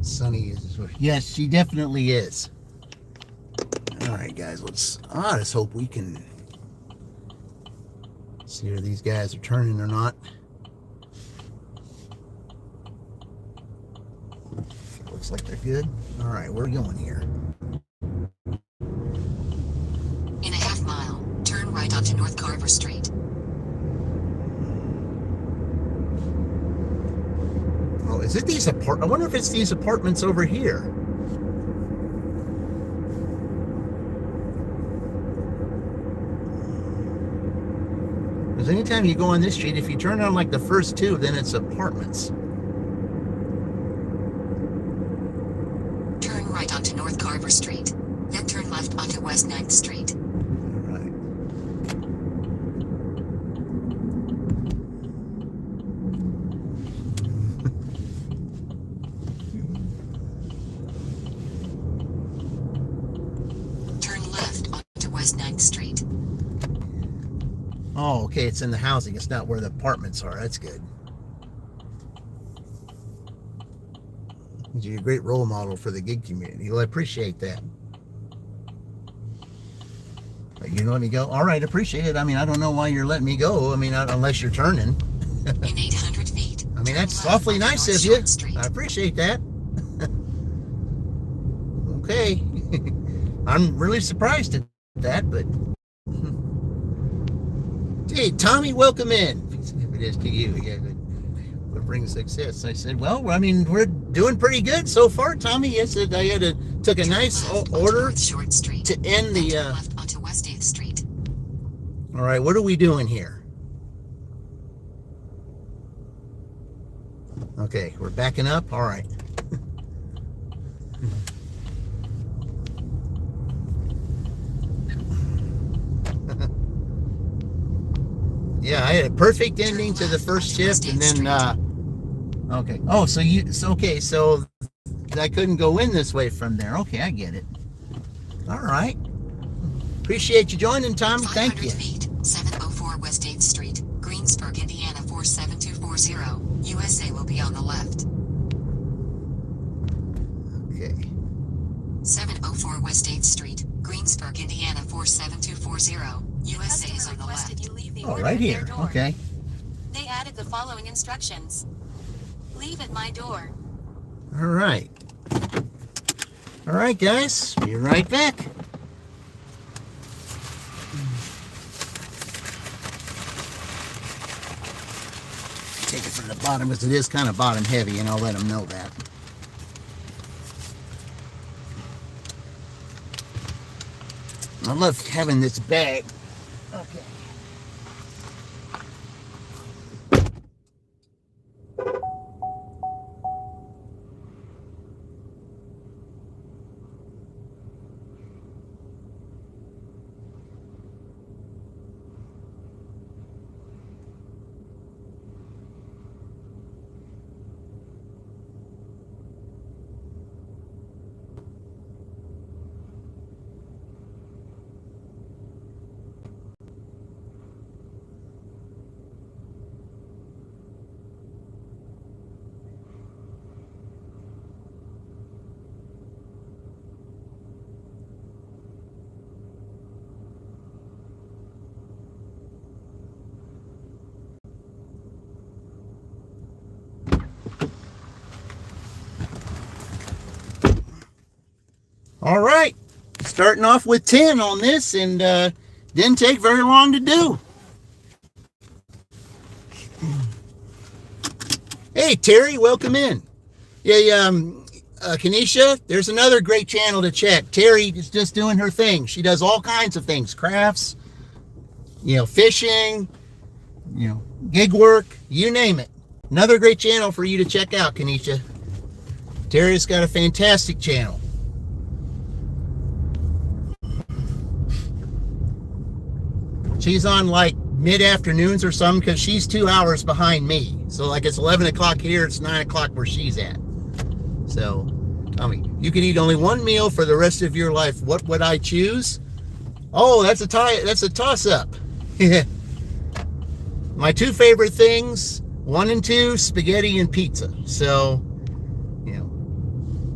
Sunny is. Yes, she definitely is. All right, guys. Let's hope we can see if these guys are turning or not. Looks like they're good. All right, we're going here. In a half mile, turn right onto North Carver Street. Oh, is it these I wonder if it's these apartments over here. Because anytime you go on this street, if you turn on like the first two, then it's apartments. Turn right onto North Carver Street. Then turn left onto West 9th Street. All right. Turn left onto West 9th Street. Oh, okay, it's in the housing. It's not where the apartments are. That's good. You're a great role model for the gig community. Well, I appreciate that. But you let me go? All right, appreciate it. I mean, I don't know why you're letting me go. I mean, unless you're turning. In 800 feet. I mean, turn that's left awfully onto nice North of you. Short Street. I appreciate that. Okay. I'm really surprised at that, but... Hey, Tommy, welcome in. If it is to you, yeah, what brings success? I said, well, I mean, we're doing pretty good so far, Tommy. I said I took a nice order North Short Street. to end the... Turn left onto West 8th Street. All right, what are we doing here? Okay, we're backing up. All right. Yeah, I had a perfect ending to the first shift, and then okay. Oh, so I couldn't go in this way from there. Okay, I get it. All right. Appreciate you joining, Tommy. Thank 500 you. feet, 704 West 8th Street, Greensburg, Indiana 47240. USA will be on the left. Okay. 704 West 8th Street, Greensburg, Indiana 47240. USA is on the left. You leave the Oh, order right at their here. door. Okay. They added the following instructions. Leave at my door. All right. All right, guys. Be right back. Take it from the bottom because it is kind of bottom heavy, and I'll let them know that. I love having this bag. Okay. All right, starting off with 10 on this, and didn't take very long to do. Hey, Terry, welcome in. Yeah, Kenesha, there's another great channel to check. Terry is just doing her thing. She does all kinds of things, crafts, fishing, gig work, you name it. Another great channel for you to check out, Kenesha. Terry's got a fantastic channel. She's on like mid-afternoons or something because she's 2 hours behind me. So like it's 11 o'clock here, it's 9 o'clock where she's at. So, tell me, you could eat only one meal for the rest of your life. What would I choose? Oh, that's a toss-up. My two favorite things, 1 and 2, spaghetti and pizza. So,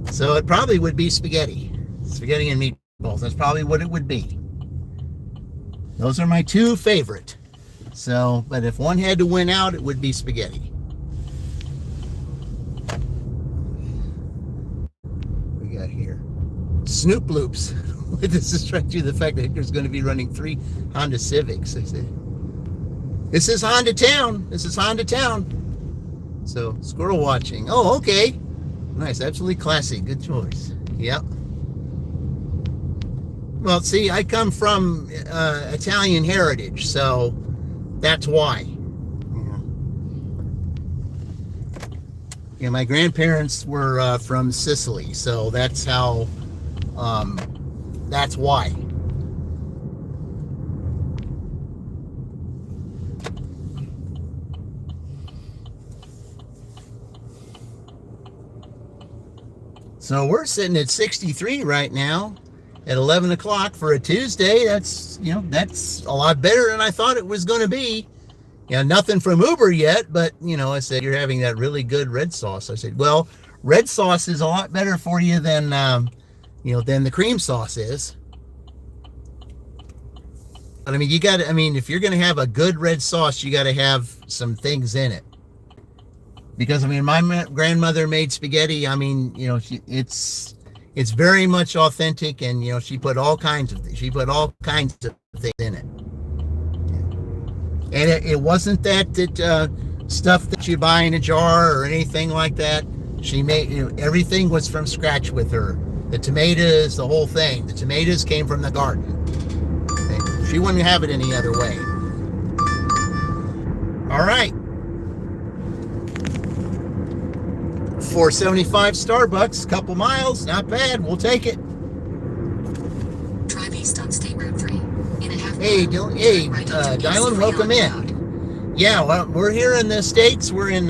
so it probably would be spaghetti. Spaghetti and meatballs. That's probably what it would be. Those are my two favorite. So, but if one had to win out, it would be spaghetti. We got here Snoop Loops. This is right to the fact that there's going to be running 3 Honda Civics. I said, this is Honda Town. This is Honda Town. So, squirrel watching. Oh, okay. Nice. Absolutely classy. Good choice. Yep. Well, see, I come from Italian heritage, so that's why. Yeah, my grandparents were from Sicily, so that's how. That's why. So we're sitting at 63 right now. At 11 o'clock for a Tuesday. That's a lot better than I thought it was going to be. Nothing from Uber yet, but I said, you're having that really good red sauce. I said, well, red sauce is a lot better for you than than the cream sauce is. But I mean, if you're going to have a good red sauce, you got to have some things in it. Because my grandmother made spaghetti. It's very much authentic, and she put all kinds of things in it. And it wasn't that stuff that you buy in a jar or anything like that. She made everything was from scratch with her. The tomatoes, the whole thing. The tomatoes came from the garden. Okay? She wouldn't have it any other way. All right. $4.75 Starbucks, couple miles, not bad. We'll take it. Drive east on State Road 3. Hey, Dylan, welcome in. Yeah, well, we're here in the States. We're in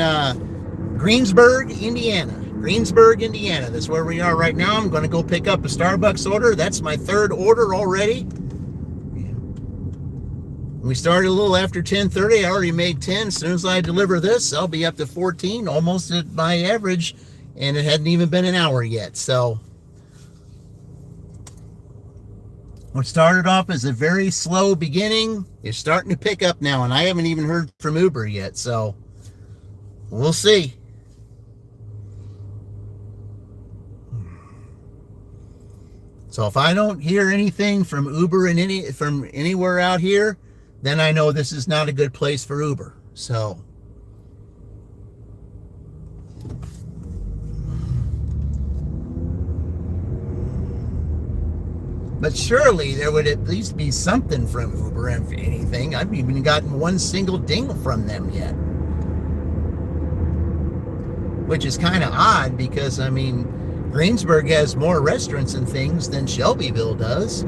Greensburg, Indiana. That's where we are right now. I'm going to go pick up a Starbucks order. That's my 3rd order already. We started a little after 10:30. I already made 10. As soon as I deliver this, I'll be up to 14, almost at my average, and it hadn't even been an hour yet. So what started off as a very slow beginning is starting to pick up now, and I haven't even heard from Uber yet. So we'll see. So if I don't hear anything from Uber from anywhere out here, then I know this is not a good place for Uber. So, But surely there would at least be something from Uber, if anything. I haven't even gotten one single ding from them yet. Which is kind of odd because, I mean, Greensburg has more restaurants and things than Shelbyville does.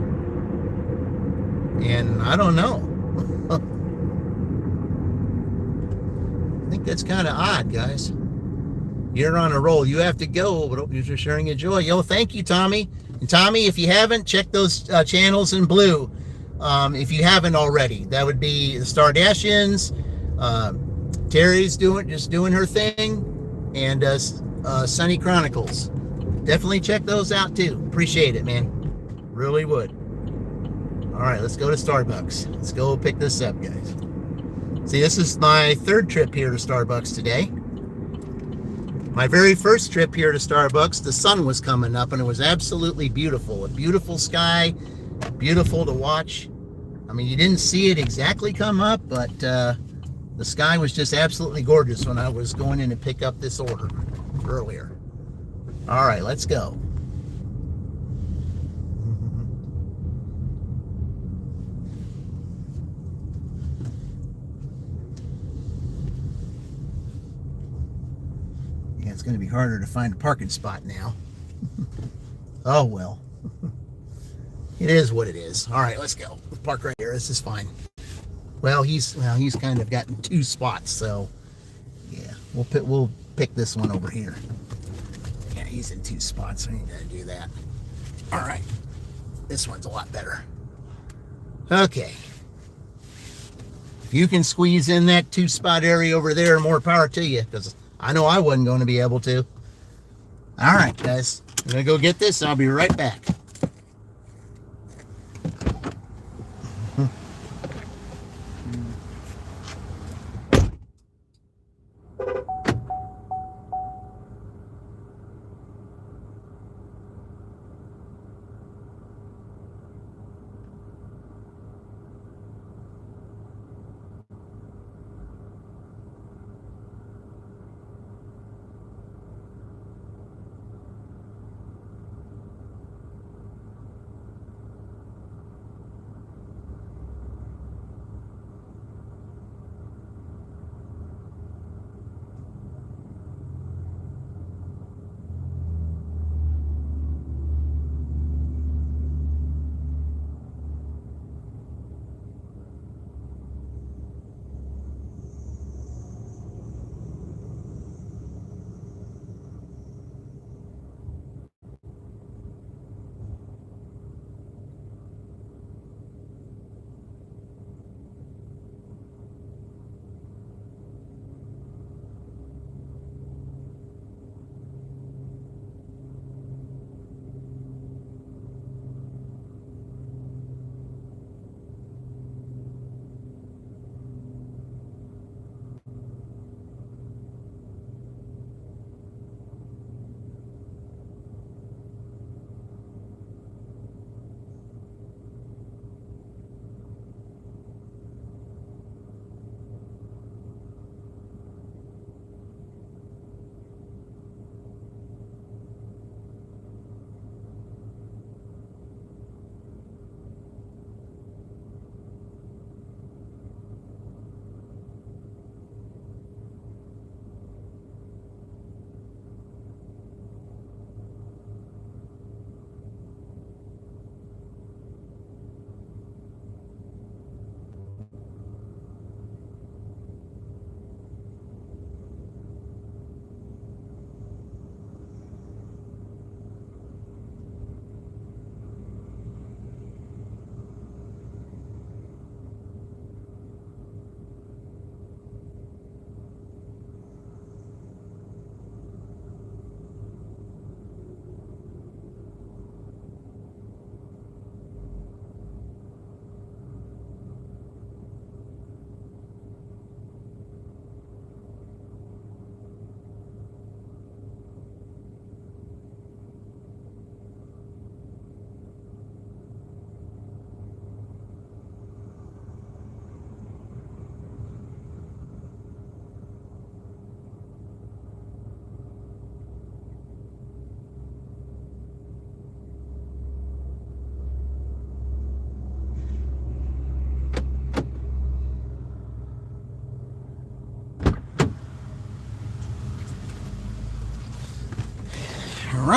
And I don't know. I think that's kind of odd, guys. You're on a roll. You have to go, but hope you're sharing your joy. Yo, thank you, Tommy. And Tommy, if you haven't, check those channels in blue. If you haven't already, that would be the Stardashians. Terry's just doing her thing, and Sunny Chronicles. Definitely check those out too. Appreciate it, man. Really would. All right, let's go to Starbucks. Let's go pick this up, guys. See, this is my third trip here to Starbucks today. My very first trip here to Starbucks, the sun was coming up and it was absolutely beautiful. A beautiful sky, beautiful to watch. I mean, you didn't see it exactly come up, but the sky was just absolutely gorgeous when I was going in to pick up this order earlier. All right, let's go. Yeah, it's going to be harder to find a parking spot now. Oh, well. It is what it is. All right, let's go. We'll park right here. This is fine. Well, he's kind of gotten two spots, so yeah, we'll pick this one over here. Yeah, he's in two spots. I ain't gonna do that. All right, this one's a lot better. Okay, if you can squeeze in that 2-spot area over there, more power to you, because I know I wasn't going to be able to. All right, guys, I'm gonna go get this. I'll be right back.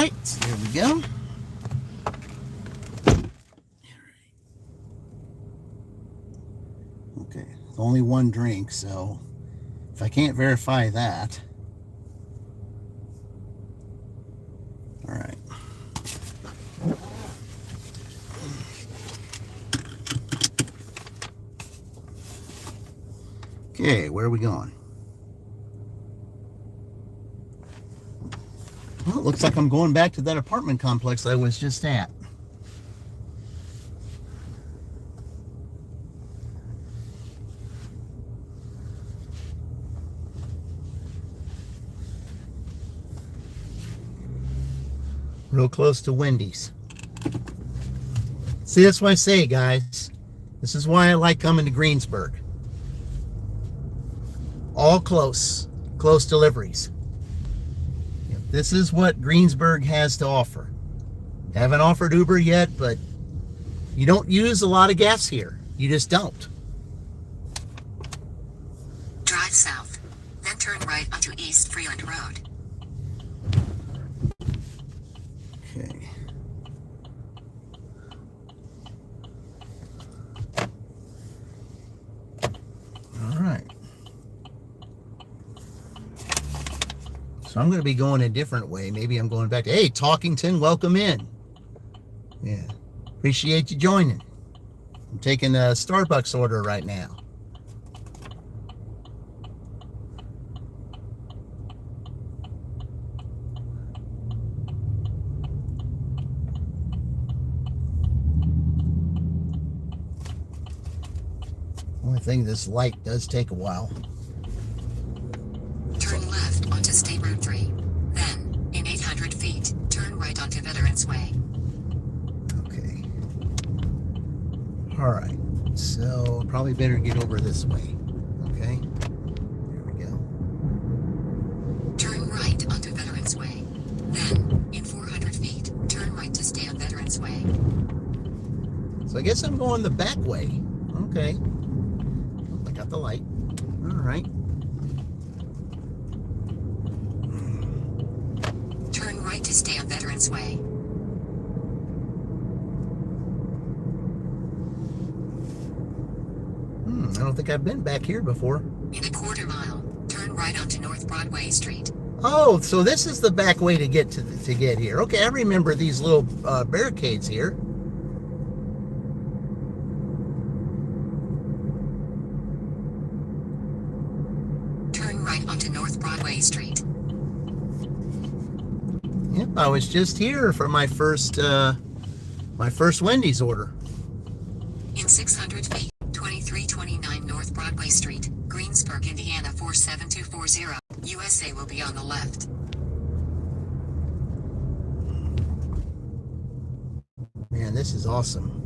right, there we go. Okay, only one drink, so if I can't verify that. All right. Okay, where are we going? Well, it looks like I'm going back to that apartment complex I was just at. Real close to Wendy's. See, that's what I say, guys. This is why I like coming to Greensburg. All close deliveries. This is what Greensburg has to offer. Haven't offered Uber yet, but you don't use a lot of gas here. You just don't. Drive south, then turn right onto East Freeland Road. Okay. All right. So I'm going to be going a different way. Maybe I'm going back to, hey, Talkington, welcome in. Yeah. Appreciate you joining. I'm taking a Starbucks order right now. Only thing, this light does take a while. Turn left onto State Road 3. Then, in 800 feet, turn right onto Veterans Way. Okay. All right. So probably better get over this way. Okay. There we go. Turn right onto Veterans Way. Then, in 400 feet, turn right to stay on Veterans Way. So I guess I'm going the back way. Okay. I got the light. All right. Turn right to stay on Veterans Way. I don't think I've been back here before. In a quarter mile, turn right onto North Broadway Street. Oh, so this is the back way to get to get here. Okay, I remember these little barricades here. Turn right onto North Broadway Street. Yep, I was just here for my first Wendy's order. In 600 feet, 2329 North Broadway Street, Greensburg, Indiana 47240. USA will be on the left. Man, this is awesome.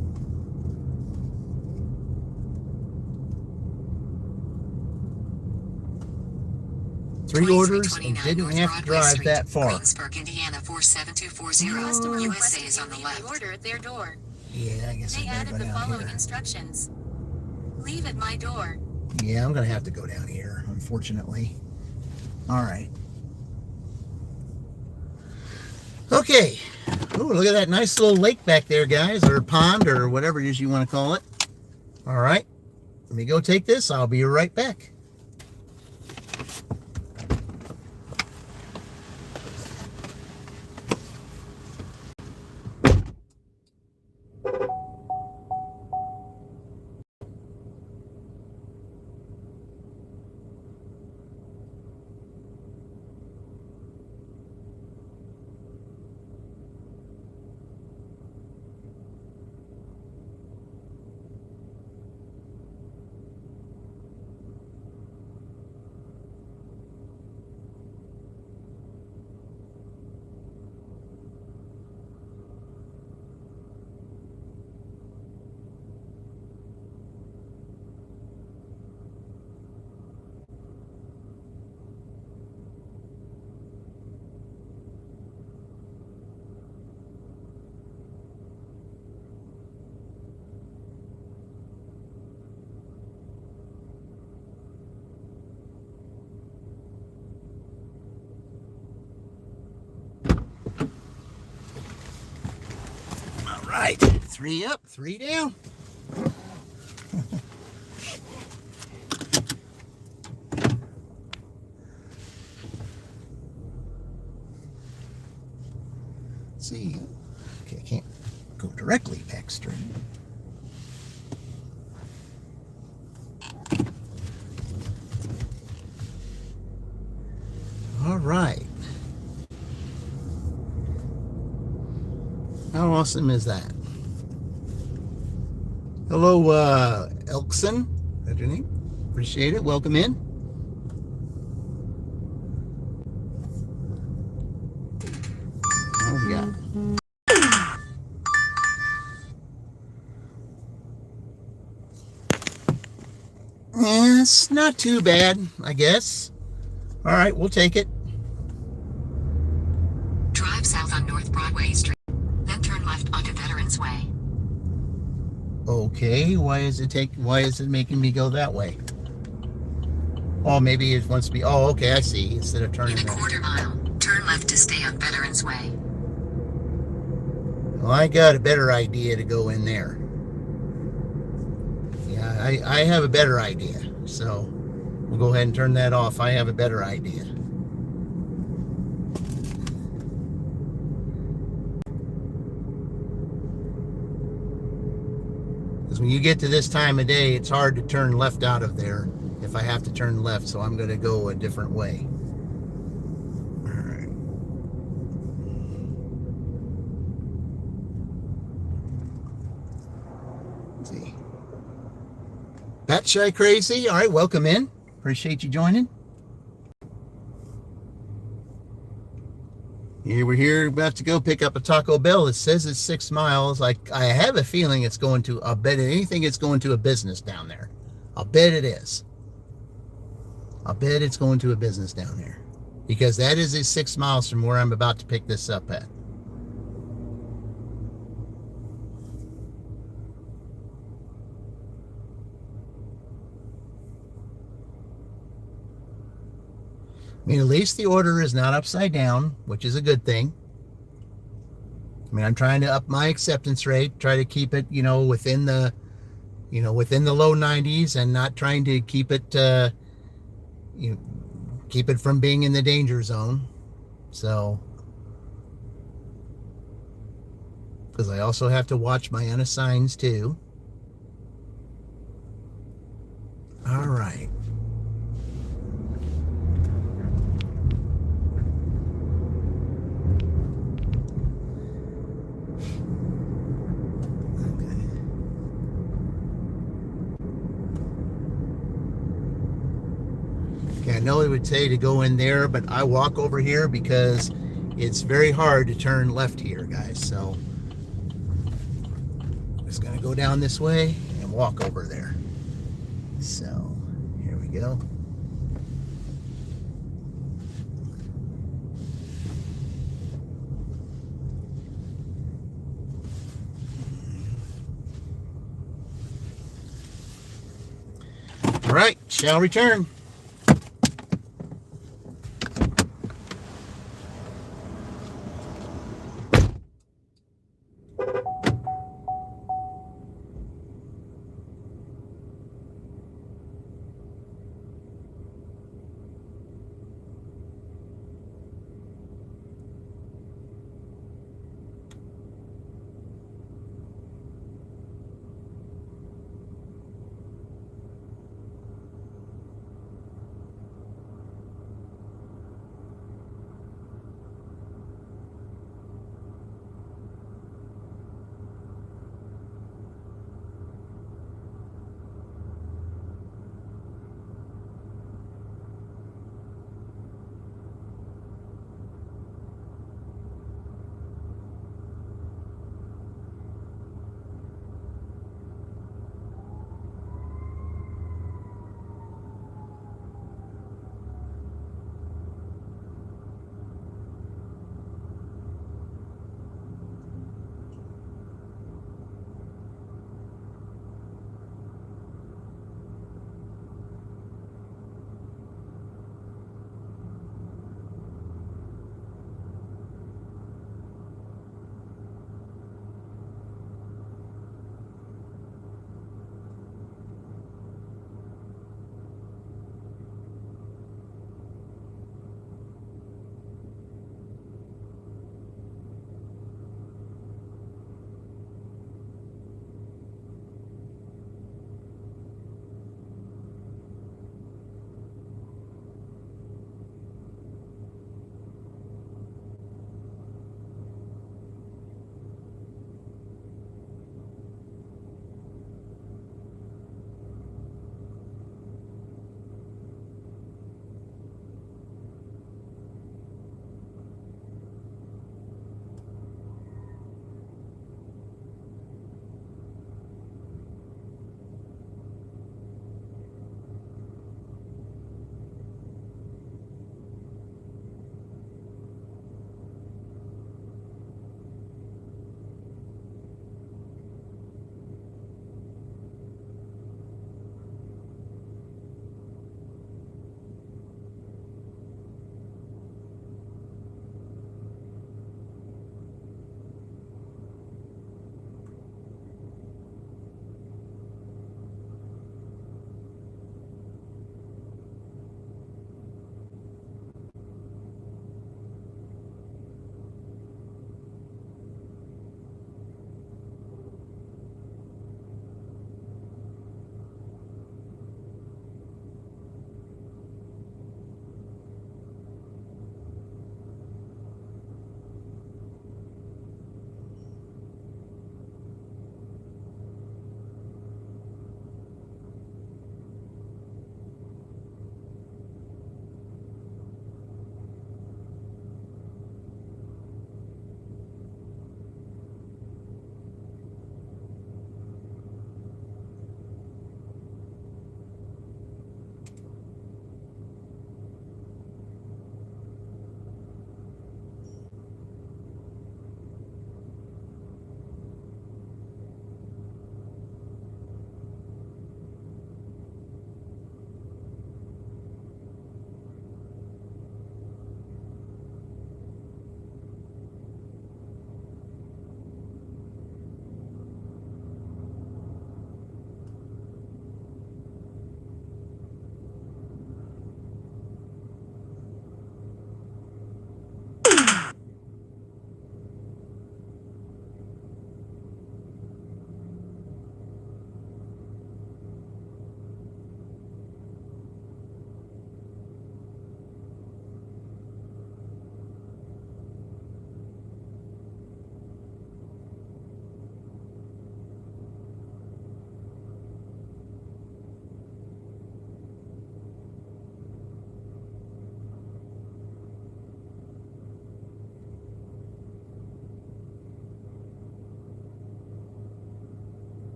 Three orders and didn't have to drive that far. Greensburg, Indiana 47240. USA is on the left. Order at their door. Yeah, I guess They I better added go the down following here. instructions. Leave at my door. Yeah, I'm gonna have to go down here, unfortunately. All right. Okay. Ooh, look at that nice little lake back there, guys, or pond, or whatever it is you want to call it. All right. Let me go take this. I'll be right back. 3 up, 3 down. Let's see. Okay, I can't go directly back straight. All right. How awesome is that? Hello, Elkson. Is that your name? Appreciate it. Welcome in. Oh, yeah. It's not too bad, I guess. All right, we'll take it. Drive south on North Broadway Street, then turn left onto Veterans Way. Okay, why is it making me go that way? Oh, maybe it wants to be, oh, okay, I see. Instead of turning In a that. quarter mile, turn left to stay on Veterans Way. Well, I got a better idea to go in there. Yeah, I have a better idea. So we'll go ahead and turn that off. I have a better idea. Because when you get to this time of day, it's hard to turn left out of there if I have to turn left. So I'm going to go a different way. All right. Let's see. Batshai Crazy. All right, welcome in. Appreciate you joining. Here we're here about to go pick up a Taco Bell. It says it's 6 miles. I have a feeling it's going to, I'll bet anything it's going to a business down there. I'll bet it is. I'll bet it's going to a business down there. Because that is 6 miles from where I'm about to pick this up at. I mean, at least the order is not upside down, which is a good thing. I mean, I'm trying to up my acceptance rate, try to keep it, within the low 90s, and not trying to keep it, keep it from being in the danger zone. So, because I also have to watch my unassigns too. All right. I know it would say to go in there, but I walk over here because it's very hard to turn left here, guys. So I'm just going to go down this way and walk over there. So here we go. All right, shall return.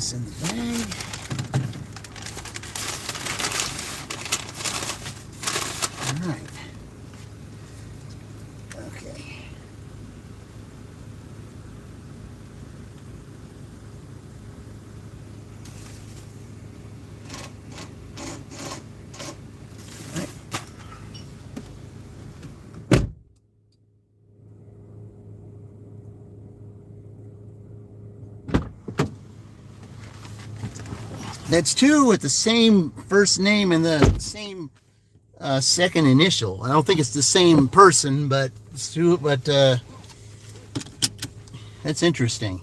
this in the bag. All right. Okay. All right. That's two with the same first name and the same second initial. I don't think it's the same person, but it's two. But that's interesting.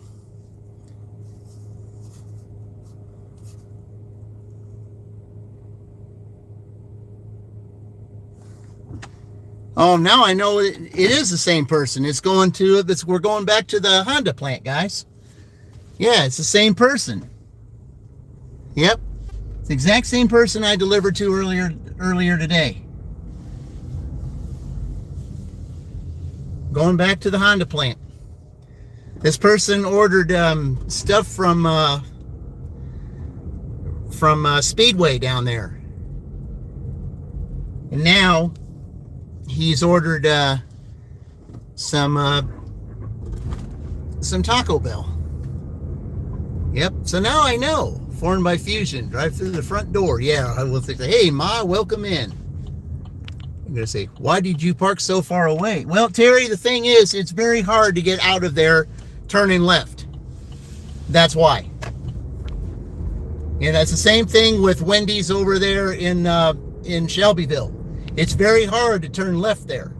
Oh, now I know it is the same person. It's going to. We're going back to the Honda plant, guys. Yeah, it's the same person. Yep, it's the exact same person I delivered to earlier today. Going back to the Honda plant. This person ordered stuff from Speedway down there, and now he's ordered some Taco Bell. Yep. So now I know. Formed by Fusion. Drive through the front door. Yeah, I will think, hey, Ma, welcome in. I'm going to say, why did you park so far away? Well, Terry, the thing is, it's very hard to get out of there turning left. That's why. And that's the same thing with Wendy's over there in Shelbyville. It's very hard to turn left there.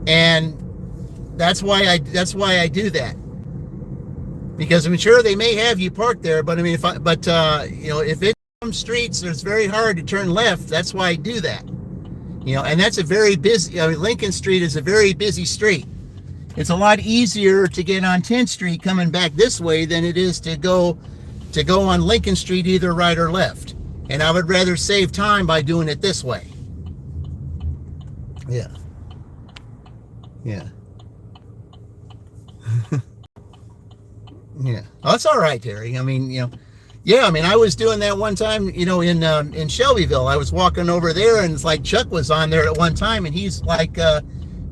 And that's why I do that. Because I'm sure they may have you parked there, but I mean, if it's some streets, it's very hard to turn left. That's why I do that. And that's a very busy. Lincoln Street is a very busy street. It's a lot easier to get on 10th Street coming back this way than it is to go on Lincoln Street either right or left. And I would rather save time by doing it this way. Yeah. Yeah. Yeah, oh, that's all right, Terry. I mean, yeah. I mean, I was doing that one time, in Shelbyville. I was walking over there, and it's like Chuck was on there at one time, and he's like,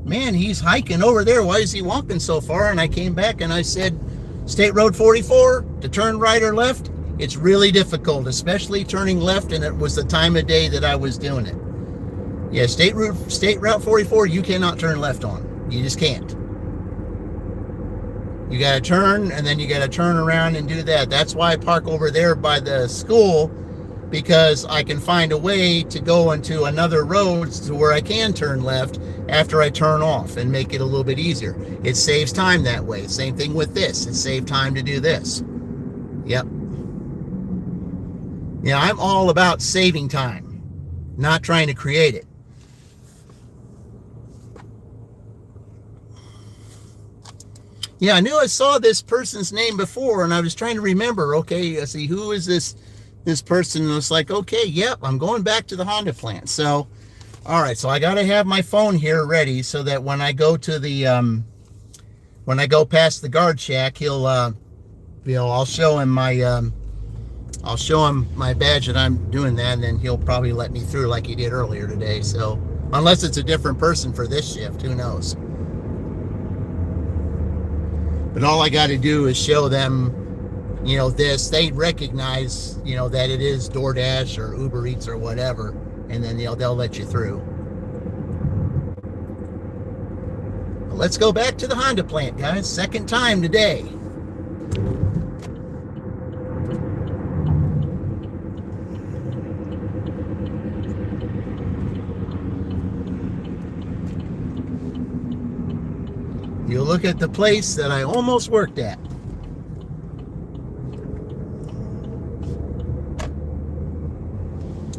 "Man, he's hiking over there. Why is he walking so far?" And I came back and I said, "State Road 44 to turn right or left. It's really difficult, especially turning left." And it was the time of day that I was doing it. Yeah, State Route 44, you cannot turn left on. You just can't. You got to turn, and then you got to turn around and do that. That's why I park over there by the school, because I can find a way to go into another road to where I can turn left after I turn off and make it a little bit easier. It saves time that way. Same thing with this. It saved time to do this. Yep. Yeah, I'm all about saving time, not trying to create it. Yeah, I knew I saw this person's name before, and I was trying to remember, okay, I see, who is this person? And it's like, okay, yep, I'm going back to the Honda plant. So, all right, so I got to have my phone here ready so that when I go to the, when I go past the guard shack, he'll, I'll show him my badge that I'm doing that, and then he'll probably let me through like he did earlier today. So, unless it's a different person for this shift, who knows? But all I got to do is show them, this. They recognize, that it is DoorDash or Uber Eats or whatever, and then they'll let you through. But let's go back to the Honda plant, guys. Second time today. You look at the place that I almost worked at.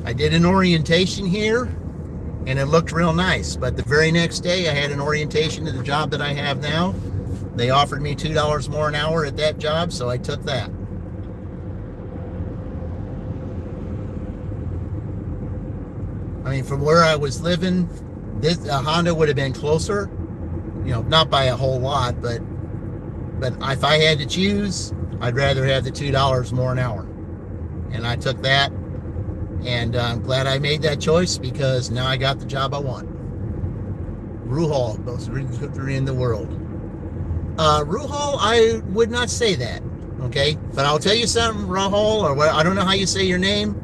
I did an orientation here, and it looked real nice. But the very next day, I had an orientation to the job that I have now. They offered me $2 more an hour at that job, so I took that. I mean, from where I was living, this Honda would have been closer. Not by a whole lot, but But if I had to choose, I'd rather have the $2 more an hour. And I took that, and I'm glad I made that choice because now I got the job I want. Ruhal, most recruiter in the world. Ruhal, I would not say that, okay? But I'll tell you something, Rahul, or I don't know how you say your name.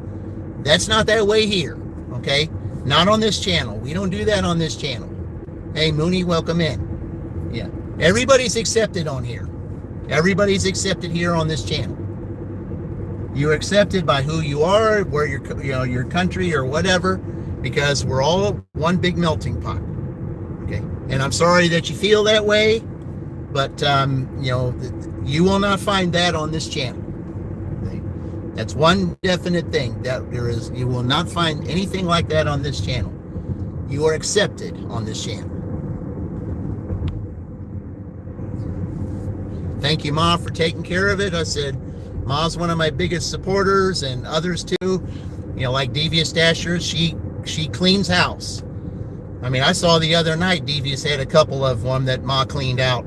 That's not that way here, okay? Not on this channel. We don't do that on this channel. Hey, Mooney, welcome in. Yeah, everybody's accepted on here. Everybody's accepted here on this channel. You're accepted by who you are, where your country or whatever, because we're all one big melting pot. Okay, and I'm sorry that you feel that way, but you will not find that on this channel. Okay? That's one definite thing that there is. You will not find anything like that on this channel. You are accepted on this channel. Thank you, Ma, for taking care of it. I said, Ma's one of my biggest supporters, and others too. Like Devious Dasher, she cleans house. I mean, I saw the other night Devious had a couple of them that Ma cleaned out.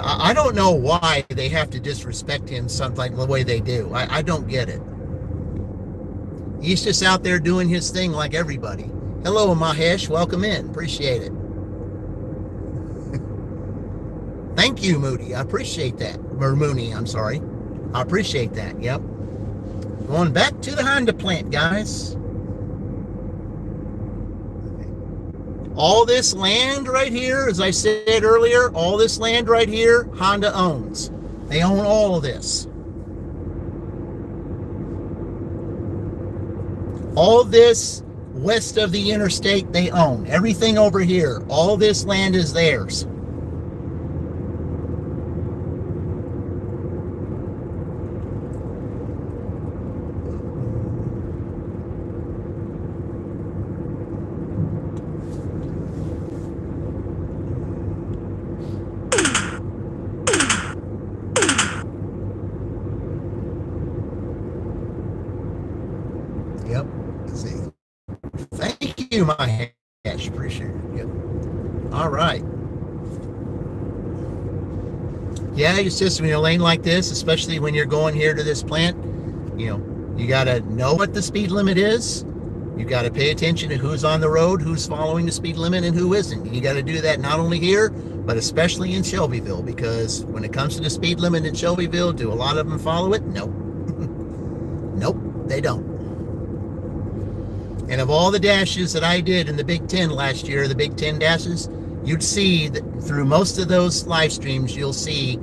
I don't know why they have to disrespect him something like the way they do. I don't get it. He's just out there doing his thing like everybody. Hello, Mahesh. Welcome in. Appreciate it. Thank you, Moody. I appreciate that. Or Mooney, I'm sorry. I appreciate that. Yep. Going back to the Honda plant, guys. All this land right here, as I said earlier, all this land right here, Honda owns. They own all of this. All this west of the interstate, they own. Everything over here, all this land is theirs. Yep. Let's see. Thank you, my hash. Appreciate it. Yep. All right. Yeah, it's just when you're lane like this, especially when you're going here to this plant, you got to know what the speed limit is. You got to pay attention to who's on the road, who's following the speed limit, and who isn't. You got to do that not only here, but especially in Shelbyville, because when it comes to the speed limit in Shelbyville, do a lot of them follow it? Nope. Nope, they don't. And of all the dashes that I did in the Big Ten last year, the Big Ten dashes, you'd see that through most of those live streams, you'll see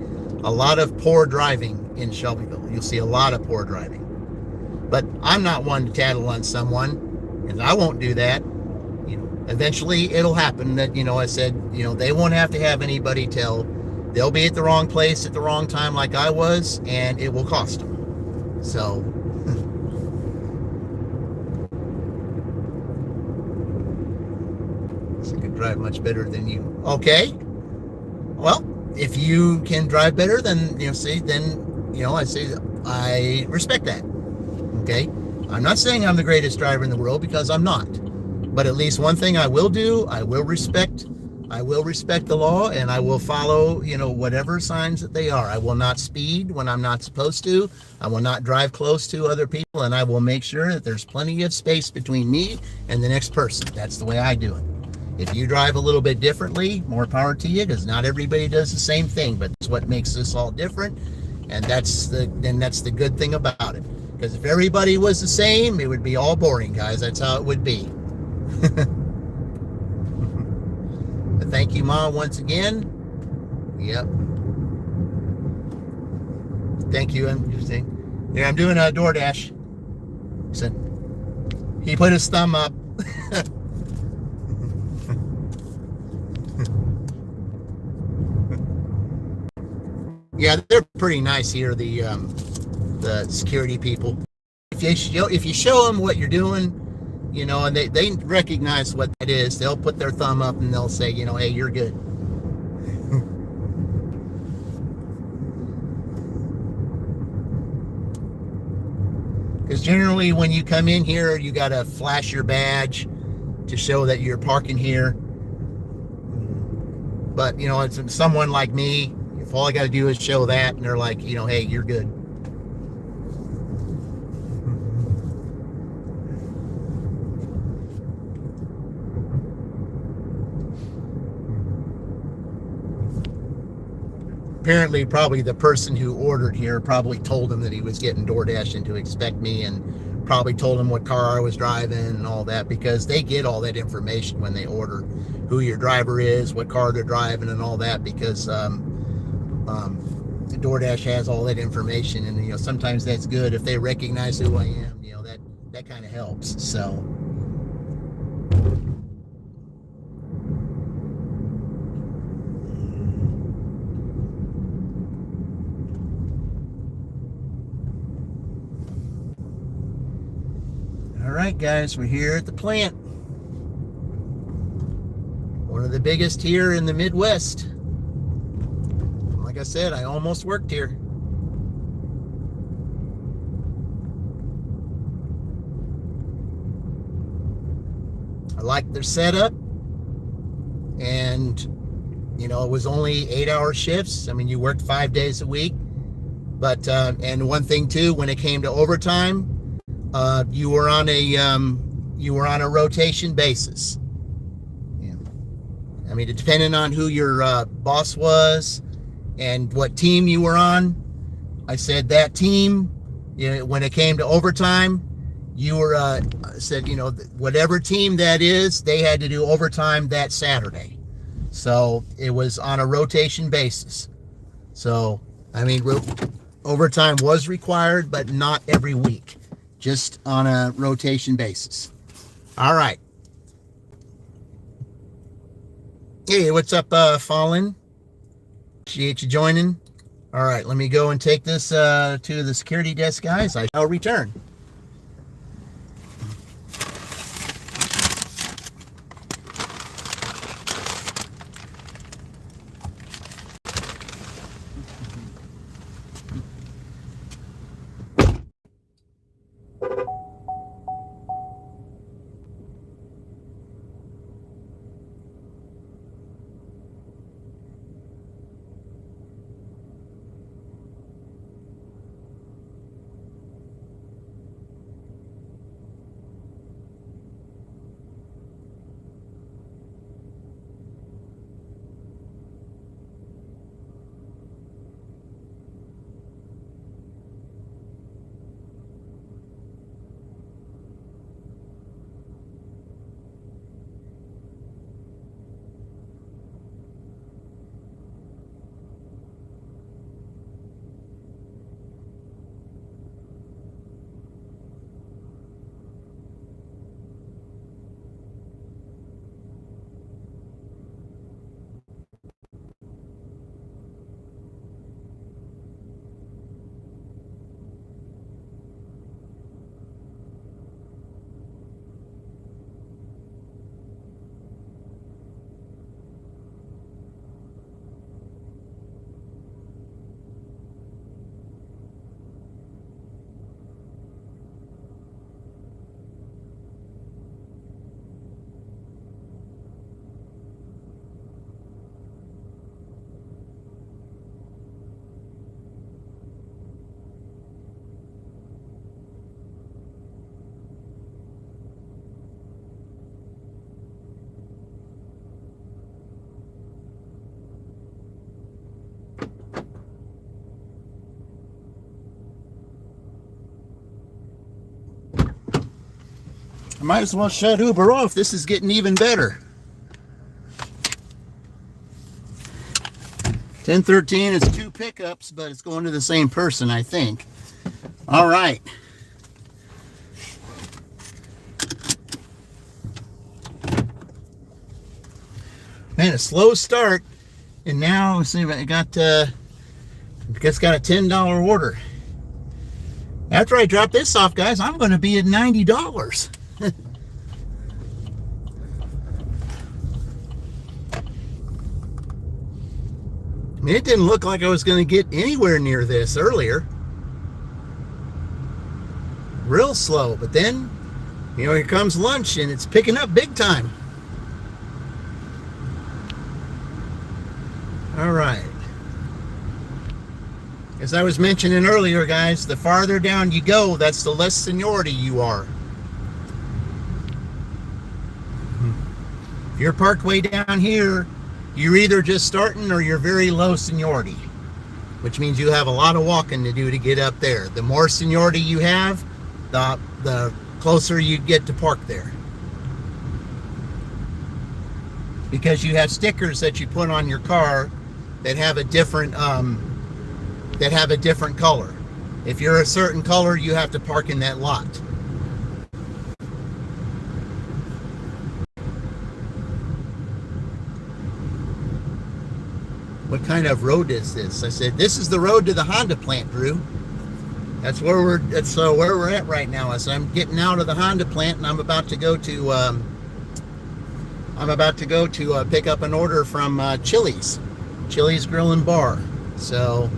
a lot of poor driving in Shelbyville. You'll see a lot of poor driving. But I'm not one to tattle on someone, and I won't do that. Eventually it'll happen that, I said, they won't have to have anybody tell. They'll be at the wrong place at the wrong time like I was, and it will cost them. So... drive much better than you. Okay. Well, if you can drive better, then I say I respect that. Okay. I'm not saying I'm the greatest driver in the world, because I'm not. But at least one thing I will do, I will respect the law, and I will follow, whatever signs that they are. I will not speed when I'm not supposed to. I will not drive close to other people, and I will make sure that there's plenty of space between me and the next person. That's the way I do it. If you drive a little bit differently, more power to you, because not everybody does the same thing, but it's what makes us all different, and that's the good thing about it. Because if everybody was the same, it would be all boring, guys. That's how it would be. But thank you, Ma, once again. Yep. Thank you. I'm doing a DoorDash. So he put his thumb up. Yeah, they're pretty nice here, the security people. If you show them what you're doing, and they recognize what that is, they'll put their thumb up and they'll say, hey, you're good. Because generally when you come in here, you got to flash your badge to show that you're parking here. But, it's someone like me, If all I got to do is show that, and they're like, you know, hey, you're good. Apparently, probably the person who ordered here probably told him that he was getting DoorDash and to expect me, and probably told him what car I was driving and all that, because they get all that information when they order, who your driver is, what car they're driving, and all that, because the DoorDash has all that information, and you know, sometimes that's good if they recognize who I am. You know, that kind of helps. So. All right, guys, we're here at the plant. One of the biggest here in the Midwest. Like I said, I almost worked here. I like their setup. And, you know, it was only 8-hour shifts. I mean, you worked 5 days a week. But, and one thing too, when it came to overtime, you were on a rotation basis. Yeah. I mean, depending on who your boss was and what team you were on, I said that team. You know, when it came to overtime, you were said, you know, whatever team that is, they had to do overtime that Saturday. So it was on a rotation basis. So I mean, overtime was required, but not every week. Just on a rotation basis. All right. Hey, what's up, Fallen? Appreciate you joining. All right, let me go and take this to the security desk, guys. I shall return. I might as well shut Uber off. This is getting even better. 1013 is 2 pickups, but it's going to the same person, I think. All right. Man, a slow start, and now let's see if I got a $10 order. After I drop this off, guys, I'm going to be at $90. I mean, it didn't look like I was going to get anywhere near this earlier. Real slow, but then, you know, here comes lunch and it's picking up big time. All right. As I was mentioning earlier, guys, the farther down you go, that's the less seniority you are. If you're parked way down here, you're either just starting or you're very low seniority, which means you have a lot of walking to do to get up there. The more seniority you have, the closer you get to park there. Because you have stickers that you put on your car that have a different color. If you're a certain color, you have to park in that lot. What kind of road is this? I said, this is the road to the Honda plant, Drew. That's where we're at right now. As I'm getting out of the Honda plant, and I'm about to go to pick up an order from Chili's Grill and Bar. So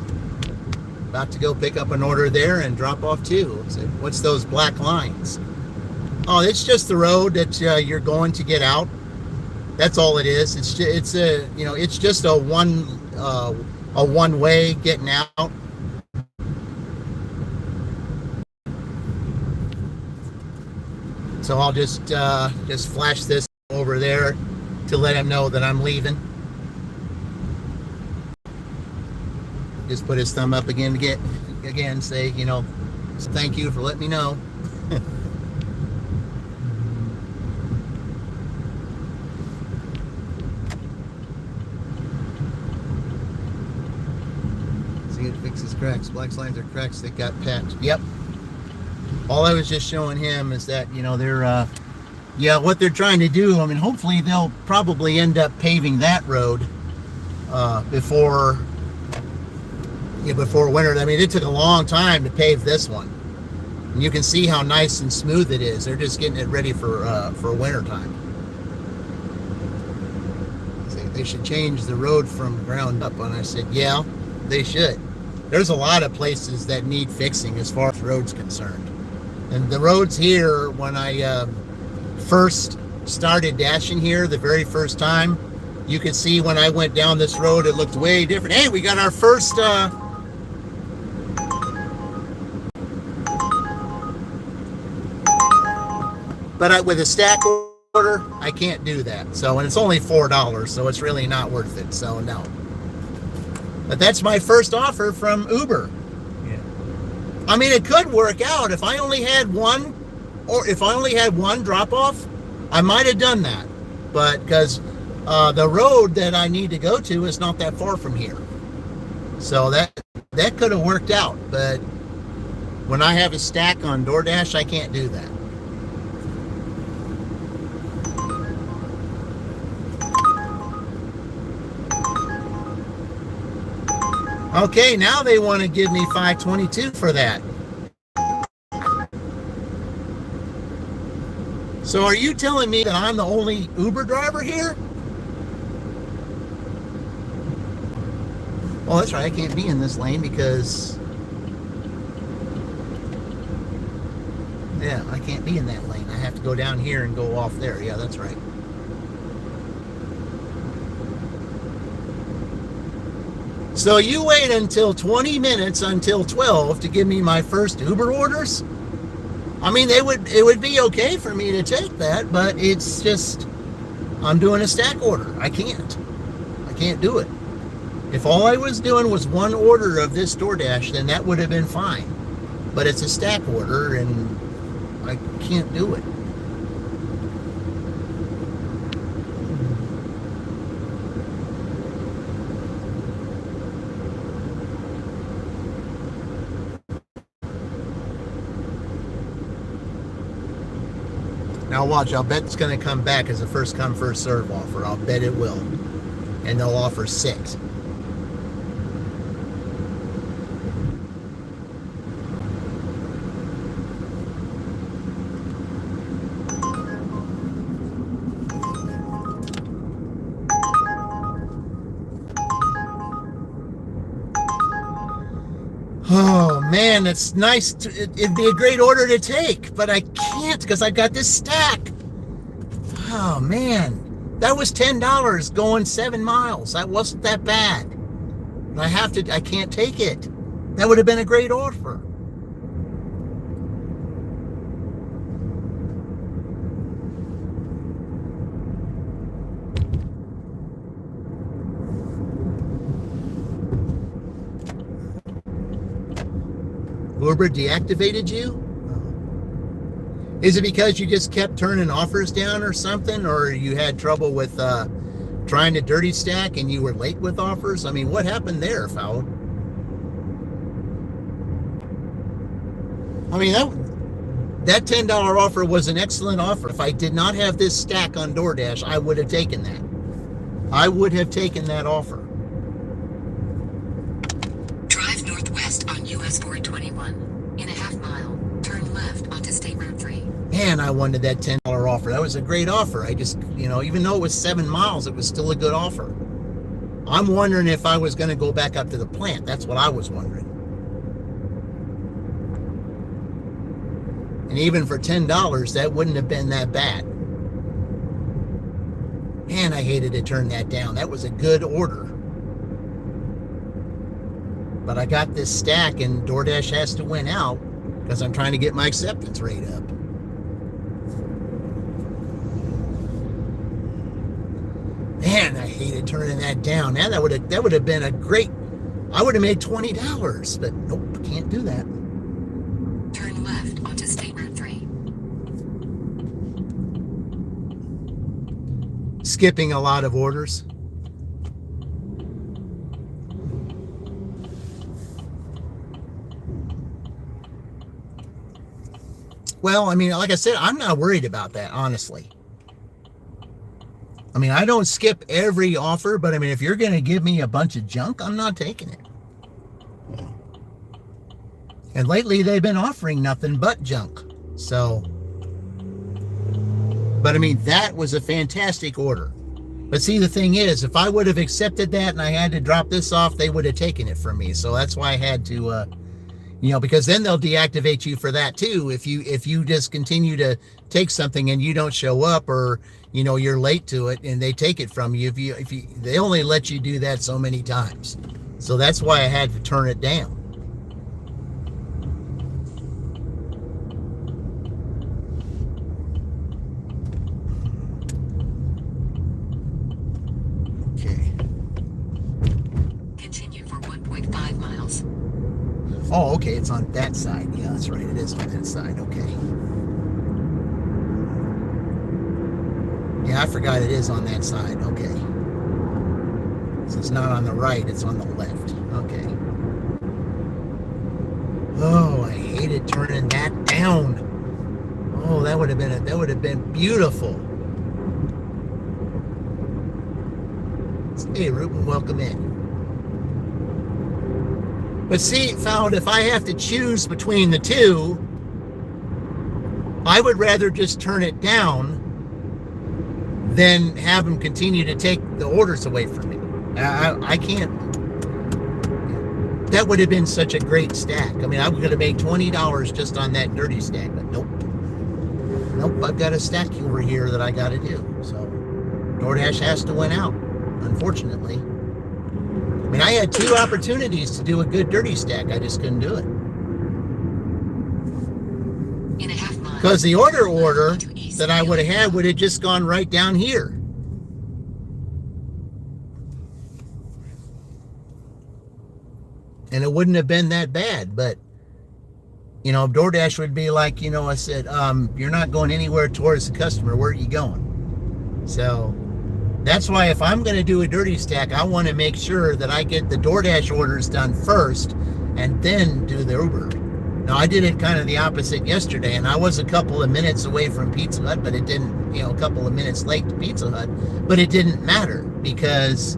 about to go pick up an order there and drop off too. I said, what's those black lines? Oh, it's just the road that you're going to get out. That's all it is. It's just a one way getting out. So I'll just flash this over there to let him know that I'm leaving. Just put his thumb up again, say, thank you for letting me know. See, it fixes cracks. Black lines are cracks that got patched. Yep. All I was just showing him is that, they're, what they're trying to do, I mean, hopefully they'll probably end up paving that road before winter. I mean, it took a long time to pave this one. And you can see how nice and smooth it is. They're just getting it ready for winter time. They should change the road from ground up. And I said, yeah, they should. There's a lot of places that need fixing as far as roads concerned. And the roads here, when I first started dashing here the very first time, you could see when I went down this road, it looked way different. Hey, we got our first but with a stack order, I can't do that. So, and it's only $4, so it's really not worth it. So no. But that's my first offer from Uber. Yeah. I mean, it could work out if I only had one, or if I only had one drop off, I might have done that. But because the road that I need to go to is not that far from here, so that could have worked out. But when I have a stack on DoorDash, I can't do that. Okay, now they want to give me $5.22 for that. So are you telling me that I'm the only Uber driver here? Well, that's right. I can't be in this lane because... yeah, I can't be in that lane. I have to go down here and go off there. Yeah, that's right. So you wait until 20 minutes until 12 to give me my first Uber orders? I mean, it would be okay for me to take that, but it's just, I'm doing a stack order. I can't do it. If all I was doing was one order of this DoorDash, then that would have been fine. But it's a stack order and I can't do it. Now watch, I'll bet it's going to come back as a first come first serve offer. I'll bet it will. And they'll offer 6. Oh man, it's nice. It'd be a great order to take, but I can't because I got this stack. Oh man, that was $10 going 7 miles. That wasn't that bad. I can't take it. That would have been a great offer. Uber deactivated you? Is it because you just kept turning offers down or something? Or you had trouble with trying to dirty stack and you were late with offers? I mean, what happened there, Fowl? I mean, that $10 offer was an excellent offer. If I did not have this stack on DoorDash, I would have taken that. I would have taken that offer. Drive northwest on US 421. In a half mile, turn left onto State Road 3. Man, I wanted that $10 offer. That was a great offer. I just, even though it was 7 miles, it was still a good offer. I'm wondering if I was going to go back up to the plant. That's what I was wondering. And even for $10, that wouldn't have been that bad. Man, I hated to turn that down. That was a good order. But I got this stack and DoorDash has to win out because I'm trying to get my acceptance rate up. Man, I hated turning that down. Now that would have been a great. I would have made $20, but nope, can't do that. Turn left onto State Road 3. Skipping a lot of orders. Well, I mean, like I said, I'm not worried about that, honestly. I mean, I don't skip every offer, but I mean, if you're going to give me a bunch of junk, I'm not taking it. And lately, they've been offering nothing but junk. So, but I mean, that was a fantastic order. But see, the thing is, if I would have accepted that and I had to drop this off, they would have taken it from me. So that's why I had to, because then they'll deactivate you for that too. If you just continue to take something and you don't show up, or you're late to it and they take it from you. If you they only let you do that so many times. So that's why I had to turn it down. Okay. Continue for 1.5 miles. Oh, okay, it's on that side. Yeah, that's right. It is on that side. Okay. Yeah, I forgot it is on that side. Okay. So it's not on the right, it's on the left. Okay. Oh, I hated turning that down. Oh, that would have been beautiful. Hey, Ruben, welcome in. But see, found if I have to choose between the two, I would rather just turn it down than have them continue to take the orders away from me. I can't. That would have been such a great stack. I mean, I would have made $20 just on that dirty stack, but nope. Nope, I've got a stack over here that I got to do. So DoorDash has to win out, unfortunately. I mean, I had 2 opportunities to do a good dirty stack. I just couldn't do it. In a half mile. Because the order that I would have had would have just gone right down here. And it wouldn't have been that bad. But, DoorDash would be like, I said, you're not going anywhere towards the customer. Where are you going? So that's why if I'm going to do a dirty stack, I want to make sure that I get the DoorDash orders done first and then do the Uber. Now, I did it kind of the opposite yesterday, and I was a couple of minutes away from Pizza Hut, but it didn't, a couple of minutes late to Pizza Hut, but it didn't matter because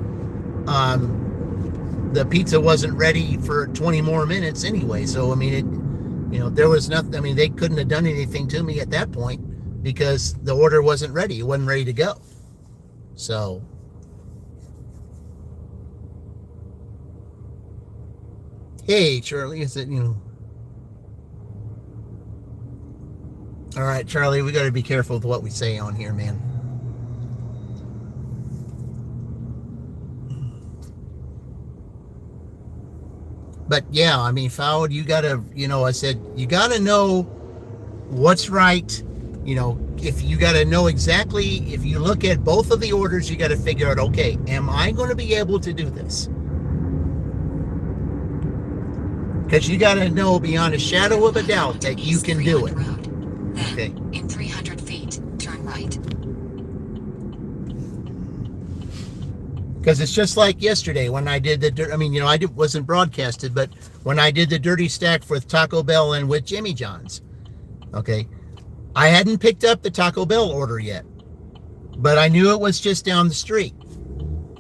the pizza wasn't ready for 20 more minutes anyway. So, I mean, there was nothing, I mean, they couldn't have done anything to me at that point because the order wasn't ready. It wasn't ready to go. So, hey, Charlie, is it, all right, Charlie, we got to be careful with what we say on here, man. But yeah, I mean, Fowd, you gotta, I said, you gotta know what's right. If you gotta know exactly, if you look at both of the orders, you gotta figure out, okay, am I going to be able to do this? Because you gotta know beyond a shadow of a doubt that you can do it. Okay. In 300 feet, turn right. Because it's just like yesterday when I did wasn't broadcasted, but when I did the dirty stack with Taco Bell and with Jimmy John's, okay, I hadn't picked up the Taco Bell order yet, but I knew it was just down the street.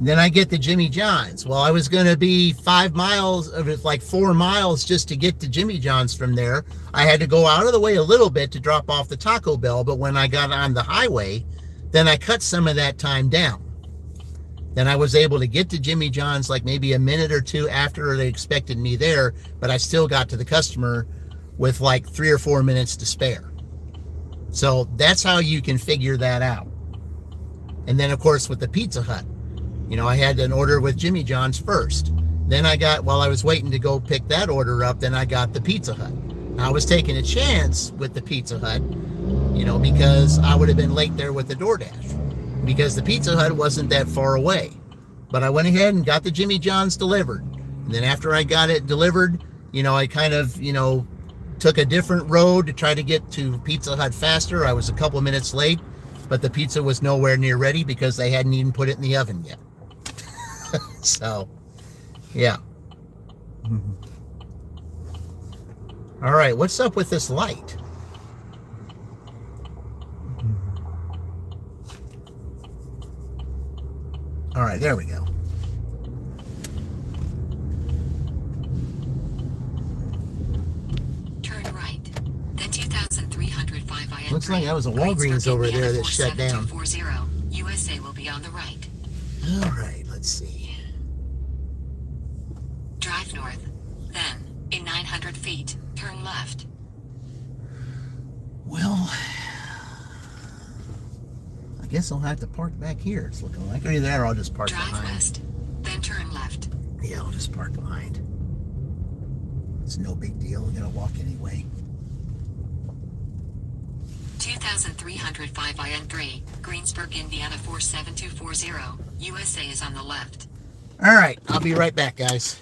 Then I get to Jimmy John's. Well, I was going to be 5 miles, like 4 miles just to get to Jimmy John's from there. I had to go out of the way a little bit to drop off the Taco Bell, but when I got on the highway, then I cut some of that time down. Then I was able to get to Jimmy John's like maybe a minute or two after they expected me there, but I still got to the customer with like 3 or 4 minutes to spare. So that's how you can figure that out. And then, of course, with the Pizza Hut, I had an order with Jimmy John's first. Then while I was waiting to go pick that order up, then I got the Pizza Hut. I was taking a chance with the Pizza Hut, because I would have been late there with the DoorDash, because the Pizza Hut wasn't that far away. But I went ahead and got the Jimmy John's delivered. And then after I got it delivered, I kind of, took a different road to try to get to Pizza Hut faster. I was a couple minutes late, but the pizza was nowhere near ready because they hadn't even put it in the oven yet. So, yeah. All right, what's up with this light? All right, there we go. Turn right. Then 2305 IN. Looks like that was a Walgreens over there that shut down. 47240. USA will be on the right. All right, let's see. Drive north. Then, in 900 feet, turn left. Well, I guess I'll have to park back here, it's looking like. Either that or I'll just park Drive behind. west. Then turn left. Yeah, I'll just park behind. It's no big deal. I'm going to walk anyway. 2305 IN3, Greensburg, Indiana 47240. USA is on the left. All right, I'll be right back, guys.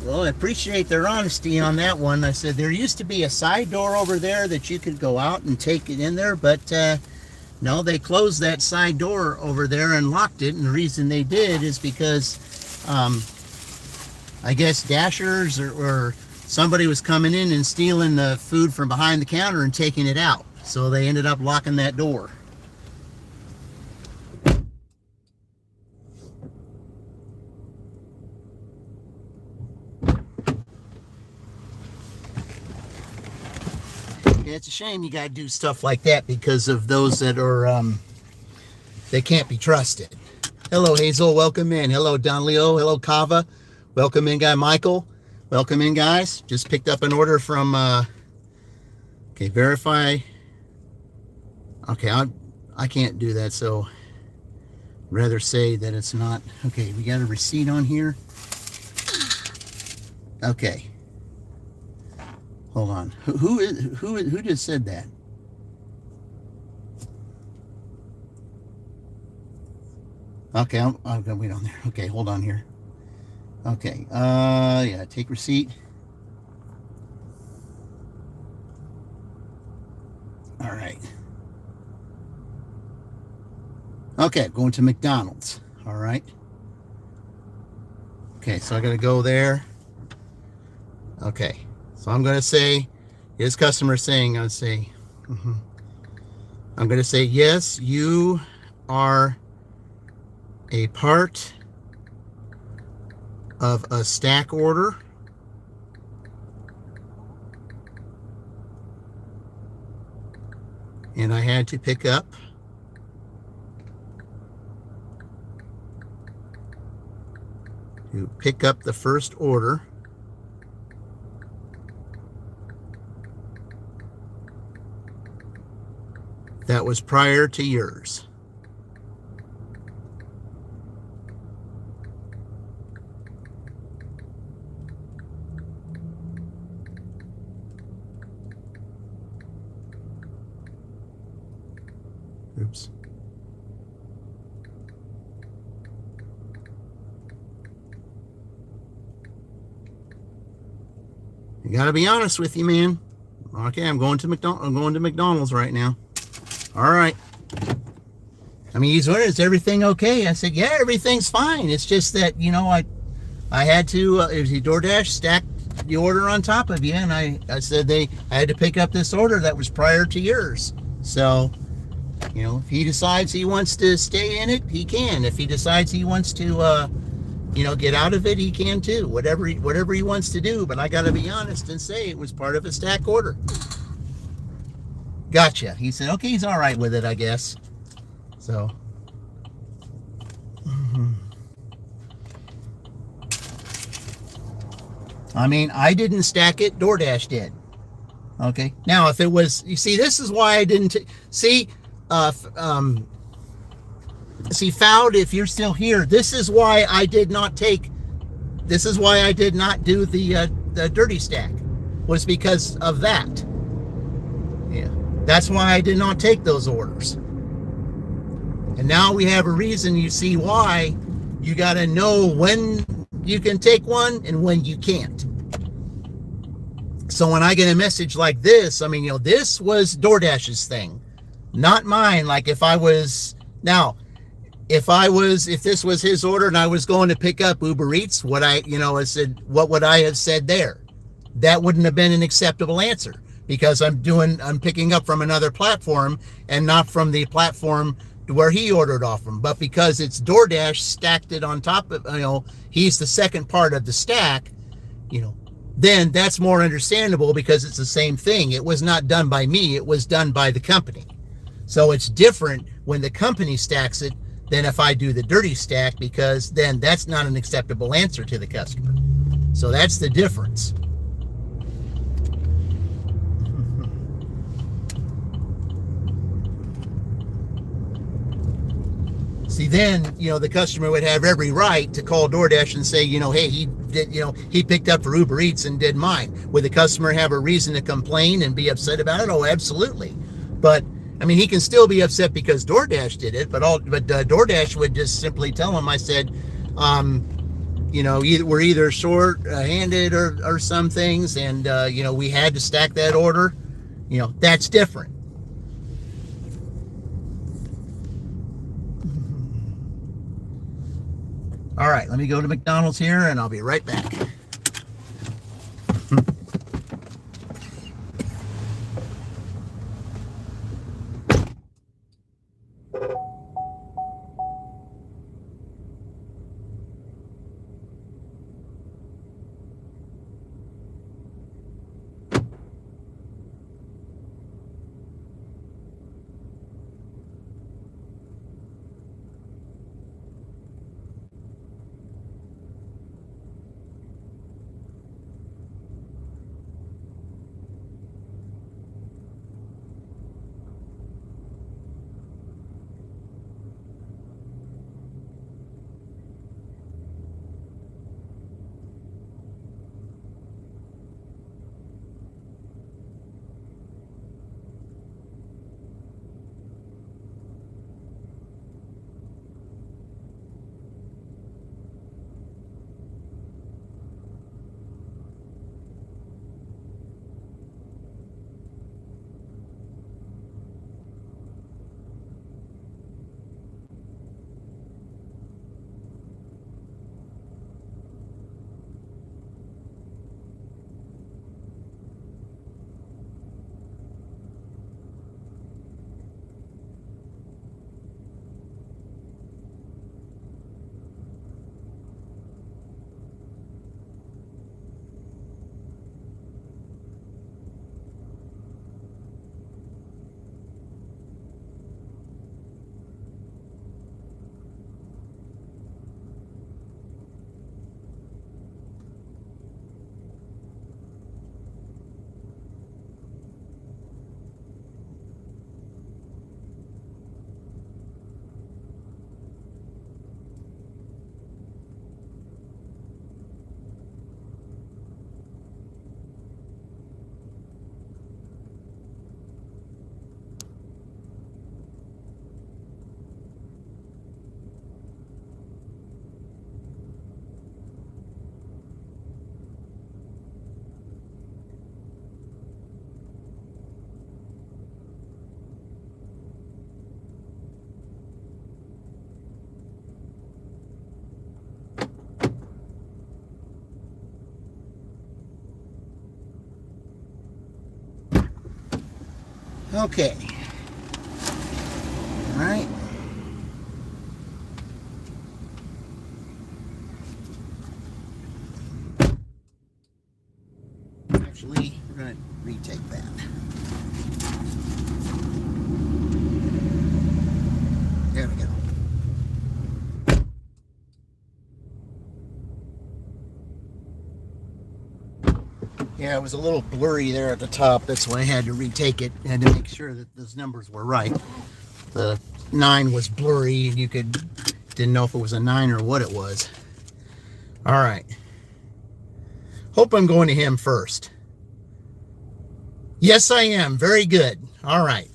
Well, I appreciate their honesty on that one. I said there used to be a side door over there that you could go out and take it in there, but no, they closed that side door over there and locked it. And the reason they did is because I guess dashers or somebody was coming in and stealing the food from behind the counter and taking it out. So they ended up locking that door. Yeah, it's a shame you gotta do stuff like that because of those that are they can't be trusted. Hello Hazel, welcome in. Hello Don Leo, hello Kava, welcome in guy Michael, welcome in guys. Just picked up an order from okay, verify. Okay, I can't do that, so rather say that it's not. Okay, we got a receipt on here. Okay. Hold on. Who just said that? Okay, I'm gonna wait on there. Okay, hold on here. Okay. Yeah, take receipt. All right. Okay, going to McDonald's. All right. Okay, so I gotta go there. Okay. So I'm going to say, his customer saying, I'm going to say, yes, you are a part of a stack order. And I had to pick up the first order. That was prior to yours. Oops. I gotta be honest with you, man. Okay, I'm going to McDonald's right now. All right. I mean, he's wondering, is everything okay? I said, yeah, everything's fine. It's just that, you know, I had to, DoorDash stacked the order on top of you, and I said I had to pick up this order that was prior to yours. So, you know, if he decides he wants to stay in it, he can. If he decides he wants to, you know, get out of it, he can too. Whatever he wants to do. But I got to be honest and say it was part of a stack order. Gotcha. He said, okay, he's all right with it, I guess. So. I mean, I didn't stack it. DoorDash did. Okay. Now, if it was, you see, this is why I didn't see, Found, if you're still here, this is why I did not do the dirty stack, was because of that. Yeah. That's why I did not take those orders. And now we have a reason. You see why you got to know when you can take one and when you can't. So when I get a message like this, I mean, you know, this was DoorDash's thing, not mine. Like if this was his order and I was going to pick up Uber Eats, what would I have said there? That wouldn't have been an acceptable answer, because I'm picking up from another platform and not from the platform where he ordered off from. But because it's DoorDash stacked it on top of, you know, he's the second part of the stack, you know, then that's more understandable, because it's the same thing. It was not done by me, it was done by the company. So it's different when the company stacks it than if I do the dirty stack, because then that's not an acceptable answer to the customer. So that's the difference. See, then, you know, the customer would have every right to call DoorDash and say, you know, hey, he picked up for Uber Eats and did mine. Would the customer have a reason to complain and be upset about it? Oh, absolutely. But I mean, he can still be upset because DoorDash did it, but DoorDash would just simply tell him, I said, we're either short-handed or some things, and we had to stack that order. That's different. All right, let me go to McDonald's here, and I'll be right back. Okay. All right. Actually, we're going to retake that. There we go. Yeah, it was a little blurry there at the top. That's why I had to retake it. I had to make sure that those numbers were right. The 9 was blurry, and you didn't know if it was a 9 or what it was. All right. Hope I'm going to him first. Yes, I am. Very good. All right.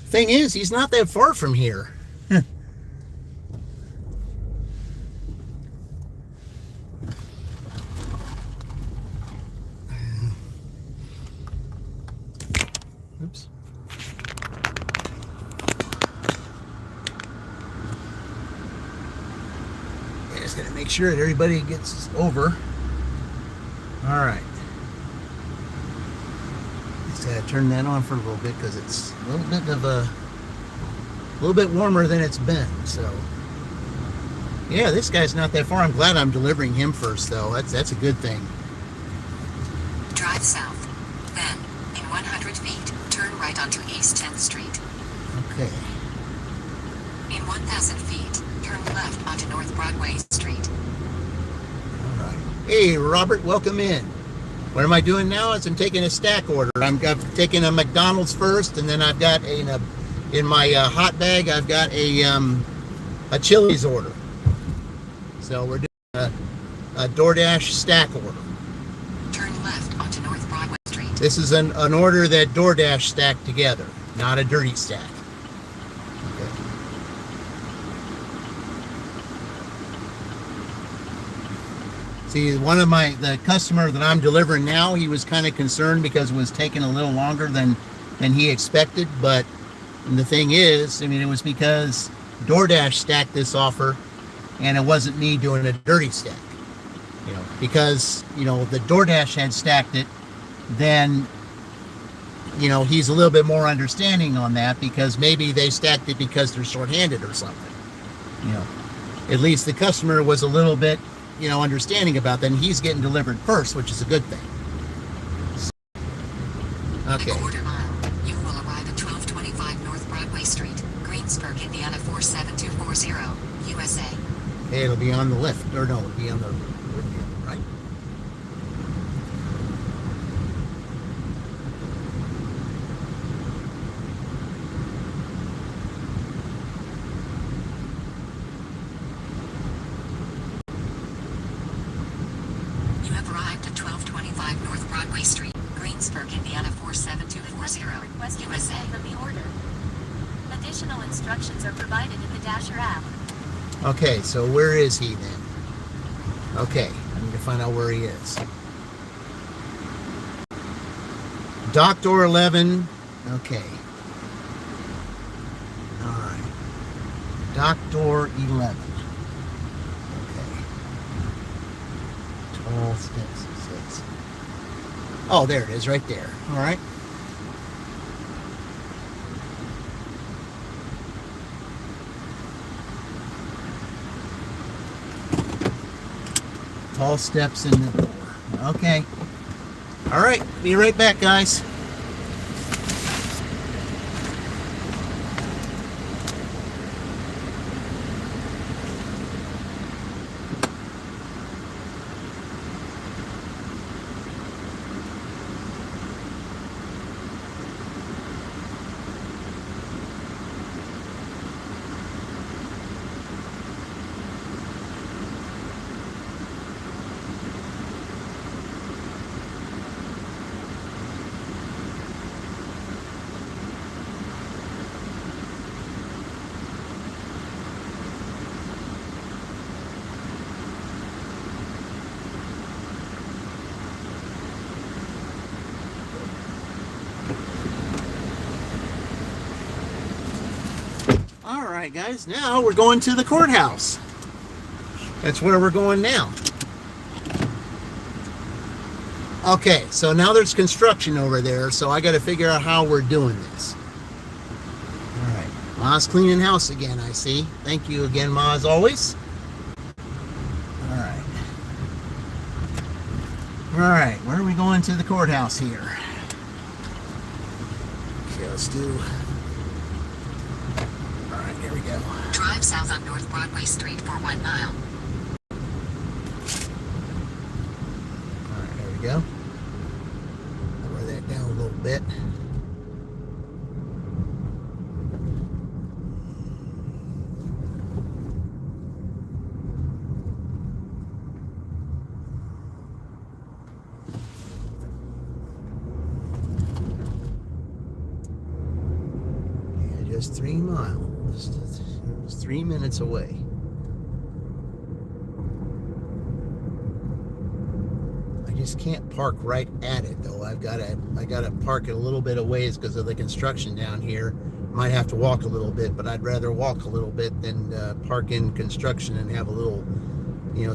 Thing is, he's not that far from here. Oops. Yeah, just gotta make sure that everybody gets over. All right. Just gotta turn that on for a little bit because it's a little bit warmer than it's been. So, yeah, this guy's not that far. I'm glad I'm delivering him first, though. That's a good thing. Drive south. Then, in 100 feet, turn right onto East 10th Street. Okay. In 1,000 feet, turn left onto North Broadway Street. All right. Hey, Robert, welcome in. What am I doing now is I'm taking a stack order. I'm taking a McDonald's first, and then I've got in my hot bag, I've got a Chili's order. So we're doing a DoorDash stack order. Turn left onto North Broadway Street. This is an order that DoorDash stacked together, not a dirty stack. Okay. See, the customer that I'm delivering now, he was kind of concerned because it was taking a little longer than he expected. But the thing is, I mean, it was because DoorDash stacked this offer, and it wasn't me doing a dirty stack. You know, because the DoorDash had stacked it, then he's a little bit more understanding on that, because maybe they stacked it because they're shorthanded or something. At least the customer was a little bit understanding about that, and he's getting delivered first, which is a good thing. Okay. In a quarter mile, you will arrive at 1225 North Broadway Street, Greensburg, Indiana 47240, USA. Okay, it'll be on the left, or no, it'll be on the right. You have arrived at 1225 North Broadway Street, Greensburg, Indiana 47240, Requesting USA. receipt of the order. Additional instructions are provided in the Dasher app. Okay, so where is he then? Okay, I need to find out where he is. Dock door 11. Okay. All right. Dock door 11. Okay. 12 steps, 6. Oh, there it is, right there. All right. Tall steps in the door. Okay. All right. Be right back, guys. All right, guys, now we're going to the courthouse. That's where we're going now. Okay, so now there's construction over there, so I got to figure out how we're doing this. All right, Ma's cleaning house again, I see. Thank you again, Ma, as always. All right. All right, where are we going to the courthouse here? Okay, let's do... Here we go. Drive south on North Broadway Street for 1 mile. Alright, there we go. Lower that down a little bit. Yeah, just 3 miles. It's 3 minutes away. I just can't park right at it though. I gotta park it a little bit of ways because of the construction down here. Might have to walk a little bit, but I'd rather walk a little bit than park in construction and have a little,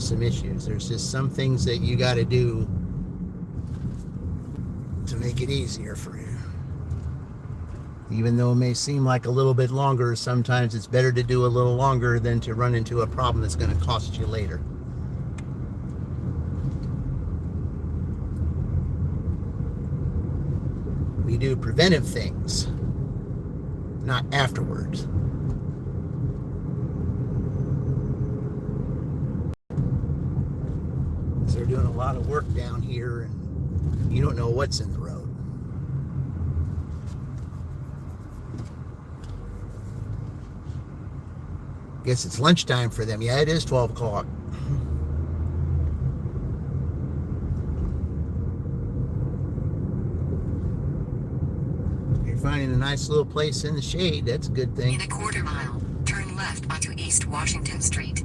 some issues. There's just some things that you got to do to make it easier for you. Even though it may seem like a little bit longer, sometimes it's better to do a little longer than to run into a problem that's going to cost you later. We do preventive things, not afterwards. So they're doing a lot of work down here, and you don't know what's in the road. Guess it's lunchtime for them. Yeah, it is 12 o'clock. You're finding a nice little place in the shade. That's a good thing. In a quarter mile, turn left onto East Washington Street.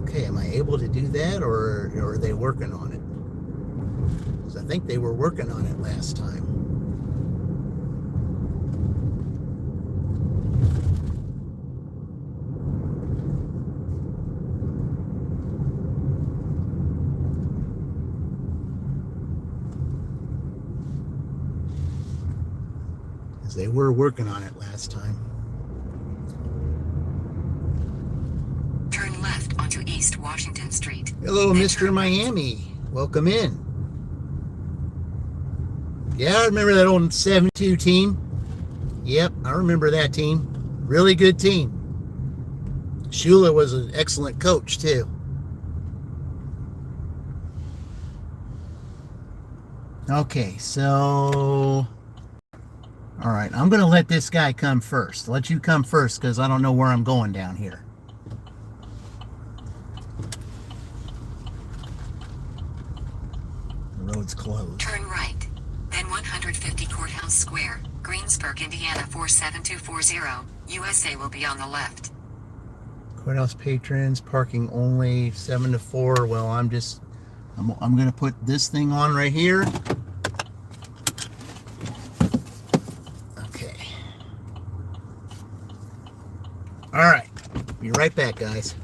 Okay, am I able to do that, or are they working on it? 'Cause I think they were working on it last time. Because they were working on it last time. Turn left onto East Washington Street. Hello, Then Mr. turn right. Miami. Welcome in. Yeah, I remember that old 72 team. Yep, I remember that team. Really good team. Shula was an excellent coach, too. Okay, so... All right, I'm going to let this guy come first. Let you come first, because I don't know where I'm going down here. The road's closed. Turn right. Then 150 Courthouse Square, Greensburg, Indiana 47240. USA will be on the left. Courthouse patrons, parking only, 7 to 4. Well, I'm going to put this thing on right here. Okay. All right. Be right back, guys.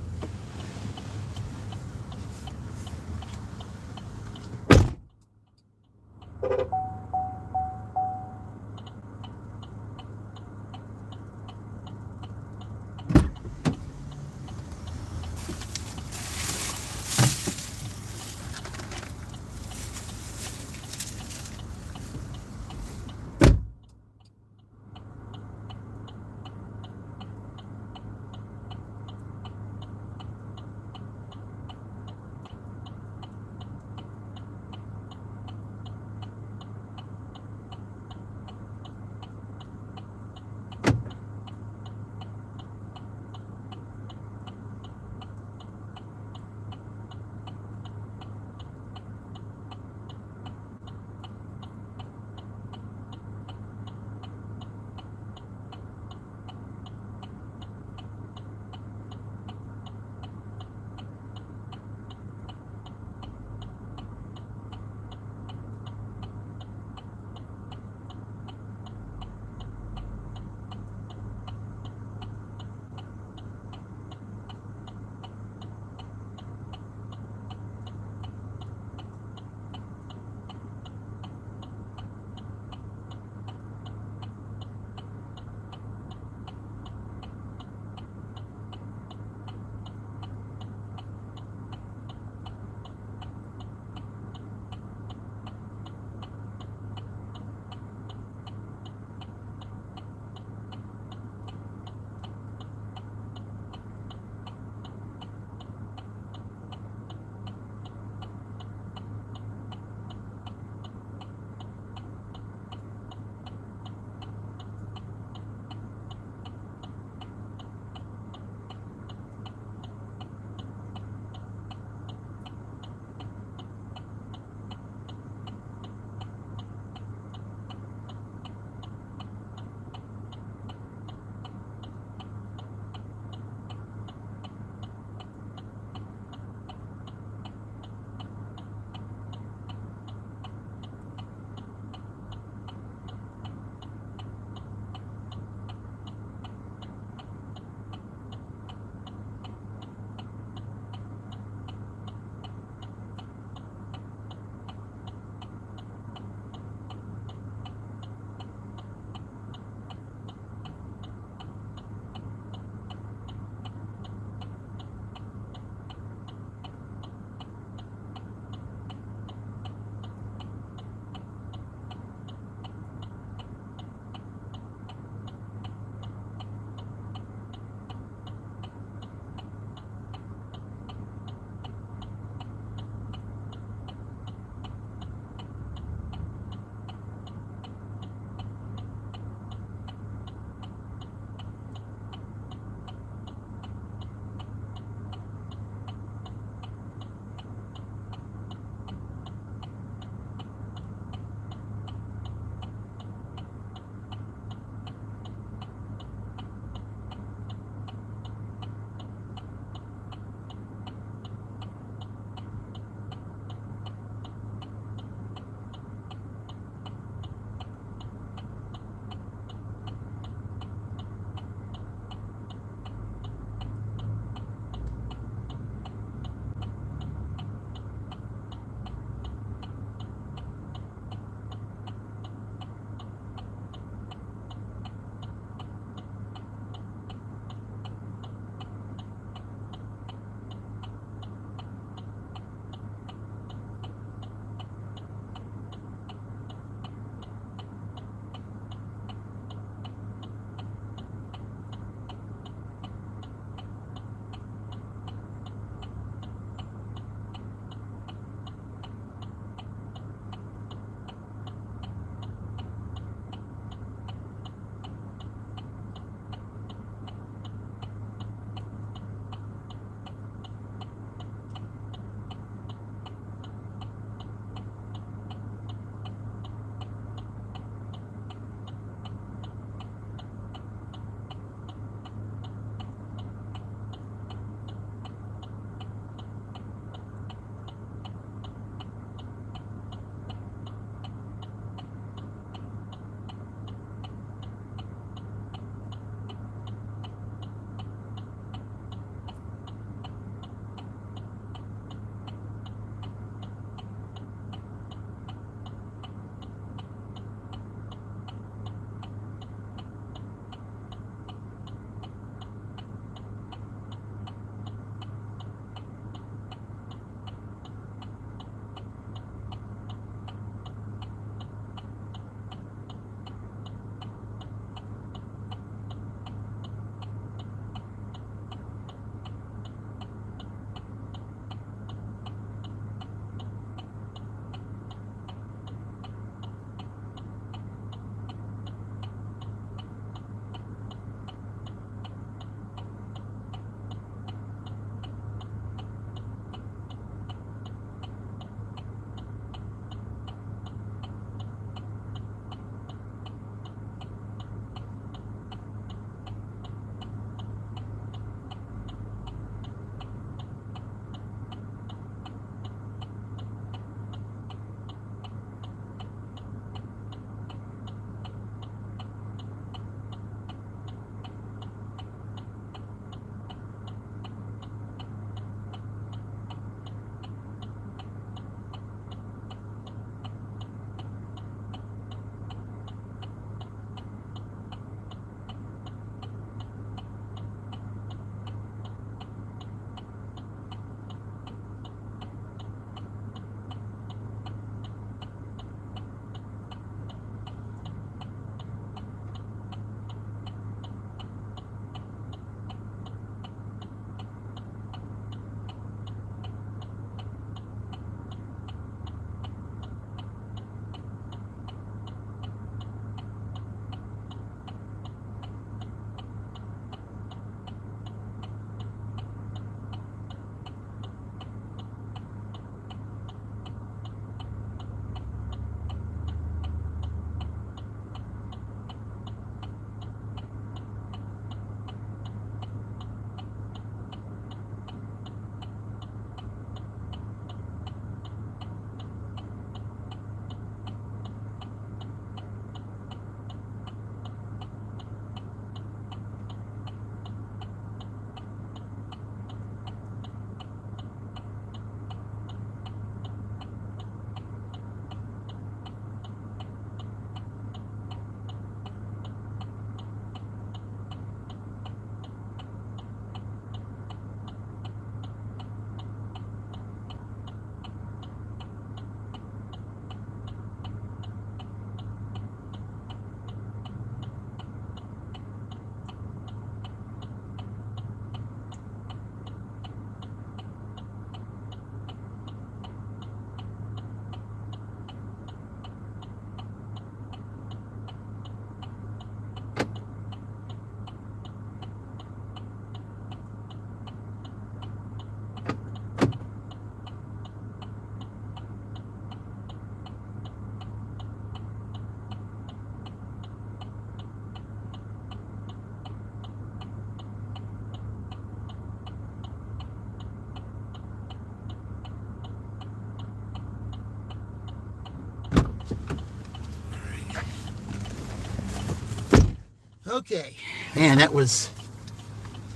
Okay. Man, that was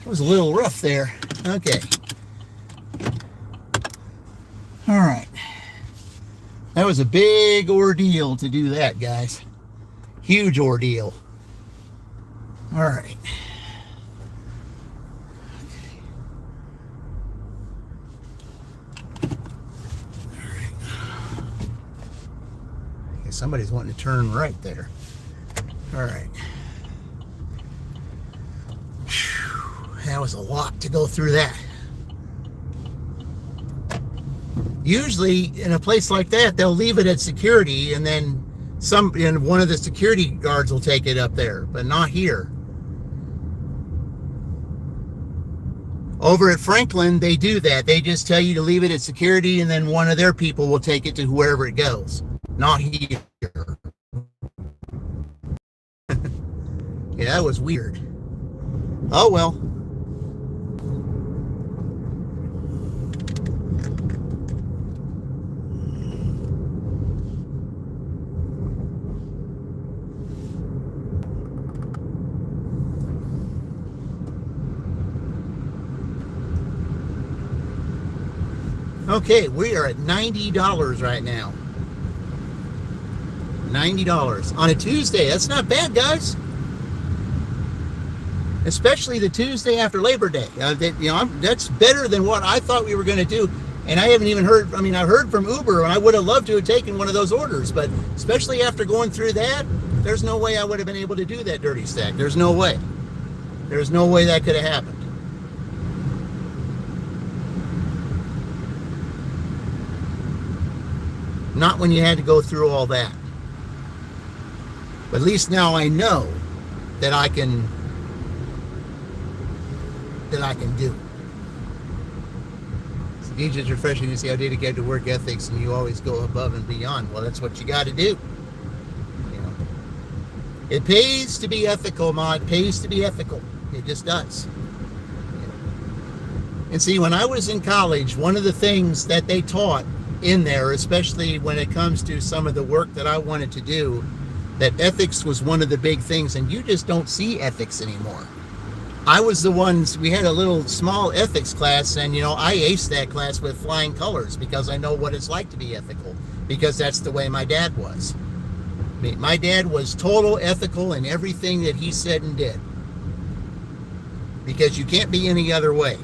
a little rough there. Okay. All right. That was a big ordeal to do that, guys. Huge ordeal. All right. Okay, somebody's wanting to turn right there. All right. That was a lot to go through that. Usually in a place like that, they'll leave it at security and then one of the security guards will take it up there, but not here. Over at Franklin, they do that. They just tell you to leave it at security and then one of their people will take it to wherever it goes. Not here. Yeah, that was weird. Oh well. Okay, we are at $90 right now. $90 on a Tuesday. That's not bad, guys. Especially the Tuesday after Labor Day. That's better than what I thought we were going to do. And I haven't even heard. I mean, I've heard from Uber, and I would have loved to have taken one of those orders. But especially after going through that, there's no way I would have been able to do that dirty stack. There's no way. There's no way that could have happened. Not when you had to go through all that. But at least now I know that I can do. It's just refreshing to see how dedicated to work ethics and you always go above and beyond. Well, that's what you got to do. You know, it pays to be ethical, Ma. It pays to be ethical. It just does. And see, when I was in college, one of the things that they taught in there, especially when it comes to some of the work that I wanted to do, that ethics was one of the big things, and you just don't see ethics anymore. I was the ones, we had a little small ethics class, and I aced that class with flying colors because I know what it's like to be ethical, because that's the way my dad was. My dad was total ethical in everything that he said and did, because you can't be any other way.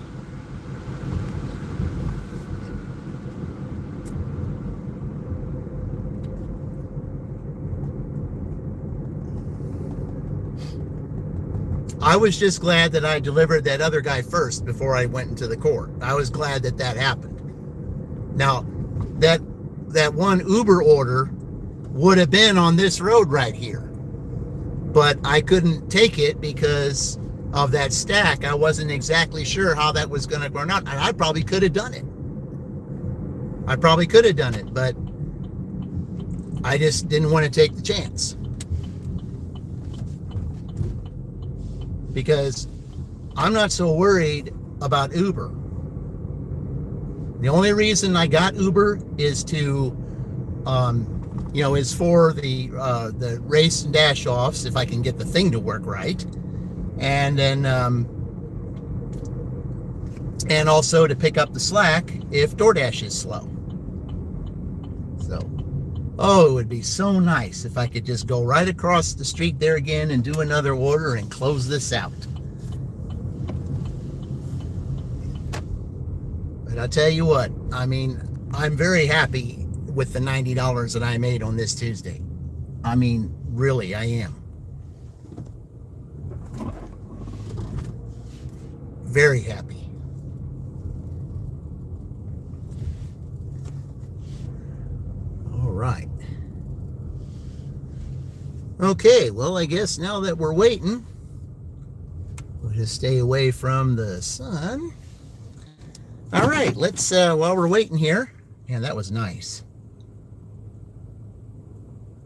I was just glad that I delivered that other guy first before I went into the court. I was glad that that happened. Now, that one Uber order would have been on this road right here, but I couldn't take it because of that stack. I wasn't exactly sure how that was going to go or not. And I probably could have done it. But I just didn't want to take the chance. Because I'm not so worried about Uber. The only reason I got Uber is to, is for the race and dash offs, if I can get the thing to work right, and then and also to pick up the slack if DoorDash is slow. So, it would be so nice if I could just go right across the street there again and do another order and close this out. But I'll tell you what, I'm very happy with the $90 that I made on this Tuesday. Really, I am. Very happy. Right. Okay, well, I guess now that we're waiting, we'll just stay away from the sun. All right, let's, while we're waiting here, that was nice.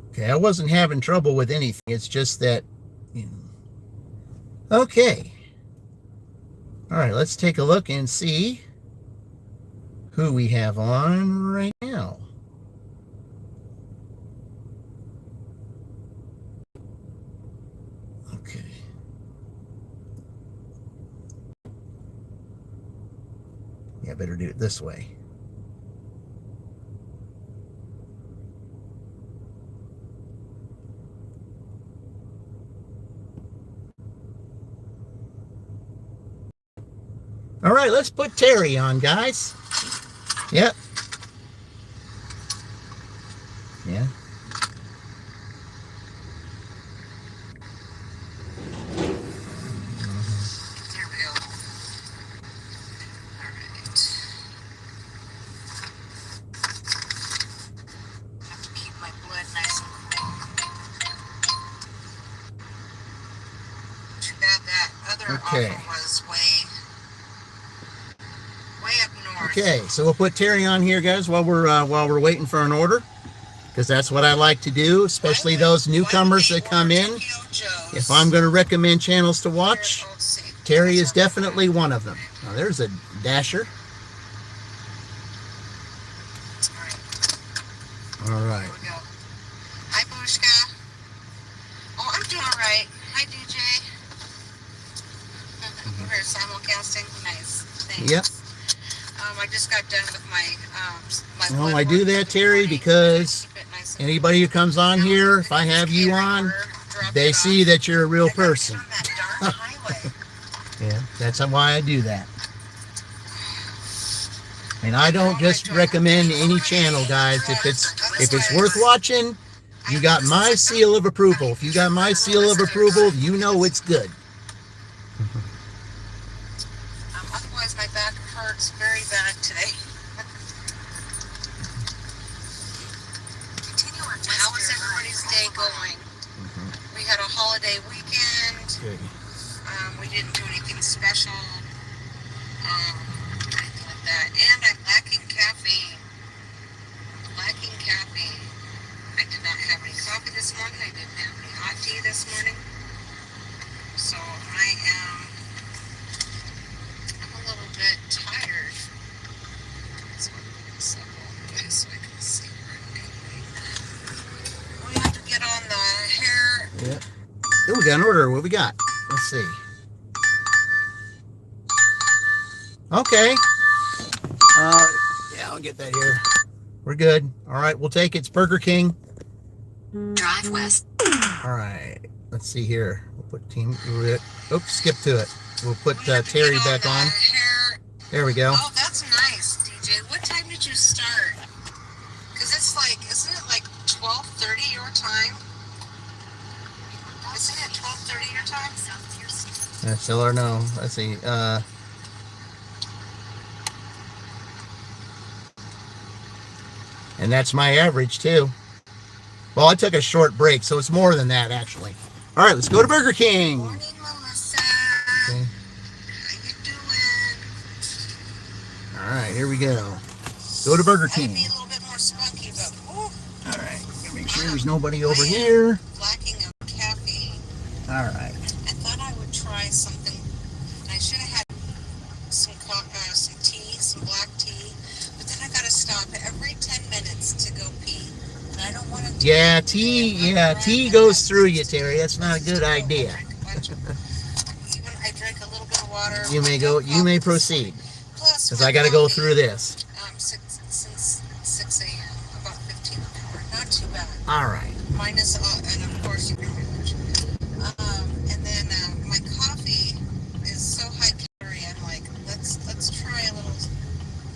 Okay, I wasn't having trouble with anything. It's just that, Okay. All right, let's take a look and see who we have on right now. Yeah, better do it this way. All right, let's put Terry on, guys. Yep. Yeah. There we go. Alright. Have to keep my blood nice and cool. Too bad that other Okay. offer was way up north. Okay, so we'll put Terry on here, guys, while we're waiting for an order, because that's what I like to do, especially those newcomers that come in. If I'm going to recommend channels to watch, Terry is definitely one of them. Now, there's a dasher. All right. Here we go. Hi, Bushka. Oh, I'm doing all right. Hi, DJ. We're simulcasting. Nice. Thanks. Yep. I just got done with my Well, I do that, Terry, because anybody who comes on here, if I have you on, they see that you're a real person. Yeah, that's why I do that. And I don't just recommend any channel, guys. If it's worth watching, you got my seal of approval. If you got my seal of approval, you know it's good. Otherwise, my back hurts very bad today. How is everybody's day going? We had a holiday weekend. Good. We didn't do anything special. Anything like that. And I'm lacking caffeine. I did not have any coffee this morning. I didn't have any hot tea this morning. So I'm a little bit tired. So I'm going to set all the way so I can see where we have to get on the hair. Yep. Oh, we got an order. What we got? Let's see. Okay. Yeah, I'll get that here. We're good. All right, we'll take it. It's Burger King. Drive west. All right. Let's see here. We'll put team. Oops, skip to it. We'll put Terry back on. There we go. Oh, that's nice, DJ. What time did you start? Because it's like, isn't it like 12:30 your time? Isn't it 12:30 your time? That's still or no. Let's see. And that's my average too. Well, I took a short break, so it's more than that actually. All right, let's go to Burger King. Morning, Melissa. Okay. How you doing? All right, here we go. Go to Burger I would King. be a little bit more spunky, but All right, make sure there's nobody over here. lacking of caffeine. All right. I thought I would try something. I should have had some tea, some black tea, but then I gotta stop every 10 minutes to go pee. And I don't want to. Yeah, tea goes through you, Terry. That's not a good idea. Even I drank a little bit of water. You may proceed, Plus, because I got to go through this. Since 6 a.m., about 15 an hour. Not too bad. All right. Minus, and of course you can manage. And then my coffee is so high calorie. I'm like, let's try a little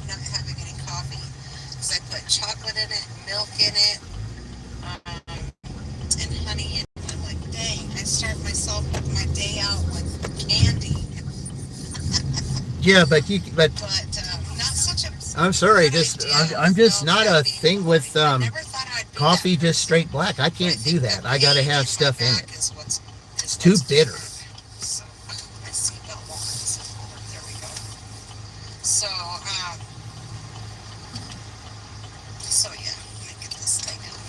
not having any coffee, because I put chocolate in it, milk in it, and honey in it. I'm like, dang, I start myself with my day out with candy. Yeah, but Not such a. I'm sorry. good Just idea. I'm just No not a caffeine. thing with I never thought I'd be coffee that just person. straight black. I can't do that. I got to have stuff in it. It's It's too bitter. So, my seatbelt lines. There we go. So, yeah, let me get this thing out.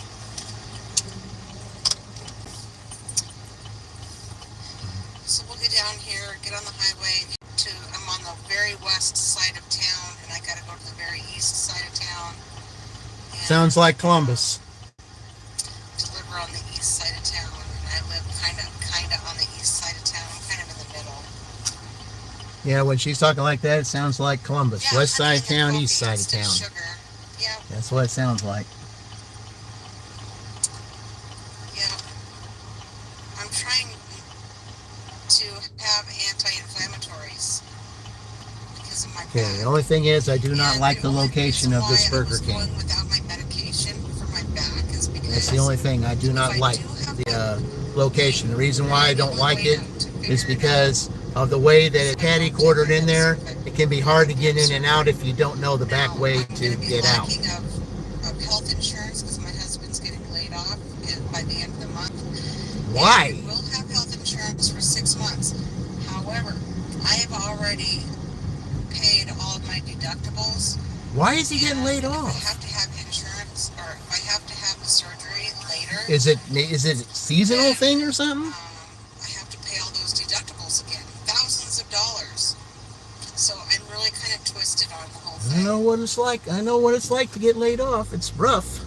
So we'll get down here, get on the highway I'm on the very west side of town, and I gotta go to the very east side of town. And Sounds like Columbus. deliver on the east side of town, and I live kind of on the east side of town. I'm kind of in the middle. Yeah, when she's talking like that, it sounds like Columbus. Yeah, West side honey of in the town, coffee east side of instead of town. sugar. Yeah, That's what it sounds like. yeah. I'm trying to have anti-inflammatories because of my Okay, back. the only thing is I do not And like the only location reason of why this I Burger was King. going without my medication for my back is because That's the only thing. I do if not I like do have the my location. The reason why I don't like it is figure it because of the way that it's out, so I caddy don't quartered take in my there. medicine, It can be hard to get in and out if you don't know the back now, way I'm to going to be get out. lacking of health insurance because my husband's getting laid off by the end of the month. Why? And we will have health insurance for 6 months. However, I have already paid all of my deductibles. Why is he getting And laid if I off? have to have insurance or if I have to have the surgery later, Is it a seasonal then, thing or something? I have to pay all those deductibles again. Thousands of dollars. So I'm really kind of twisted on the whole I thing. know what it's like. I know what it's like to get laid off. It's rough.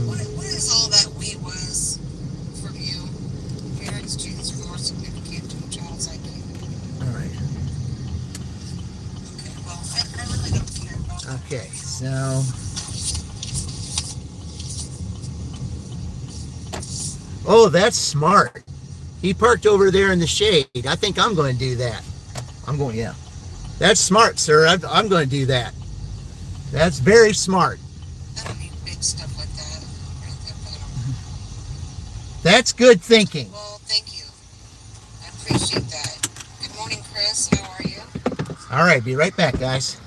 What is all that we was from you? Parents' genes are more significant to a child's IQ. All right. Okay, well, I really don't care about that. Okay, so. Oh, that's smart. He parked over there in the shade. I think I'm going to do that. Yeah. That's smart, sir. I'm going to do that. That's very smart. I don't need big stuff like that. That's good thinking. Well, thank you. I appreciate that. Good morning, Chris. How are you? All right, be right back, guys.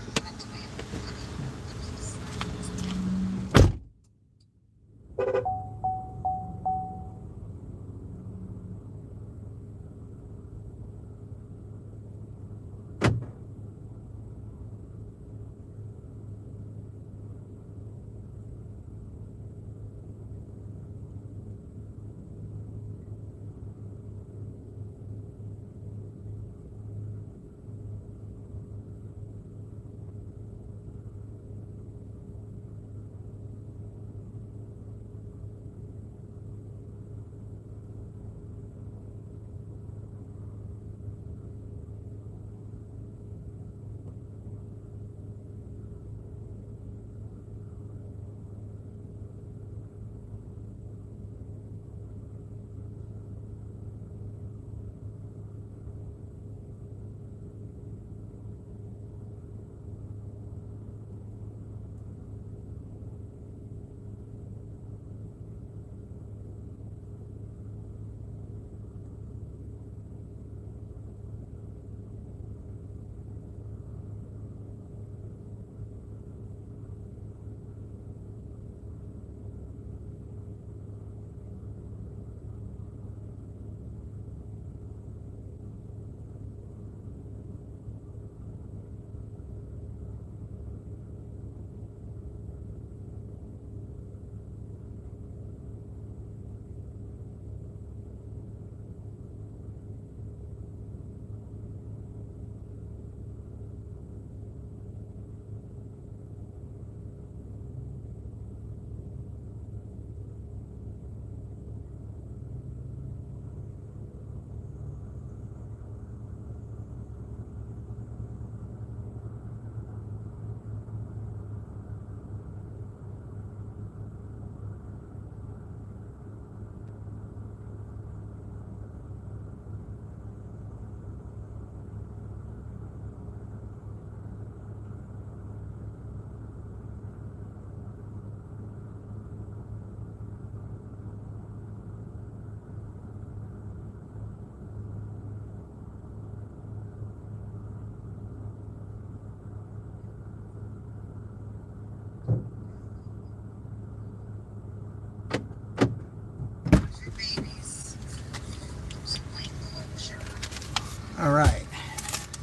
All right,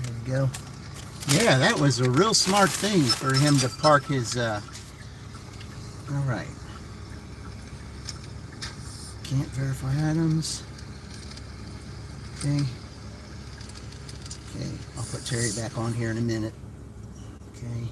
there we go. Yeah, that was a real smart thing for him to park his, all right. Can't verify items. Okay. Okay, I'll put Terry back on here in a minute. Okay.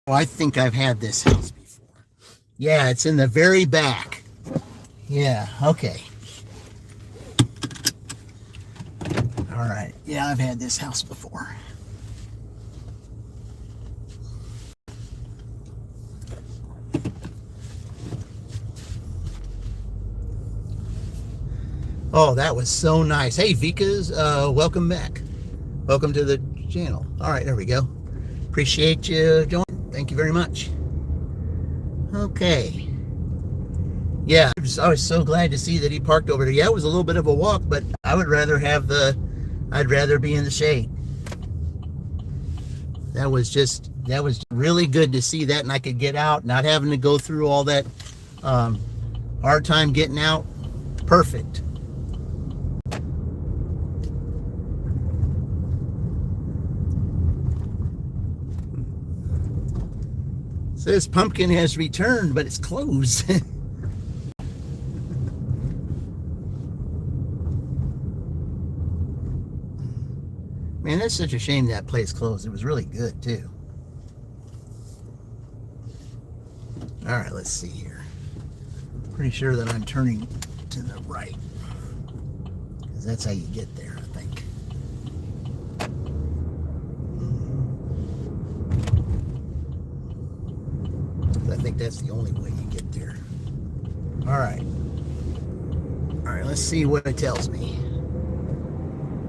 Oh, I think I've had this house before. Yeah, it's in the very back. Yeah, okay. All right. Yeah, I've had this house before. Oh, that was so nice. Hey, Vikas, welcome back. Welcome to the channel. All right, there we go. Appreciate you joining. Thank you very much. Okay. Yeah, I was so glad to see that he parked over there. Yeah, it was a little bit of a walk, but I would rather have I'd rather be in the shade. That was really good to see that, and I could get out, not having to go through all that hard time getting out. Perfect. Says pumpkin has returned, but it's closed. Man, that's such a shame that place closed. It was really good, too. All right, let's see here. Pretty sure that I'm turning to the right, because that's how you get there, I think. I think that's the only way you get there. All right. All right, let's see what it tells me.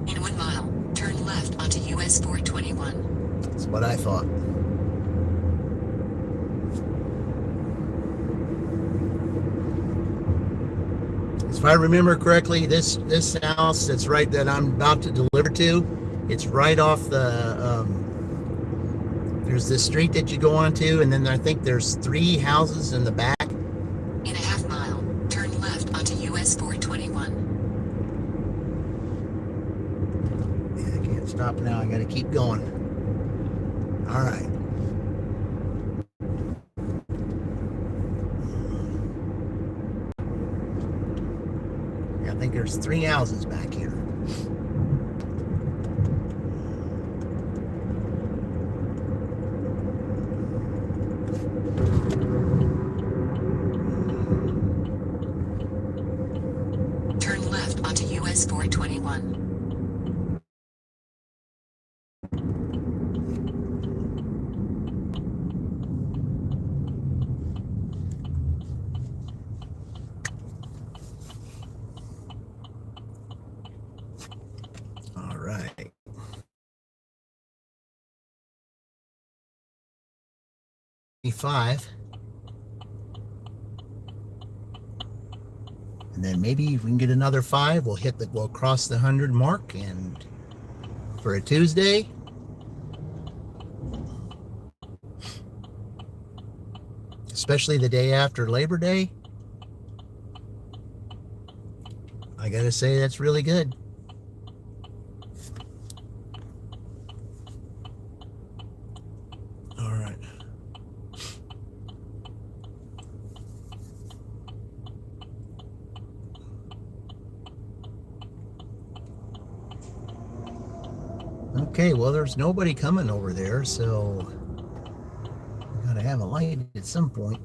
In 1 mile, turn left onto US 421. That's what I thought. If I remember correctly, this house that I'm about to deliver to, it's right off the there's this street that you go onto, and then I think there's 3 houses in the back. In a half mile, turn left onto US 421. Yeah, I can't stop now. I got to keep going. All right. Yeah, I think there's 3 houses back here. Turn left onto US 421. All right. And then maybe if we can get another 5, we'll cross the 100 mark, and for a Tuesday. Especially the day after Labor Day. I gotta say, that's really good. All right. Okay, well, there's nobody coming over there, so we gotta have a light at some point.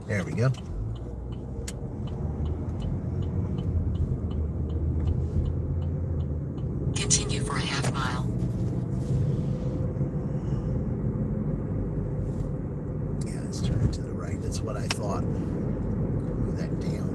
There we go. Continue for a half mile. Yeah, let's turn it to the right. That's what I thought. Move that down.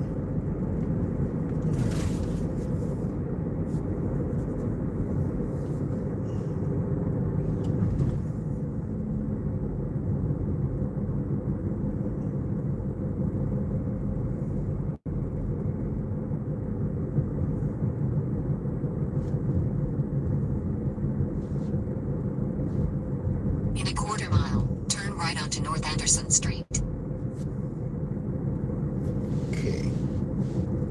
In a quarter mile, turn right onto North Anderson Street. Okay.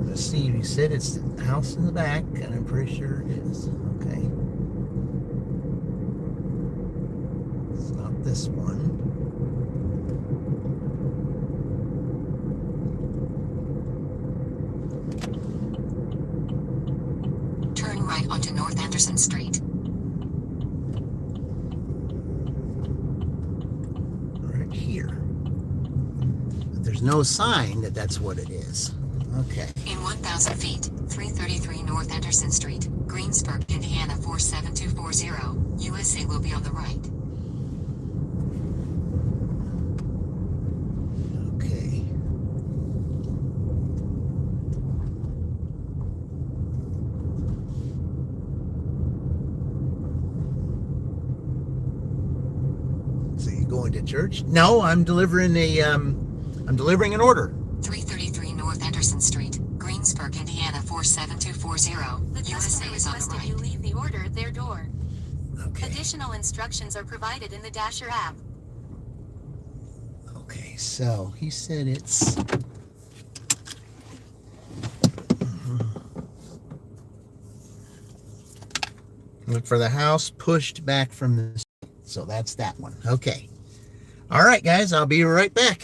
Let's see. You said it's the house in the back, and I'm pretty sure it is. Okay. It's not this one. Turn Anderson Street. Right here. But there's no sign that that's what it is. Okay. In 1,000 feet, 333 North Anderson Street, Greensburg, Indiana 47240. USA will be on the right. Okay. So you going to church? No, I'm delivering an order. 333 North Anderson Street, Greensburg, Indiana 47240. The customer USA is on the requested right. you leave the order at their door. Okay. Additional instructions are provided in the Dasher app. Okay, so he said it's look for the house pushed back from the street. So that's that one. Okay. All right, guys, I'll be right back.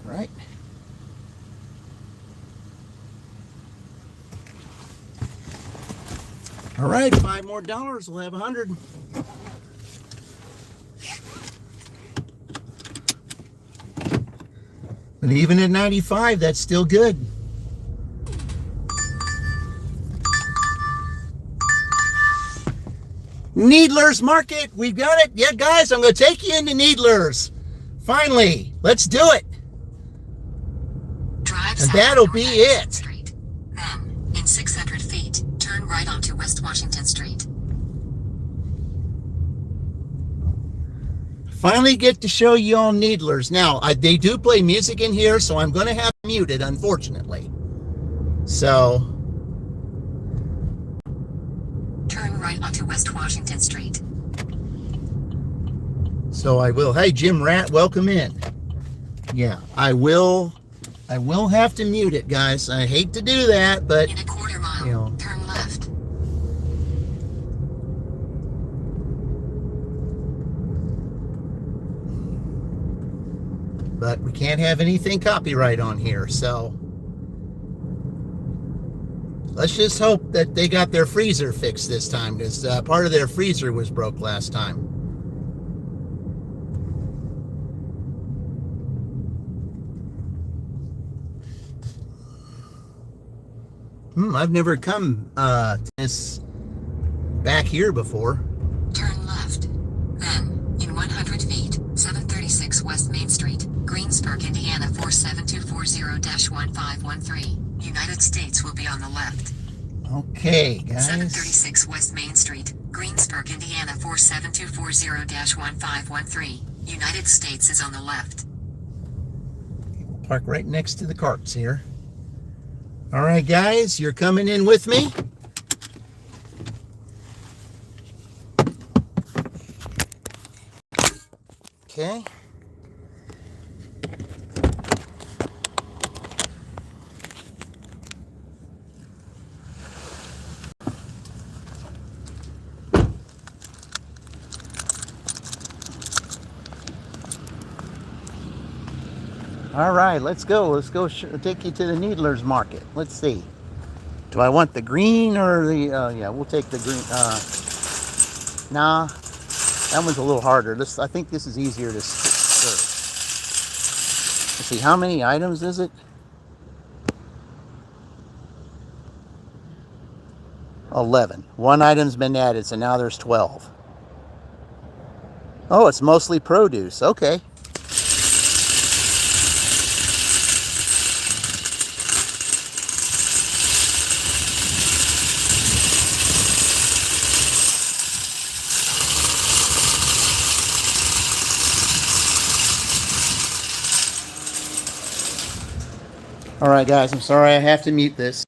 Right. All right, $5 more, we'll have 100. But even at 95, that's still good. Needler's Market, we've got it. Yeah, guys, I'm going to take you into Needler's. Finally, let's do it. Drive And south that'll North be Anderson it. Street. Then, in 600 feet, turn right onto West Washington Street. Finally get to show you all Needlers. Now, they do play music in here, so I'm going to have to mute it, unfortunately. So, Turn right onto West Washington Street. so I will. Hey, Jim Rat, welcome in. Yeah, I will have to mute it, guys. I hate to do that, but In a quarter mile, you know. turn left. But we can't have anything copyright on here, so let's just hope that they got their freezer fixed this time, because part of their freezer was broke last time. I've never come to this back here before. Turn left. Then, in 100 feet, 736 West Main Street, Greensburg, Indiana 47240-1513. United States will be on the left. Okay, guys. 736 West Main Street, Greensburg, Indiana 47240-1513. United States is on the left. We'll park right next to the carts here. All right, guys, you're coming in with me. Okay. All right, let's go. Let's go take you to the Needler's Market. Let's see. Do I want the green or the? Yeah, we'll take the green. Nah, that one's a little harder. I think this is easier to serve. Let's see. How many items is it? 11. One item's been added, so now there's 12. Oh, it's mostly produce. Okay. All right, guys, I'm sorry I have to mute this.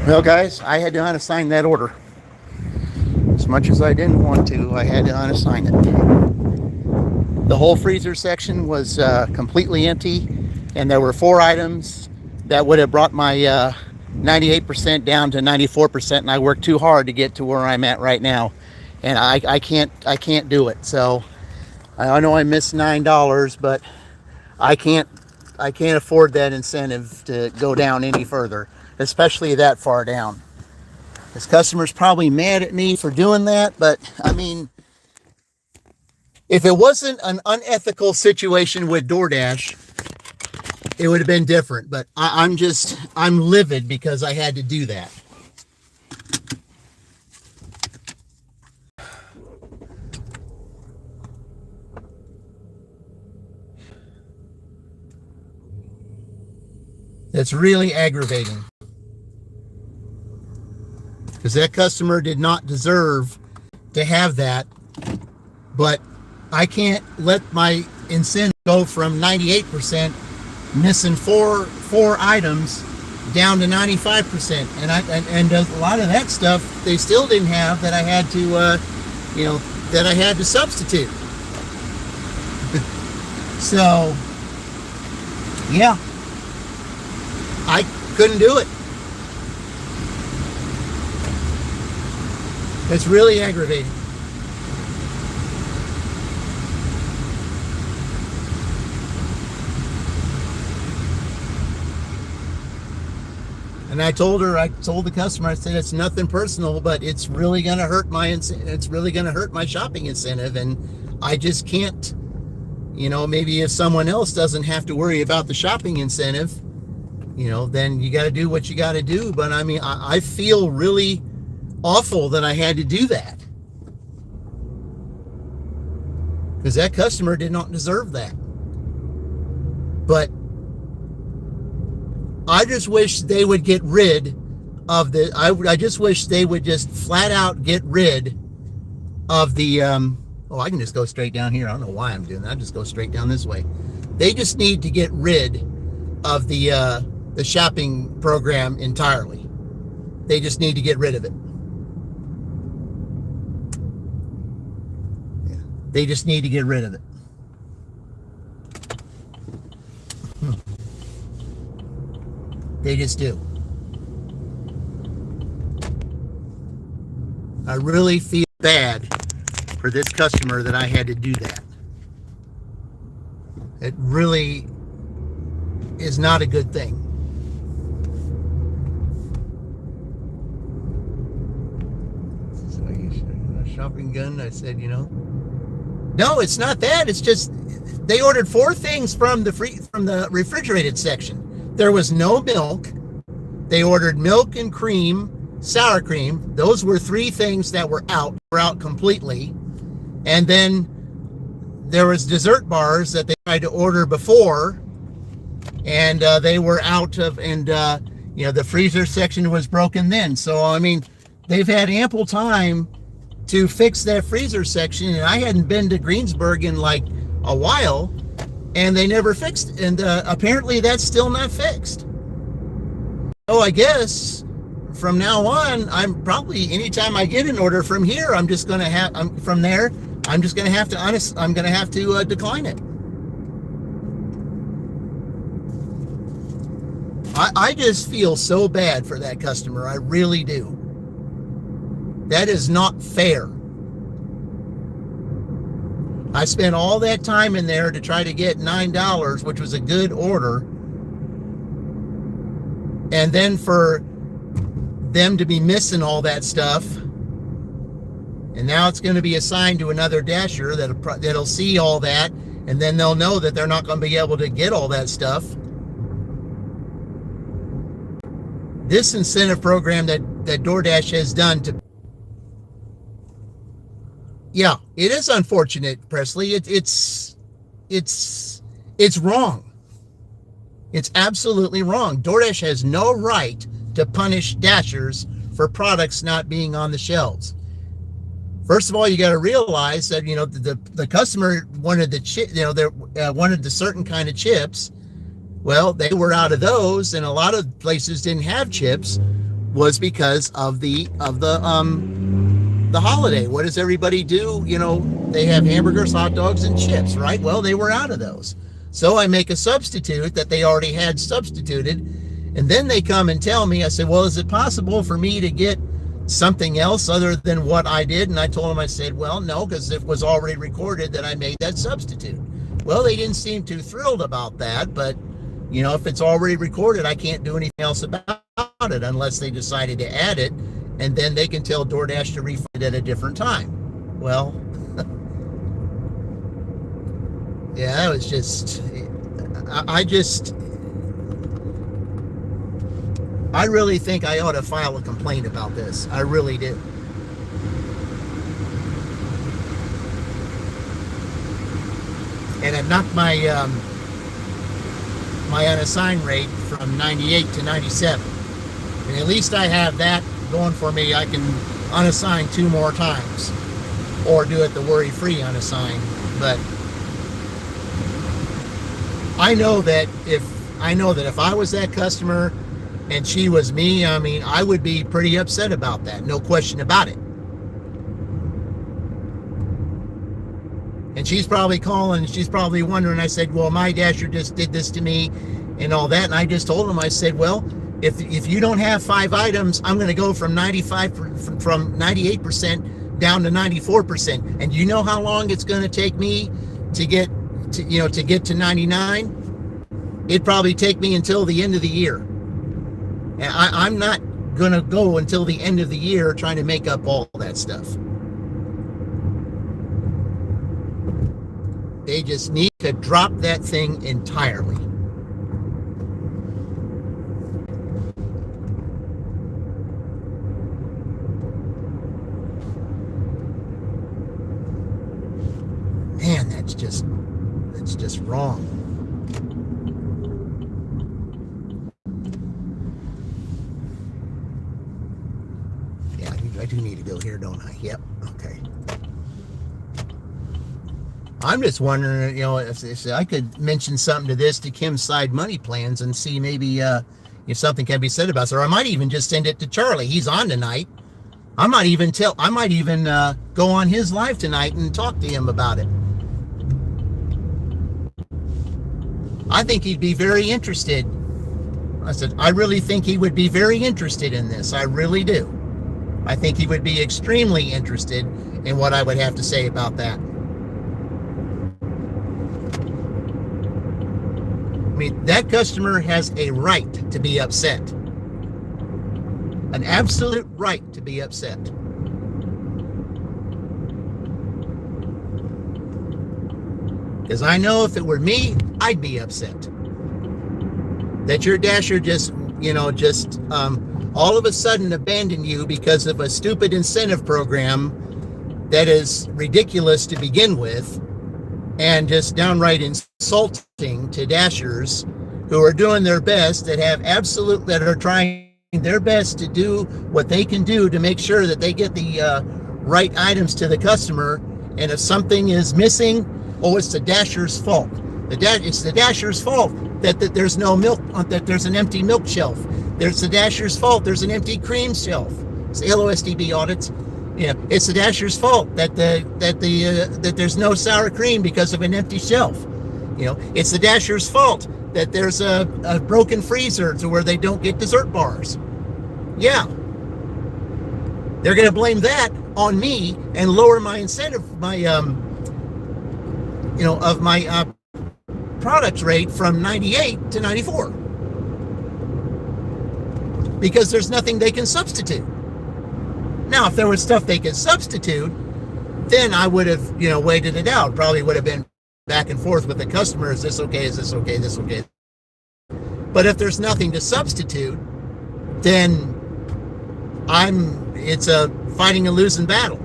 Well, guys, I had to unassign that order. As much as I didn't want to, I had to unassign it. The whole freezer section was completely empty, and there were 4 items that would have brought my 98% down to 94%, and I worked too hard to get to where I'm at right now, and I can't do it. So I know I missed $9, but I can't afford that incentive to go down any further, especially that far down. This customer's probably mad at me for doing that, but I mean, if it wasn't an unethical situation with DoorDash, it would have been different. But I'm livid because I had to do that. It's really aggravating, because that customer did not deserve to have that, but I can't let my incentive go from 98%, missing four items, down to 95%, and a lot of that stuff they still didn't have that I had to that I had to substitute. So yeah, I couldn't do it. It's really aggravating. And I told the customer, I said, it's nothing personal, but it's really going to hurt it's really going to hurt my shopping incentive. And I just can't, maybe if someone else doesn't have to worry about the shopping incentive, then you got to do what you got to do. But I mean, I feel really awful that I had to do that, because that customer did not deserve that. But I just wish they would get rid of I just wish they would just flat out get rid of the I can just go straight down here. I don't know why I'm doing that. I'll just go straight down this way. They just need to get rid of the shopping program entirely. They just need to get rid of it. Yeah. They just need to get rid of it. They just do. I really feel bad for this customer that I had to do that. It really is not a good thing. So a shopping gun, I said, no, it's not that. It's just they ordered 4 things from the refrigerated section. There was no milk. They ordered milk and cream, sour cream. Those were 3 things that were out completely. And then there was dessert bars that they tried to order before, and they were out of, and the freezer section was broken then. So I mean, they've had ample time to fix that freezer section, and I hadn't been to Greensburg in like a while, and they never fixed it. And apparently that's still not fixed. So I guess from now on, I'm probably, anytime I get an order from here, I'm just going to have to decline it. I just feel so bad for that customer. I really do. That is not fair. I spent all that time in there to try to get $9, which was a good order. And then for them to be missing all that stuff. And now it's going to be assigned to another dasher that'll see all that. And then they'll know that they're not going to be able to get all that stuff. This incentive program that DoorDash has done to... Yeah, it is unfortunate, Presley. It's wrong. It's absolutely wrong. DoorDash has no right to punish dashers for products not being on the shelves. First of all, you got to realize that the customer wanted the wanted the certain kind of chips. Well, they were out of those, and a lot of places didn't have chips, was because of the holiday. What does everybody do? They have hamburgers, hot dogs, and chips, right? Well, they were out of those. So I make a substitute that they already had substituted. And then they come and tell me, I said, well, is it possible for me to get something else other than what I did? And I told them, I said, well, no, because it was already recorded that I made that substitute. Well, they didn't seem too thrilled about that, but if it's already recorded, I can't do anything else about it unless they decided to add it, and then they can tell DoorDash to refund it at a different time. Well, yeah, that was just, I really think I ought to file a complaint about this. I really do. And it knocked my my unassigned rate from 98 to 97. And at least I have that going for me. I can unassign 2 more times, or do it the worry-free unassigned. But I know that if I was that customer and she was me, I would be pretty upset about that. No question about it. And she's probably calling, and she's probably wondering. I said, well, my dasher just did this to me and all that. And I just told him, I said, well, if you don't have 5 items, I'm going to go from 98% down to 94%. And you know how long it's going to take me to get to 99? It'd probably take me until the end of the year. And I'm not going to go until the end of the year trying to make up all that stuff. They just need to drop that thing entirely. Man, that's just wrong. Yeah, I do need to go here, don't I? Yep. Okay. I'm just wondering, if I could mention something to Kim's Side Money Plans and see maybe if something can be said about it. Or I might even just send it to Charlie. He's on tonight. I might even go on his live tonight and talk to him about it. I think he'd be very interested. I said, I really think he would be very interested in this. I really do. I think he would be extremely interested in what I would have to say about that. That customer has a right to be upset. An absolute right to be upset. Because I know if it were me, I'd be upset. That your dasher just all of a sudden abandoned you because of a stupid incentive program that is ridiculous to begin with, and just downright insulting to dashers who are doing their best, that are trying their best to do what they can do to make sure that they get the right items to the customer. And if something is missing, it's the dasher's fault. It's the dasher's fault that there's no milk, that there's an empty milk shelf. There's the dasher's fault there's an empty cream shelf. It's the LOSDB audits. It's the dasher's fault that there's no sour cream because of an empty shelf. It's the dasher's fault that there's a broken freezer to where they don't get dessert bars. Yeah, they're going to blame that on me and lower my incentive, of my product rate from 98 to 94 because there's nothing they can substitute. Now, if there was stuff they could substitute, then I would have, waited it out. Probably would have been back and forth with the customer. Is this okay? Is this okay? Is this okay? But if there's nothing to substitute, then it's a fighting a losing battle.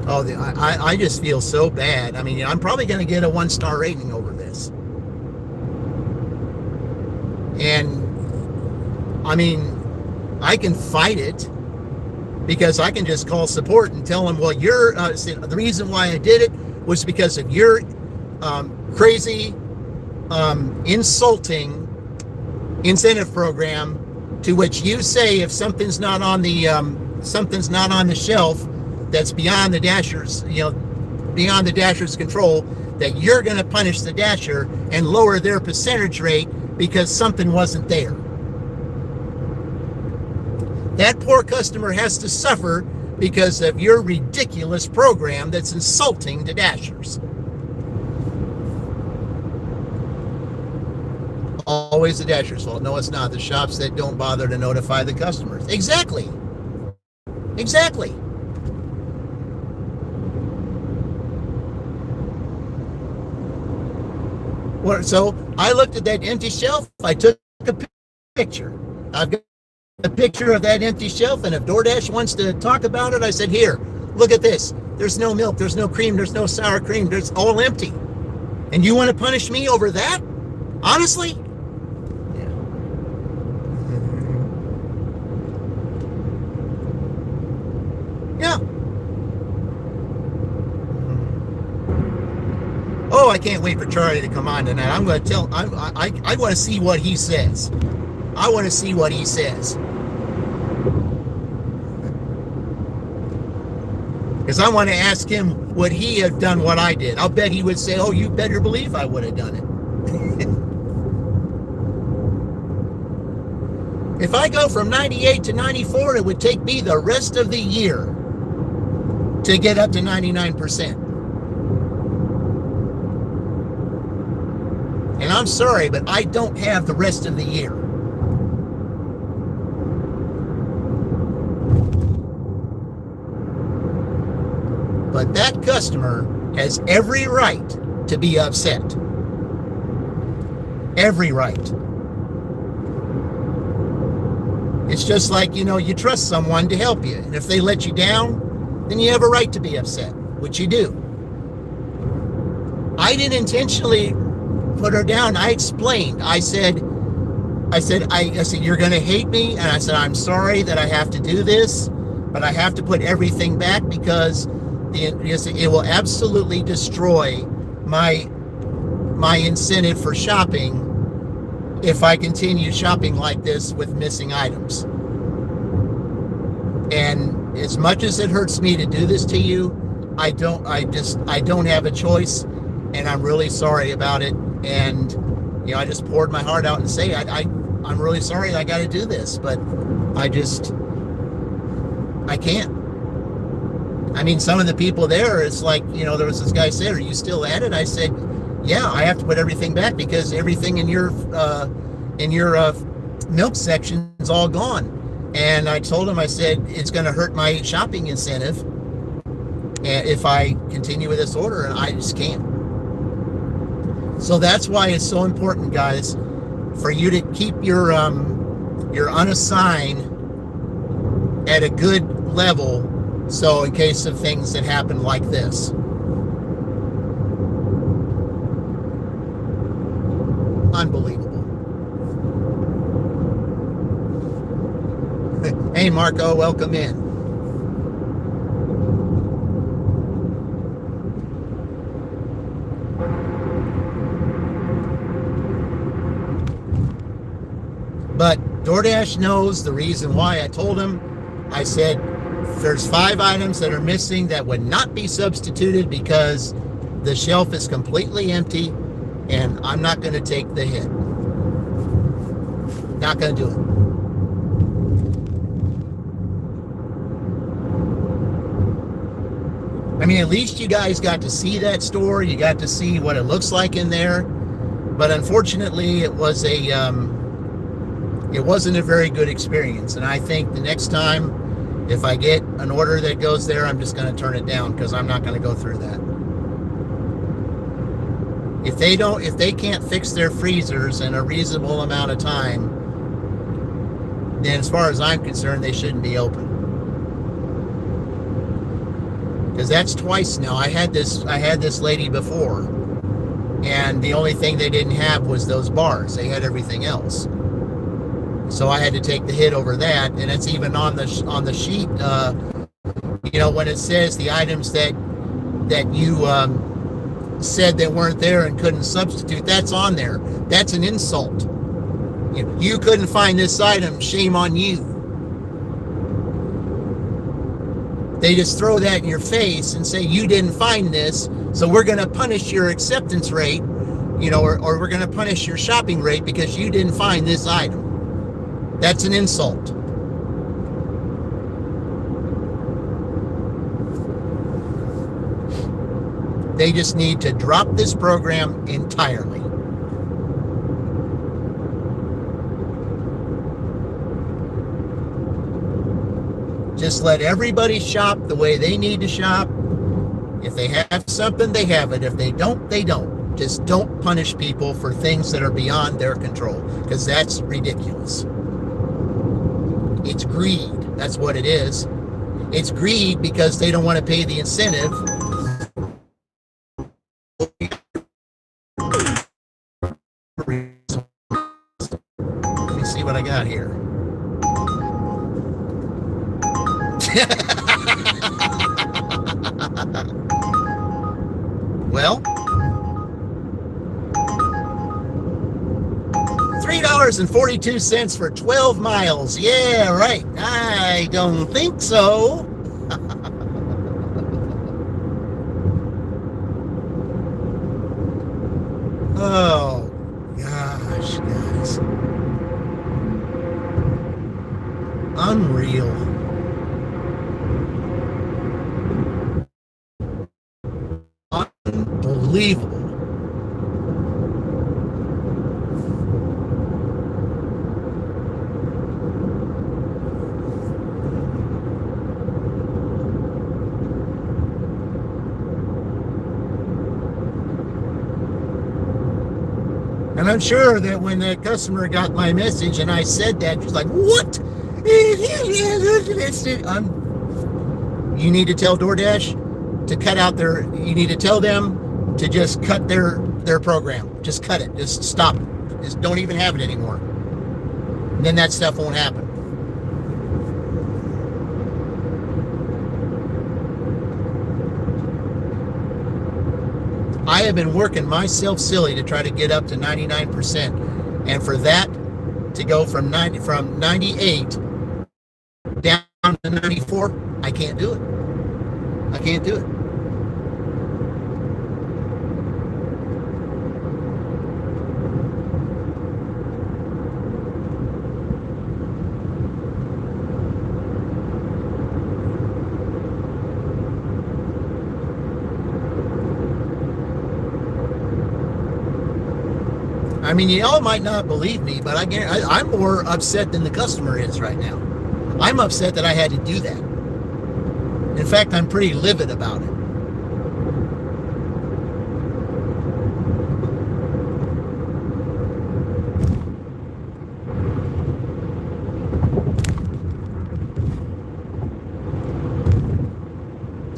Oh, I just feel so bad. I'm probably going to get a 1-star rating over this. And I can fight it because I can just call support and tell them, well, the reason why I did it was because of your crazy, insulting incentive program, to which you say if something's not on the shelf that's beyond the dasher's, beyond the dasher's control, that you're going to punish the dasher and lower their percentage rate because something wasn't there. That poor customer has to suffer because of your ridiculous program that's insulting to dashers. Always the dasher's fault. No, it's not. The shops that don't bother to notify the customers. Exactly. So I looked at that empty shelf. I took a picture. I've got a picture of that empty shelf, and if DoorDash wants to talk about it, I said, here, look at this. There's no milk, there's no cream, there's no sour cream, there's all empty. And you want to punish me over that? Honestly? Yeah. Oh, I can't wait for Charlie to come on tonight. I'm going to I want to see what he says. I want to see what he says. Because I want to ask him, would he have done what I did? I'll bet he would say, oh, you better believe I would have done it. If I go from 98 to 94, it would take me the rest of the year to get up to 99%. And I'm sorry, but I don't have the rest of the year. But that customer has every right to be upset. Every right. It's just like, you trust someone to help you. And if they let you down, then you have a right to be upset, which you do. I didn't intentionally put her down. I explained. I said, you're going to hate me. And I said, I'm sorry that I have to do this, but I have to put everything back because it will absolutely destroy my incentive for shopping if I continue shopping like this with missing items. And as much as it hurts me to do this to you, I don't have a choice, and I'm really sorry about it. And I just poured my heart out and say I'm really sorry I got to do this, but I can't. I mean, some of the people there, it's like, there was this guy said, are you still at it? I said, yeah, I have to put everything back because everything in your milk section is all gone. And I told him, I said, it's going to hurt my shopping incentive if I continue with this order, and I just can't. So that's why it's so important, guys, for you to keep your unassigned at a good level. So in case of things that happen like this. Unbelievable. Hey, Marco, welcome in. But DoorDash knows the reason why. I told him, I said, there's 5 items that are missing that would not be substituted because the shelf is completely empty, and I'm not going to take the hit. Not going to do it. I mean, at least you guys got to see that store. You got to see what it looks like in there. But unfortunately, it wasn't a very good experience. And I think the next time, if I get an order that goes there, I'm just going to turn it down because I'm not going to go through that. If they can't fix their freezers in a reasonable amount of time, then as far as I'm concerned, they shouldn't be open. Because that's twice now. I had this lady before, and the only thing they didn't have was those bars. They had everything else. So I had to take the hit over that, and it's even on the sheet. When it says the items that you said that weren't there and couldn't substitute, that's on there. That's an insult. You couldn't find this item, shame on you. They just throw that in your face and say you didn't find this, so we're going to punish your acceptance rate, or we're going to punish your shopping rate because you didn't find this item. That's an insult. They just need to drop this program entirely. Just let everybody shop the way they need to shop. If they have something, they have it. If they don't, they don't. Just don't punish people for things that are beyond their control, because that's ridiculous. It's greed. That's what it is. It's greed because they don't want to pay the incentive. Let me see what I got here. Well, $3.42 for 12 miles. Yeah, right. I don't think so. Oh, gosh, guys. Unreal. Unbelievable. And I'm sure that when the customer got my message and I said that, she's like, what? You need to tell DoorDash to cut out you need to tell them to just cut their program. Just cut it. Just stop it. Just don't even have it anymore. And then that stuff won't happen. I have been working myself silly to try to get up to 99%. And for that to go from 98 down to 94, I can't do it. I can't do it. I mean, y'all might not believe me, but I'm more upset than the customer is right now. I'm upset that I had to do that. In fact, I'm pretty livid about it.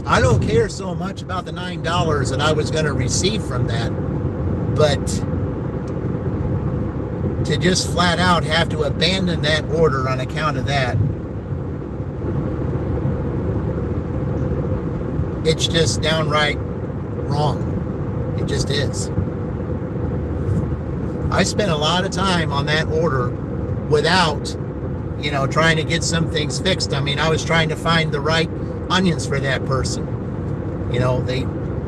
I don't care so much about the $9 that I was going to receive from that, but to just flat out have to abandon that order on account of that, it's just downright wrong. It just is. I spent a lot of time on that order without, trying to get some things fixed. I mean, I was trying to find the right onions for that person.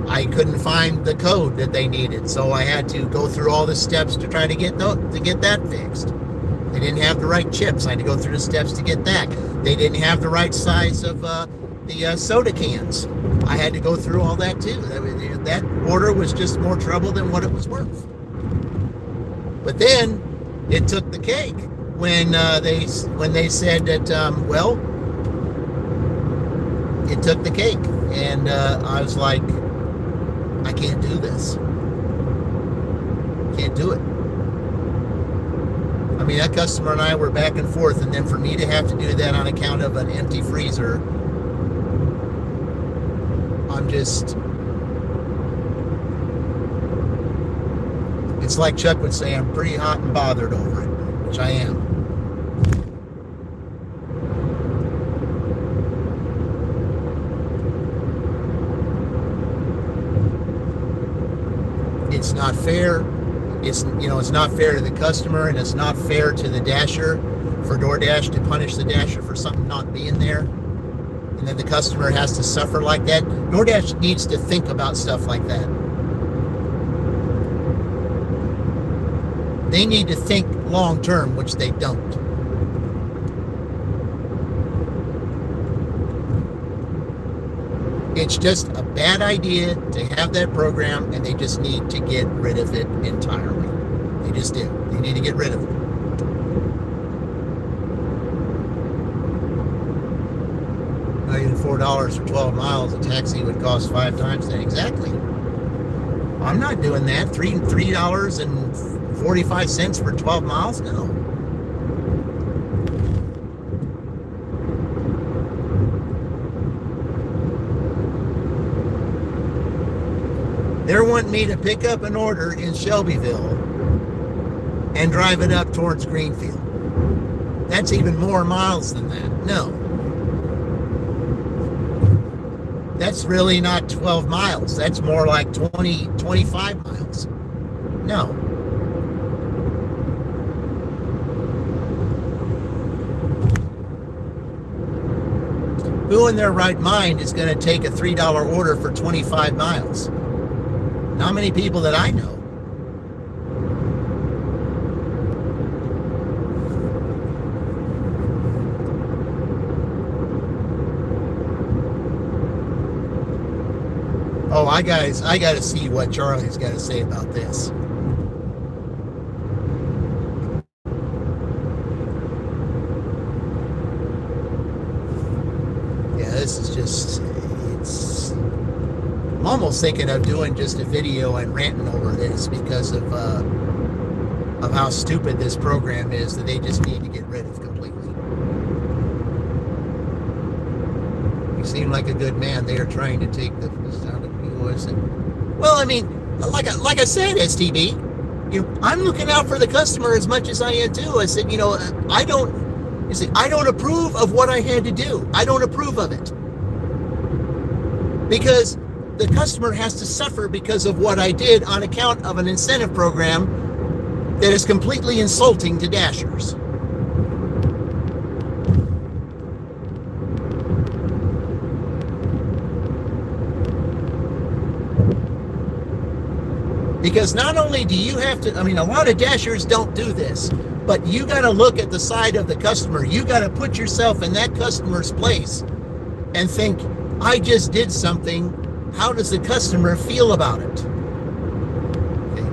I couldn't find the code that they needed, so I had to go through all the steps to try to get that fixed. They didn't have the right chips. I had to go through the steps to get that. They didn't have the right size of the soda cans. I had to go through all that too. That order was just more trouble than what it was worth. But then it took the cake when they said that it took the cake, and I was like, I can't do this. Can't do it. I mean, that customer and I were back and forth, and then for me to have to do that on account of an empty freezer, it's like Chuck would say, I'm pretty hot and bothered over it, which I am. It's not fair. It's not fair to the customer, and it's not fair to the dasher for DoorDash to punish the dasher for something not being there, and then the customer has to suffer like that. DoorDash needs to think about stuff like that. They need to think long term, which they don't. It's just a bad idea to have that program, and they just need to get rid of it entirely. They just do. They need to get rid of it. $4 for 12 miles, a taxi would cost 5 times that. Exactly. I'm not doing that. $3.45 for 12 miles? No. They're wanting me to pick up an order in Shelbyville and drive it up towards Greenfield. That's even more miles than that. No. That's really not 12 miles. That's more like 20, 25 miles. No. Who in their right mind is going to take a $3 order for 25 miles? Not many people that I know. Oh, I got to see what Charlie's got to say about this. Yeah, this is just, I'm almost thinking of doing just a video and ranting over this because of how stupid this program is that they just need to get rid of completely. You seem like a good man. They are trying to take the sound of yours. Well, I mean, like I said, STB, I'm looking out for the customer as much as I am too. I said, I don't approve of what I had to do. I don't approve of it because the customer has to suffer because of what I did on account of an incentive program that is completely insulting to dashers. Because not only do you have to, a lot of dashers don't do this, but you got to look at the side of the customer. You got to put yourself in that customer's place and think, I just did something. How does the customer feel about it? Okay.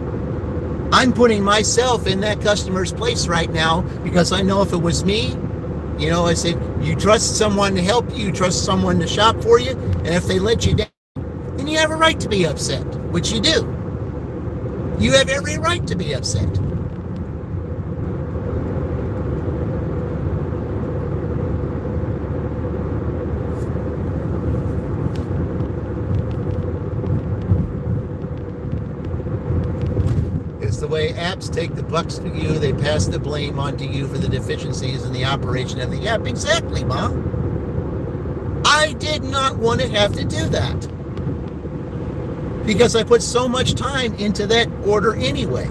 I'm putting myself in that customer's place right now because I know if it was me, I said, you trust someone to help you, trust someone to shop for you, and if they let you down, then you have a right to be upset, which you do. You have every right to be upset. It's the way apps take the bucks to you. They pass the blame onto you for the deficiencies in the operation of the app. Exactly, Mom. I did not want to have to do that, because I put so much time into that order anyway.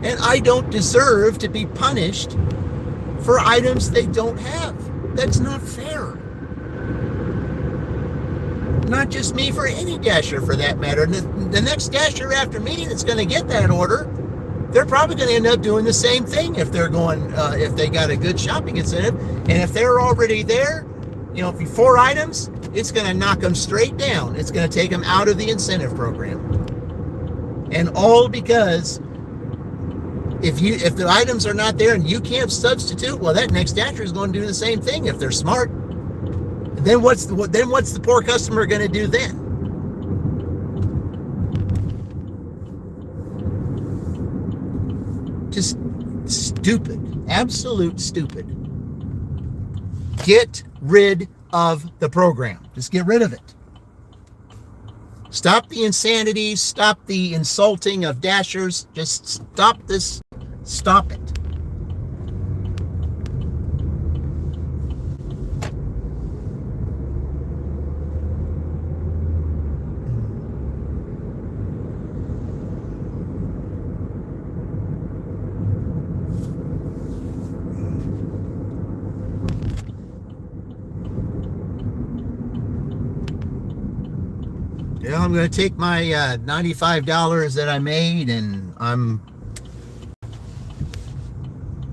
And I don't deserve to be punished for items they don't have. That's not fair. Not just me, for any dasher for that matter. The next dasher after me that's going to get that order, they're probably going to end up doing the same thing if they're going, if they got a good shopping incentive. And if they're already there, if you 4 items, it's going to knock them straight down. It's going to take them out of the incentive program. And all because if the items are not there and you can't substitute, well, that next dasher is going to do the same thing if they're smart. Then what's the poor customer going to do then? Just stupid. Absolute stupid. Get rid of the program. Just get rid of it. Stop the insanity. Stop the insulting of dashers. Just stop this. Stop it. Well, I'm going to take my $95 that I made, and I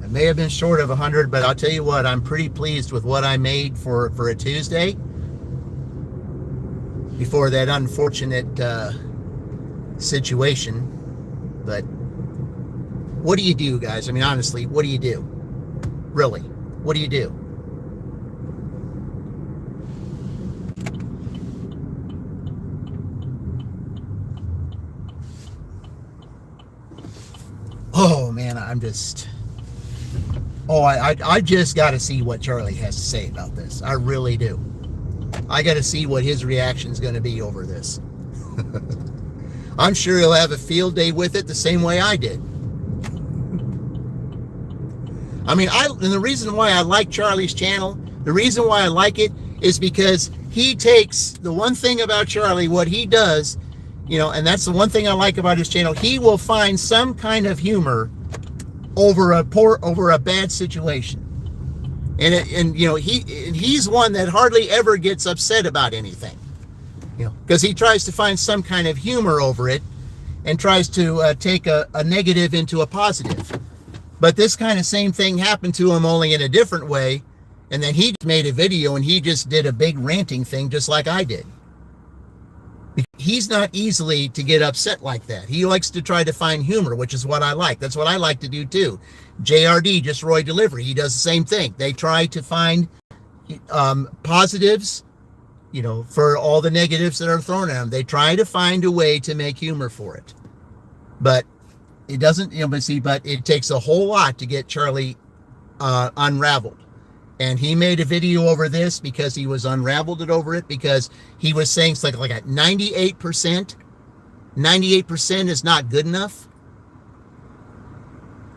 may have been short of 100, but I'll tell you what, I'm pretty pleased with what I made for a Tuesday before that unfortunate situation. But what do you do, guys? I mean, honestly, what do you do? Really, what do you do? Oh man, I just got to see what Charlie has to say about this. I really do. I got to see what his reaction is going to be over this. I'm sure he'll have a field day with it the same way I did. I mean, and the reason why I like Charlie's channel, the reason why I like it is because he takes the one thing about Charlie, what he does, and that's the one thing I like about his channel. He will find some kind of humor over a bad situation. And he's one that hardly ever gets upset about anything. Because he tries to find some kind of humor over it and tries to take a negative into a positive. But this kind of same thing happened to him, only in a different way. And then he made a video and he just did a big ranting thing just like I did. He's not easily to get upset like that. He likes to try to find humor, which is what I like. That's what I like to do too. JRD, Just Roy Delivery, he does the same thing. They try to find positives, for all the negatives that are thrown at them. They try to find a way to make humor for it. But it doesn't, but it takes a whole lot to get Charlie unraveled. And he made a video over this because he was unraveled over it, because he was saying something like at 98%. 98% is not good enough.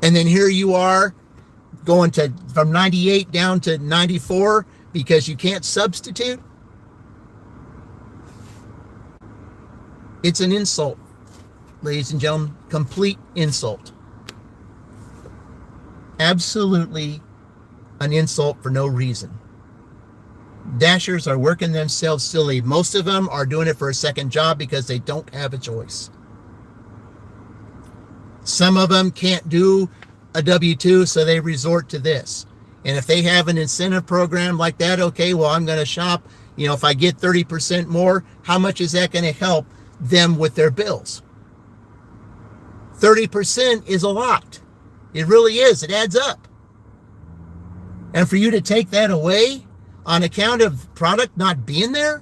And then here you are going from 98 down to 94 because you can't substitute. It's an insult, ladies and gentlemen, complete insult. Absolutely an insult for no reason. Dashers are working themselves silly. Most of them are doing it for a second job because they don't have a choice. Some of them can't do a W-2, so they resort to this. And if they have an incentive program like that, okay, well, I'm going to shop. If I get 30% more, how much is that going to help them with their bills? 30% is a lot. It really is. It adds up. And for you to take that away on account of product not being there,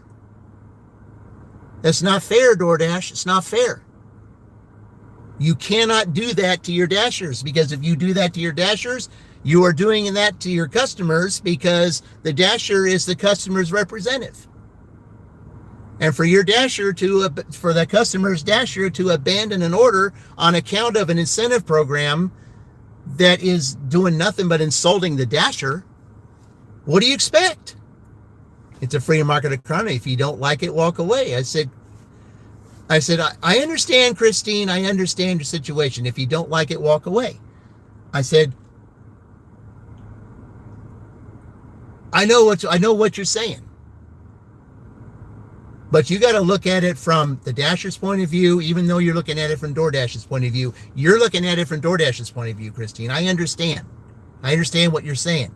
that's not fair, DoorDash. It's not fair. You cannot do that to your Dashers, because if you do that to your Dashers, you are doing that to your customers, because the Dasher is the customer's representative. And for your Dasher for the customer's Dasher to abandon an order on account of an incentive program that is doing nothing but insulting the Dasher, what do you expect? It's a free market economy. If you don't like it, walk away. I said, I understand, Christine. I understand your situation. If you don't like it, walk away. I said, I know what you're saying. But you got to look at it from the Dasher's point of view, even though you're looking at it from DoorDash's point of view. You're looking at it from DoorDash's point of view, Christine. I understand. I understand what you're saying.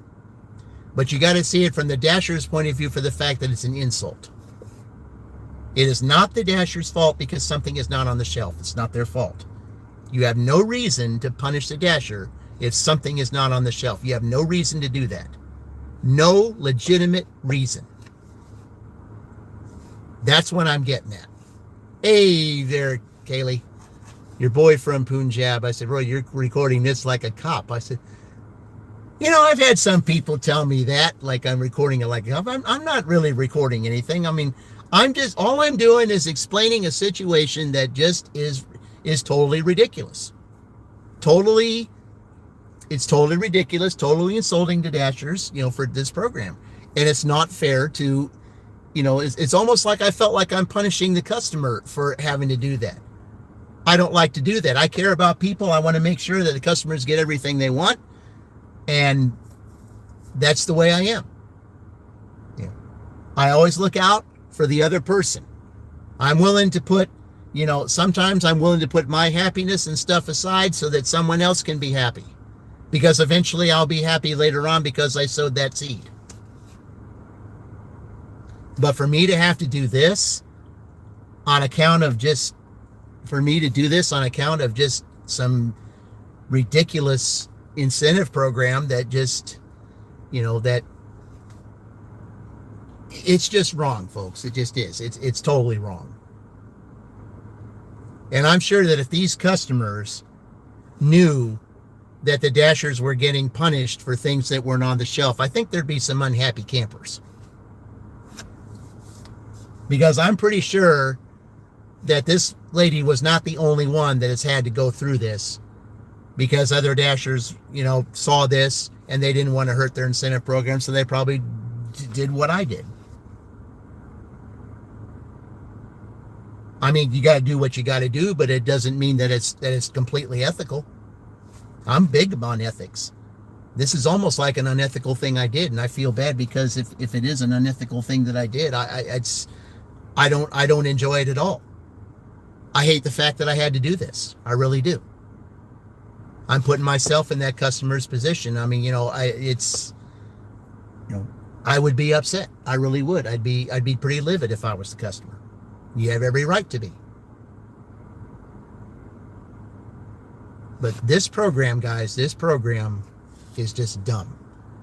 But you got to see it from the Dasher's point of view for the fact that it's an insult. It is not the Dasher's fault because something is not on the shelf. It's not their fault. You have no reason to punish the Dasher if something is not on the shelf. You have no reason to do that. No legitimate reason. That's what I'm getting at. Hey there, Kaylee. Your boy from Punjab. I said, Roy, you're recording this like a cop. I said, I've had some people tell me that, like I'm recording it like a cop. I'm not really recording anything. I mean, all I'm doing is explaining a situation that just is totally ridiculous. It's totally ridiculous, totally insulting to Dashers, for this program. And it's not fair to, it's almost like I felt like I'm punishing the customer for having to do that. I don't like to do that. I care about people. I want to make sure that the customers get everything they want. And that's the way I am. Yeah. I always look out for the other person. I'm willing to put, sometimes I'm willing to put my happiness and stuff aside so that someone else can be happy. Because eventually I'll be happy later on because I sowed that seed. But for me to have to do this on account of just some ridiculous incentive program that just, that it's just wrong, folks. It just is. It's totally wrong. And I'm sure that if these customers knew that the Dashers were getting punished for things that weren't on the shelf, I think there'd be some unhappy campers. Because I'm pretty sure that this lady was not the only one that has had to go through this, because other Dashers, saw this and they didn't want to hurt their incentive program, so they probably did what I did. I mean, you got to do what you got to do, but it doesn't mean that it's completely ethical. I'm big on ethics. This is almost like an unethical thing I did, and I feel bad because if it is an unethical thing that I did, I don't enjoy it at all. I hate the fact that I had to do this. I really do. I'm putting myself in that customer's position. I mean, I would be upset. I really would. I'd be pretty livid if I was the customer. You have every right to be. But this program, guys, is just dumb.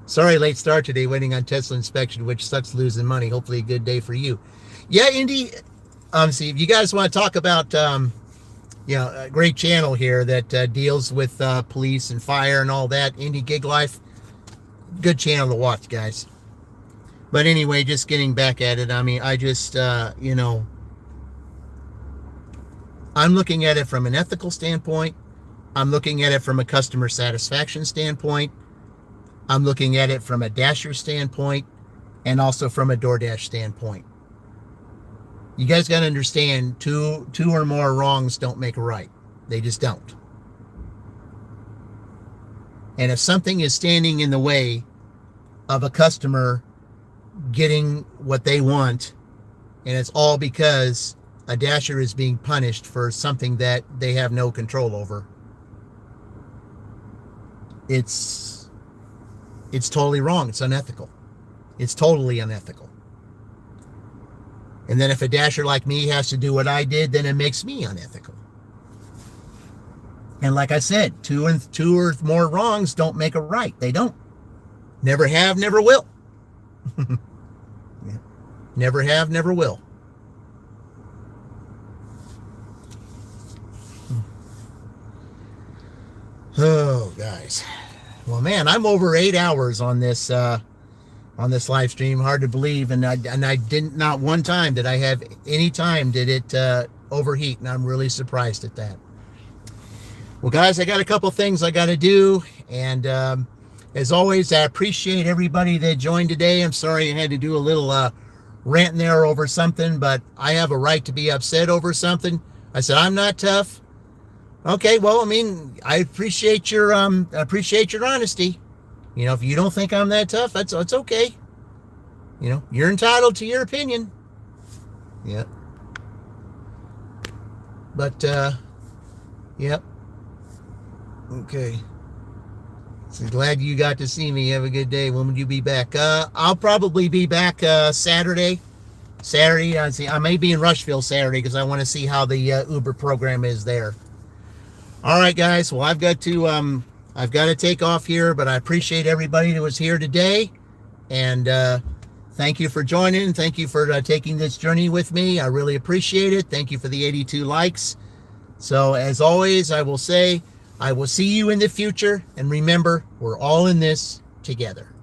Sorry, late start today, waiting on Tesla inspection, which sucks losing money. Hopefully a good day for you. Yeah, Indy, see, if you guys want to talk about, a great channel here that deals with police and fire and all that, Indy Gig Life, good channel to watch, guys. But anyway, just getting back at it, I mean, I just, I'm looking at it from an ethical standpoint. I'm looking at it from a customer satisfaction standpoint. I'm looking at it from a Dasher standpoint and also from a DoorDash standpoint. You guys got to understand, two or more wrongs don't make a right. They just don't. And if something is standing in the way of a customer getting what they want, and it's all because a Dasher is being punished for something that they have no control over, it's totally wrong. It's unethical. It's totally unethical. And then if a Dasher like me has to do what I did, then it makes me unethical. And like I said, two or more wrongs don't make a right. They don't. Never have, never will. Yeah. Never have, never will. Oh, guys. Well, man, I'm over 8 hours on this live stream. Hard to believe, and I didn't, not one time did I have any time did it overheat, and I'm really surprised at that. Well, guys, I got a couple things I got to do, and as always, I appreciate everybody that joined today. I'm sorry I had to do a little rant there over something, but I have a right to be upset over something. I said I'm not tough. Okay, well, I mean, I appreciate your honesty. If you don't think I'm that tough, it's okay. You're entitled to your opinion. Yeah. But yep. Okay. So glad you got to see me. Have a good day. When would you be back? I'll probably be back Saturday. I may be in Rushville Saturday because I want to see how the Uber program is there. All right, guys. Well, I've got to take off here, but I appreciate everybody that was here today, and thank you for joining. Thank you for taking this journey with me. I really appreciate it. Thank you for the 82 likes. So, as always, I will say, I will see you in the future, and remember, we're all in this together.